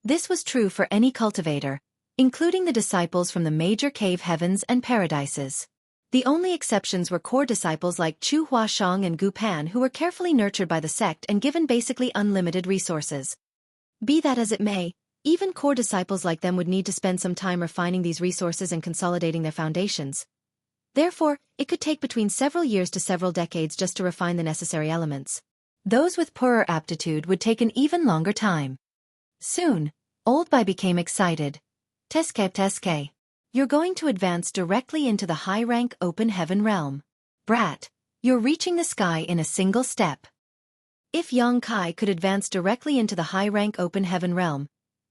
This was true for any cultivator, including the disciples from the major cave heavens and paradises. The only exceptions were core disciples like Chu Huashang and Gu Pan, who were carefully nurtured by the sect and given basically unlimited resources. Be that as it may, even core disciples like them would need to spend some time refining these resources and consolidating their foundations. Therefore, it could take between several years to several decades just to refine the necessary elements. Those with poorer aptitude would take an even longer time. Soon, Old Bai became excited. Teske. You're going to advance directly into the high-rank open heaven realm. Brat, you're reaching the sky in a single step. If Yang Kai could advance directly into the high-rank open heaven realm,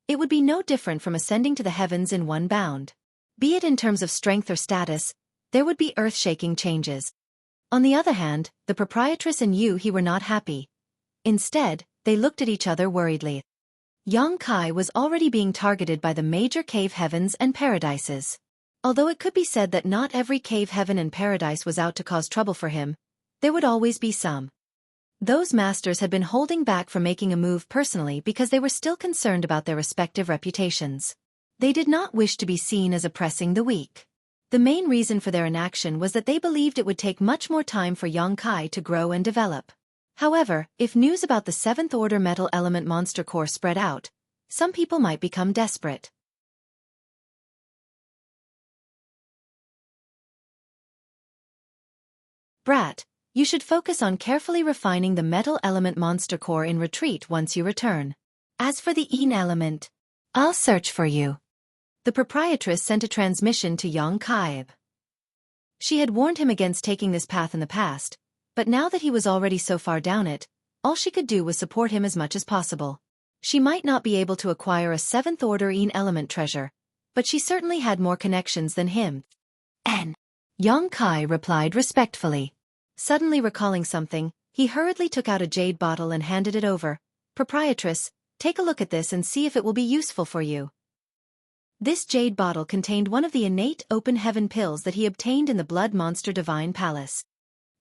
it would be no different from ascending to the heavens in one bound. Be it in terms of strength or status, there would be earth-shaking changes. On the other hand, the proprietress and he were not happy. Instead, they looked at each other worriedly. Yang Kai was already being targeted by the major cave heavens and paradises. Although it could be said that not every cave heaven and paradise was out to cause trouble for him, there would always be some. Those masters had been holding back from making a move personally because they were still concerned about their respective reputations. They did not wish to be seen as oppressing the weak. The main reason for their inaction was that they believed it would take much more time for Yang Kai to grow and develop. However, if news about the 7th Order Metal Element Monster Core spread out, some people might become desperate. Brat, you should focus on carefully refining the Metal Element Monster Core in retreat once you return. As for the Yin element, I'll search for you. The proprietress sent a transmission to Yang Kai. She had warned him against taking this path in the past, but now that he was already so far down it, all she could do was support him as much as possible. She might not be able to acquire a 7th Order Yin element treasure, but she certainly had more connections than him. Yang Kai replied respectfully. Suddenly recalling something, he hurriedly took out a jade bottle and handed it over. Proprietress, take a look at this and see if it will be useful for you. This jade bottle contained one of the innate open heaven pills that he obtained in the Blood Monster Divine Palace.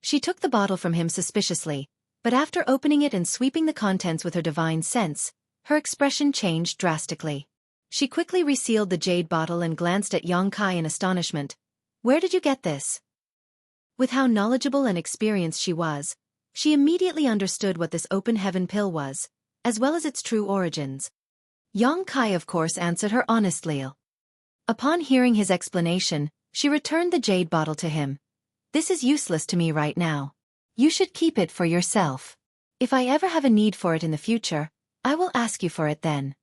She took the bottle from him suspiciously, but after opening it and sweeping the contents with her divine sense, her expression changed drastically. She quickly resealed the jade bottle and glanced at Xueqi in astonishment. "Where did you get this?" With how knowledgeable and experienced she was, she immediately understood what this open heaven pill was, as well as its true origins. Xueqi of course answered her honestly. Upon hearing his explanation, she returned the jade bottle to him. "This is useless to me right now. You should keep it for yourself. If I ever have a need for it in the future, I will ask you for it then."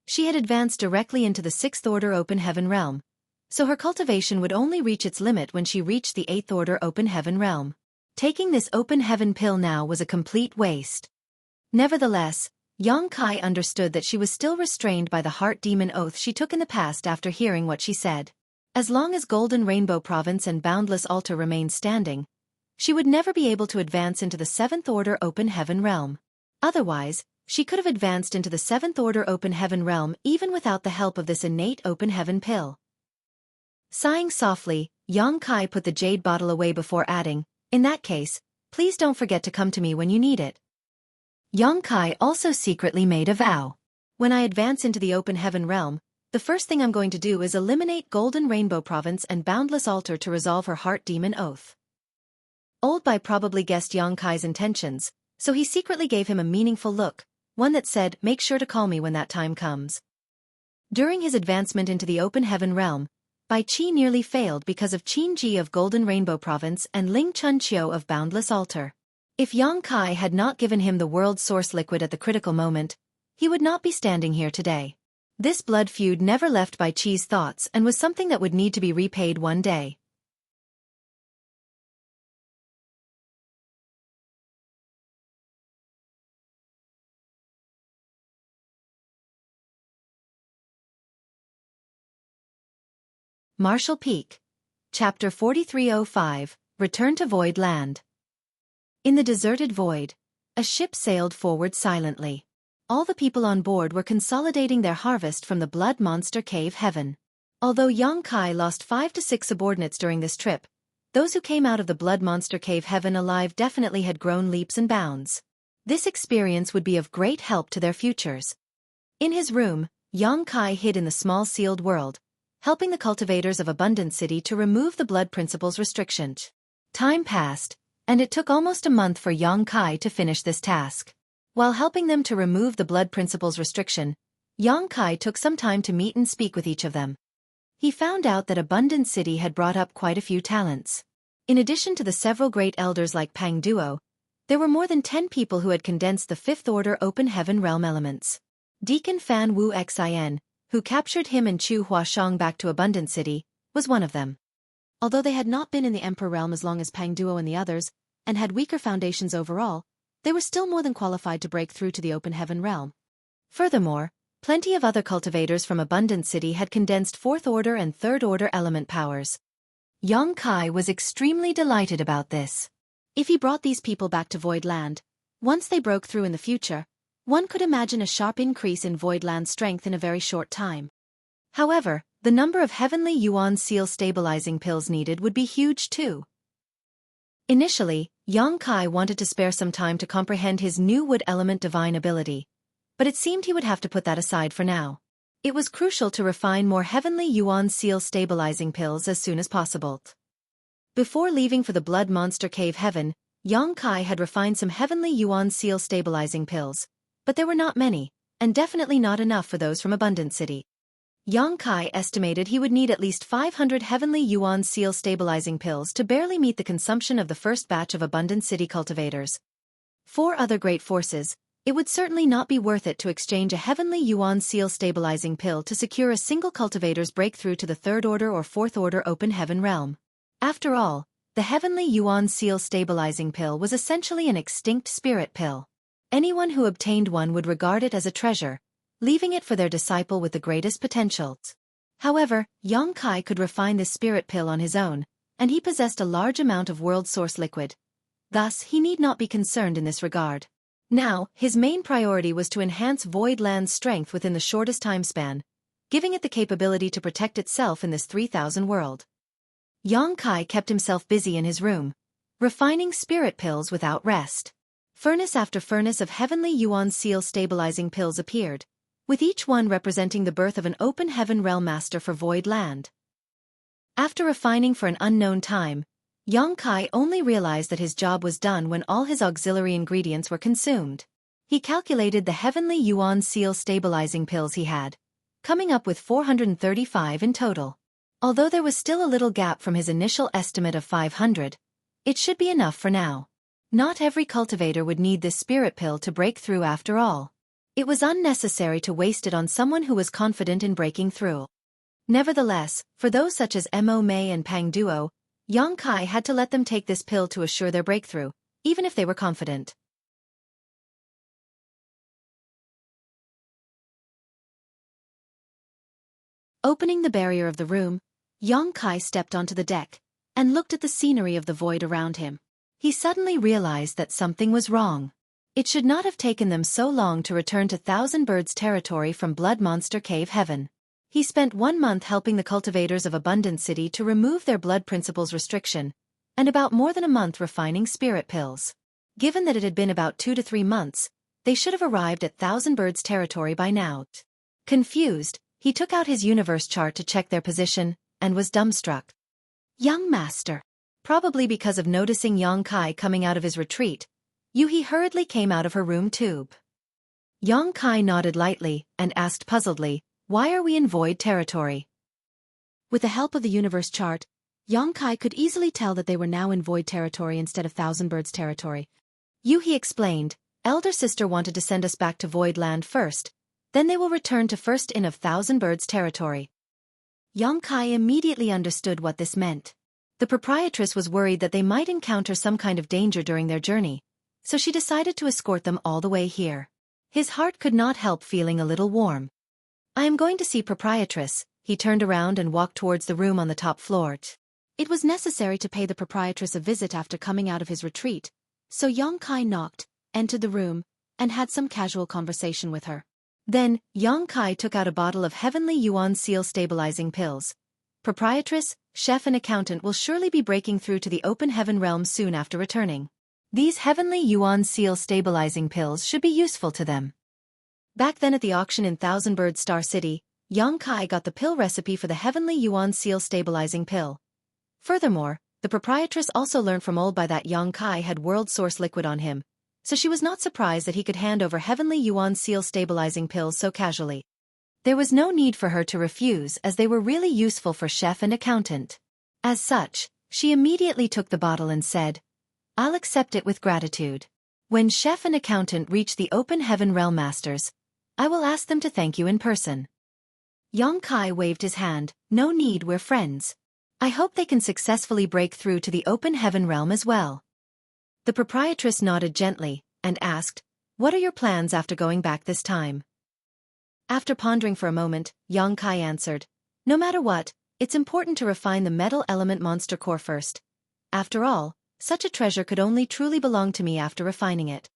She had advanced directly into the 6th Order Open Heaven realm, so her cultivation would only reach its limit when she reached the 8th Order Open Heaven realm. Taking this open heaven pill now was a complete waste. Nevertheless, Xueqi understood that she was still restrained by the heart demon oath she took in the past after hearing what she said. As long as Golden Rainbow Province and Boundless Altar remained standing, she would never be able to advance into the 7th Order Open Heaven realm. Otherwise, she could have advanced into the 7th Order Open Heaven realm even without the help of this innate open heaven pill. Sighing softly, Xueqi put the jade bottle away before adding, "In that case, please don't forget to come to me when you need it." Xueqi also secretly made a vow. "When I advance into the open heaven realm, the first thing I'm going to do is eliminate Golden Rainbow Province and Boundless Altar to resolve her heart demon oath." Old Bai probably guessed Xueqi's intentions, so he secretly gave him a meaningful look, one that said, "Make sure to call me when that time comes." During his advancement into the open heaven realm, Bai Qi nearly failed because of Qin Ji of Golden Rainbow Province and Ling Chun Chiu of Boundless Altar. If Xueqi had not given him the world source liquid at the critical moment, he would not be standing here today. This blood feud never left Bai Qi's thoughts and was something that would need to be repaid one day. Marshall Peak. Chapter 4305, Return to Void Land. In the deserted void, a ship sailed forward silently. All the people on board were consolidating their harvest from the Blood Monster Cave Heaven. Although Xueqi lost 5 to 6 subordinates during this trip, those who came out of the Blood Monster Cave Heaven alive definitely had grown leaps and bounds. This experience would be of great help to their futures. In his room, Xueqi hid in the small sealed world, helping the cultivators of Abundant City to remove the blood principle's restriction. Time passed, and it took almost a month for Xueqi to finish this task. While helping them to remove the blood principle's restriction, Xueqi took some time to meet and speak with each of them. He found out that Abundant City had brought up quite a few talents. In addition to the several great elders like Pang Duo, there were more than 10 people who had condensed the 5th Order Open Heaven realm elements. Deacon Fan Wu Xin, who captured him and Chu Huashang back to Abundant City, was one of them. Although they had not been in the Emperor realm as long as Pang Duo and the others, and had weaker foundations overall, they were still more than qualified to break through to the Open Heaven realm. Furthermore, plenty of other cultivators from Abundant City had condensed 4th Order and 3rd Order element powers. Xueqi was extremely delighted about this. If he brought these people back to Void Land, once they broke through in the future, one could imagine a sharp increase in Void Land strength in a very short time. However, the number of Heavenly Yuan Seal stabilizing pills needed would be huge too. Initially, Xueqi wanted to spare some time to comprehend his new wood element divine ability, but it seemed he would have to put that aside for now. It was crucial to refine more Heavenly Yuan Seal stabilizing pills as soon as possible. Before leaving for the Blood Monster Cave Heaven, Xueqi had refined some Heavenly Yuan Seal stabilizing pills, but there were not many, and definitely not enough for those from Abundant City. Xueqi estimated he would need at least 500 Heavenly Yuan Seal stabilizing pills to barely meet the consumption of the first batch of Abundant City cultivators. For other great forces, it would certainly not be worth it to exchange a Heavenly Yuan Seal stabilizing pill to secure a single cultivator's breakthrough to the 3rd Order or 4th Order Open Heaven realm. After all, the Heavenly Yuan Seal stabilizing pill was essentially an extinct spirit pill. Anyone who obtained one would regard it as a treasure, leaving it for their disciple with the greatest potential. However, Xueqi could refine this spirit pill on his own, and he possessed a large amount of world source liquid. Thus, he need not be concerned in this regard. Now, his main priority was to enhance Void Land's strength within the shortest time span, giving it the capability to protect itself in this 3000 world. Yang Kai kept himself busy in his room, refining spirit pills without rest. Furnace after furnace of heavenly yuan seal stabilizing pills appeared, with each one representing the birth of an open heaven realm master for Void Land. After refining for an unknown time, Yang Kai only realized that his job was done when all his auxiliary ingredients were consumed. He calculated the heavenly yuan seal stabilizing pills he had, coming up with 435 in total. Although there was still a little gap from his initial estimate of 500, it should be enough for now. Not every cultivator would need this spirit pill to break through after all. It was unnecessary to waste it on someone who was confident in breaking through. Nevertheless, for those such as Mo Mei and Pang Duo, Yang Kai had to let them take this pill to assure their breakthrough, even if they were confident. Opening the barrier of the room, Yang Kai stepped onto the deck and looked at the scenery of the void around him. He suddenly realized that something was wrong. It should not have taken them so long to return to Thousand Birds territory from Blood Monster Cave Heaven. He spent 1 month helping the cultivators of Abundant City to remove their blood principles restriction, and about more than a month refining spirit pills. Given that it had been about 2 to 3 months, they should have arrived at Thousand Birds territory by now. Confused, he took out his universe chart to check their position, and was dumbstruck. Young Master. Probably because of noticing Yang Kai coming out of his retreat, Yuhi hurriedly came out of her room tube. Yang Kai nodded lightly, and asked puzzledly, "Why are we in void territory?" With the help of the universe chart, Yang Kai could easily tell that they were now in void territory instead of Thousand Birds territory. Yuhi explained, "Elder sister wanted to send us back to Void Land first, then they will return to first in of Thousand Birds territory." Yang Kai immediately understood what this meant. The proprietress was worried that they might encounter some kind of danger during their journey, so she decided to escort them all the way here. His heart could not help feeling a little warm. "I am going to see proprietress." He turned around and walked towards the room on the top floor. It was necessary to pay the proprietress a visit after coming out of his retreat, so Yang Kai knocked, entered the room, and had some casual conversation with her. Then, Yang Kai took out a bottle of heavenly yuan seal stabilizing pills. Proprietress, chef and accountant will surely be breaking through to the open heaven realm soon after returning. These heavenly yuan seal stabilizing pills should be useful to them. Back then at the auction in Thousand Birds Star City, Yang Kai got the pill recipe for the heavenly yuan seal stabilizing pill. Furthermore, the proprietress also learned from Old by that Yang Kai had world source liquid on him, so she was not surprised that he could hand over heavenly yuan seal stabilizing pills so casually. There was no need for her to refuse as they were really useful for chef and accountant. As such, she immediately took the bottle and said, "I'll accept it with gratitude. When chef and accountant reach the open heaven realm masters, I will ask them to thank you in person." Yang Kai waved his hand, "No need, we're friends. I hope they can successfully break through to the open heaven realm as well." The proprietress nodded gently, and asked, "What are your plans after going back this time?" After pondering for a moment, Yang Kai answered, "No matter what, it's important to refine the metal element monster core first. After all, such a treasure could only truly belong to me after refining it."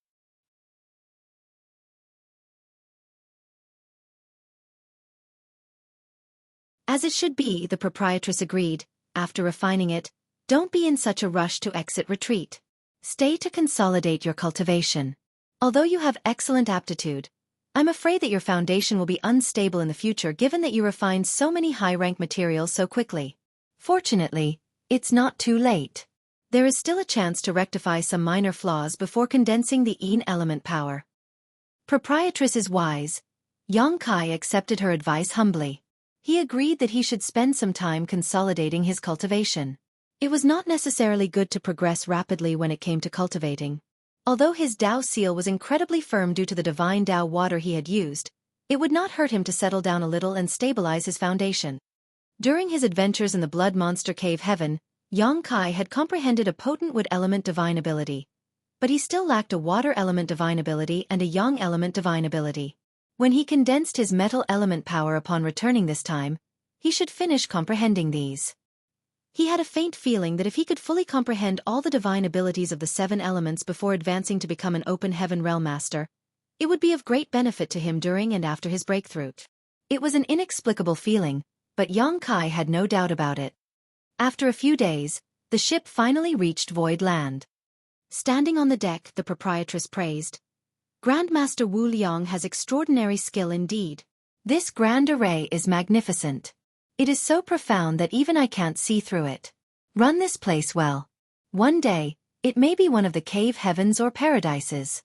As it should be, the proprietress agreed. After refining it, don't be in such a rush to exit retreat. Stay to consolidate your cultivation. Although you have excellent aptitude, I'm afraid that your foundation will be unstable in the future given that you refined so many high-rank materials so quickly. Fortunately, it's not too late. There is still a chance to rectify some minor flaws before condensing the Yin element power. Proprietress is wise. Yang Kai accepted her advice humbly. He agreed that he should spend some time consolidating his cultivation. It was not necessarily good to progress rapidly when it came to cultivating. Although his Dao seal was incredibly firm due to the divine Dao water he had used, it would not hurt him to settle down a little and stabilize his foundation. During his adventures in the Blood Monster Cave Heaven, Yang Kai had comprehended a potent wood element divine ability. But he still lacked a water element divine ability and a yang element divine ability. When he condensed his metal element power upon returning this time, he should finish comprehending these. He had a faint feeling that if he could fully comprehend all the divine abilities of the 7 elements before advancing to become an open heaven realm master, it would be of great benefit to him during and after his breakthrough. It was an inexplicable feeling, but Yang Kai had no doubt about it. After a few days, the ship finally reached Void Land. Standing on the deck, the proprietress praised, "Grandmaster Wu Liang has extraordinary skill indeed. This grand array is magnificent. It is so profound that even I can't see through it. Run this place well. One day, it may be one of the cave heavens or paradises."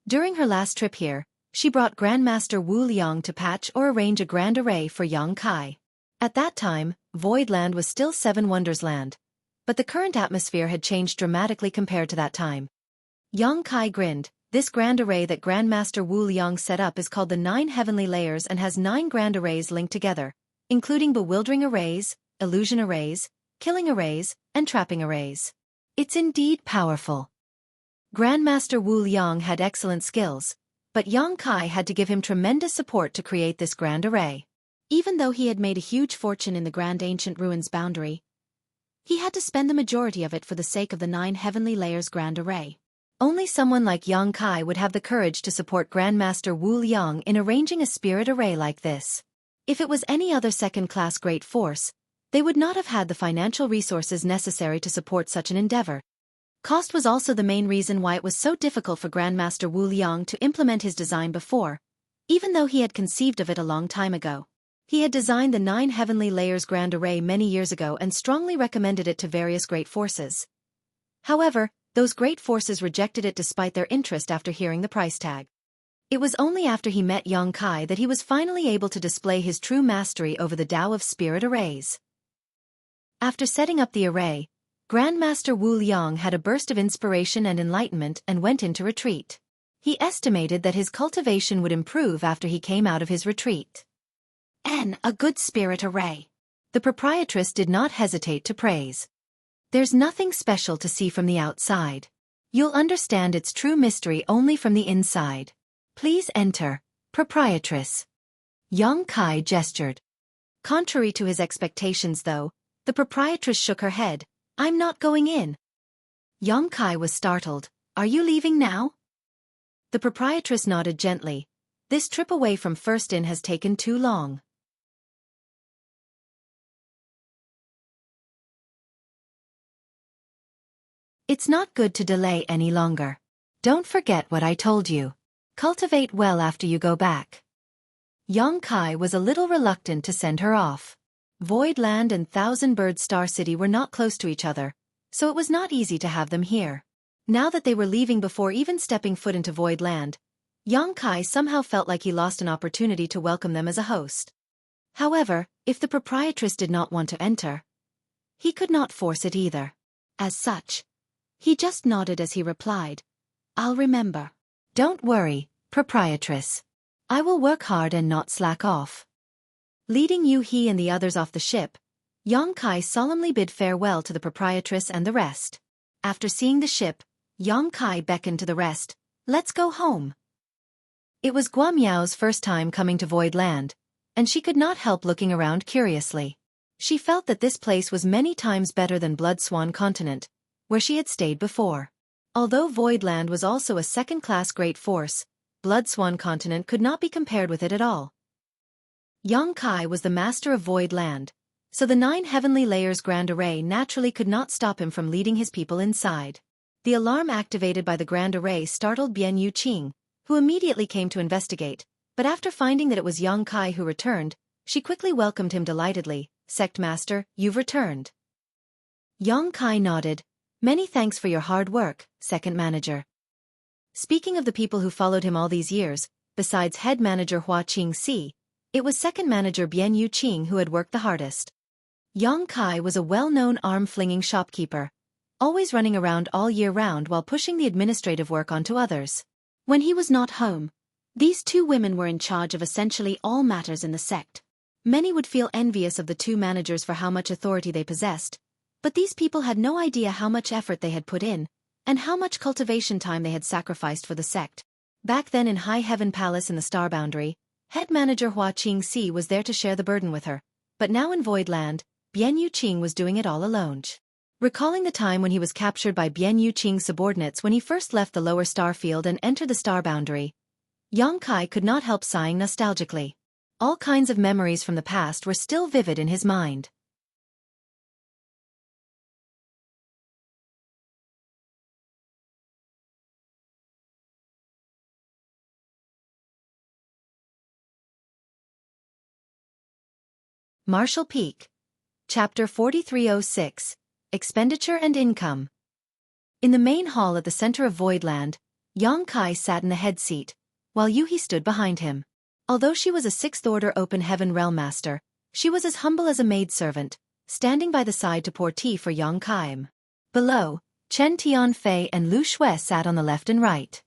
During her last trip here, she brought Grandmaster Wu Liang to patch or arrange a grand array for Yang Kai. At that time, Void Land was still Seven Wonders Land, but the current atmosphere had changed dramatically compared to that time. Yang Kai grinned. This grand array that Grandmaster Wu Liang set up is called the 9 Heavenly Layers and has 9 grand arrays linked together, including bewildering arrays, illusion arrays, killing arrays, and trapping arrays. It's indeed powerful. Grandmaster Wu Liang had excellent skills, but Yang Kai had to give him tremendous support to create this grand array. Even though he had made a huge fortune in the Grand Ancient Ruins boundary, he had to spend the majority of it for the sake of the 9 Heavenly Layers grand array. Only someone like Yang Kai would have the courage to support Grandmaster Wu Liang in arranging a spirit array like this. If it was any other second-class great force, they would not have had the financial resources necessary to support such an endeavor. Cost was also the main reason why it was so difficult for Grandmaster Wu Liang to implement his design before, even though he had conceived of it a long time ago. He had designed the 9 Heavenly Layers grand array many years ago and strongly recommended it to various great forces. However, those great forces rejected it despite their interest after hearing the price tag. It was only after he met Yang Kai that he was finally able to display his true mastery over the Tao of Spirit arrays. After setting up the array, Grandmaster Wu Liang had a burst of inspiration and enlightenment and went into retreat. He estimated that his cultivation would improve after he came out of his retreat. A good spirit array. The proprietress did not hesitate to praise. There's nothing special to see from the outside. You'll understand its true mystery only from the inside. Please enter, proprietress. Yang Kai gestured. Contrary to his expectations though, the proprietress shook her head. "I'm not going in." Yang Kai was startled. "Are you leaving now?" The proprietress nodded gently. "This trip away from First Inn has taken too long. It's not good to delay any longer. Don't forget what I told you. Cultivate well after you go back." Yang Kai was a little reluctant to send her off. Void Land and Thousand Bird Star City were not close to each other, so it was not easy to have them here. Now that they were leaving before even stepping foot into Void Land, Yang Kai somehow felt like he lost an opportunity to welcome them as a host. However, if the proprietress did not want to enter, he could not force it either. As such, he just nodded as he replied, "I'll remember." "Don't worry, proprietress. I will work hard and not slack off." Leading he and the others off the ship, Yang Kai solemnly bid farewell to the proprietress and the rest. After seeing the ship, Yang Kai beckoned to the rest, "Let's go home." It was Guo Miao's first time coming to Void Land, and she could not help looking around curiously. She felt that this place was many times better than Blood Swan Continent, where she had stayed before. Although Void Land was also a second-class great force, Blood Swan Continent could not be compared with it at all. Yang Kai was the master of Void Land, so the 9 Heavenly Layers Grand Array naturally could not stop him from leading his people inside. The alarm activated by the Grand Array startled Bian Yuqing, who immediately came to investigate, but after finding that it was Yang Kai who returned, she quickly welcomed him delightedly. "Sect Master, you've returned." Yang Kai nodded. "Many thanks for your hard work, Second Manager." Speaking of the people who followed him all these years, besides Head Manager Hua Qingxi, it was Second Manager Bian Yuqing who had worked the hardest. Yang Kai was a well-known arm-flinging shopkeeper, always running around all year round while pushing the administrative work onto others. When he was not home, these 2 women were in charge of essentially all matters in the sect. Many would feel envious of the 2 managers for how much authority they possessed, but these people had no idea how much effort they had put in, and how much cultivation time they had sacrificed for the sect. Back then in High Heaven Palace in the Star Boundary, Head Manager Hua Qingxi was there to share the burden with her, but now in Void Land, Bian Yuqing was doing it all alone. Recalling the time when he was captured by Bian Yuqing's subordinates when he first left the lower star field and entered the Star Boundary, Yang Kai could not help sighing nostalgically. All kinds of memories from the past were still vivid in his mind. Marshall Peak. Chapter 4306. Expenditure and Income. In the main hall at the center of Voidland, Yang Kai sat in the head seat, while Yuhi stood behind him. Although she was a 6th Order Open Heaven Realm Master, she was as humble as a maidservant, standing by the side to pour tea for Yang Kai. Below, Chen Tianfei and Lu Xue sat on the left and right.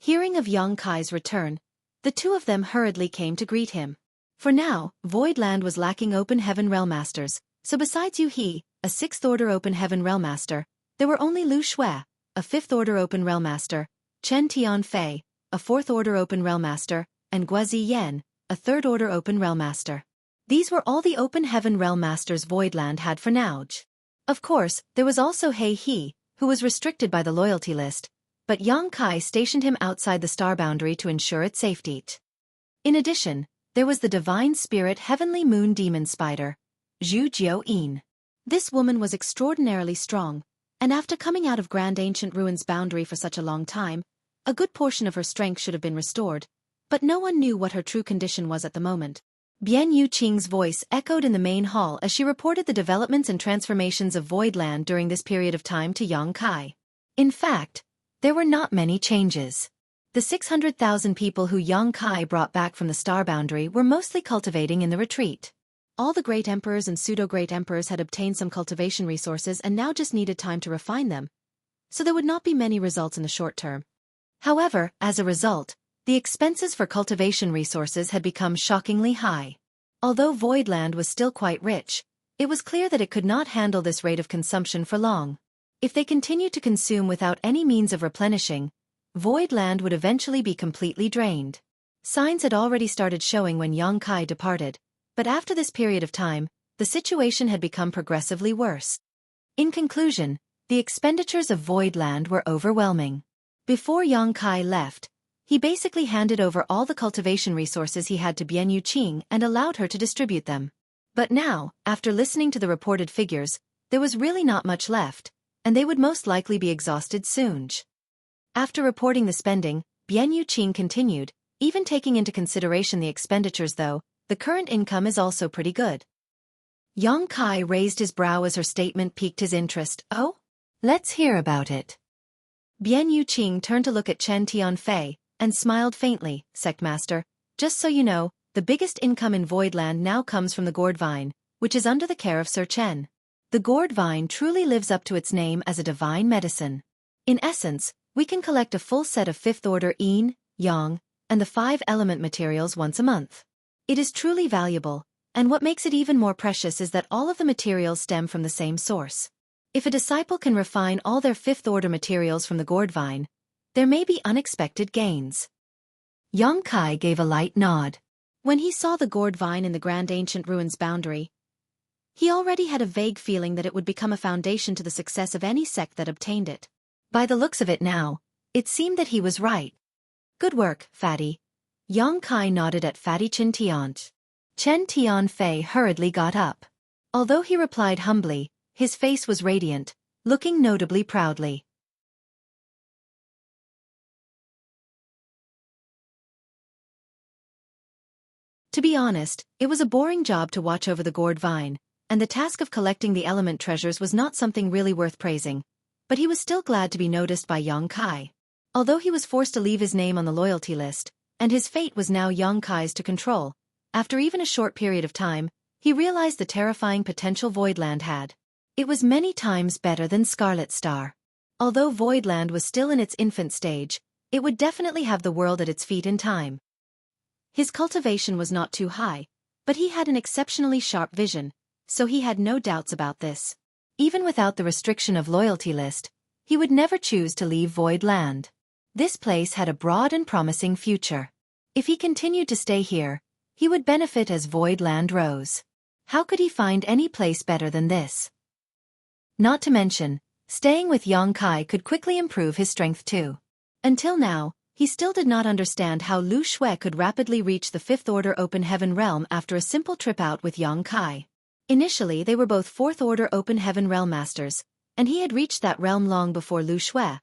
Hearing of Yang Kai's return, the two of them hurriedly came to greet him. For now, Voidland was lacking Open Heaven Realm Masters, so besides Yuhi, a 6th Order Open Heaven Realm Master, there were only Lu Xue, a 5th Order Open Realm Master, Chen Tianfei, a 4th Order Open Realm Master, and Guazi Yan, a 3rd Order Open Realm Master. These were all the Open Heaven Realm Masters Voidland had for now. Of course, there was also Hei He, who was restricted by the loyalty list, but Yang Kai stationed him outside the star boundary to ensure its safety. In addition, there was the Divine Spirit Heavenly Moon Demon Spider, Zhu Jiu-in. This woman was extraordinarily strong, and after coming out of Grand Ancient Ruins boundary for such a long time, a good portion of her strength should have been restored, but no one knew what her true condition was at the moment. Bian Yuqing's voice echoed in the main hall as she reported the developments and transformations of Voidland during this period of time to Yang Kai. In fact, there were not many changes. The 600,000 people who Yang Kai brought back from the star boundary were mostly cultivating in the retreat. All the great emperors and pseudo-great emperors had obtained some cultivation resources and now just needed time to refine them, so there would not be many results in the short term. However, as a result, the expenses for cultivation resources had become shockingly high. Although Voidland was still quite rich, it was clear that it could not handle this rate of consumption for long. If they continued to consume without any means of replenishing, Voidland would eventually be completely drained. Signs had already started showing when Yang Kai departed, but after this period of time, the situation had become progressively worse. In conclusion, the expenditures of Voidland were overwhelming. Before Yang Kai left, he basically handed over all the cultivation resources he had to Bian Yuqing and allowed her to distribute them. But now, after listening to the reported figures, there was really not much left, and they would most likely be exhausted soon. After reporting the spending, Bian Yuqing continued, even taking into consideration the expenditures though, the current income is also pretty good. Yang Kai raised his brow as her statement piqued his interest. Oh? Let's hear about it. Bian Yuqing turned to look at Chen Tianfei, and smiled faintly. Sectmaster, just so you know, the biggest income in Voidland now comes from the gourd vine, which is under the care of Sir Chen. The gourd vine truly lives up to its name as a divine medicine. In essence, we can collect a full set of 5th order yin, yang, and the 5 element materials once a month. It is truly valuable, and what makes it even more precious is that all of the materials stem from the same source. If a disciple can refine all their 5th order materials from the gourd vine, there may be unexpected gains. Yang Kai gave a light nod. When he saw the gourd vine in the Grand Ancient Ruins boundary, he already had a vague feeling that it would become a foundation to the success of any sect that obtained it. By the looks of it now, it seemed that he was right. Good work, Fatty. Yang Kai nodded at Fatty Chen Tian. Chen Tianfei hurriedly got up. Although he replied humbly, his face was radiant, looking notably proudly. To be honest, it was a boring job to watch over the gourd vine, and the task of collecting the element treasures was not something really worth praising, but he was still glad to be noticed by Yang Kai. Although he was forced to leave his name on the loyalty list, and his fate was now Yang Kai's to control, after even a short period of time, he realized the terrifying potential Voidland had. It was many times better than Scarlet Star. Although Voidland was still in its infant stage, it would definitely have the world at its feet in time. His cultivation was not too high, but he had an exceptionally sharp vision, so he had no doubts about this. Even without the restriction of loyalty list, he would never choose to leave Voidland. This place had a broad and promising future. If he continued to stay here, he would benefit as Voidland rose. How could he find any place better than this? Not to mention, staying with Yang Kai could quickly improve his strength too. Until now, he still did not understand how Lu Xue could rapidly reach the Fifth Order Open Heaven realm after a simple trip out with Yang Kai. Initially they were both Fourth Order Open Heaven realm masters, and he had reached that realm long before Lu Xue,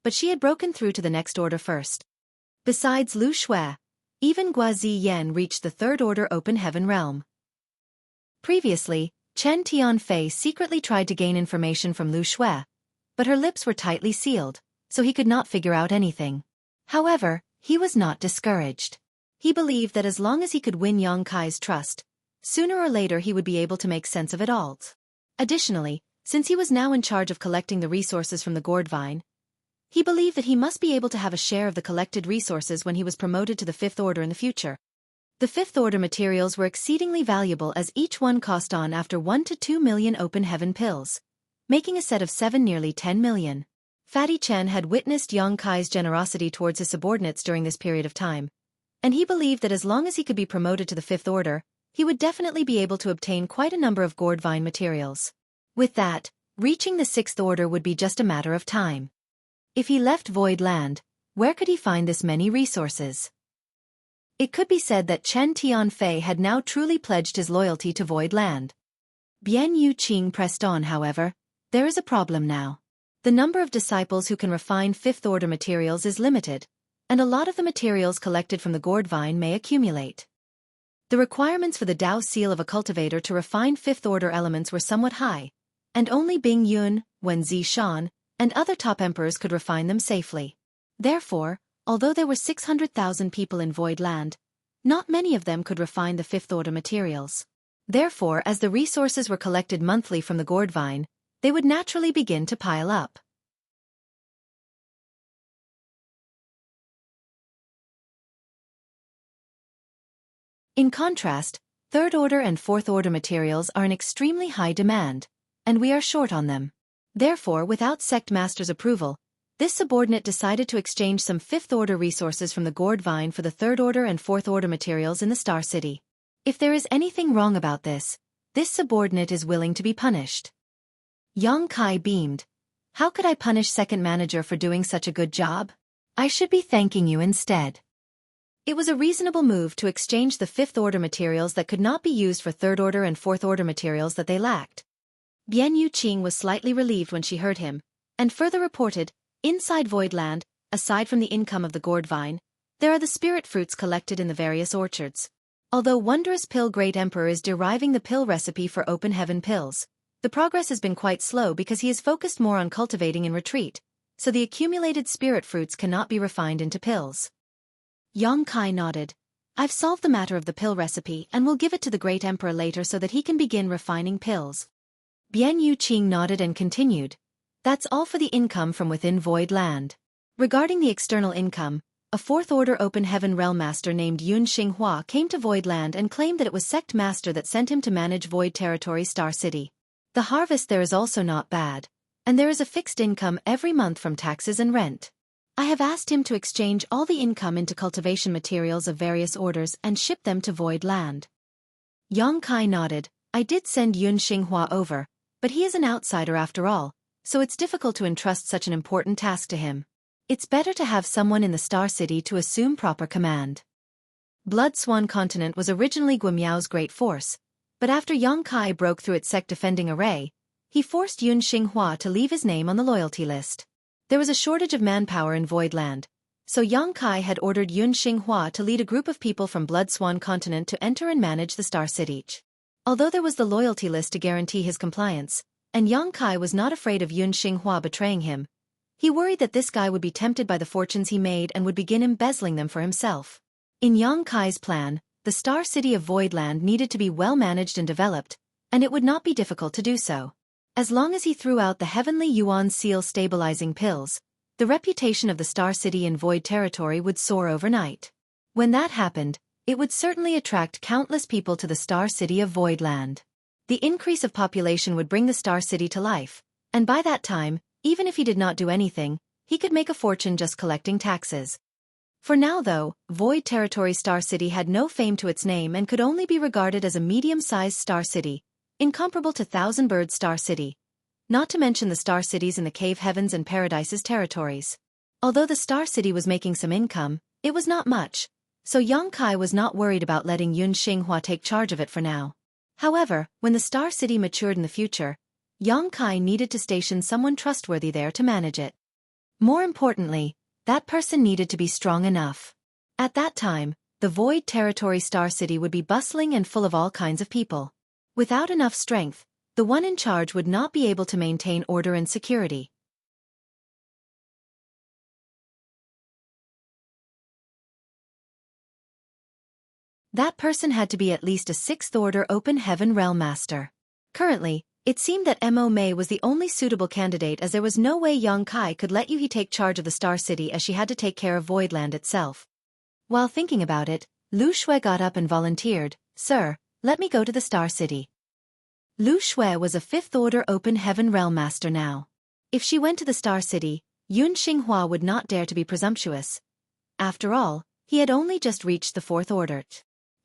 but she had broken through to the next order first. Besides Lu Xue, even Guazi Yan reached the Third Order Open Heaven realm. Previously, Chen Tianfei secretly tried to gain information from Lu Xue, but her lips were tightly sealed, so he could not figure out anything. However, he was not discouraged. He believed that as long as he could win Yang Kai's trust, sooner or later he would be able to make sense of it all. Additionally, since he was now in charge of collecting the resources from the gourd vine, he believed that he must be able to have a share of the collected resources when he was promoted to the Fifth Order in the future. The Fifth Order materials were exceedingly valuable as each one cost on after 1 to 2 million open heaven pills, making a set of 7 nearly 10 million. Fatty Chen had witnessed Yang Kai's generosity towards his subordinates during this period of time, and he believed that as long as he could be promoted to the Fifth Order, he would definitely be able to obtain quite a number of gourd vine materials. With that, reaching the Sixth Order would be just a matter of time. If he left Void Land, where could he find this many resources? It could be said that Chen Tianfei had now truly pledged his loyalty to Void Land. Bian Yuqing pressed on, however. There is a problem now. The number of disciples who can refine Fifth Order materials is limited, and a lot of the materials collected from the gourd vine may accumulate. The requirements for the Dao seal of a cultivator to refine Fifth Order elements were somewhat high, and only Bing Yun, Wen Zishan, and other top emperors could refine them safely. Therefore, although there were 600,000 people in Void Land, not many of them could refine the Fifth Order materials. Therefore, as the resources were collected monthly from the gourd vine, they would naturally begin to pile up. In contrast, Third Order and Fourth Order materials are in extremely high demand, and we are short on them. Therefore, without Sect Master's approval, this subordinate decided to exchange some Fifth Order resources from the gourd vine for the Third Order and Fourth Order materials in the Star City. If there is anything wrong about this subordinate is willing to be punished. Yang Kai beamed. How could I punish second manager for doing such a good job? I should be thanking you instead. It was a reasonable move to exchange the Fifth Order materials that could not be used for Third Order and Fourth Order materials that they lacked. Bian Yuqing was slightly relieved when she heard him, and further reported, inside Void Land, aside from the income of the gourd vine, there are the spirit fruits collected in the various orchards. Although Wondrous Pill Great Emperor is deriving the pill recipe for Open Heaven pills, the progress has been quite slow because he is focused more on cultivating in retreat, so the accumulated spirit fruits cannot be refined into pills. Yang Kai nodded. I've solved the matter of the pill recipe and will give it to the Great Emperor later so that he can begin refining pills. Bian Yuqing nodded and continued. That's all for the income from within Void Land. Regarding the external income, a Fourth Order Open Heaven Realm Master named Yun Xinghua came to Void Land and claimed that it was Sect Master that sent him to manage Void Territory Star City. The harvest there is also not bad, and there is a fixed income every month from taxes and rent. I have asked him to exchange all the income into cultivation materials of various orders and ship them to Void Land. Yang Kai nodded. I did send Yun Xinghua over, but he is an outsider after all, so it's difficult to entrust such an important task to him. It's better to have someone in the Star City to assume proper command. Blood Swan Continent was originally Guimiao's great force, but after Yang Kai broke through its sect defending array, he forced Yun Xinghua to leave his name on the loyalty list. There was a shortage of manpower in Void Land, so Yang Kai had ordered Yun Xinghua to lead a group of people from Blood Swan Continent to enter and manage the Star City. Although there was the loyalty list to guarantee his compliance, and Yang Kai was not afraid of Yun Xinghua betraying him, he worried that this guy would be tempted by the fortunes he made and would begin embezzling them for himself. In Yang Kai's plan, the Star City of Void Land needed to be well managed and developed, and it would not be difficult to do so. As long as he threw out the Heavenly Yuan Seal stabilizing pills, the reputation of the Star City in Void Territory would soar overnight. When that happened, it would certainly attract countless people to the Star City of Void Land. The increase of population would bring the Star City to life, and by that time, even if he did not do anything, he could make a fortune just collecting taxes. For now though, Void Territory Star City had no fame to its name and could only be regarded as a medium-sized Star City, incomparable to Thousand Bird Star City, not to mention the Star Cities in the Cave Heavens and Paradises territories. Although the Star City was making some income, it was not much, so Yang Kai was not worried about letting Yun Xinghua take charge of it for now. However, when the Star City matured in the future, Yang Kai needed to station someone trustworthy there to manage it. More importantly, that person needed to be strong enough. At that time, the Void Territory Star City would be bustling and full of all kinds of people. Without enough strength, the one in charge would not be able to maintain order and security. That person had to be at least a 6th Order Open Heaven Realm Master. Currently, it seemed that Mo Mei was the only suitable candidate, as there was no way Yang Kai could let Yuhi take charge of the Star City, as she had to take care of Voidland itself. While thinking about it, Lu Xue got up and volunteered, "Sir, let me go to the Star City." Lu Xue was a 5th Order Open Heaven Realm Master now. If she went to the Star City, Yun Xinghua would not dare to be presumptuous. After all, he had only just reached the 4th Order.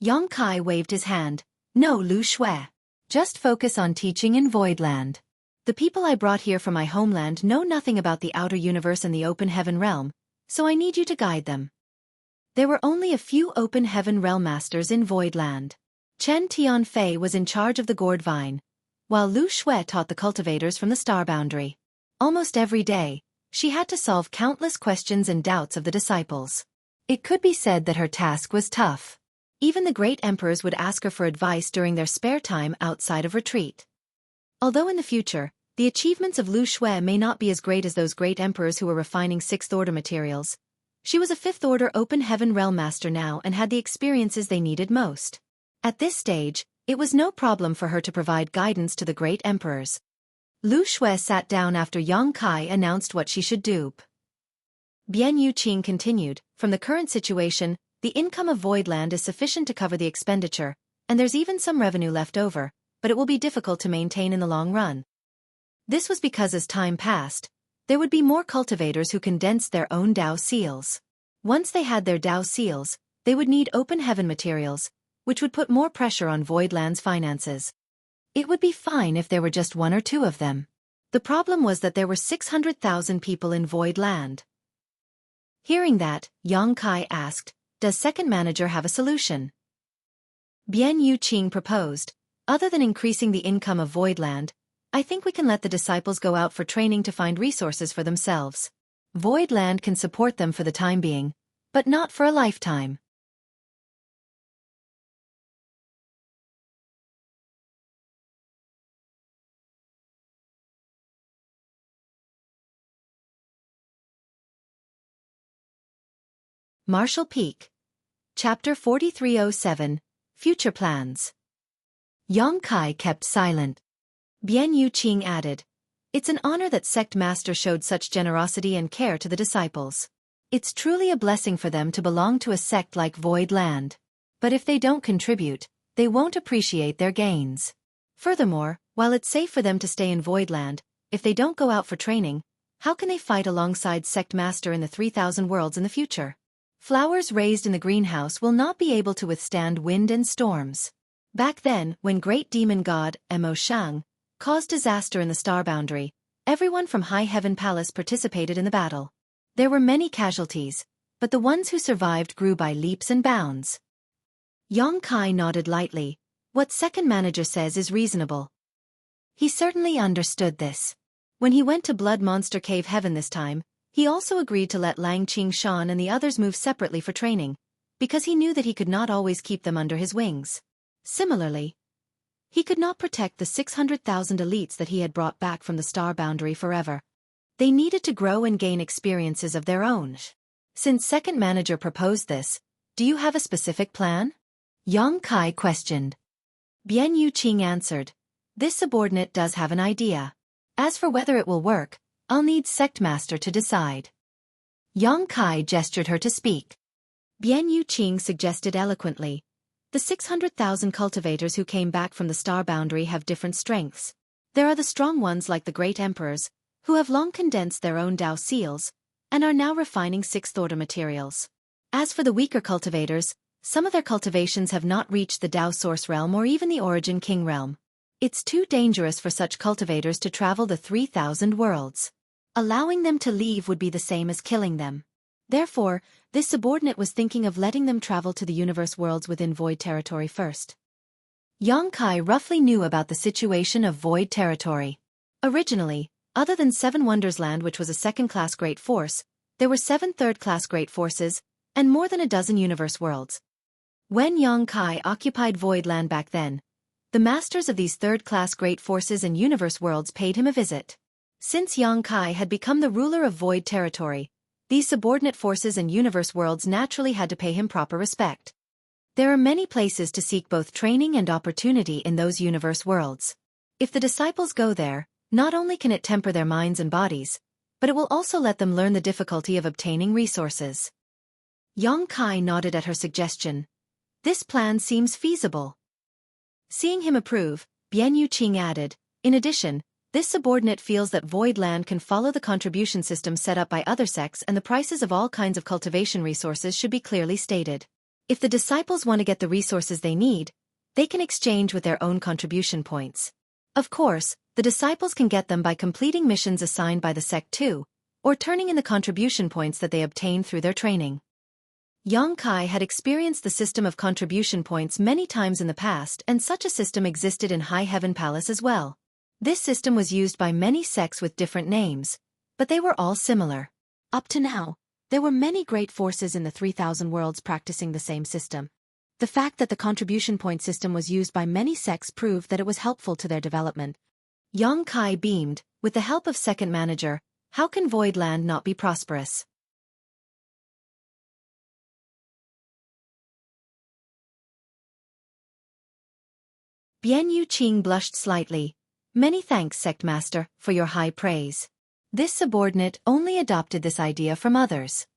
Yang Kai waved his hand. "No, Lu Xue. Just focus on teaching in Voidland. The people I brought here from my homeland know nothing about the outer universe and the open heaven realm, so I need you to guide them." There were only a few open heaven realm masters in Voidland. Chen Tianfei was in charge of the gourd vine, while Lu Xue taught the cultivators from the star boundary. Almost every day, she had to solve countless questions and doubts of the disciples. It could be said that her task was tough. Even the great emperors would ask her for advice during their spare time outside of retreat. Although in the future, the achievements of Lu Xue may not be as great as those great emperors who were refining 6th Order materials, she was a 5th Order Open Heaven Realm Master now and had the experiences they needed most. At this stage, it was no problem for her to provide guidance to the great emperors. Lu Xue sat down after Yang Kai announced what she should do. Bian Yuqing continued, "From the current situation, the income of Voidland is sufficient to cover the expenditure, and there's even some revenue left over, but it will be difficult to maintain in the long run." This was because as time passed, there would be more cultivators who condensed their own Dao seals. Once they had their Dao seals, they would need open heaven materials, which would put more pressure on Voidland's finances. It would be fine if there were just 1 or 2 of them. The problem was that there were 600,000 people in Voidland. Hearing that, Yang Kai asked, "Does second manager have a solution?" Bian Yuqing proposed, "Other than increasing the income of Voidland, I think we can let the disciples go out for training to find resources for themselves. Voidland can support them for the time being, but not for a lifetime." Marshall Peak. Chapter 4307, Future Plans. Yang Kai kept silent. Bian Yuqing added, "It's an honor that sect master showed such generosity and care to the disciples. It's truly a blessing for them to belong to a sect like Voidland. But if they don't contribute, they won't appreciate their gains. Furthermore, while it's safe for them to stay in Voidland, if they don't go out for training, how can they fight alongside sect master in the 3,000 worlds in the future? Flowers raised in the greenhouse will not be able to withstand wind and storms." Back then, when great demon god, Mo Shang, caused disaster in the star boundary, everyone from High Heaven Palace participated in the battle. There were many casualties, but the ones who survived grew by leaps and bounds. Yang Kai nodded lightly. What second manager says is reasonable. He certainly understood this. When he went to Blood Monster Cave Heaven this time, he also agreed to let Lang Qingshan and the others move separately for training, because he knew that he could not always keep them under his wings. Similarly, he could not protect the 600,000 elites that he had brought back from the star boundary forever. They needed to grow and gain experiences of their own. Since second manager proposed this, do you have a specific plan? Yang Kai questioned. Bian Yuqing answered, "This subordinate does have an idea. As for whether it will work, I'll need sect master to decide." Yang Kai gestured her to speak. Bian Yuqing suggested eloquently, "The 600,000 cultivators who came back from the star boundary have different strengths. There are the strong ones like the great emperors, who have long condensed their own Dao seals, and are now refining 6th Order materials. As for the weaker cultivators, some of their cultivations have not reached the Dao Source realm or even the Origin King realm. It's too dangerous for such cultivators to travel the 3,000 worlds. Allowing them to leave would be the same as killing them. Therefore, this subordinate was thinking of letting them travel to the universe worlds within void territory first. Yang Kai roughly knew about the situation of void territory. Originally, other than 7 Wonders Land, which was a second-class great force, there were 7 third-class great forces, and more than a dozen universe worlds. When Yang Kai occupied Void Land back then, the masters of these third-class great forces and universe worlds paid him a visit. Since Yang Kai had become the ruler of Void Territory, these subordinate forces and universe worlds naturally had to pay him proper respect. There are many places to seek both training and opportunity in those universe worlds. If the disciples go there, not only can it temper their minds and bodies, but it will also let them learn the difficulty of obtaining resources. Yang Kai nodded at her suggestion. This plan seems feasible. Seeing him approve, Bian Yuqing added, in addition, this subordinate feels that Void Land can follow the contribution system set up by other sects, and the prices of all kinds of cultivation resources should be clearly stated. If the disciples want to get the resources they need, they can exchange with their own contribution points. Of course, the disciples can get them by completing missions assigned by the sect too, or turning in the contribution points that they obtain through their training. Yang Kai had experienced the system of contribution points many times in the past, and such a system existed in High Heaven Palace as well. This system was used by many sects with different names, but they were all similar. Up to now, there were many great forces in the 3,000 worlds practicing the same system. The fact that the contribution point system was used by many sects proved that it was helpful to their development. Yang Kai beamed, with the help of second manager, how can Void Land not be prosperous? Bian Yuqing blushed slightly. Many thanks, Sect Master, for your high praise. This subordinate only adopted this idea from others.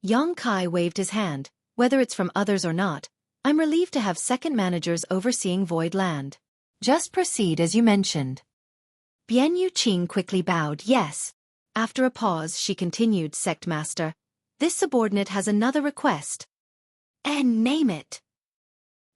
Yang Kai waved his hand. Whether it's from others or not, I'm relieved to have second managers overseeing Void Land. Just proceed as you mentioned. Bian Yuqing quickly bowed, yes. After a pause, she continued, Sect Master, this subordinate has another request. And name it.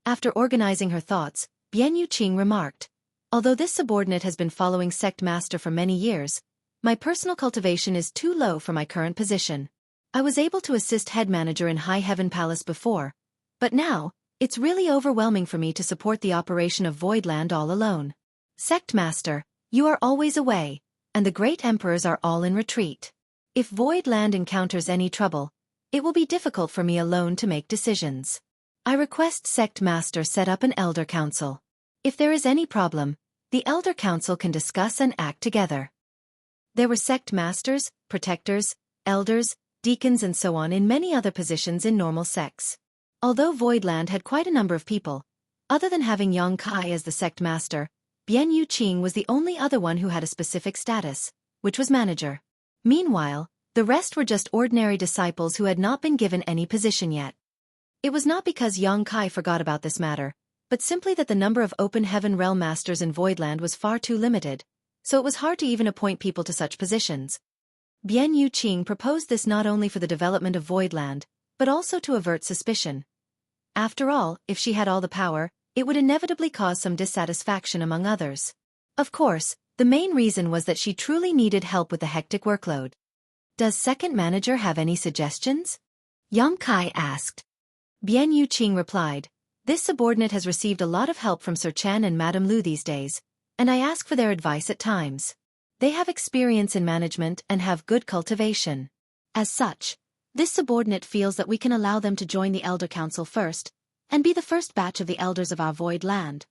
After organizing her thoughts, Bian Yuqing remarked, although this subordinate has been following Sect Master for many years, my personal cultivation is too low for my current position. I was able to assist head manager in High Heaven Palace before, but now, it's really overwhelming for me to support the operation of Void Land all alone. Sect Master, you are always away, and the great emperors are all in retreat. If Void Land encounters any trouble, it will be difficult for me alone to make decisions. I request Sect Master set up an Elder Council. If there is any problem, the Elder Council can discuss and act together. There were Sect Masters, Protectors, Elders, Deacons and so on in many other positions in normal sects. Although Voidland had quite a number of people, other than having Yang Kai as the Sect Master, Bian Yuqing was the only other one who had a specific status, which was Manager. Meanwhile, the rest were just ordinary disciples who had not been given any position yet. It was not because Yang Kai forgot about this matter, but simply that the number of Open Heaven Realm Masters in Voidland was far too limited, so it was hard to even appoint people to such positions. Bian Yuqing proposed this not only for the development of Voidland, but also to avert suspicion. After all, if she had all the power, it would inevitably cause some dissatisfaction among others. Of course, the main reason was that she truly needed help with the hectic workload. Does Second Manager have any suggestions? Yang Kai asked. Bian Yuqing replied, this subordinate has received a lot of help from Sir Chen and Madame Lu these days, and I ask for their advice at times. They have experience in management and have good cultivation. As such, this subordinate feels that we can allow them to join the Elder Council first, and be the first batch of the elders of our Void Land.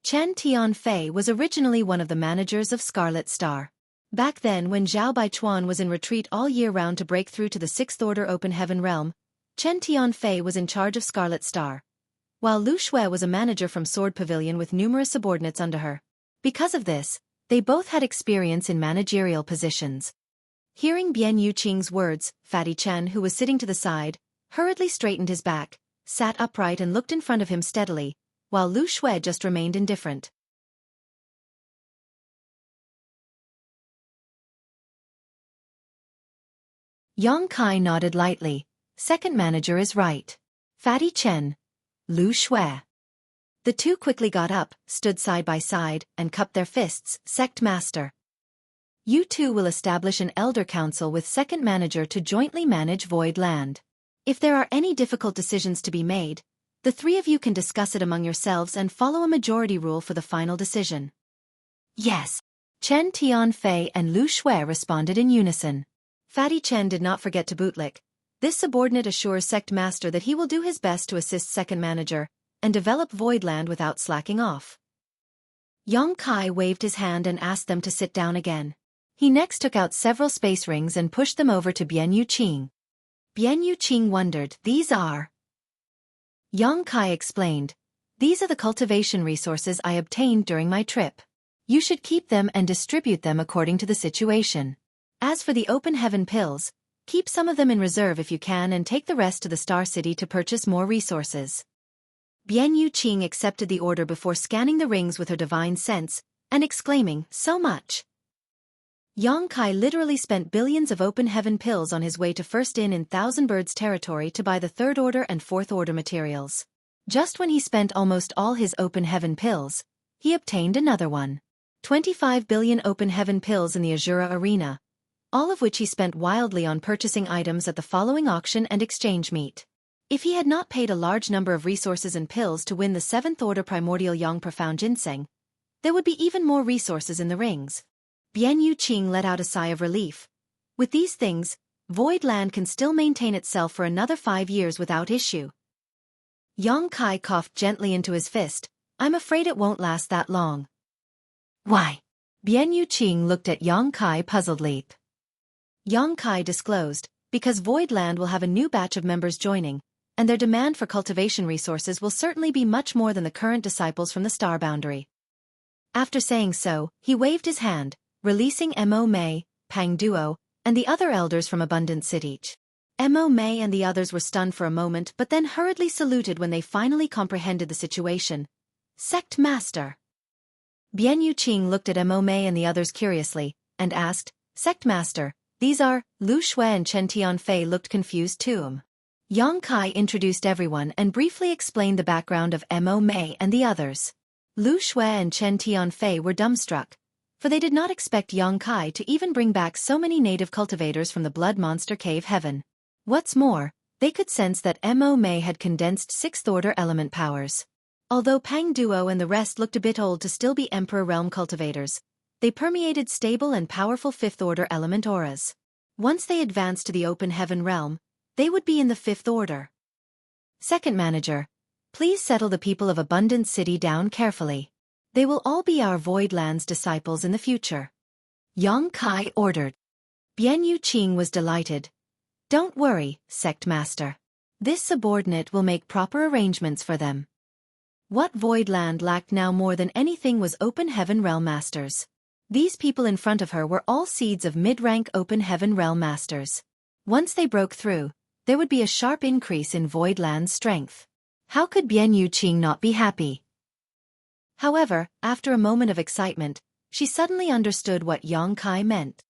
Chen Tianfei was originally one of the managers of Scarlet Star. Back then when Zhao Baichuan was in retreat all year round to break through to the Sixth Order Open Heaven Realm, Chen Tianfei was in charge of Scarlet Star, while Lu Xue was a manager from Sword Pavilion with numerous subordinates under her. Because of this, they both had experience in managerial positions. Hearing Bian Yuqing's words, Fatty Chen, who was sitting to the side, hurriedly straightened his back, sat upright and looked in front of him steadily, while Lu Xue just remained indifferent. Yang Kai nodded lightly. Second Manager is right. Fatty Chen. Lu Xue. The two quickly got up, stood side by side, and cupped their fists. Sect Master. You two will establish an elder council with second manager to jointly manage Void Land. If there are any difficult decisions to be made, the three of you can discuss it among yourselves and follow a majority rule for the final decision. Yes. Chen Tianfei and Lu Shui responded in unison. Fatty Chen did not forget to bootlick. This subordinate assures Sect Master that he will do his best to assist second manager and develop Voidland without slacking off. Yang Kai waved his hand and asked them to sit down again. He next took out several space rings and pushed them over to Bian Yuqing. Bian Yuqing wondered, "These are?" Yang Kai explained, "These are the cultivation resources I obtained during my trip. You should keep them and distribute them according to the situation. As for the open heaven pills, keep some of them in reserve if you can and take the rest to the Star City to purchase more resources." Bian Yuqing accepted the order before scanning the rings with her divine sense and exclaiming, "So much!" Yang Kai literally spent billions of open heaven pills on his way to first in Thousand Birds territory to buy the third order and fourth order materials. Just when he spent almost all his open heaven pills, he obtained another one. 25 billion open heaven pills in the Azura arena, all of which he spent wildly on purchasing items at the following auction and exchange meet. If he had not paid a large number of resources and pills to win the 7th order primordial Yang Profound Ginseng, there would be even more resources in the rings. Bian Yuqing let out a sigh of relief. With these things, Void Land can still maintain itself for another 5 years without issue. Yang Kai coughed gently into his fist. "I'm afraid it won't last that long." "Why?" Bian Yuqing looked at Yang Kai puzzledly. Yang Kai disclosed, "Because Void Land will have a new batch of members joining, and their demand for cultivation resources will certainly be much more than the current disciples from the Star Boundary." After saying so, he waved his hand, releasing Mo Mei, Pang Duo, and the other elders from Abundant City. Mo Mei and the others were stunned for a moment but then hurriedly saluted when they finally comprehended the situation. "Sect Master." Bian Yuqing looked at Mo Mei and the others curiously, and asked, "Sect Master, these are?" Lu Shui and Chen Tianfei looked confused too. Yang Kai introduced everyone and briefly explained the background of Mo Mei and the others. Lu Shui and Chen Tianfei were dumbstruck, for they did not expect Yang Kai to even bring back so many native cultivators from the Blood Monster Cave Heaven. What's more, they could sense that Mo Mei had condensed 6th order element powers. Although Pang Duo and the rest looked a bit old to still be Emperor Realm cultivators, they permeated stable and powerful 5th order element auras. Once they advanced to the open heaven realm, they would be in the 5th order. "Second manager, please settle the people of Abundant City down carefully. They will all be our Voidlands disciples in the future," Yang Kai ordered. Bian Yuqing was delighted. "Don't worry, Sect Master. This subordinate will make proper arrangements for them." What Voidland lacked now more than anything was open heaven realm masters. These people in front of her were all seeds of mid-rank open heaven realm masters. Once they broke through, there would be a sharp increase in Voidland's strength. How could Bian Yuqing not be happy? However, after a moment of excitement, she suddenly understood what Yang Kai meant.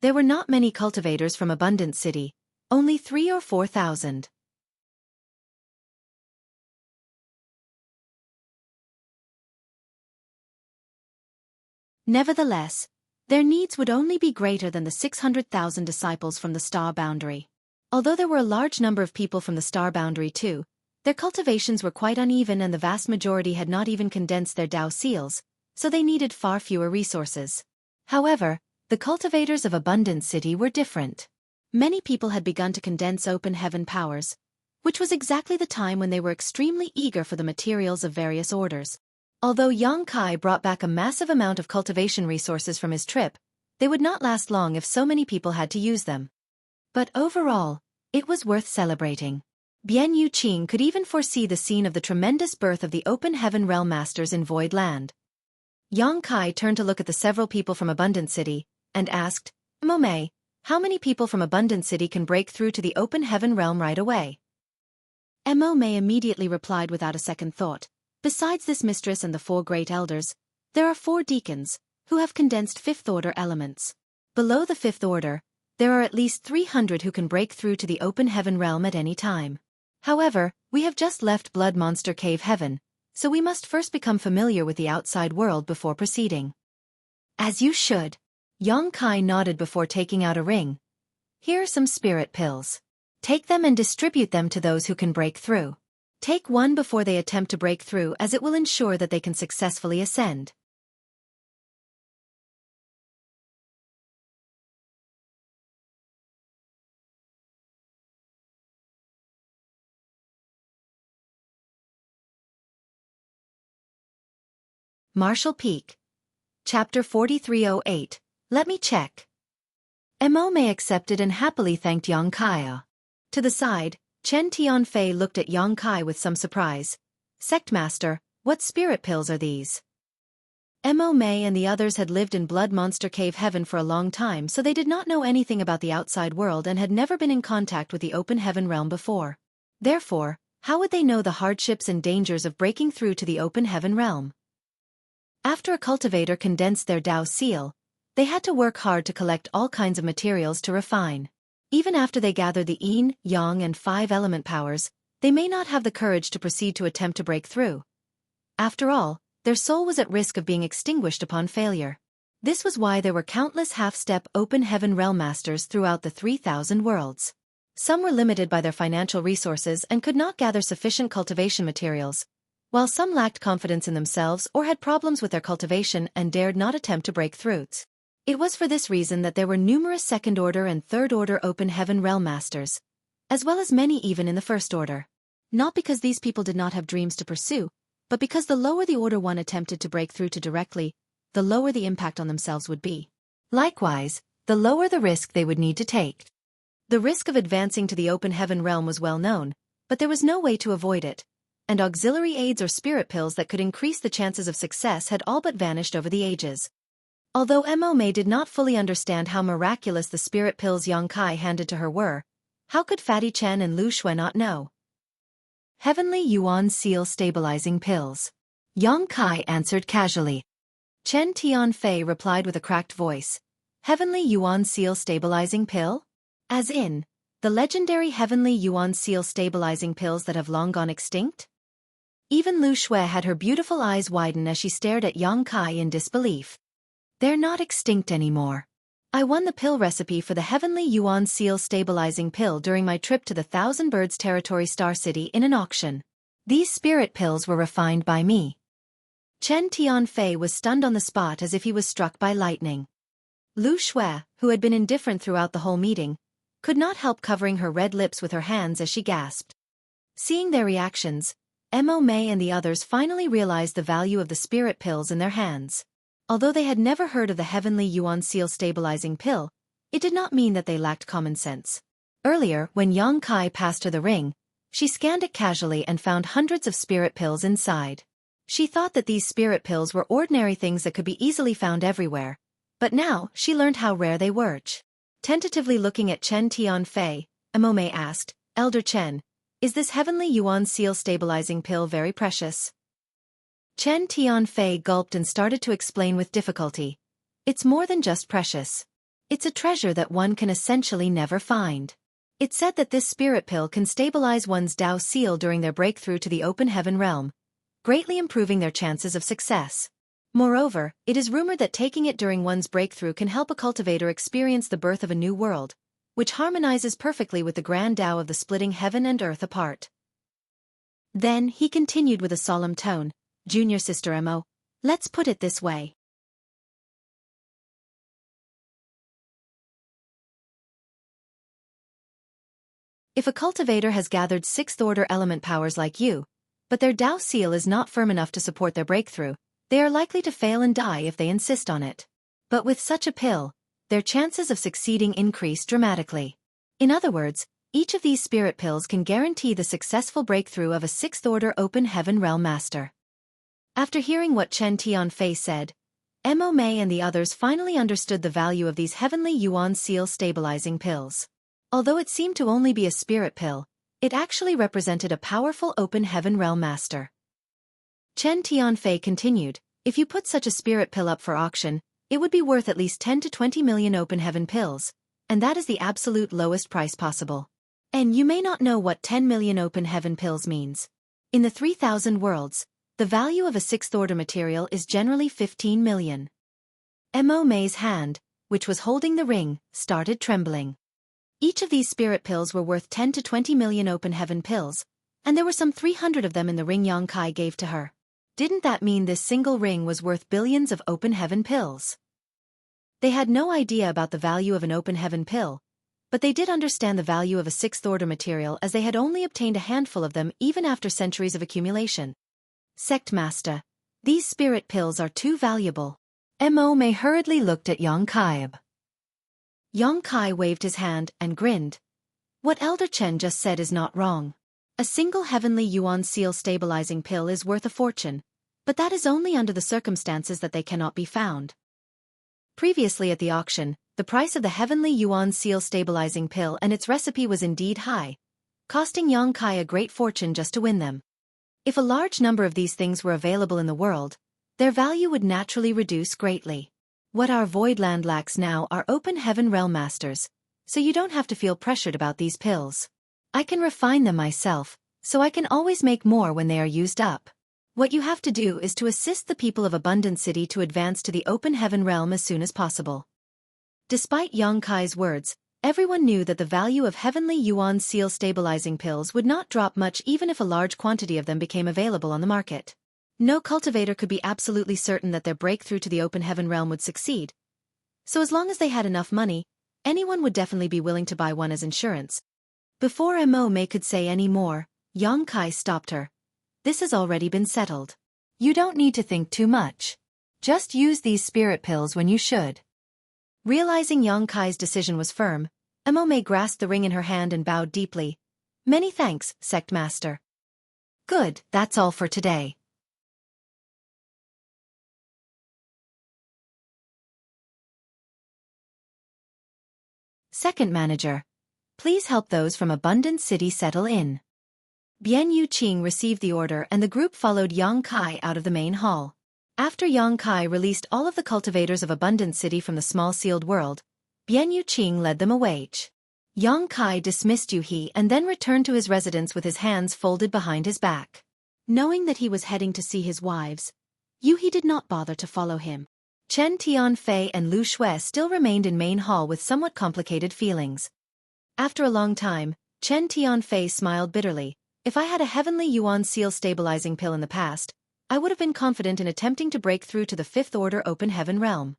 There were not many cultivators from Abundant City, only 3,000 or 4,000. Nevertheless, their needs would only be greater than the 600,000 disciples from the Star Boundary. Although there were a large number of people from the Star Boundary too, their cultivations were quite uneven and the vast majority had not even condensed their Dao seals, so they needed far fewer resources. However, the cultivators of Abundant City were different. Many people had begun to condense open heaven powers, which was exactly the time when they were extremely eager for the materials of various orders. Although Yang Kai brought back a massive amount of cultivation resources from his trip, they would not last long if so many people had to use them. But overall, it was worth celebrating. Bian Yuqing could even foresee the scene of the tremendous birth of the open heaven realm masters in Void Land. Yang Kai turned to look at the several people from Abundant City, and asked, "Mo Mei, how many people from Abundant City can break through to the open heaven realm right away?" Mo Mei immediately replied without a second thought, "Besides this mistress and the 4 great elders, there are 4 deacons, who have condensed 5th order elements. Below the 5th order, there are at least 300 who can break through to the open heaven realm at any time. However, we have just left Blood Monster Cave Heaven, so we must first become familiar with the outside world before proceeding." "As you should." Yang Kai nodded before taking out a ring. Here are some spirit pills. Take them and distribute them to those who can break through. Take one before they attempt to break through, as it will ensure that they can successfully ascend. Marshall Peak. Chapter 4308. Let me check. Mo accepted and happily thanked Yang Kai. To the side, Chen Tianfei looked at Yang Kai with some surprise. Sectmaster, what spirit pills are these? Mo and the others had lived in Blood Monster Cave Heaven for a long time, so they did not know anything about the outside world and had never been in contact with the open heaven realm before. Therefore, how would they know the hardships and dangers of breaking through to the open heaven realm? After a cultivator condensed their Dao seal, they had to work hard to collect all kinds of materials to refine. Even after they gathered the yin, yang and 5 element powers, they may not have the courage to proceed to attempt to break through. After all, their soul was at risk of being extinguished upon failure. This was why there were countless half-step open heaven realm masters throughout the 3,000 worlds. Some were limited by their financial resources and could not gather sufficient cultivation materials, while some lacked confidence in themselves or had problems with their cultivation and dared not attempt to break through. It was for this reason that there were numerous second-order and third-order open heaven realm masters, as well as many even in the first order. Not because these people did not have dreams to pursue, but because the lower the order one attempted to break through to directly, the lower the impact on themselves would be. Likewise, the lower the risk they would need to take. The risk of advancing to the open heaven realm was well known, but there was no way to avoid it, and auxiliary aids or spirit pills that could increase the chances of success had all but vanished over the ages. Although Mo did not fully understand how miraculous the spirit pills Yang Kai handed to her were, how could Fatty Chen and Lu Xue not know? Heavenly Yuan Seal Stabilizing Pills. Yang Kai answered casually. Chen Tianfei replied with a cracked voice. Heavenly Yuan Seal Stabilizing Pill? As in, the legendary Heavenly Yuan Seal Stabilizing Pills that have long gone extinct? Even Lu Xue had her beautiful eyes widen as she stared at Yang Kai in disbelief. They're not extinct anymore. I won the pill recipe for the Heavenly Yuan Seal Stabilizing Pill during my trip to the Thousand Birds Territory Star City in an auction. These spirit pills were refined by me. Chen Tianfei was stunned on the spot as if he was struck by lightning. Lu Xue, who had been indifferent throughout the whole meeting, could not help covering her red lips with her hands as she gasped. Seeing their reactions, Mo and the others finally realized the value of the spirit pills in their hands. Although they had never heard of the Heavenly Yuan Seal Stabilizing Pill, it did not mean that they lacked common sense. Earlier, when Yang Kai passed her the ring, she scanned it casually and found hundreds of spirit pills inside. She thought that these spirit pills were ordinary things that could be easily found everywhere, but now she learned how rare they were. Tentatively looking at Chen Tianfei, Mo asked, Elder Chen, is this Heavenly Yuan Seal Stabilizing Pill very precious? Chen Tianfei gulped and started to explain with difficulty. It's more than just precious. It's a treasure that one can essentially never find. It's said that this spirit pill can stabilize one's Dao seal during their breakthrough to the open heaven realm, greatly improving their chances of success. Moreover, it is rumored that taking it during one's breakthrough can help a cultivator experience the birth of a new world, which harmonizes perfectly with the grand Dao of the splitting heaven and earth apart. Then he continued with a solemn tone, Junior Sister Mo, let's put it this way. If a cultivator has gathered 6th-order element powers like you, but their Dao seal is not firm enough to support their breakthrough, they are likely to fail and die if they insist on it. But with such a pill, their chances of succeeding increase dramatically. In other words, each of these spirit pills can guarantee the successful breakthrough of a 6th-order open heaven realm master. After hearing what Chen Tianfei said, Mo and the others finally understood the value of these Heavenly Yuan Seal Stabilizing Pills. Although it seemed to only be a spirit pill, it actually represented a powerful open heaven realm master. Chen Tianfei continued, if you put such a spirit pill up for auction, it would be worth at least 10 to 20 million open heaven pills, and that is the absolute lowest price possible. And you may not know what 10 million open heaven pills means. In the 3,000 worlds, the value of a 6th-order material is generally 15 million. Mo's hand, which was holding the ring, started trembling. Each of these spirit pills were worth 10 to 20 million open heaven pills, and there were some 300 of them in the ring Yang Kai gave to her. Didn't that mean this single ring was worth billions of open heaven pills? They had no idea about the value of an open heaven pill, but they did understand the value of a sixth-order material as they had only obtained a handful of them even after centuries of accumulation. Sect Master, these spirit pills are too valuable. Mo Mei hurriedly looked at Yang Kai. Yang Kai waved his hand and grinned. What Elder Chen just said is not wrong. A single heavenly yuan seal stabilizing pill is worth a fortune, but that is only under the circumstances that they cannot be found. Previously at the auction, the price of the heavenly yuan seal stabilizing pill and its recipe was indeed high, costing Yang Kai a great fortune just to win them. If a large number of these things were available in the world, their value would naturally reduce greatly. What our Voidland lacks now are open heaven realm masters, so you don't have to feel pressured about these pills. I can refine them myself, so I can always make more when they are used up. What you have to do is to assist the people of Abundant City to advance to the open heaven realm as soon as possible. Despite Yang Kai's words, everyone knew that the value of heavenly yuan seal stabilizing pills would not drop much even if a large quantity of them became available on the market. No cultivator could be absolutely certain that their breakthrough to the open heaven realm would succeed. So as long as they had enough money, anyone would definitely be willing to buy one as insurance. Before Mo Mei could say any more, Yang Kai stopped her. This has already been settled. You don't need to think too much. Just use these spirit pills when you should. Realizing Yang Kai's decision was firm, Mo Mei grasped the ring in her hand and bowed deeply. Many thanks, Sect Master. Good, that's all for today. Second manager. Please help those from Abundant City settle in. Bian Yu Qing received the order and the group followed Yang Kai out of the main hall. After Yang Kai released all of the cultivators of Abundant City from the small sealed world, Bian Yu Qing led them away. Yang Kai dismissed Yu He and then returned to his residence with his hands folded behind his back. Knowing that he was heading to see his wives, Yu He did not bother to follow him. Chen Tianfei and Lu Xue still remained in main hall with somewhat complicated feelings. After a long time, Chen Tianfei smiled bitterly. If I had a heavenly yuan seal stabilizing pill in the past, I would have been confident in attempting to break through to the fifth order open heaven realm.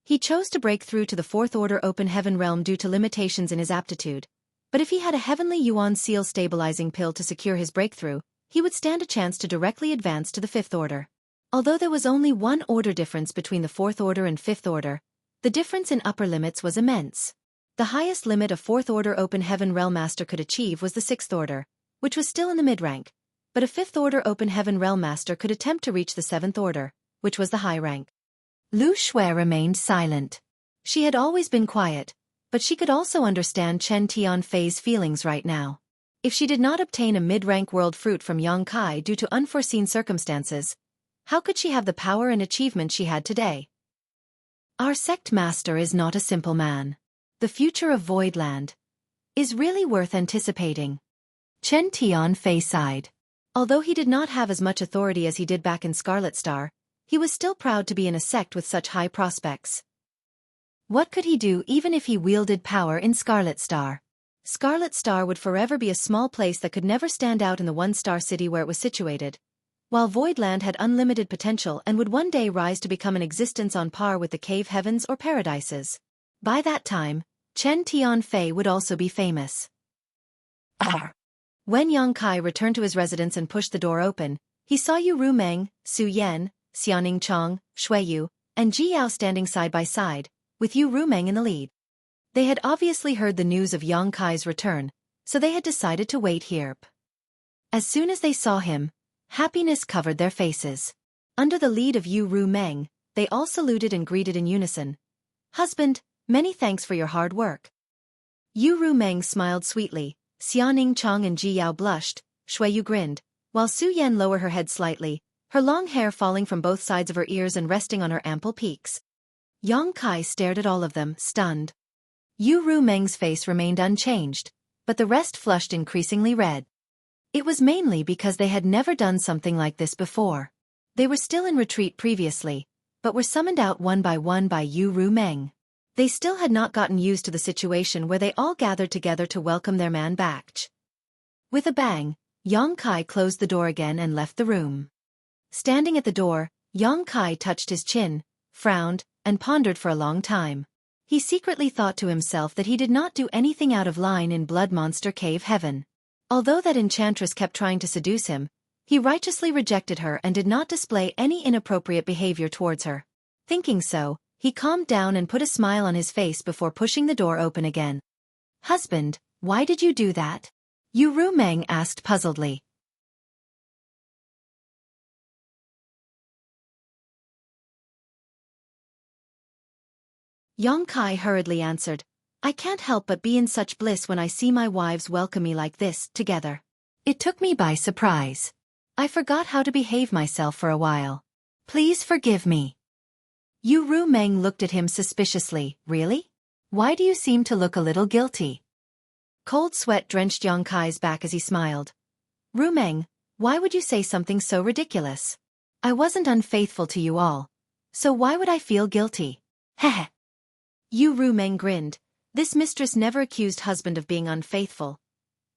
He chose to break through to the fourth order open heaven realm due to limitations in his aptitude, but if he had a heavenly yuan seal stabilizing pill to secure his breakthrough, he would stand a chance to directly advance to the fifth order. Although there was only one order difference between the fourth order and fifth order, the difference in upper limits was immense. The highest limit a fourth order open heaven realm master could achieve was the sixth order, which was still in the mid-rank, but a fifth order open heaven realm master could attempt to reach the seventh order, which was the high rank. Lu Xue remained silent. She had always been quiet, but she could also understand Chen Tianfei's feelings right now. If she did not obtain a mid-rank world fruit from Yang Kai due to unforeseen circumstances, how could she have the power and achievement she had today? Our sect master is not a simple man. The future of Voidland is really worth anticipating. Chen Tianfei sighed. Although he did not have as much authority as he did back in Scarlet Star, he was still proud to be in a sect with such high prospects. What could he do even if he wielded power in Scarlet Star? Scarlet Star would forever be a small place that could never stand out in the one-star city where it was situated, while Voidland had unlimited potential and would one day rise to become an existence on par with the cave heavens or paradises. By that time, Chen Tianfei would also be famous. When Yang Kai returned to his residence and pushed the door open, he saw Yu Rumeng, Su Yan, Xiaoning Chong, Xueqi, and Ji Yao standing side by side, with Yu Rumeng in the lead. They had obviously heard the news of Yang Kai's return, so they had decided to wait here. As soon as they saw him, happiness covered their faces. Under the lead of Yu Rumeng, they all saluted and greeted in unison. Husband, many thanks for your hard work. Yu Rumeng smiled sweetly, Xiaoning Chong and Ji Yao blushed, Xueqi grinned, while Su Yan lowered her head slightly, her long hair falling from both sides of her ears and resting on her ample peaks. Yang Kai stared at all of them, stunned. Yu Rumeng's face remained unchanged, but the rest flushed increasingly red. It was mainly because they had never done something like this before. They were still in retreat previously, but were summoned out one by Yu Meng. They still had not gotten used to the situation where they all gathered together to welcome their man back. With a bang, Yang Kai closed the door again and left the room. Standing at the door, Yang Kai touched his chin, frowned, and pondered for a long time. He secretly thought to himself that he did not do anything out of line in Blood Monster Cave Heaven. Although that enchantress kept trying to seduce him, he righteously rejected her and did not display any inappropriate behavior towards her. Thinking so, he calmed down and put a smile on his face before pushing the door open again. "Husband, why did you do that?" Yu Meng asked puzzledly. Yang Kai hurriedly answered, "I can't help but be in such bliss when I see my wives welcome me like this, together. It took me by surprise. I forgot how to behave myself for a while. Please forgive me." Yu Meng looked at him suspiciously. "Really? Why do you seem to look a little guilty?" Cold sweat drenched Yang Kai's back as he smiled. "Ru Meng, why would you say something so ridiculous? I wasn't unfaithful to you all, so why would I feel guilty?" Heh. Yu Meng grinned. This mistress never accused husband of being unfaithful.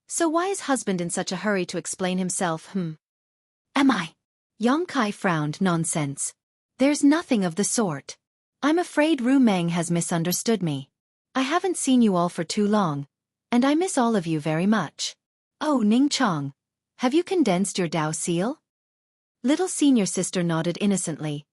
So why is husband in such a hurry to explain himself? Am I? Yang Kai frowned. "Nonsense. There's nothing of the sort. I'm afraid Ru Meng has misunderstood me. I haven't seen you all for too long, and I miss all of you very much. Oh, Ning Chong, have you condensed your Dao seal?" Little senior sister nodded innocently.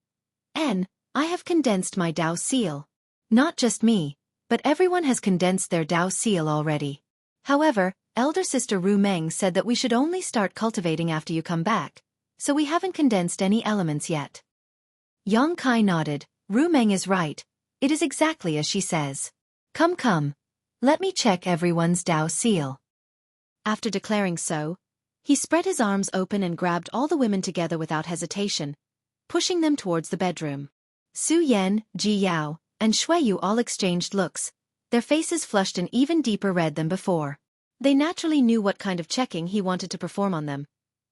I have condensed my Dao seal. Not just me, but everyone has condensed their Dao seal already. However, elder sister Ru Meng said that we should only start cultivating after you come back, so we haven't condensed any elements yet." Yang Kai nodded. "Ru Meng is right. It is exactly as she says. Come. Let me check everyone's Dao seal." After declaring so, he spread his arms open and grabbed all the women together without hesitation, pushing them towards the bedroom. Su Yan, Ji Yao, and Xueqi all exchanged looks, their faces flushed an even deeper red than before. They naturally knew what kind of checking he wanted to perform on them.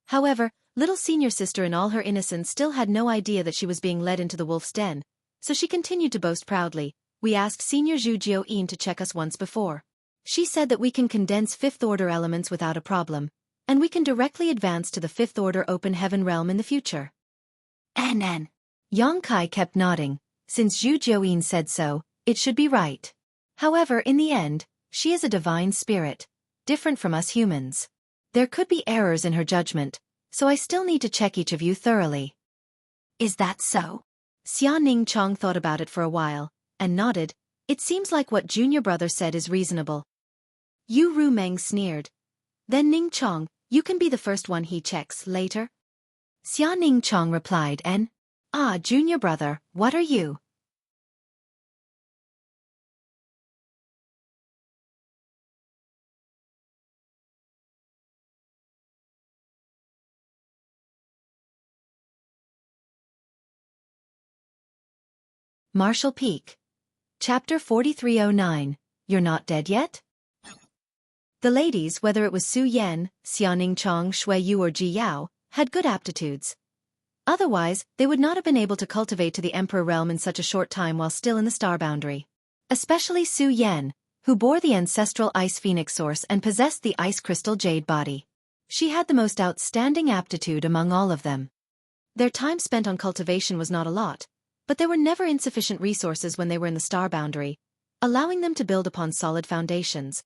However, little senior sister in all her innocence still had no idea that she was being led into the wolf's den, so she continued to boast proudly, "We asked Senior Zhu Jiuyin to check us once before. She said that we can condense fifth-order elements without a problem, and we can directly advance to the fifth-order open heaven realm in the future." Yang Kai kept nodding. Since Zhu Jiuyin said so, it should be right. However, in the end, she is a divine spirit, different from us humans. There could be errors in her judgment, so I still need to check each of you thoroughly. "Is that so?" Xia Ning Chong thought about it for a while, and nodded. "It seems like what junior brother said is reasonable." Yu Meng sneered. "Then Ning Chong, you can be the first one he checks later." Xia Ning Chong replied, Junior brother, what are you?" Marshall Peak. Chapter 4309, You're Not Dead Yet? The ladies, whether it was Su Yan, Xiaoning Chong, Xueqi or Ji Yao, had good aptitudes. Otherwise, they would not have been able to cultivate to the Emperor realm in such a short time while still in the star boundary. Especially Su Yan, who bore the ancestral Ice Phoenix source and possessed the Ice Crystal Jade body. She had the most outstanding aptitude among all of them. Their time spent on cultivation was not a lot, but there were never insufficient resources when they were in the star boundary, allowing them to build upon solid foundations.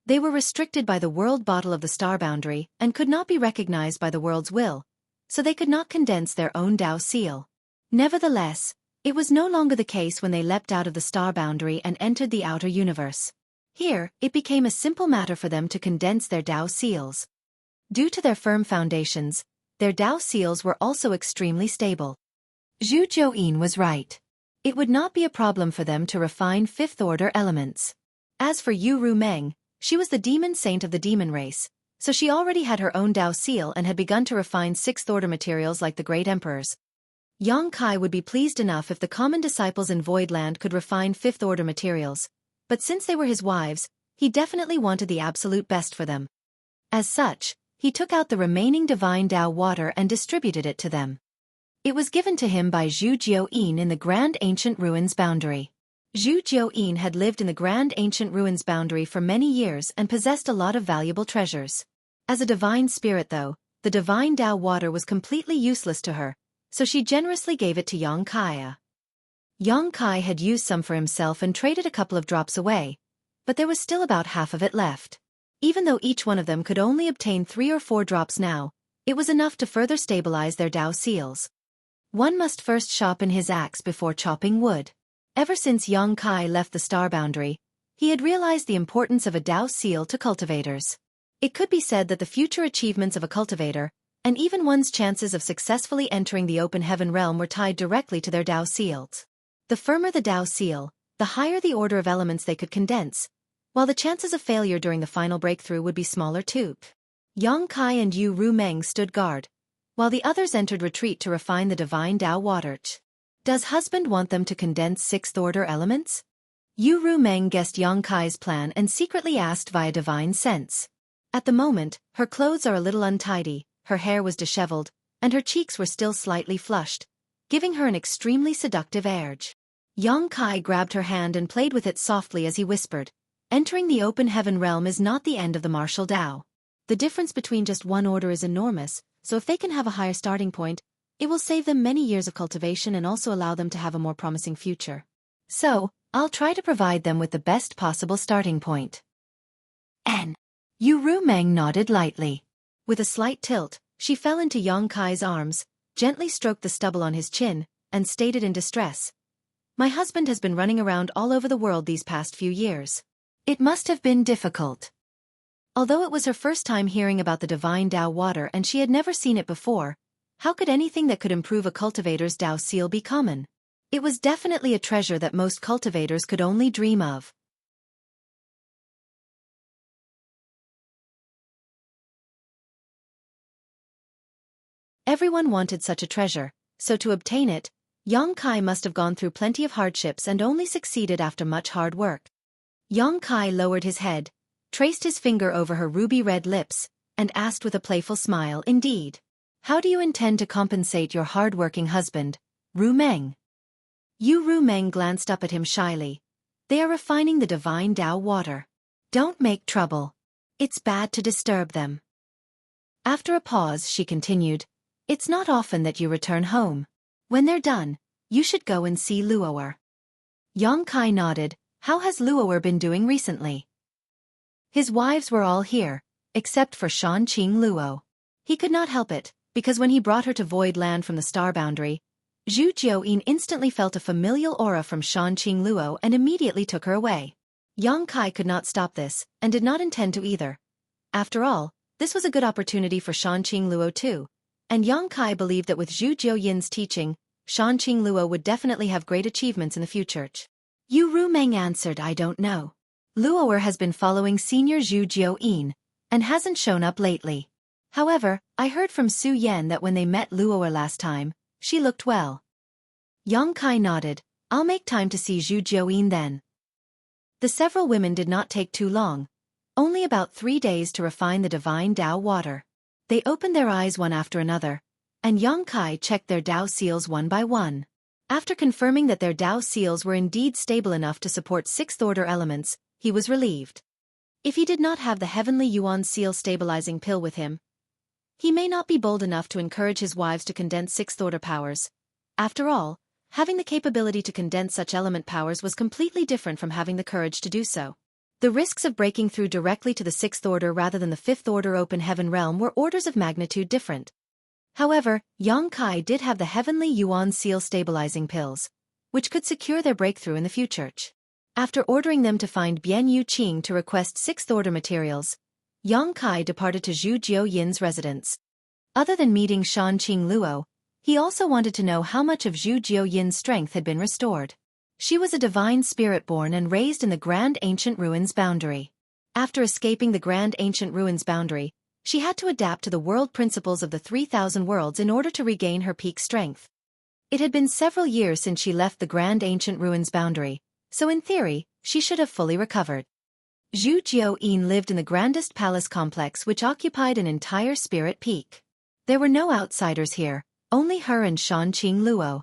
They were restricted by the world bottle of the star boundary and could not be recognized by the world's will, so they could not condense their own Dao seal. Nevertheless, it was no longer the case when they leapt out of the star boundary and entered the outer universe. Here, it became a simple matter for them to condense their Dao seals. Due to their firm foundations, their Dao seals were also extremely stable. Zhu Jiuyin was right. It would not be a problem for them to refine fifth-order elements. As for Yu Meng, she was the demon saint of the demon race, so she already had her own Dao seal and had begun to refine sixth-order materials like the great emperors. Yang Kai would be pleased enough if the common disciples in Voidland could refine fifth-order materials, but since they were his wives, he definitely wanted the absolute best for them. As such, he took out the remaining divine Dao water and distributed it to them. It was given to him by Xueqi in the Grand Ancient Ruins boundary. Xueqi had lived in the Grand Ancient Ruins boundary for many years and possessed a lot of valuable treasures. As a divine spirit though, the divine Tao water was completely useless to her, so she generously gave it to Xueqi. Xueqi had used some for himself and traded a couple of drops away, but there was still about half of it left. Even though each one of them could only obtain 3 or 4 drops now, it was enough to further stabilize their Tao seals. One must first sharpen his axe before chopping wood. Ever since Xueqi left the star boundary, he had realized the importance of a Tao seal to cultivators. It could be said that the future achievements of a cultivator, and even one's chances of successfully entering the open heaven realm were tied directly to their Tao seals. The firmer the Tao seal, the higher the order of elements they could condense, while the chances of failure during the final breakthrough would be smaller too. Xueqi and Yu Rumeng stood guard, while the others entered retreat to refine the divine Tao water. Does husband want them to condense 6th-order elements? Yu Rumeng guessed Xueqi's plan and secretly asked via divine sense. At the moment, her clothes are a little untidy, her hair was disheveled, and her cheeks were still slightly flushed, giving her an extremely seductive air. Xueqi grabbed her hand and played with it softly as he whispered, "Entering the open heaven realm is not the end of the martial Tao. The difference between just one order is enormous, so if they can have a higher starting point, it will save them many years of cultivation and also allow them to have a more promising future. So, I'll try to provide them with the best possible starting point." Yu Rumeng nodded lightly. With a slight tilt, she fell into Xueqi's arms, gently stroked the stubble on his chin, and stated in distress, "My husband has been running around all over the world these past few years. It must have been difficult." Although it was her first time hearing about the divine Tao water and she had never seen it before, how could anything that could improve a cultivator's Tao seal be common? It was definitely a treasure that most cultivators could only dream of. Everyone wanted such a treasure, so to obtain it, Xueqi must have gone through plenty of hardships and only succeeded after much hard work. Xueqi lowered his head, traced his finger over her ruby-red lips, and asked with a playful smile, "Indeed. How do you intend to compensate your hard-working husband, Rumeng?" Yu Rumeng glanced up at him shyly. "They are refining the divine Tao water. Don't make trouble. It's bad to disturb them." After a pause, she continued, "It's not often that you return home. When they're done, you should go and see Luo'er." Xueqi nodded. "How has Luo'er been doing recently?" His wives were all here, except for Shanqing Luo. He could not help it, because when he brought her to Void Land from the star boundary, Zhu Jiuyin instantly felt a familial aura from Shanqing Luo and immediately took her away. Xueqi could not stop this, and did not intend to either. After all, this was a good opportunity for Shanqing Luo too, and Xueqi believed that with Zhu Jiuyin's teaching, Shanqing Luo would definitely have great achievements in the future. Yu Rumeng answered, "I don't know. Luo'er has been following Senior Zhu Jiuyin, and hasn't shown up lately. However, I heard from Su Yan that when they met Luo'er last time, she looked well." Xueqi nodded. "I'll make time to see Zhu Jiuyin then." The several women did not take too long, only about 3 days to refine the divine Tao water. They opened their eyes one after another, and Xueqi checked their Tao seals one by one. After confirming that their Tao seals were indeed stable enough to support 6th-order elements, he was relieved. If he did not have the heavenly Yuan seal stabilizing pill with him, he may not be bold enough to encourage his wives to condense 6th-order powers. After all, having the capability to condense such element powers was completely different from having the courage to do so. The risks of breaking through directly to the 6th order rather than the 5th-order open heaven realm were orders of magnitude different. However, Xueqi did have the heavenly Yuan seal stabilizing pills, which could secure their breakthrough in the future. After ordering them to find Bian Yu Qing to request 6th-order materials, Xueqi departed to Zhu Jiuyin's residence. Other than meeting Shanqing Luo, he also wanted to know how much of Zhu Jiuyin's strength had been restored. She was a divine spirit born and raised in the Grand Ancient Ruins boundary. After escaping the Grand Ancient Ruins boundary, she had to adapt to the world principles of the 3,000 worlds in order to regain her peak strength. It had been several years since she left the Grand Ancient Ruins boundary, so in theory, she should have fully recovered. Zhu Jiuyin lived in the grandest palace complex which occupied an entire spirit peak. There were no outsiders here, Only her and Shanqing Luo.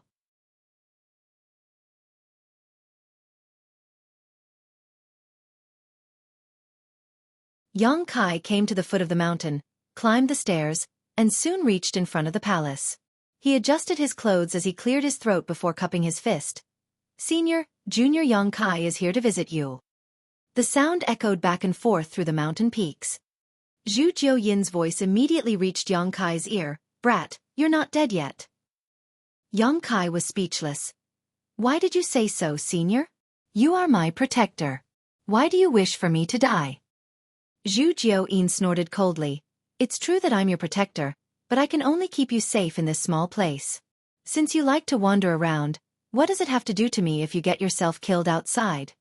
Yang Kai came to the foot of the mountain, climbed the stairs, and soon reached in front of the palace. He adjusted his clothes as he cleared his throat before cupping his fist. Senior, Junior Yang Kai is here to visit you. The sound echoed back and forth through the mountain peaks. Zhu Jiuyin's voice immediately reached Yang Kai's ear. Brat, you're not dead yet. Yang Kai was speechless. Why did you say so, Senior? You are my protector. Why do you wish for me to die? Zhu Jiuyin snorted coldly. It's true that I'm your protector, but I can only keep you safe in this small place. Since you like to wander around, what does it have to do to me if you get yourself killed outside?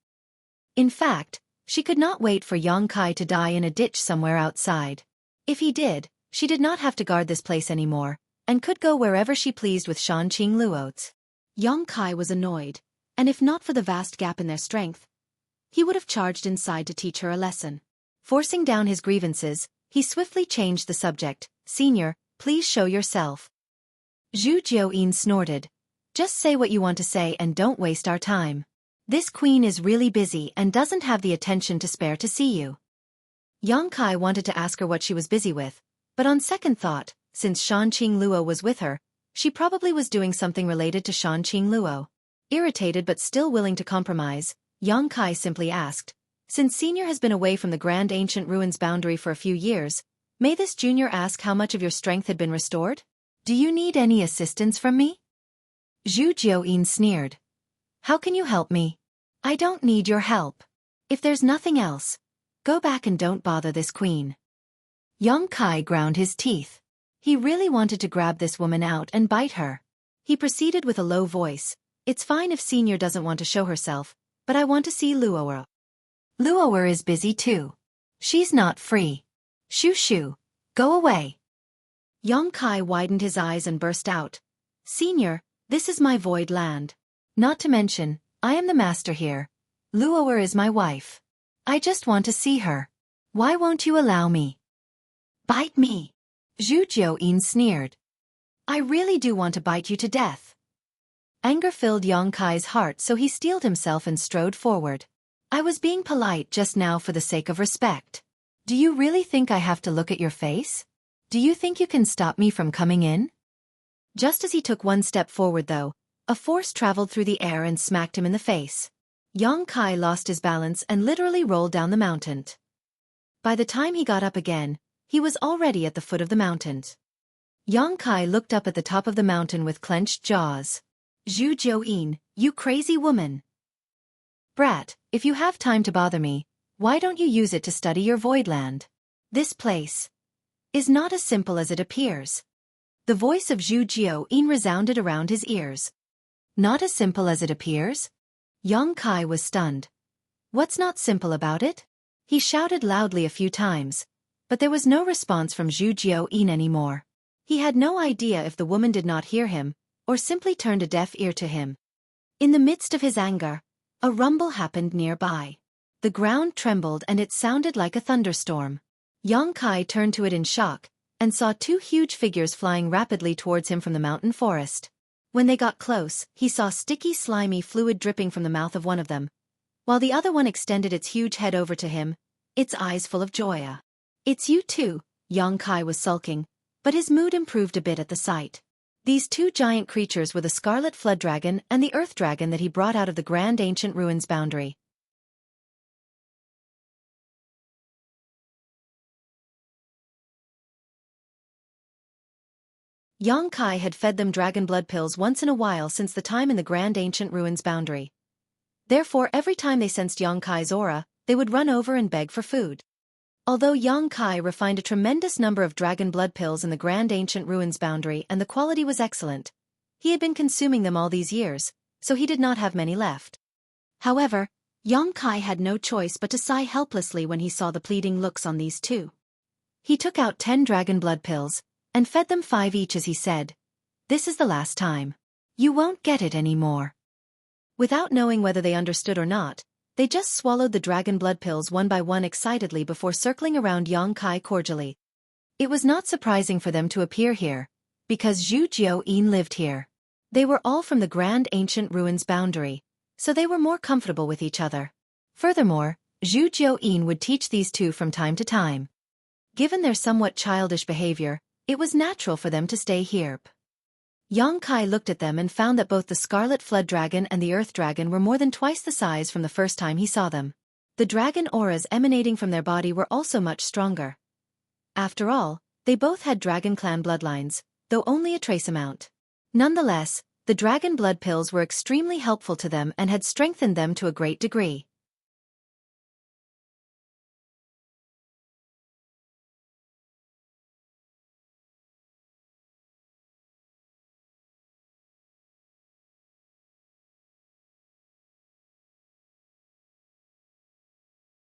In fact, she could not wait for Yang Kai to die in a ditch somewhere outside. If he did, she did not have to guard this place anymore, and could go wherever she pleased with Shanqing Luo's. Yang Kai was annoyed, and if not for the vast gap in their strength, he would have charged inside to teach her a lesson. Forcing down his grievances, he swiftly changed the subject. Senior, please show yourself. Zhu Jiuyin snorted. Just say what you want to say and don't waste our time. This queen is really busy and doesn't have the attention to spare to see you. Yang Kai wanted to ask her what she was busy with, but on second thought, since Shanqing Luo was with her, she probably was doing something related to Shanqing Luo. Irritated but still willing to compromise, Yang Kai simply asked, since Senior has been away from the Grand Ancient Ruins boundary for a few years, may this junior ask how much of your strength had been restored? Do you need any assistance from me? Zhu Jiuyin sneered. How can you help me? I don't need your help. If there's nothing else, go back and don't bother this queen. Yang Kai ground his teeth. He really wanted to grab this woman out and bite her. He proceeded with a low voice. It's fine if Senior doesn't want to show herself, but I want to see Luo'er. Luo'er is busy too. She's not free. Shoo shoo. Go away. Yang Kai widened his eyes and burst out. Senior, this is my void land. Not to mention, I am the master here. Luo'er is my wife. I just want to see her. Why won't you allow me? Bite me. Zhu Jiuyin sneered. I really do want to bite you to death. Anger filled Yang Kai's heart, so he steeled himself and strode forward. I was being polite just now for the sake of respect. Do you really think I have to look at your face? Do you think you can stop me from coming in? Just as he took one step forward though, a force traveled through the air and smacked him in the face. Yang Kai lost his balance and literally rolled down the mountain. By the time he got up again, he was already at the foot of the mountain. Yang Kai looked up at the top of the mountain with clenched jaws. Zhu Jiuyin, you crazy woman. Brat, if you have time to bother me, why don't you use it to study your voidland? This place is not as simple as it appears. The voice of Zhu Jiuyin resounded around his ears. Not as simple as it appears? Yang Kai was stunned. What's not simple about it? He shouted loudly a few times, but there was no response from Zhu Jiuyin anymore. He had no idea if the woman did not hear him, or simply turned a deaf ear to him. In the midst of his anger, a rumble happened nearby. The ground trembled and it sounded like a thunderstorm. Yang Kai turned to it in shock, and saw two huge figures flying rapidly towards him from the mountain forest. When they got close, he saw sticky slimy fluid dripping from the mouth of one of them, while the other one extended its huge head over to him, its eyes full of joy. It's you too, Yang Kai was sulking, but his mood improved a bit at the sight. These two giant creatures were the Scarlet Flood Dragon and the Earth Dragon that he brought out of the Grand Ancient Ruins boundary. Yang Kai had fed them dragon blood pills once in a while since the time in the Grand Ancient Ruins boundary. Therefore, every time they sensed Yang Kai's aura, they would run over and beg for food. Although Yang Kai refined a tremendous number of dragon blood pills in the Grand Ancient Ruins boundary and the quality was excellent, he had been consuming them all these years, so he did not have many left. However, Yang Kai had no choice but to sigh helplessly when he saw the pleading looks on these two. He took out 10 dragon blood pills, and fed them 5 each as he said, "This is the last time. You won't get it anymore." Without knowing whether they understood or not, they just swallowed the dragon blood pills one by one excitedly before circling around Yang Kai cordially. It was not surprising for them to appear here, because Xueqi lived here. They were all from the grand ancient ruins boundary, so they were more comfortable with each other. Furthermore, Xueqi would teach these two from time to time. Given their somewhat childish behavior, it was natural for them to stay here. Yang Kai looked at them and found that both the Scarlet Flood Dragon and the Earth Dragon were more than twice the size from the first time he saw them. The dragon auras emanating from their body were also much stronger. After all, they both had Dragon Clan bloodlines, though only a trace amount. Nonetheless, the dragon blood pills were extremely helpful to them and had strengthened them to a great degree.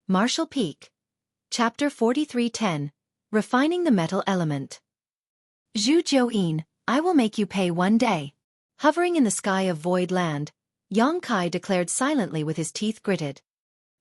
Martial Peak. Chapter 43:10. Refining the Metal Element. Xueqi, I will make you pay one day. Hovering in the sky of Void Land, Yang Kai declared silently with his teeth gritted.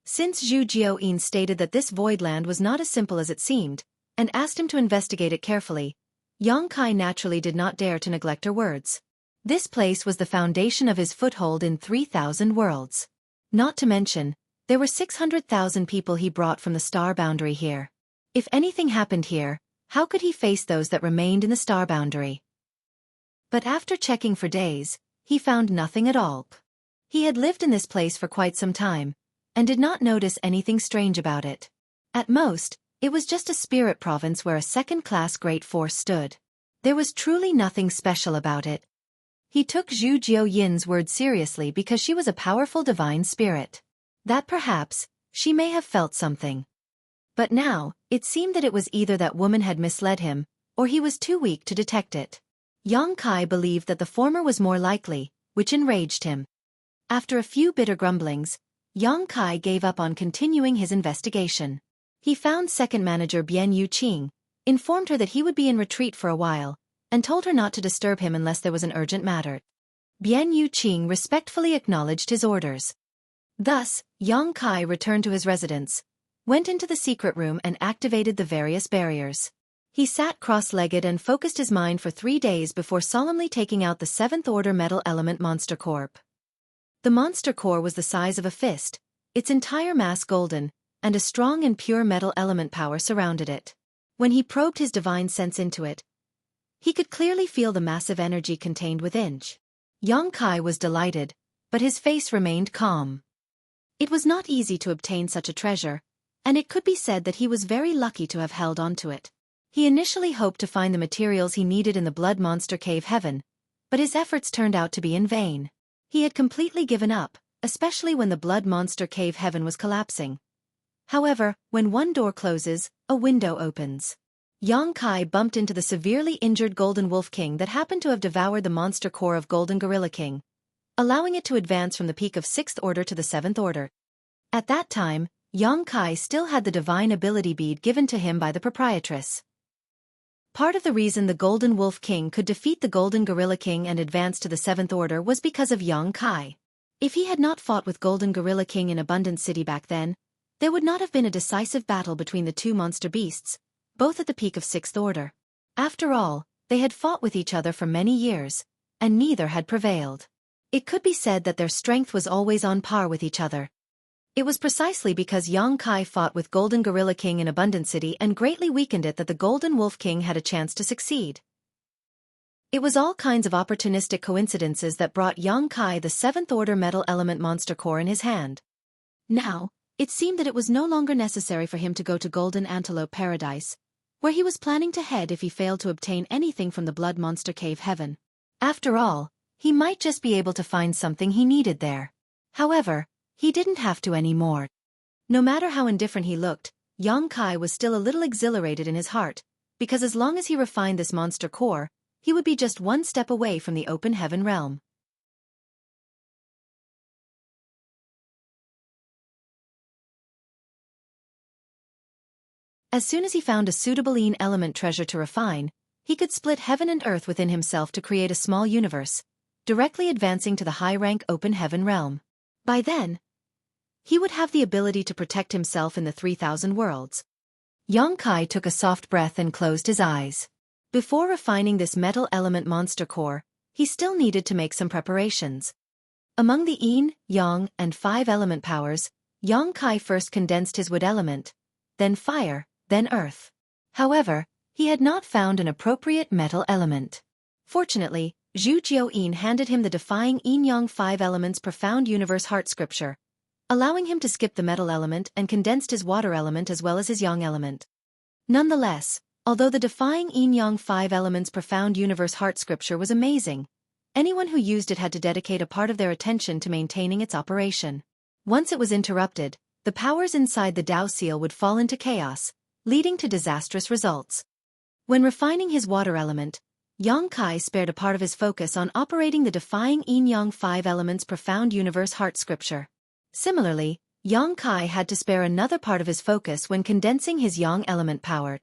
Since Xueqi stated that this Void Land was not as simple as it seemed, and asked him to investigate it carefully, Yang Kai naturally did not dare to neglect her words. This place was the foundation of his foothold in 3,000 worlds. Not to mention, there were 600,000 people he brought from the star boundary here. If anything happened here, how could he face those that remained in the star boundary? But after checking for days, he found nothing at all. He had lived in this place for quite some time, and did not notice anything strange about it. At most, it was just a spirit province where a second-class great force stood. There was truly nothing special about it. He took Xueqi word seriously because she was a powerful divine spirit. That perhaps, she may have felt something. But now, it seemed that it was either that woman had misled him, or he was too weak to detect it. Yang Kai believed that the former was more likely, which enraged him. After a few bitter grumblings, Yang Kai gave up on continuing his investigation. He found second manager Bian Yuqing, informed her that he would be in retreat for a while, and told her not to disturb him unless there was an urgent matter. Bian Yuqing respectfully acknowledged his orders. Thus, Yang Kai returned to his residence, went into the secret room and activated the various barriers. He sat cross-legged and focused his mind for 3 days before solemnly taking out the 7th Order Metal Element Monster Corp. The monster core was the size of a fist, its entire mass golden, and a strong and pure metal element power surrounded it. When he probed his divine sense into it, he could clearly feel the massive energy contained within. Yang Kai was delighted, but his face remained calm. It was not easy to obtain such a treasure, and it could be said that he was very lucky to have held on to it. He initially hoped to find the materials he needed in the Blood Monster Cave Heaven, but his efforts turned out to be in vain. He had completely given up, especially when the Blood Monster Cave Heaven was collapsing. However, when one door closes, a window opens. Yang Kai bumped into the severely injured Golden Wolf King that happened to have devoured the monster core of Golden Gorilla King, allowing it to advance from the peak of 6th Order to the 7th Order. At that time, Yang Kai still had the divine ability bead given to him by the proprietress. Part of the reason the Golden Wolf King could defeat the Golden Gorilla King and advance to the 7th Order was because of Yang Kai. If he had not fought with Golden Gorilla King in Abundance City back then, there would not have been a decisive battle between the two monster beasts, both at the peak of 6th Order. After all, they had fought with each other for many years, and neither had prevailed. It could be said that their strength was always on par with each other. It was precisely because Yang Kai fought with Golden Gorilla King in Abundant City and greatly weakened it that the Golden Wolf King had a chance to succeed. It was all kinds of opportunistic coincidences that brought Yang Kai the 7th Order Metal Element Monster Core in his hand. Now, it seemed that it was no longer necessary for him to go to Golden Antelope Paradise, where he was planning to head if he failed to obtain anything from the Blood Monster Cave Heaven. After all, he might just be able to find something he needed there. However, he didn't have to anymore. No matter how indifferent he looked, Yang Kai was still a little exhilarated in his heart, because as long as he refined this monster core, he would be just one step away from the open heaven realm. As soon as he found a suitable element treasure to refine, he could split heaven and earth within himself to create a small universe, directly advancing to the high-rank open heaven realm. By then, he would have the ability to protect himself in the 3,000 worlds. Yang Kai took a soft breath and closed his eyes. Before refining this metal element monster core, he still needed to make some preparations. Among the yin, yang, and 5 element powers, Xueqi first condensed his wood element, then fire, then earth. However, he had not found an appropriate metal element. Fortunately, Zhu Jiuyin handed him the defying yin-yang 5 elements profound universe heart scripture, allowing him to skip the metal element and condensed his water element as well as his yang element. Nonetheless, although the defying yin-yang 5 elements profound universe heart scripture was amazing, anyone who used it had to dedicate a part of their attention to maintaining its operation. Once it was interrupted, the powers inside the Dao seal would fall into chaos, leading to disastrous results. When refining his water element, Xueqi spared a part of his focus on operating the defying yin-yang 5 elements profound universe heart scripture. Similarly, Xueqi had to spare another part of his focus when condensing his yang element power.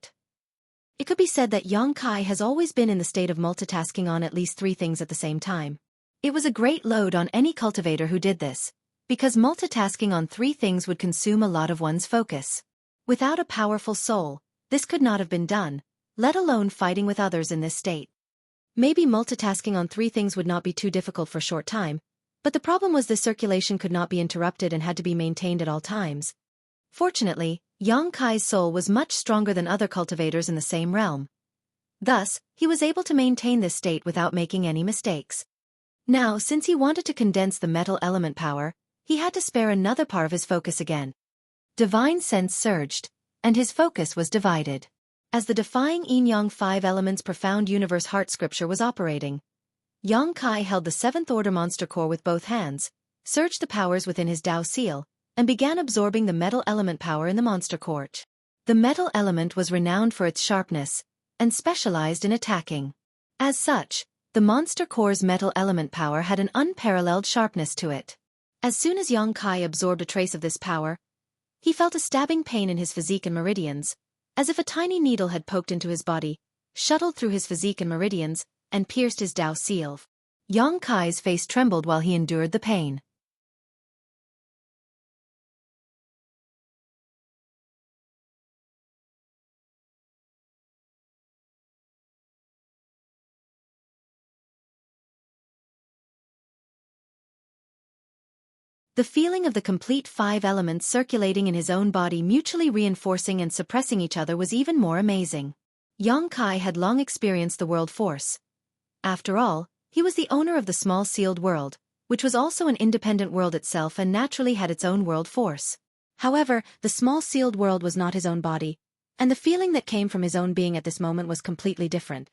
It could be said that Xueqi has always been in the state of multitasking on at least 3 things at the same time. It was a great load on any cultivator who did this, because multitasking on 3 things would consume a lot of one's focus. Without a powerful soul, this could not have been done, let alone fighting with others in this state. Maybe multitasking on 3 things would not be too difficult for a short time, but the problem was the circulation could not be interrupted and had to be maintained at all times. Fortunately, Xueqi's soul was much stronger than other cultivators in the same realm. Thus, he was able to maintain this state without making any mistakes. Now, since he wanted to condense the metal element power, he had to spare another part of his focus again. Divine sense surged, and his focus was divided. As the defying yin-yang 5 elements profound universe heart scripture was operating, Xueqi held the 7th order monster core with both hands, surged the powers within his Dao seal, and began absorbing the metal element power in the monster core. The metal element was renowned for its sharpness, and specialized in attacking. As such, the monster core's metal element power had an unparalleled sharpness to it. As soon as Xueqi absorbed a trace of this power, he felt a stabbing pain in his physique and meridians, as if a tiny needle had poked into his body, shuttled through his physique and meridians, and pierced his Dao seal. Xueqi's face trembled while he endured the pain. The feeling of the complete 5 elements circulating in his own body mutually reinforcing and suppressing each other was even more amazing. Xueqi had long experienced the world force. After all, he was the owner of the small sealed world, which was also an independent world itself and naturally had its own world force. However, the small sealed world was not his own body, and the feeling that came from his own being at this moment was completely different.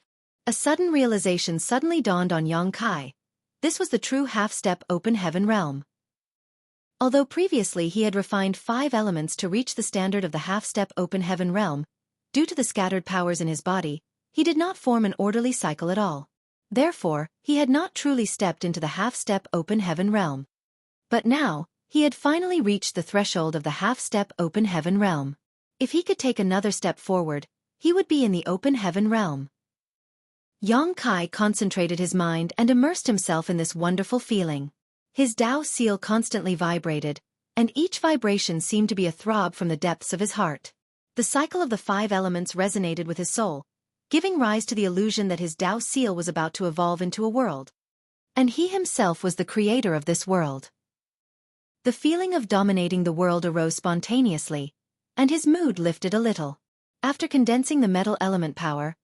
A sudden realization suddenly dawned on Xueqi. This was the true half-step open heaven realm. Although previously he had refined 5 elements to reach the standard of the half-step open heaven realm, due to the scattered powers in his body, he did not form an orderly cycle at all. Therefore, he had not truly stepped into the half-step open heaven realm. But now, he had finally reached the threshold of the half-step open heaven realm. If he could take another step forward, he would be in the open heaven realm. Xueqi concentrated his mind and immersed himself in this wonderful feeling. His Dao seal constantly vibrated, and each vibration seemed to be a throb from the depths of his heart. The cycle of the 5 elements resonated with his soul, giving rise to the illusion that his Dao seal was about to evolve into a world. And he himself was the creator of this world. The feeling of dominating the world arose spontaneously, and his mood lifted a little. After condensing the metal element power,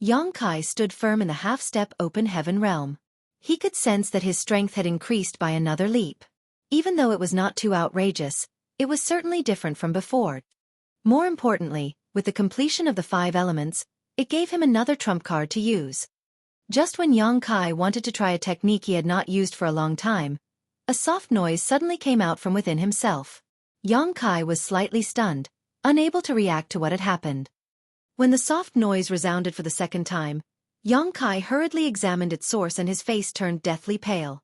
Xueqi stood firm in the half-step open heaven realm. He could sense that his strength had increased by another leap. Even though it was not too outrageous, it was certainly different from before. More importantly, with the completion of the 5 elements, it gave him another trump card to use. Just when Xueqi wanted to try a technique he had not used for a long time, a soft noise suddenly came out from within himself. Xueqi was slightly stunned, unable to react to what had happened. When the soft noise resounded for the second time, Xueqi hurriedly examined its source and his face turned deathly pale.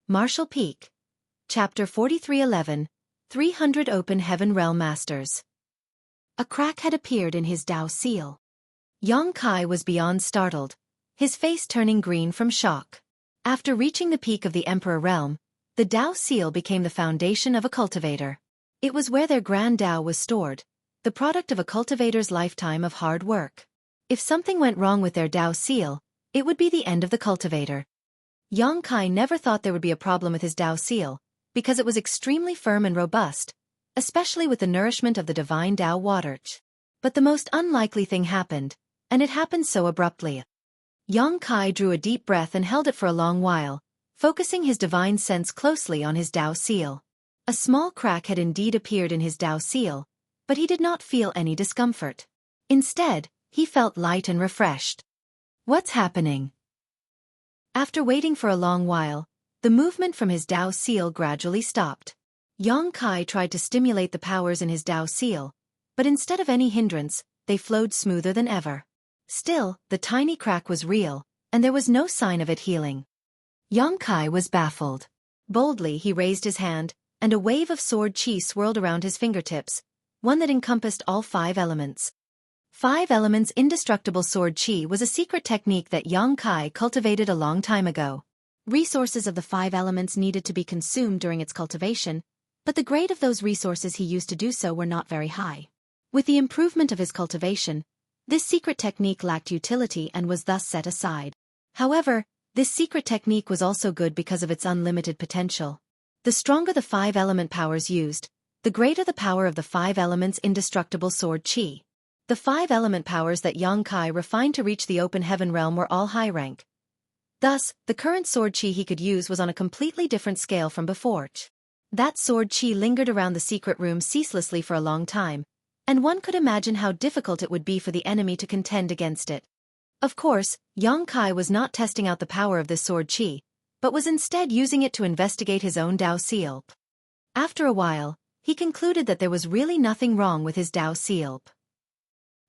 Martial Peak. Chapter 4311, 300 Open Heaven Realm Masters. A crack had appeared in his Dao seal. Yang Kai was beyond startled, his face turning green from shock. After reaching the peak of the Emperor realm, the Dao Seal became the foundation of a cultivator. It was where their grand Dao was stored, the product of a cultivator's lifetime of hard work. If something went wrong with their Dao Seal, it would be the end of the cultivator. Yang Kai never thought there would be a problem with his Dao Seal, because it was extremely firm and robust, especially with the nourishment of the divine Dao water. But the most unlikely thing happened, and it happened so abruptly. Yang Kai drew a deep breath and held it for a long while, focusing his divine sense closely on his Dao Seal. A small crack had indeed appeared in his Dao Seal, but he did not feel any discomfort. Instead, he felt light and refreshed. What's happening? After waiting for a long while, the movement from his Dao Seal gradually stopped. Yang Kai tried to stimulate the powers in his Dao Seal, but instead of any hindrance, they flowed smoother than ever. Still, the tiny crack was real, and there was no sign of it healing. Yang Kai was baffled. Boldly he raised his hand, and a wave of sword chi swirled around his fingertips, one that encompassed all 5 elements. 5 elements indestructible sword chi was a secret technique that Yang Kai cultivated a long time ago. Resources of the 5 elements needed to be consumed during its cultivation, but the grade of those resources he used to do so were not very high. With the improvement of his cultivation, this secret technique lacked utility and was thus set aside. However, this secret technique was also good because of its unlimited potential. The stronger the 5 element powers used, the greater the power of the 5 elements indestructible sword chi. The 5 element powers that Yang Kai refined to reach the open heaven realm were all high rank. Thus, the current sword chi he could use was on a completely different scale from before. That sword chi lingered around the secret room ceaselessly for a long time, and one could imagine how difficult it would be for the enemy to contend against it. Of course, Yang Kai was not testing out the power of this sword chi, but was instead using it to investigate his own Dao Seal. After a while, he concluded that there was really nothing wrong with his Dao Seal.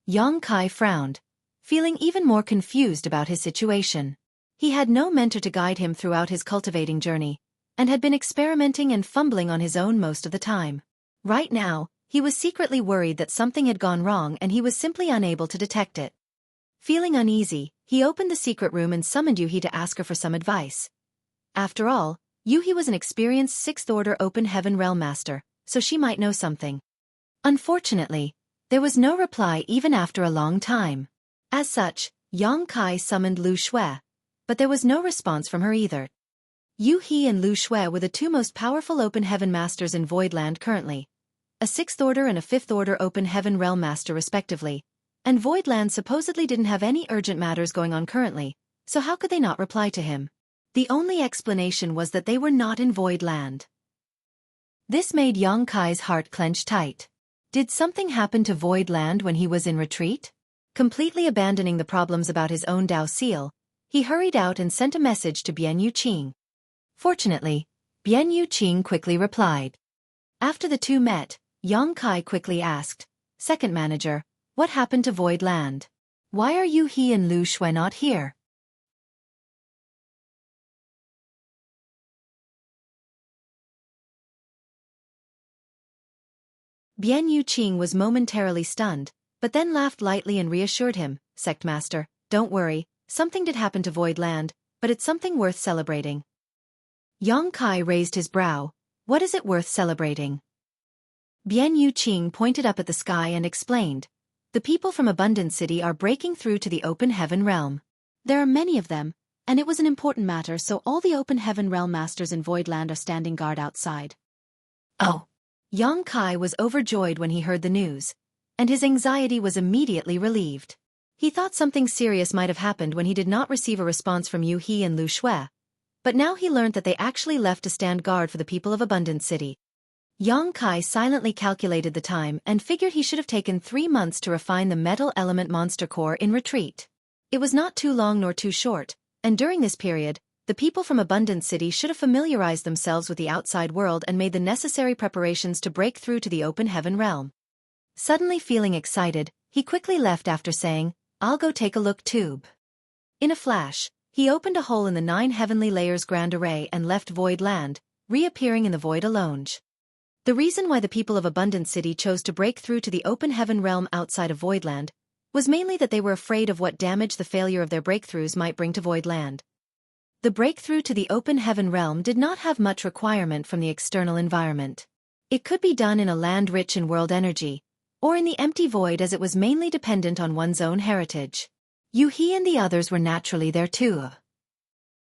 Yang Kai frowned, feeling even more confused about his situation. He had no mentor to guide him throughout his cultivating journey, and had been experimenting and fumbling on his own most of the time. Right now, he was secretly worried that something had gone wrong and he was simply unable to detect it. Feeling uneasy, he opened the secret room and summoned Yuhi to ask her for some advice. After all, Yuhi was an experienced 6th Order Open Heaven Realm Master, so she might know something. Unfortunately, there was no reply even after a long time. As such, Yang Kai summoned Lu Xue, but there was no response from her either. Yuhi and Lu Xue were the 2 most powerful Open Heaven Masters in Voidland currently, a 6th Order and a 5th Order Open Heaven Realm Master respectively, and Voidland supposedly didn't have any urgent matters going on currently, so how could they not reply to him? The only explanation was that they were not in Voidland. This made Yang Kai's heart clench tight. Did something happen to Voidland when he was in retreat? Completely abandoning the problems about his own Dao Seal, he hurried out and sent a message to Bian Yuqing. Fortunately, Bian Yuqing quickly replied. After the 2 met, Yang Kai quickly asked, "Second manager, what happened to Voidland? Why are Yuhi and Lu Xue not here?" Bian Yuqing was momentarily stunned, but then laughed lightly and reassured him, "Sect Master, don't worry, something did happen to Voidland, but it's something worth celebrating." Yang Kai raised his brow. "What is it worth celebrating?" Bian Yuqing pointed up at the sky and explained, "The people from Abundant City are breaking through to the Open Heaven Realm. There are many of them, and it was an important matter, so all the Open Heaven Realm Masters in Voidland are standing guard outside." Oh! Yang Kai was overjoyed when he heard the news, and his anxiety was immediately relieved. He thought something serious might have happened when he did not receive a response from Yuhi and Lu Xue, but now he learned that they actually left to stand guard for the people of Abundant City. Yang Kai silently calculated the time and figured he should have taken 3 months to refine the metal element monster core in retreat. It was not too long nor too short, and during this period, the people from Abundant City should have familiarized themselves with the outside world and made the necessary preparations to break through to the Open Heaven Realm. Suddenly feeling excited, he quickly left after saying, "I'll go take a look too." In a flash, he opened a hole in the 9 heavenly layers grand array and left Void Land, reappearing in the void alone. The reason why the people of Abundant City chose to break through to the Open Heaven Realm outside of Voidland was mainly that they were afraid of what damage the failure of their breakthroughs might bring to Voidland. The breakthrough to the open heaven realm did not have much requirement from the external environment. It could be done in a land rich in world energy, or in the empty void, as it was mainly dependent on one's own heritage. Xueqi and the others were naturally there too.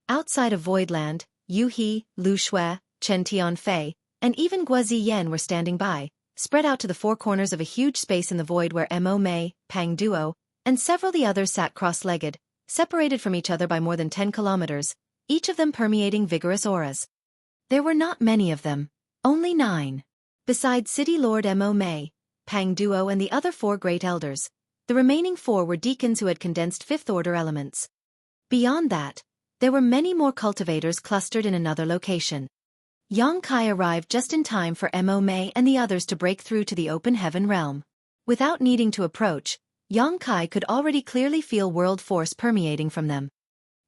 Outside of Voidland, Xueqi, Lu Shui, Chen Tianfei, and even Guozi Yan were standing by, spread out to the four corners of a huge space in the void where Mo Mei, Pang Duo, and several the others sat cross-legged, separated from each other by more than 10 kilometers, each of them permeating vigorous auras. There were not many of them, only 9. Besides City Lord Mo Mei, Pang Duo and the other 4 great elders, the remaining 4 were deacons who had condensed fifth-order elements. Beyond that, there were many more cultivators clustered in another location. Yang Kai arrived just in time for Mo Mei and the others to break through to the open heaven realm. Without needing to approach, Yang Kai could already clearly feel world force permeating from them.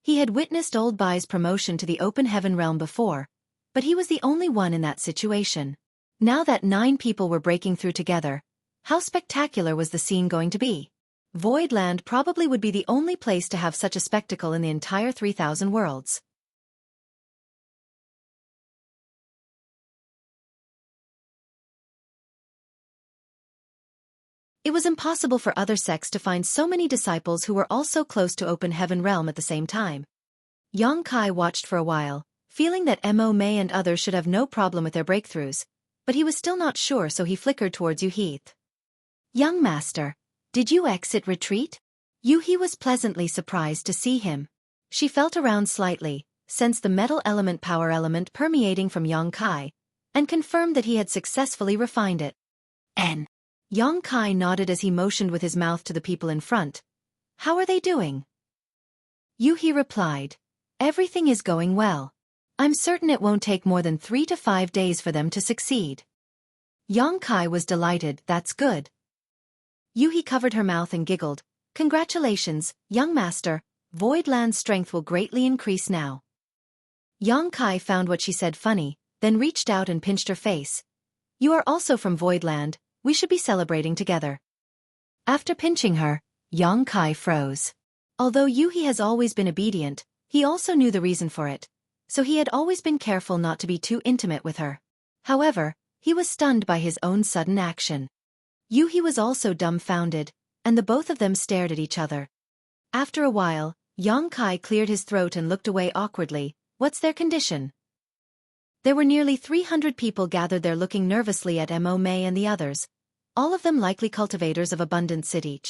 He had witnessed Old Bai's promotion to the open heaven realm before, but he was the only one in that situation. Now that 9 people were breaking through together, how spectacular was the scene going to be? Voidland probably would be the only place to have such a spectacle in the entire 3,000 worlds. It was impossible for other sects to find so many disciples who were all so close to open heaven realm at the same time. Yang Kai watched for a while, feeling that Mo Mei and others should have no problem with their breakthroughs, but he was still not sure, so he flickered towards Xueqi. "Young master, did you exit retreat?" Xueqi was pleasantly surprised to see him. She felt around slightly, sensed the metal element power element permeating from Yang Kai, and confirmed that he had successfully refined it. Yang Kai nodded as he motioned with his mouth to the people in front. "How are they doing?" Xueqi replied, "Everything is going well. I'm certain it won't take more than 3 to 5 days for them to succeed." Yang Kai was delighted. "That's good." Xueqi covered her mouth and giggled. "Congratulations, young master, Voidland's strength will greatly increase now." Yang Kai found what she said funny, then reached out and pinched her face. "You are also from Voidland. We should be celebrating together." After pinching her, Yang Kai froze. Although Xueqi has always been obedient, he also knew the reason for it, so he had always been careful not to be too intimate with her. However, he was stunned by his own sudden action. Xueqi was also dumbfounded, and the both of them stared at each other. After a while, Yang Kai cleared his throat and looked away awkwardly. "What's their condition?" There were nearly 300 people gathered there looking nervously at Mo Mei and the others, all of them likely cultivators of abundant City.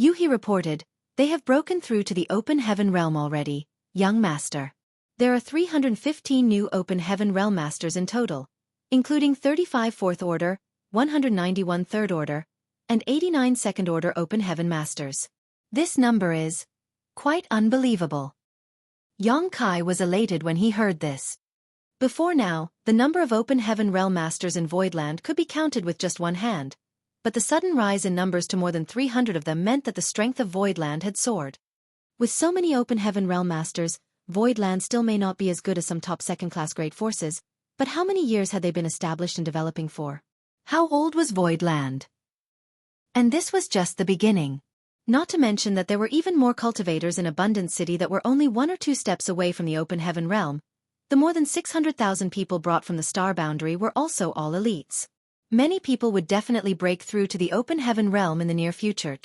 Xueqi reported, "They have broken through to the open heaven realm already, young master. There are 315 new open heaven realm masters in total, including 35 fourth order, 191 third order, and 89 second order open heaven masters. This number is quite unbelievable." Yang Kai was elated when he heard this. Before now, the number of open heaven realm masters in Voidland could be counted with just one hand, but the sudden rise in numbers to more than 300 of them meant that the strength of Voidland had soared. With so many open heaven realm masters, Voidland still may not be as good as some top second-class great forces, but how many years had they been established and developing for? How old was Voidland? And this was just the beginning. Not to mention that there were even more cultivators in Abundant City that were only 1 or 2 steps away from the open heaven realm. The more than 600,000 people brought from the star boundary were also all elites. Many people would definitely break through to the open heaven realm in the near future.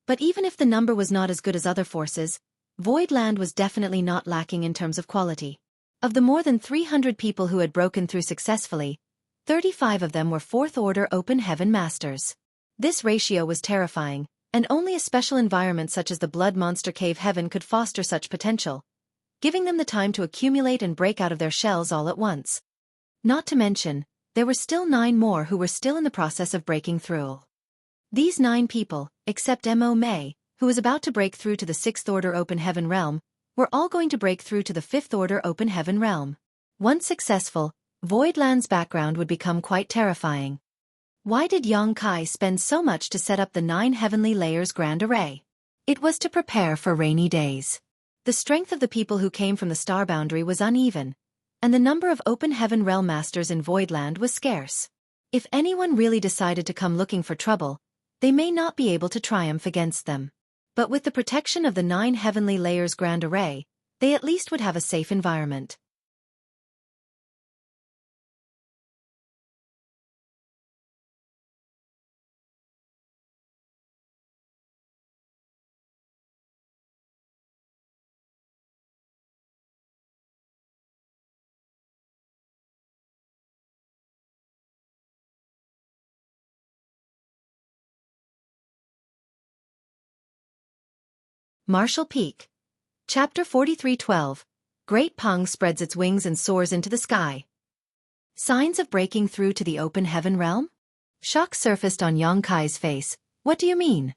But even if the number was not as good as other forces, Voidland was definitely not lacking in terms of quality. Of the more than 300 people who had broken through successfully, 35 of them were fourth-order open heaven masters. This ratio was terrifying, and only a special environment such as the Blood Monster Cave Heaven could foster such potential, giving them the time to accumulate and break out of their shells all at once. Not to mention, there were still 9 more who were still in the process of breaking through. These 9 people, except Mo Mei, who was about to break through to the 6th Order Open Heaven Realm, were all going to break through to the 5th Order Open Heaven Realm. Once successful, Voidland's background would become quite terrifying. Why did Yang Kai spend so much to set up the 9 heavenly layers grand array? It was to prepare for rainy days. The strength of the people who came from the star boundary was uneven, and the number of open heaven realm masters in Voidland was scarce. If anyone really decided to come looking for trouble, they may not be able to triumph against them. But with the protection of the 9 heavenly layers grand array, they at least would have a safe environment. Martial Peak. Chapter 43:12. Great Pung spreads its wings and soars into the sky. Signs of breaking through to the open heaven realm? Shock surfaced on Yang Kai's face. What do you mean?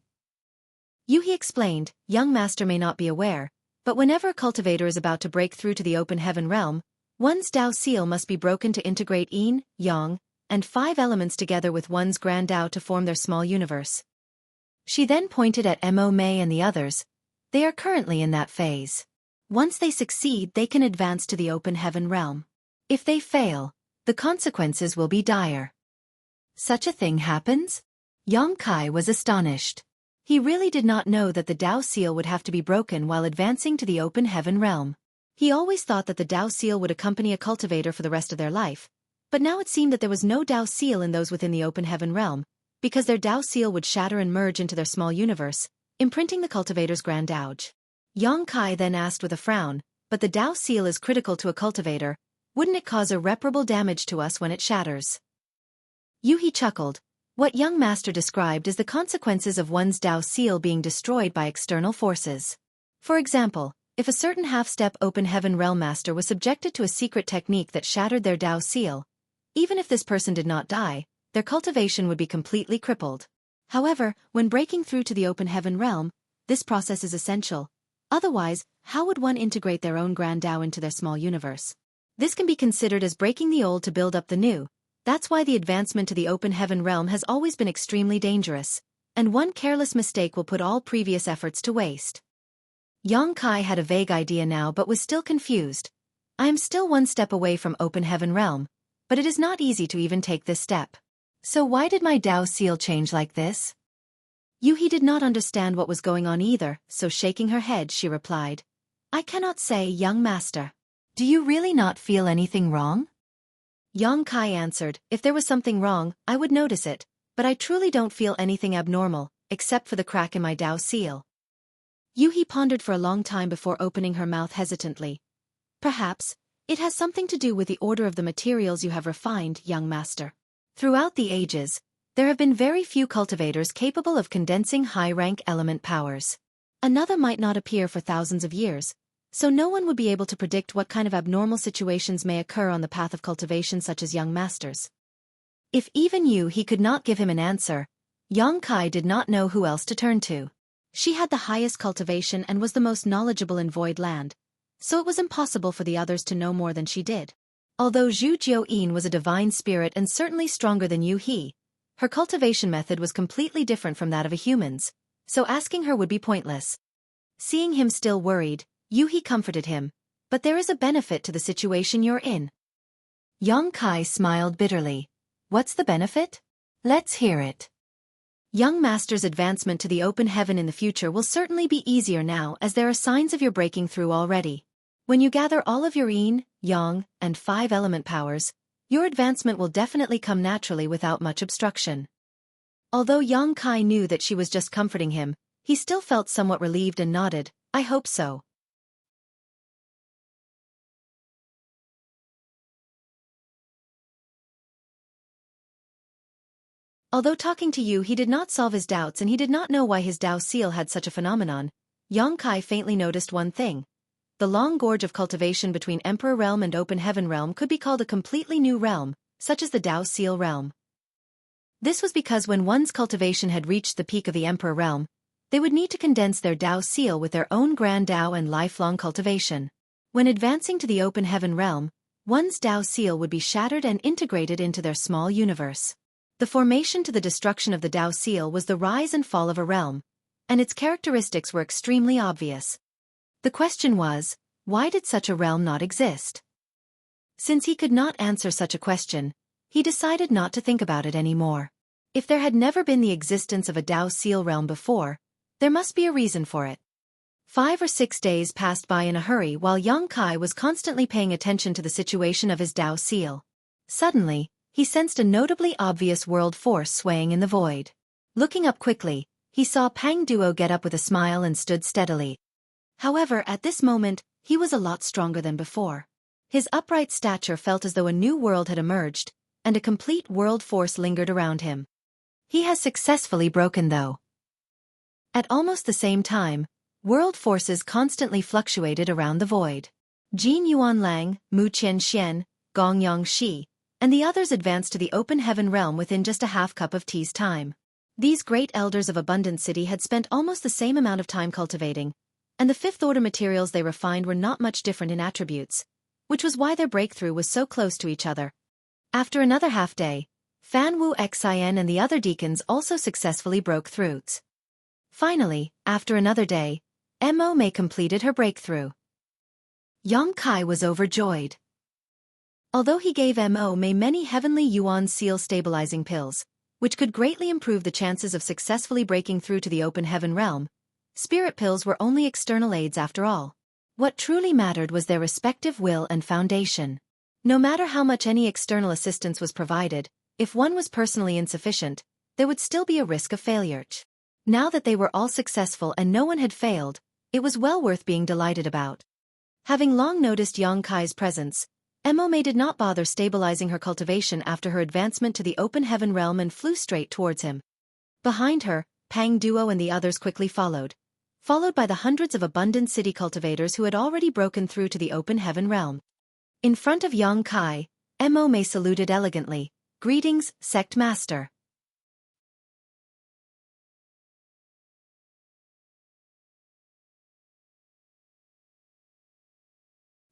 Yuhi explained, young master may not be aware, but whenever a cultivator is about to break through to the open heaven realm, one's Dao seal must be broken to integrate yin, yang, and 5 elements together with one's grand Dao to form their small universe. She then pointed at Mo Mei and the others. They are currently in that phase. Once they succeed, they can advance to the open heaven realm. If they fail, the consequences will be dire. Such a thing happens? Yang Kai was astonished. He really did not know that the Dao seal would have to be broken while advancing to the open heaven realm. He always thought that the Dao seal would accompany a cultivator for the rest of their life, but now it seemed that there was no Dao seal in those within the open heaven realm, because their Dao seal would shatter and merge into their small universe, imprinting the cultivator's grand Dao. Yang Kai then asked with a frown, but the Dao seal is critical to a cultivator, wouldn't it cause irreparable damage to us when it shatters? Yuhi chuckled. What young master described is the consequences of one's Dao seal being destroyed by external forces. For example, if a certain half-step open heaven realm master was subjected to a secret technique that shattered their Dao seal, even if this person did not die, their cultivation would be completely crippled. However, when breaking through to the open heaven realm, this process is essential. Otherwise, how would one integrate their own grand Dao into their small universe? This can be considered as breaking the old to build up the new. That's why the advancement to the open heaven realm has always been extremely dangerous, and one careless mistake will put all previous efforts to waste. Yang Kai had a vague idea now but was still confused. I am still one step away from open heaven realm, but it is not easy to even take this step. So why did my Dao seal change like this? Yuhi did not understand what was going on either, so shaking her head she replied, I cannot say, young master. Do you really not feel anything wrong? Yang Kai answered, if there was something wrong, I would notice it, but I truly don't feel anything abnormal, except for the crack in my Dao seal. Yuhi pondered for a long time before opening her mouth hesitantly. Perhaps, it has something to do with the order of the materials you have refined, young master. Throughout the ages, there have been very few cultivators capable of condensing high-rank element powers. Another might not appear for thousands of years, so no one would be able to predict what kind of abnormal situations may occur on the path of cultivation such as young masters. If even he could not give him an answer, Yang Kai did not know who else to turn to. She had the highest cultivation and was the most knowledgeable in Void Land, so it was impossible for the others to know more than she did. Although Zhu Jiuyin was a divine spirit and certainly stronger than Yuhi, her cultivation method was completely different from that of a human's, so asking her would be pointless. Seeing him still worried, Yuhi comforted him, but there is a benefit to the situation you're in. Yang Kai smiled bitterly. What's the benefit? Let's hear it. Young master's advancement to the open heaven in the future will certainly be easier now as there are signs of your breaking through already. When you gather all of your yin, yang, and 5 element powers, your advancement will definitely come naturally without much obstruction. Although Yang Kai knew that she was just comforting him, he still felt somewhat relieved and nodded, I hope so. Although talking to you he did not solve his doubts and he did not know why his Dao seal had such a phenomenon, Yang Kai faintly noticed one thing. The long gorge of cultivation between Emperor Realm and Open Heaven Realm could be called a completely new realm, such as the Dao Seal Realm. This was because when one's cultivation had reached the peak of the Emperor Realm, they would need to condense their Dao Seal with their own Grand Dao and lifelong cultivation. When advancing to the Open Heaven Realm, one's Dao Seal would be shattered and integrated into their small universe. The formation to the destruction of the Dao Seal was the rise and fall of a realm, and its characteristics were extremely obvious. The question was, why did such a realm not exist? Since he could not answer such a question, he decided not to think about it anymore. If there had never been the existence of a Dao seal realm before, there must be a reason for it. 5 or 6 days passed by in a hurry while young Kai was constantly paying attention to the situation of his Dao seal. Suddenly, he sensed a notably obvious world force swaying in the void. Looking up quickly, he saw Pang Duo get up with a smile and stood steadily. However, at this moment, he was a lot stronger than before. His upright stature felt as though a new world had emerged, and a complete world force lingered around him. He has successfully broken though. At almost the same time, world forces constantly fluctuated around the void. Jin Yuan Lang, Mu Qian Xian, Gong Yang Shi, and the others advanced to the open heaven realm within just a half cup of tea's time. These great elders of Abundant City had spent almost the same amount of time cultivating, and the fifth-order materials they refined were not much different in attributes, which was why their breakthrough was so close to each other. After another half-day, Fan Wu Xin and the other deacons also successfully broke through. Finally, after another day, Mo Mei completed her breakthrough. Yang Kai was overjoyed. Although he gave Mo Mei many heavenly yuan seal stabilizing pills, which could greatly improve the chances of successfully breaking through to the open heaven realm, spirit pills were only external aids after all. What truly mattered was their respective will and foundation. No matter how much any external assistance was provided, if one was personally insufficient, there would still be a risk of failure. Now that they were all successful and no one had failed, it was well worth being delighted about. Having long noticed Yang Kai's presence, Mo Mei did not bother stabilizing her cultivation after her advancement to the open heaven realm and flew straight towards him. Behind her, Pang Duo and the others quickly followed by the hundreds of Abundant City cultivators who had already broken through to the open heaven realm. In front of Yang Kai, Mo Mei saluted elegantly. "Greetings, Sect Master."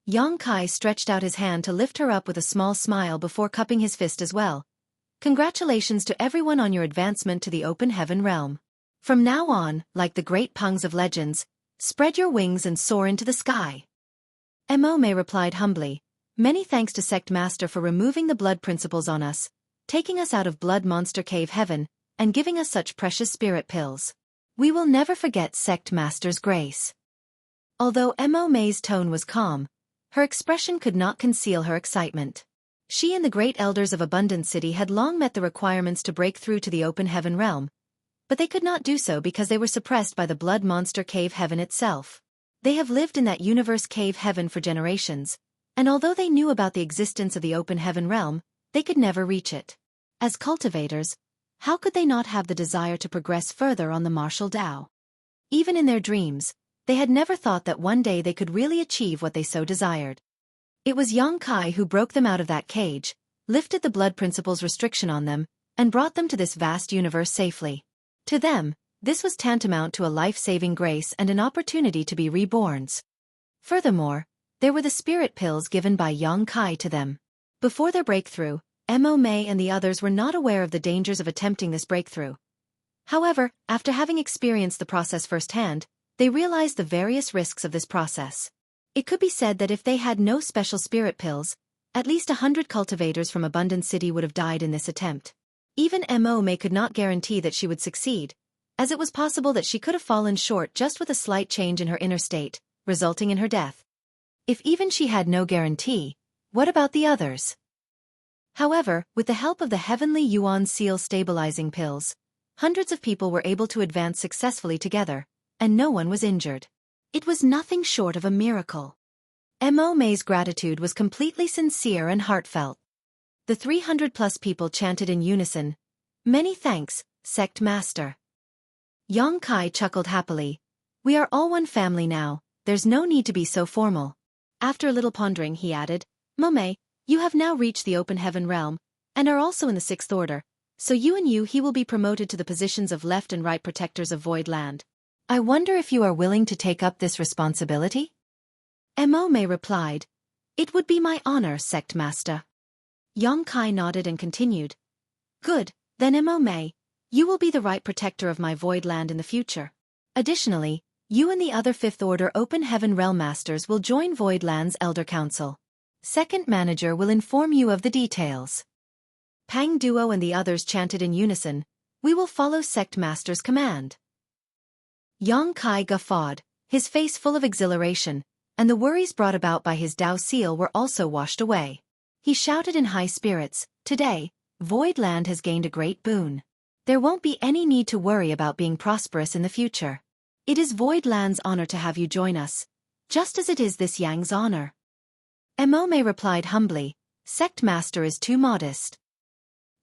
Yang Kai stretched out his hand to lift her up with a small smile before cupping his fist as well. "Congratulations to everyone on your advancement to the open heaven realm. From now on, like the great Pungs of legends, spread your wings and soar into the sky." Mo Mei replied humbly, "Many thanks to Sect Master for removing the blood principles on us, taking us out of Blood Monster Cave Heaven, and giving us such precious spirit pills. We will never forget Sect Master's grace." Although Mo Mei's tone was calm, her expression could not conceal her excitement. She and the great elders of Abundant City had long met the requirements to break through to the open heaven realm, but they could not do so because they were suppressed by the Blood Monster Cave Heaven itself. They have lived in that universe cave heaven for generations, and although they knew about the existence of the open heaven realm, they could never reach it. As cultivators, how could they not have the desire to progress further on the martial Dao? Even in their dreams, they had never thought that one day they could really achieve what they so desired. It was Yang Kai who broke them out of that cage, lifted the blood principles restriction on them, and brought them to this vast universe safely. To them, this was tantamount to a life-saving grace and an opportunity to be reborn. Furthermore, there were the spirit pills given by Yang Kai to them. Before their breakthrough, Mo Mei and the others were not aware of the dangers of attempting this breakthrough. However, after having experienced the process firsthand, they realized the various risks of this process. It could be said that if they had no special spirit pills, at least 100 cultivators from Abundant City would have died in this attempt. Even Mo Mei could not guarantee that she would succeed, as it was possible that she could have fallen short just with a slight change in her inner state, resulting in her death. If even she had no guarantee, what about the others? However, with the help of the heavenly yuan seal stabilizing pills, hundreds of people were able to advance successfully together, and no one was injured. It was nothing short of a miracle. Mo Mei's gratitude was completely sincere and heartfelt. The 300-plus people chanted in unison, "Many thanks, Sect Master." Yang Kai chuckled happily. "We are all one family now, there's no need to be so formal." After a little pondering he added, "Mo Mei, you have now reached the open heaven realm, and are also in the sixth order, so he will be promoted to the positions of left and right protectors of Void Land. I wonder if you are willing to take up this responsibility?" Mo Mei replied, "It would be my honor, Sect Master." Yang Kai nodded and continued, "Good, then Mo Mei, you will be the right protector of my Void Land in the future. Additionally, you and the other Fifth Order Open Heaven Realm Masters will join Void Land's Elder Council. Second Manager will inform you of the details." Pang Duo and the others chanted in unison, "We will follow sect master's command." Yang Kai guffawed, his face full of exhilaration, and the worries brought about by his Dao seal were also washed away. He shouted in high spirits, "Today, Voidland has gained a great boon. There won't be any need to worry about being prosperous in the future. It is Voidland's honor to have you join us, just as it is this Yang's honor." Emome replied humbly, "Sect master is too modest."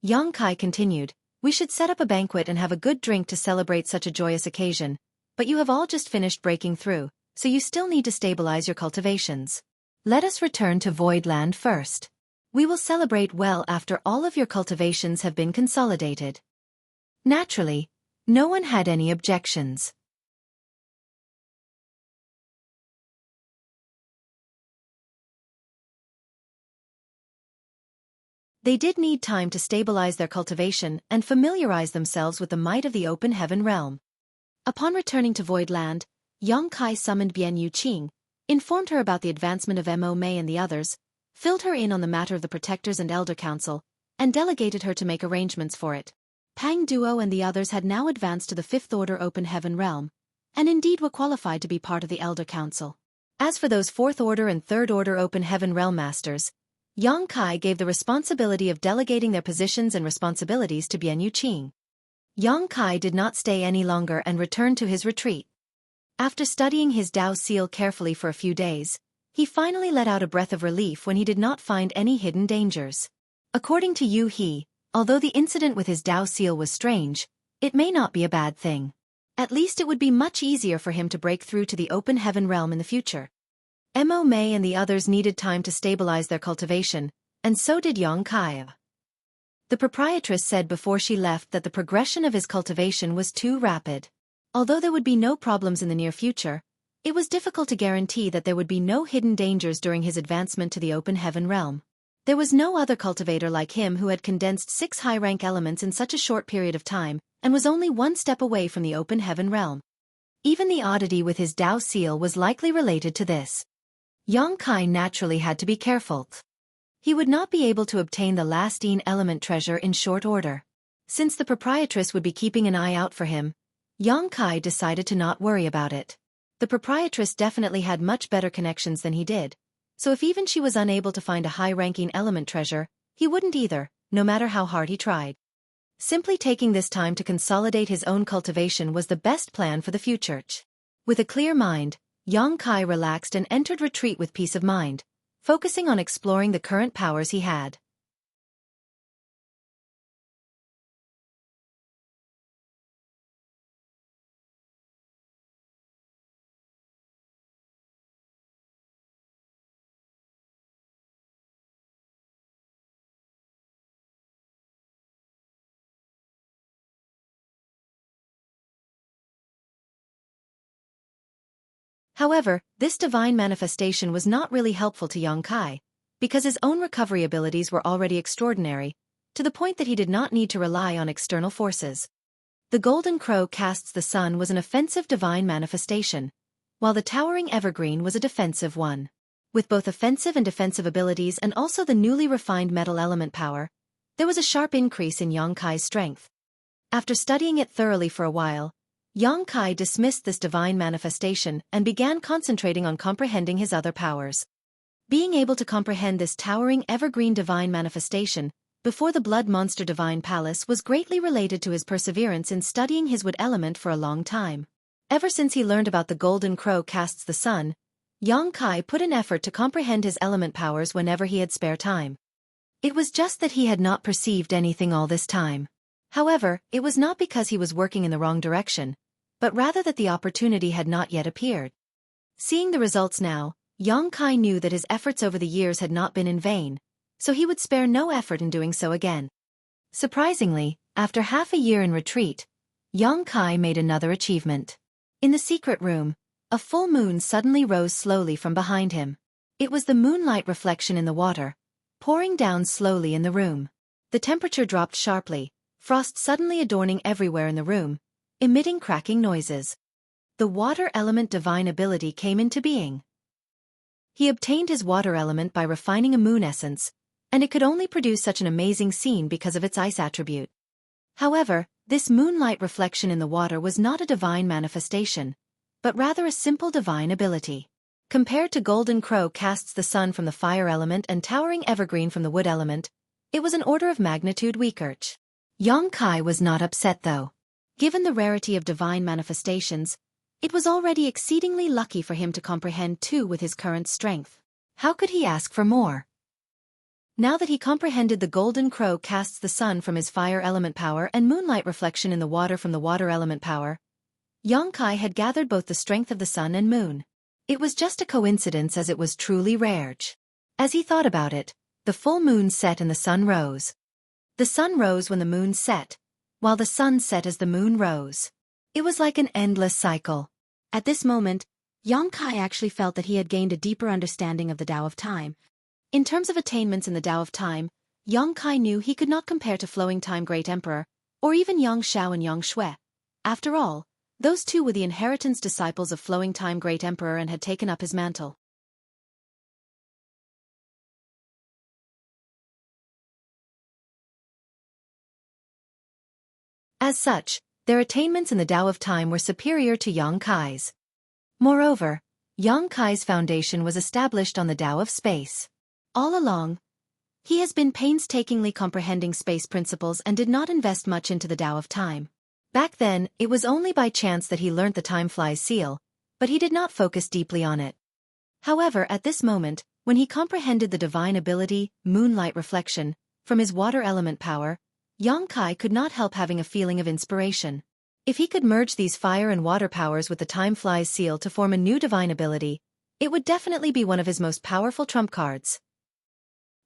Yang Kai continued, "We should set up a banquet and have a good drink to celebrate such a joyous occasion, but you have all just finished breaking through, so you still need to stabilize your cultivations. Let us return to Voidland first. We will celebrate well after all of your cultivations have been consolidated." Naturally, no one had any objections. They did need time to stabilize their cultivation and familiarize themselves with the might of the open heaven realm. Upon returning to Voidland, Yang Kai summoned Bian Yuqing, informed her about the advancement of Mo Mei and the others, filled her in on the matter of the Protectors and Elder Council, and delegated her to make arrangements for it. Pang Duo and the others had now advanced to the Fifth Order Open Heaven realm, and indeed were qualified to be part of the Elder Council. As for those Fourth Order and Third Order Open Heaven realm masters, Yang Kai gave the responsibility of delegating their positions and responsibilities to Bian Yuqing. Yang Kai did not stay any longer and returned to his retreat. After studying his Dao seal carefully for a few days, he finally let out a breath of relief when he did not find any hidden dangers. According to Yu He, although the incident with his Dao seal was strange, it may not be a bad thing. At least it would be much easier for him to break through to the open heaven realm in the future. Mo Mei and the others needed time to stabilize their cultivation, and so did Yang Kai. The proprietress said before she left that the progression of his cultivation was too rapid. Although there would be no problems in the near future, it was difficult to guarantee that there would be no hidden dangers during his advancement to the open heaven realm. There was no other cultivator like him who had condensed 6 high-rank elements in such a short period of time, and was only one step away from the open heaven realm. Even the oddity with his Dao seal was likely related to this. Yang Kai naturally had to be careful. He would not be able to obtain the lastine element treasure in short order. Since the proprietress would be keeping an eye out for him, Yang Kai decided to not worry about it. The proprietress definitely had much better connections than he did, so if even she was unable to find a high-ranking element treasure, he wouldn't either, no matter how hard he tried. Simply taking this time to consolidate his own cultivation was the best plan for the future. With a clear mind, Yang Kai relaxed and entered retreat with peace of mind, focusing on exploring the current powers he had. However, this divine manifestation was not really helpful to Yang Kai, because his own recovery abilities were already extraordinary, to the point that he did not need to rely on external forces. The Golden Crow casts the sun was an offensive divine manifestation, while the Towering Evergreen was a defensive one. With both offensive and defensive abilities and also the newly refined metal element power, there was a sharp increase in Yang Kai's strength. After studying it thoroughly for a while, Yang Kai dismissed this divine manifestation and began concentrating on comprehending his other powers. Being able to comprehend this towering evergreen divine manifestation before the Blood Monster Divine Palace was greatly related to his perseverance in studying his wood element for a long time. Ever since he learned about the Golden Crow casts the sun, Yang Kai put an effort to comprehend his element powers whenever he had spare time. It was just that he had not perceived anything all this time. However, it was not because he was working in the wrong direction, but rather that the opportunity had not yet appeared. Seeing the results now, Yang Kai knew that his efforts over the years had not been in vain, so he would spare no effort in doing so again. Surprisingly, after half a year in retreat, Yang Kai made another achievement. In the secret room, a full moon suddenly rose slowly from behind him. It was the moonlight reflection in the water, pouring down slowly in the room. The temperature dropped sharply, frost suddenly adorning everywhere in the room, emitting cracking noises. The water element divine ability came into being. He obtained his water element by refining a moon essence, and it could only produce such an amazing scene because of its ice attribute. However, this moonlight reflection in the water was not a divine manifestation, but rather a simple divine ability. Compared to golden crow casts the sun from the fire element and towering evergreen from the wood element, it was an order of magnitude weaker. Xueqi was not upset though. Given the rarity of divine manifestations, it was already exceedingly lucky for him to comprehend two with his current strength. How could he ask for more? Now that he comprehended the golden crow casts the sun from his fire element power and moonlight reflection in the water from the water element power, Xueqi had gathered both the strength of the sun and moon. It was just a coincidence as it was truly rare. As he thought about it, the full moon set and the sun rose. The sun rose when the moon set, while the sun set as the moon rose. It was like an endless cycle. At this moment, Xueqi actually felt that he had gained a deeper understanding of the Tao of Time. In terms of attainments in the Tao of Time, Xueqi knew he could not compare to Flowing Time Great Emperor, or even Yang Shao and Yang Shui. After all, those two were the inheritance disciples of Flowing Time Great Emperor and had taken up his mantle. As such, their attainments in the Tao of Time were superior to Xueqi's. Moreover, Xueqi's foundation was established on the Tao of Space. All along, he has been painstakingly comprehending space principles and did not invest much into the Tao of Time. Back then, it was only by chance that he learnt the time flies seal, but he did not focus deeply on it. However, at this moment, when he comprehended the divine ability, moonlight reflection, from his water element power, Xueqi could not help having a feeling of inspiration. If he could merge these fire and water powers with the time flies seal to form a new divine ability, it would definitely be one of his most powerful trump cards.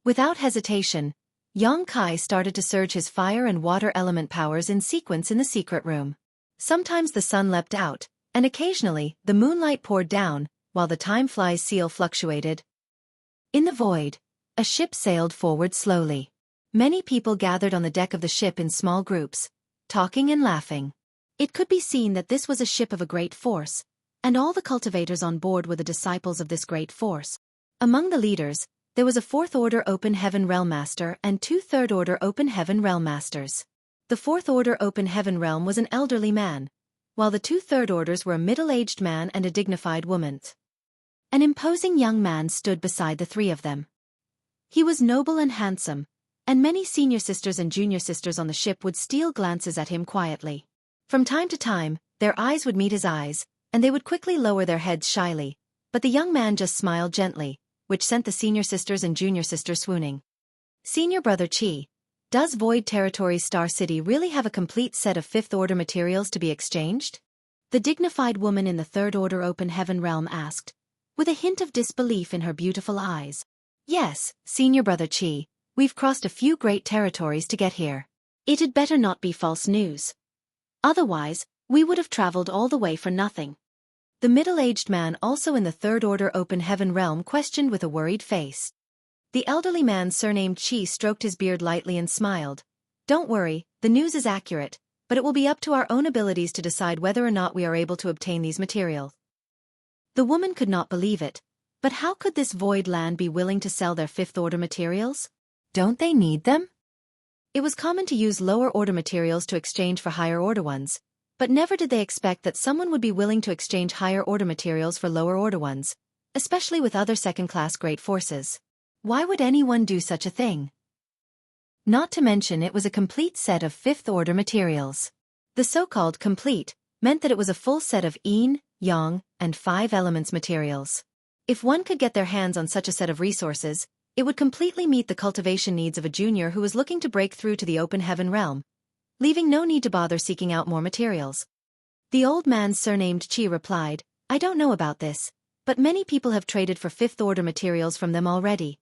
Without hesitation, Xueqi started to surge his fire and water element powers in sequence in the secret room. Sometimes the sun leapt out, and occasionally the moonlight poured down, while the time flies seal fluctuated. In the void, a ship sailed forward slowly. Many people gathered on the deck of the ship in small groups, talking and laughing. It could be seen that this was a ship of a great force, and all the cultivators on board were the disciples of this great force. Among the leaders, there was a fourth-order Open Heaven Realm Master and two third-order Open Heaven Realm Masters. The fourth-order Open Heaven Realm was an elderly man, while the two third orders were a middle-aged man and a dignified woman. An imposing young man stood beside the three of them. He was noble and handsome, and many senior sisters and junior sisters on the ship would steal glances at him quietly. From time to time, their eyes would meet his eyes, and they would quickly lower their heads shyly, but the young man just smiled gently, which sent the senior sisters and junior sisters swooning. Senior Brother Qi, does Void Territory's Star City really have a complete set of fifth-order materials to be exchanged? The dignified woman in the third-order Open Heaven Realm asked, with a hint of disbelief in her beautiful eyes. Yes, Senior Brother Qi, we've crossed a few great territories to get here. It had better not be false news. Otherwise, we would have traveled all the way for nothing. The middle-aged man also in the third-order Open Heaven Realm questioned with a worried face. The elderly man surnamed Qi stroked his beard lightly and smiled. Don't worry, the news is accurate, but it will be up to our own abilities to decide whether or not we are able to obtain these materials. The woman could not believe it, but how could this void land be willing to sell their fifth-order materials? Don't they need them? It was common to use lower-order materials to exchange for higher-order ones, but never did they expect that someone would be willing to exchange higher-order materials for lower-order ones, especially with other second-class great forces. Why would anyone do such a thing? Not to mention it was a complete set of fifth-order materials. The so-called complete meant that it was a full set of yin, yang, and five elements materials. If one could get their hands on such a set of resources, it would completely meet the cultivation needs of a junior who was looking to break through to the Open Heaven Realm, leaving no need to bother seeking out more materials. The old man surnamed Qi replied, I don't know about this, but many people have traded for fifth-order materials from them already.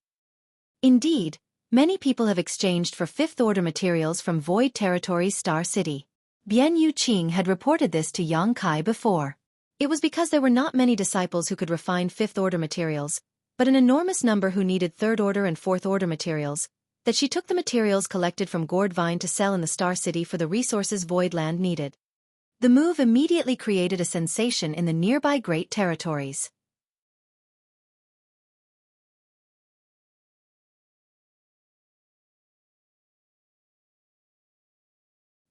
Indeed, many people have exchanged for fifth-order materials from Void Territory's Star City. Bian Yu Qing had reported this to Xueqi before. It was because there were not many disciples who could refine fifth-order materials, but an enormous number who needed third-order and fourth-order materials, that she took the materials collected from Gourd Vine to sell in the Star City for the resources Void Land needed. The move immediately created a sensation in the nearby Great Territories.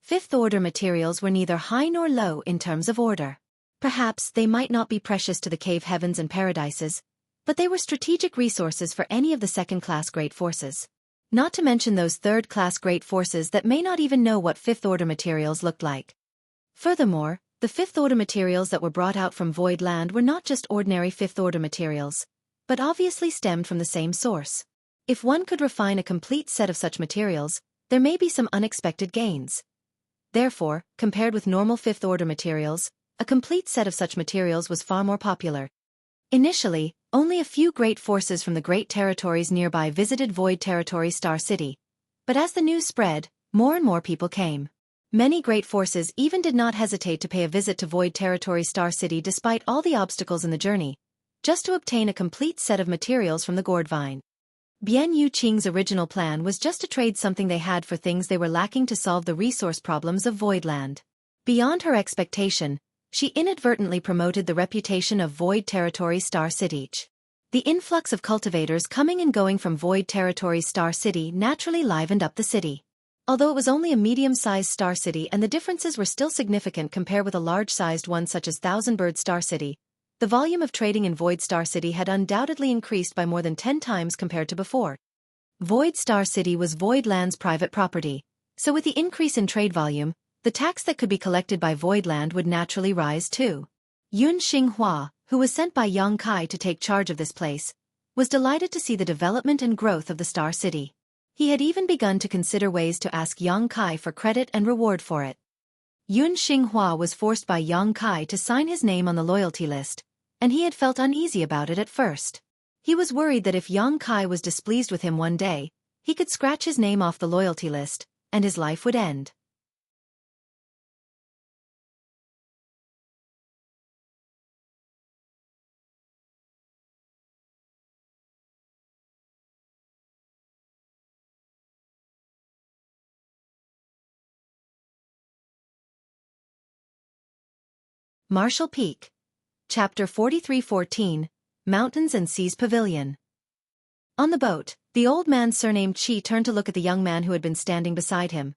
Fifth-order materials were neither high nor low in terms of order. Perhaps they might not be precious to the cave heavens and paradises, but they were strategic resources for any of the second-class great forces. Not to mention those third-class great forces that may not even know what fifth-order materials looked like. Furthermore, the fifth-order materials that were brought out from Void Land were not just ordinary fifth-order materials, but obviously stemmed from the same source. If one could refine a complete set of such materials, there may be some unexpected gains. Therefore, compared with normal fifth-order materials, a complete set of such materials was far more popular. Initially, only a few great forces from the great territories nearby visited Void Territory Star City, but as the news spread, more and more people came. Many great forces even did not hesitate to pay a visit to Void Territory Star City despite all the obstacles in the journey, just to obtain a complete set of materials from the gourd vine. Bian Yu Qing's original plan was just to trade something they had for things they were lacking to solve the resource problems of Voidland. Beyond her expectation, she inadvertently promoted the reputation of Void Territory Star City. The influx of cultivators coming and going from Void Territory Star City naturally livened up the city. Although it was only a medium-sized star city and the differences were still significant compared with a large-sized one such as Thousand Bird Star City, the volume of trading in Void Star City had undoubtedly increased by more than 10 times compared to before. Void Star City was Voidland's private property, so with the increase in trade volume, the tax that could be collected by Voidland would naturally rise too. Yun Xinghua, who was sent by Yang Kai to take charge of this place, was delighted to see the development and growth of the Star City. He had even begun to consider ways to ask Yang Kai for credit and reward for it. Yun Xinghua was forced by Yang Kai to sign his name on the loyalty list, and he had felt uneasy about it at first. He was worried that if Yang Kai was displeased with him one day, he could scratch his name off the loyalty list, and his life would end. Marshall Peak. Chapter 43:14, Mountains and Seas Pavilion. On the boat, the old man surnamed Qi turned to look at the young man who had been standing beside him.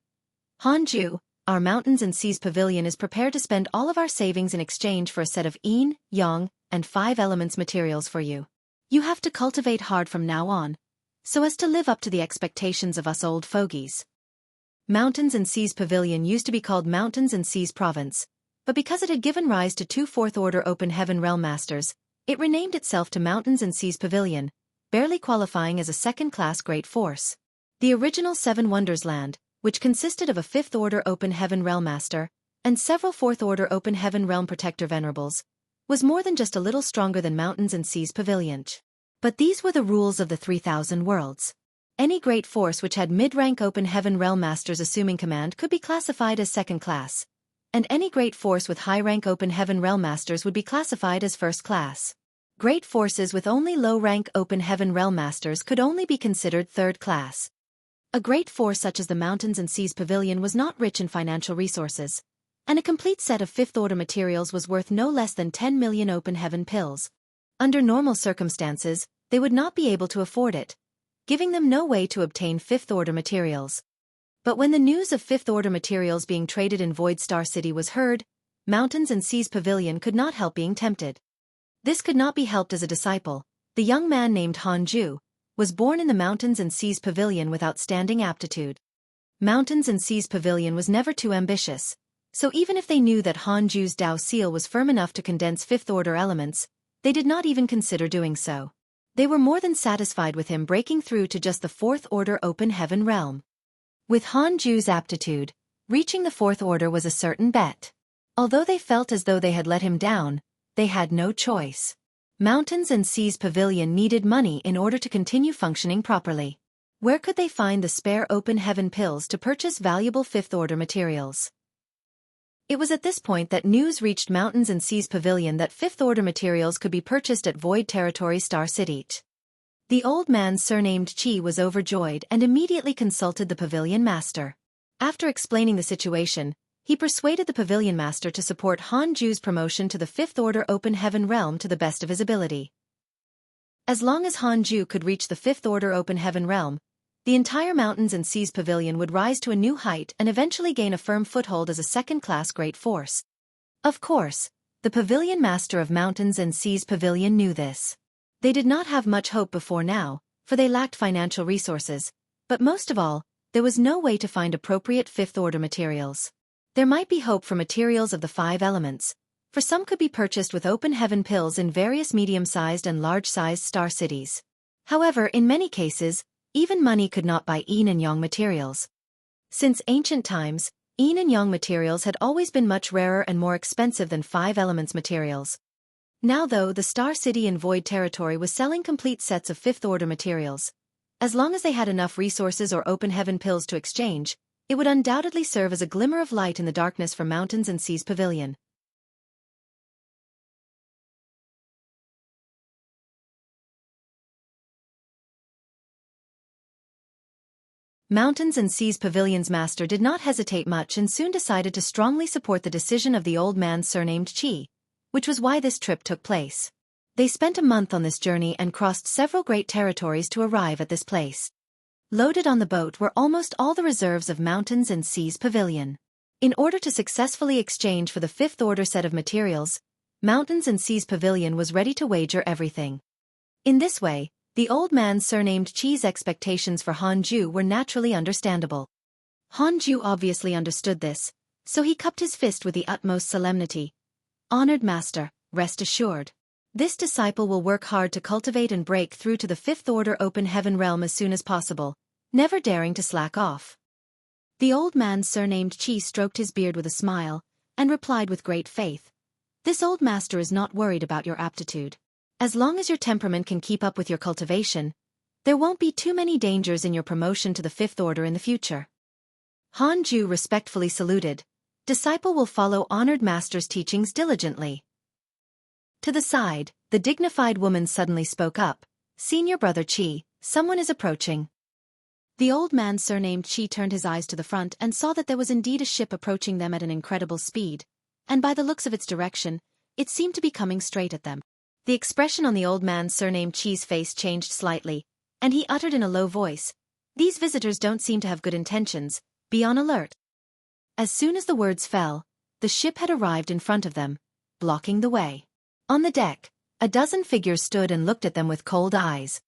Hanju, our Mountains and Seas Pavilion is prepared to spend all of our savings in exchange for a set of yin, yang, and 5 elements materials for you. You have to cultivate hard from now on, so as to live up to the expectations of us old fogies. Mountains and Seas Pavilion used to be called Mountains and Seas Province, but because it had given rise to 2 fourth-order Open Heaven Realm Masters, it renamed itself to Mountains and Seas Pavilion, barely qualifying as a second-class great force. The original 7 Wonders Land, which consisted of a 5th-order Open Heaven Realm Master, and several 4th-order Open Heaven Realm Protector Venerables, was more than just a little stronger than Mountains and Seas Pavilion. But these were the rules of the 3,000 worlds. Any great force which had mid-rank Open Heaven Realm Masters assuming command could be classified as second class, and any great force with high-rank Open Heaven Realm Masters would be classified as first class. Great forces with only low-rank Open Heaven Realm Masters could only be considered third class. A great force such as the Mountains and Seas Pavilion was not rich in financial resources, and a complete set of 5th-order materials was worth no less than 10 million Open Heaven pills. Under normal circumstances, they would not be able to afford it, giving them no way to obtain 5th-order materials. But when the news of 5th-order materials being traded in Void Star City was heard, Mountains and Seas Pavilion could not help being tempted. This could not be helped as a disciple. The young man named Hanju was born in the Mountains and Seas Pavilion with outstanding aptitude. Mountains and Seas Pavilion was never too ambitious, so even if they knew that Hanju's Dao seal was firm enough to condense 5th-order elements, they did not even consider doing so. They were more than satisfied with him breaking through to just the 4th-order Open Heaven realm. With Hanju's aptitude, reaching the 4th order was a certain bet. Although they felt as though they had let him down, they had no choice. Mountains and Seas Pavilion needed money in order to continue functioning properly. Where could they find the spare Open Heaven pills to purchase valuable 5th-order materials? It was at this point that news reached Mountains and Seas Pavilion that 5th-order materials could be purchased at Void Territory Star City. The old man surnamed Qi was overjoyed and immediately consulted the pavilion master. After explaining the situation, he persuaded the pavilion master to support Hanju's promotion to the 5th-order Open Heaven realm to the best of his ability. As long as Hanju could reach the 5th-order Open Heaven realm, the entire Mountains and Seas Pavilion would rise to a new height and eventually gain a firm foothold as a second-class great force. Of course, the Pavilion Master of Mountains and Seas Pavilion knew this. They did not have much hope before now, for they lacked financial resources, but most of all, there was no way to find appropriate fifth-order materials. There might be hope for materials of the 5 elements, for some could be purchased with open heaven pills in various medium-sized and large-sized star cities. However, in many cases, even money could not buy yin and yang materials. Since ancient times, yin and yang materials had always been much rarer and more expensive than 5 elements materials. Now though, the Star City in Void Territory was selling complete sets of fifth-order materials. As long as they had enough resources or open heaven pills to exchange, it would undoubtedly serve as a glimmer of light in the darkness for Mountains and Seas Pavilion. Mountains and Seas Pavilion's master did not hesitate much and soon decided to strongly support the decision of the old man surnamed Xueqi, which was why this trip took place. They spent a month on this journey and crossed several great territories to arrive at this place. Loaded on the boat were almost all the reserves of Mountains and Seas Pavilion. In order to successfully exchange for the fifth-order set of materials, Mountains and Seas Pavilion was ready to wager everything. In this way, the old man surnamed Xueqi's expectations for Hanju were naturally understandable. Hanju obviously understood this, so he cupped his fist with the utmost solemnity. "Honored master, rest assured. This disciple will work hard to cultivate and break through to the fifth-order open heaven realm as soon as possible, never daring to slack off." The old man surnamed Xueqi stroked his beard with a smile, and replied with great faith. "This old master is not worried about your aptitude. As long as your temperament can keep up with your cultivation, there won't be too many dangers in your promotion to the fifth order in the future." Hanju respectfully saluted. "Disciple will follow honored master's teachings diligently." To the side, the dignified woman suddenly spoke up. "Senior brother Xueqi, someone is approaching." The old man surnamed Xueqi turned his eyes to the front and saw that there was indeed a ship approaching them at an incredible speed, and by the looks of its direction, it seemed to be coming straight at them. The expression on the old man surnamed Xueqi's face changed slightly, and he uttered in a low voice, "These visitors don't seem to have good intentions, be on alert." As soon as the words fell, the ship had arrived in front of them, blocking the way. On the deck, a dozen figures stood and looked at them with cold eyes.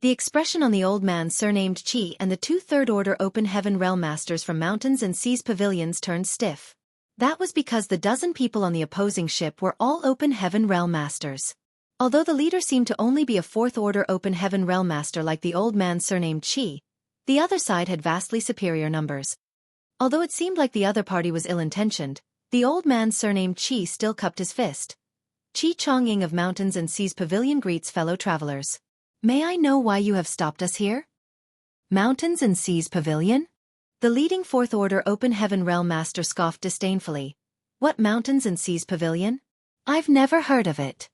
The expression on the old man surnamed Xueqi and the 2 third-order open heaven realm masters from Mountains and Seas Pavilions turned stiff. That was because the dozen people on the opposing ship were all open heaven realm masters. Although the leader seemed to only be a 4th-order open heaven realm master like the old man surnamed Xueqi, the other side had vastly superior numbers. Although it seemed like the other party was ill-intentioned, the old man surnamed Xueqi still cupped his fist. "Qi Chongying of Mountains and Seas Pavilion greets fellow travelers. May I know why you have stopped us here?" "Mountains and Seas Pavilion?" The leading 4th-order open heaven realm master scoffed disdainfully. "What Mountains and Seas Pavilion? I've never heard of it."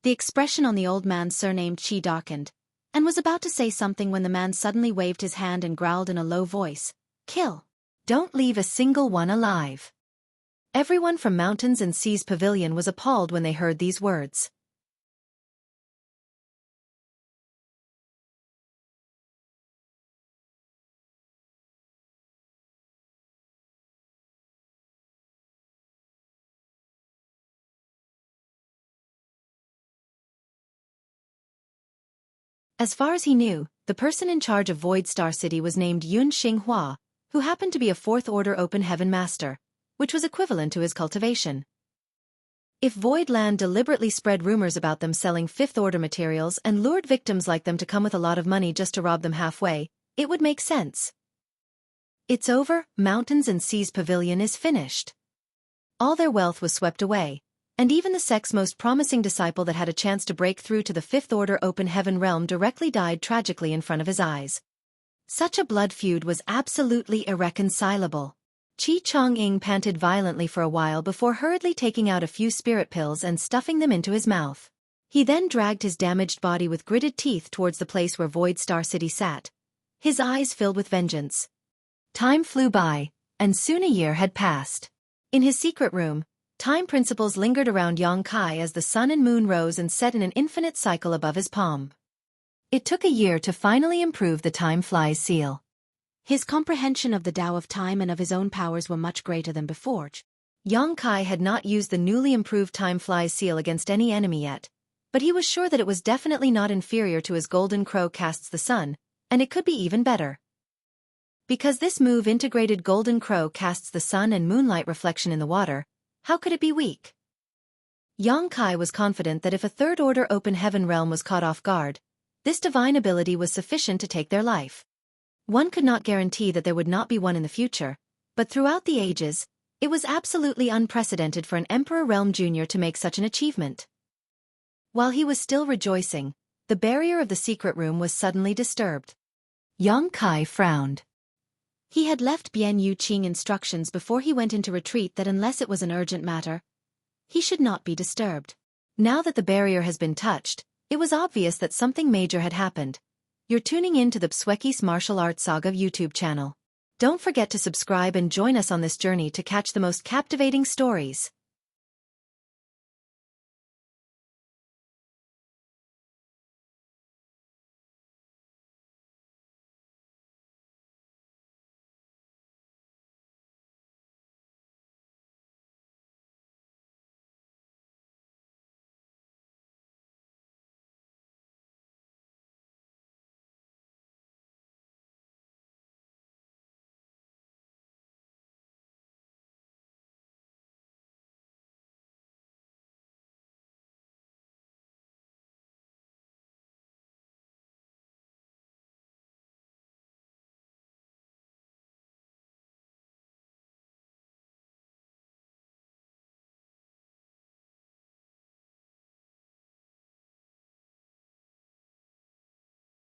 The expression on the old man surnamed Xueqi darkened, and was about to say something when the man suddenly waved his hand and growled in a low voice, "Kill. Don't leave a single one alive." Everyone from Mountains and Seas Pavilion was appalled when they heard these words. As far as he knew, the person in charge of Void Star City was named Yun Xinghua, who happened to be a 4th-order open heaven master, which was equivalent to his cultivation. If Void Land deliberately spread rumors about them selling 5th-order materials and lured victims like them to come with a lot of money just to rob them halfway, it would make sense. It's over, Mountains and Seas Pavilion is finished. All their wealth was swept away, and even the sect's most promising disciple that had a chance to break through to the 5th-order open heaven realm directly died tragically in front of his eyes. Such a blood feud was absolutely irreconcilable. Qi Chongying panted violently for a while before hurriedly taking out a few spirit pills and stuffing them into his mouth. He then dragged his damaged body with gritted teeth towards the place where Void Star City sat, his eyes filled with vengeance. Time flew by, and soon a year had passed. In his secret room, time principles lingered around Yang Kai as the sun and moon rose and set in an infinite cycle above his palm. It took a year to finally improve the time flies seal. His comprehension of the Tao of time and of his own powers were much greater than before. Yang Kai had not used the newly improved time flies seal against any enemy yet, but he was sure that it was definitely not inferior to his golden crow casts the sun, and it could be even better. Because this move integrated golden crow casts the sun and moonlight reflection in the water, how could it be weak? Yang Kai was confident that if a third-order open heaven realm was caught off guard, this divine ability was sufficient to take their life. One could not guarantee that there would not be one in the future, but throughout the ages, it was absolutely unprecedented for an Emperor Realm Jr. to make such an achievement. While he was still rejoicing, the barrier of the secret room was suddenly disturbed. Yang Kai frowned. He had left Bian Yu Qing instructions before he went into retreat that unless it was an urgent matter, he should not be disturbed. Now that the barrier has been touched, it was obvious that something major had happened. You're tuning in to the Xueqi's Martial Arts Saga YouTube channel. Don't forget to subscribe and join us on this journey to catch the most captivating stories.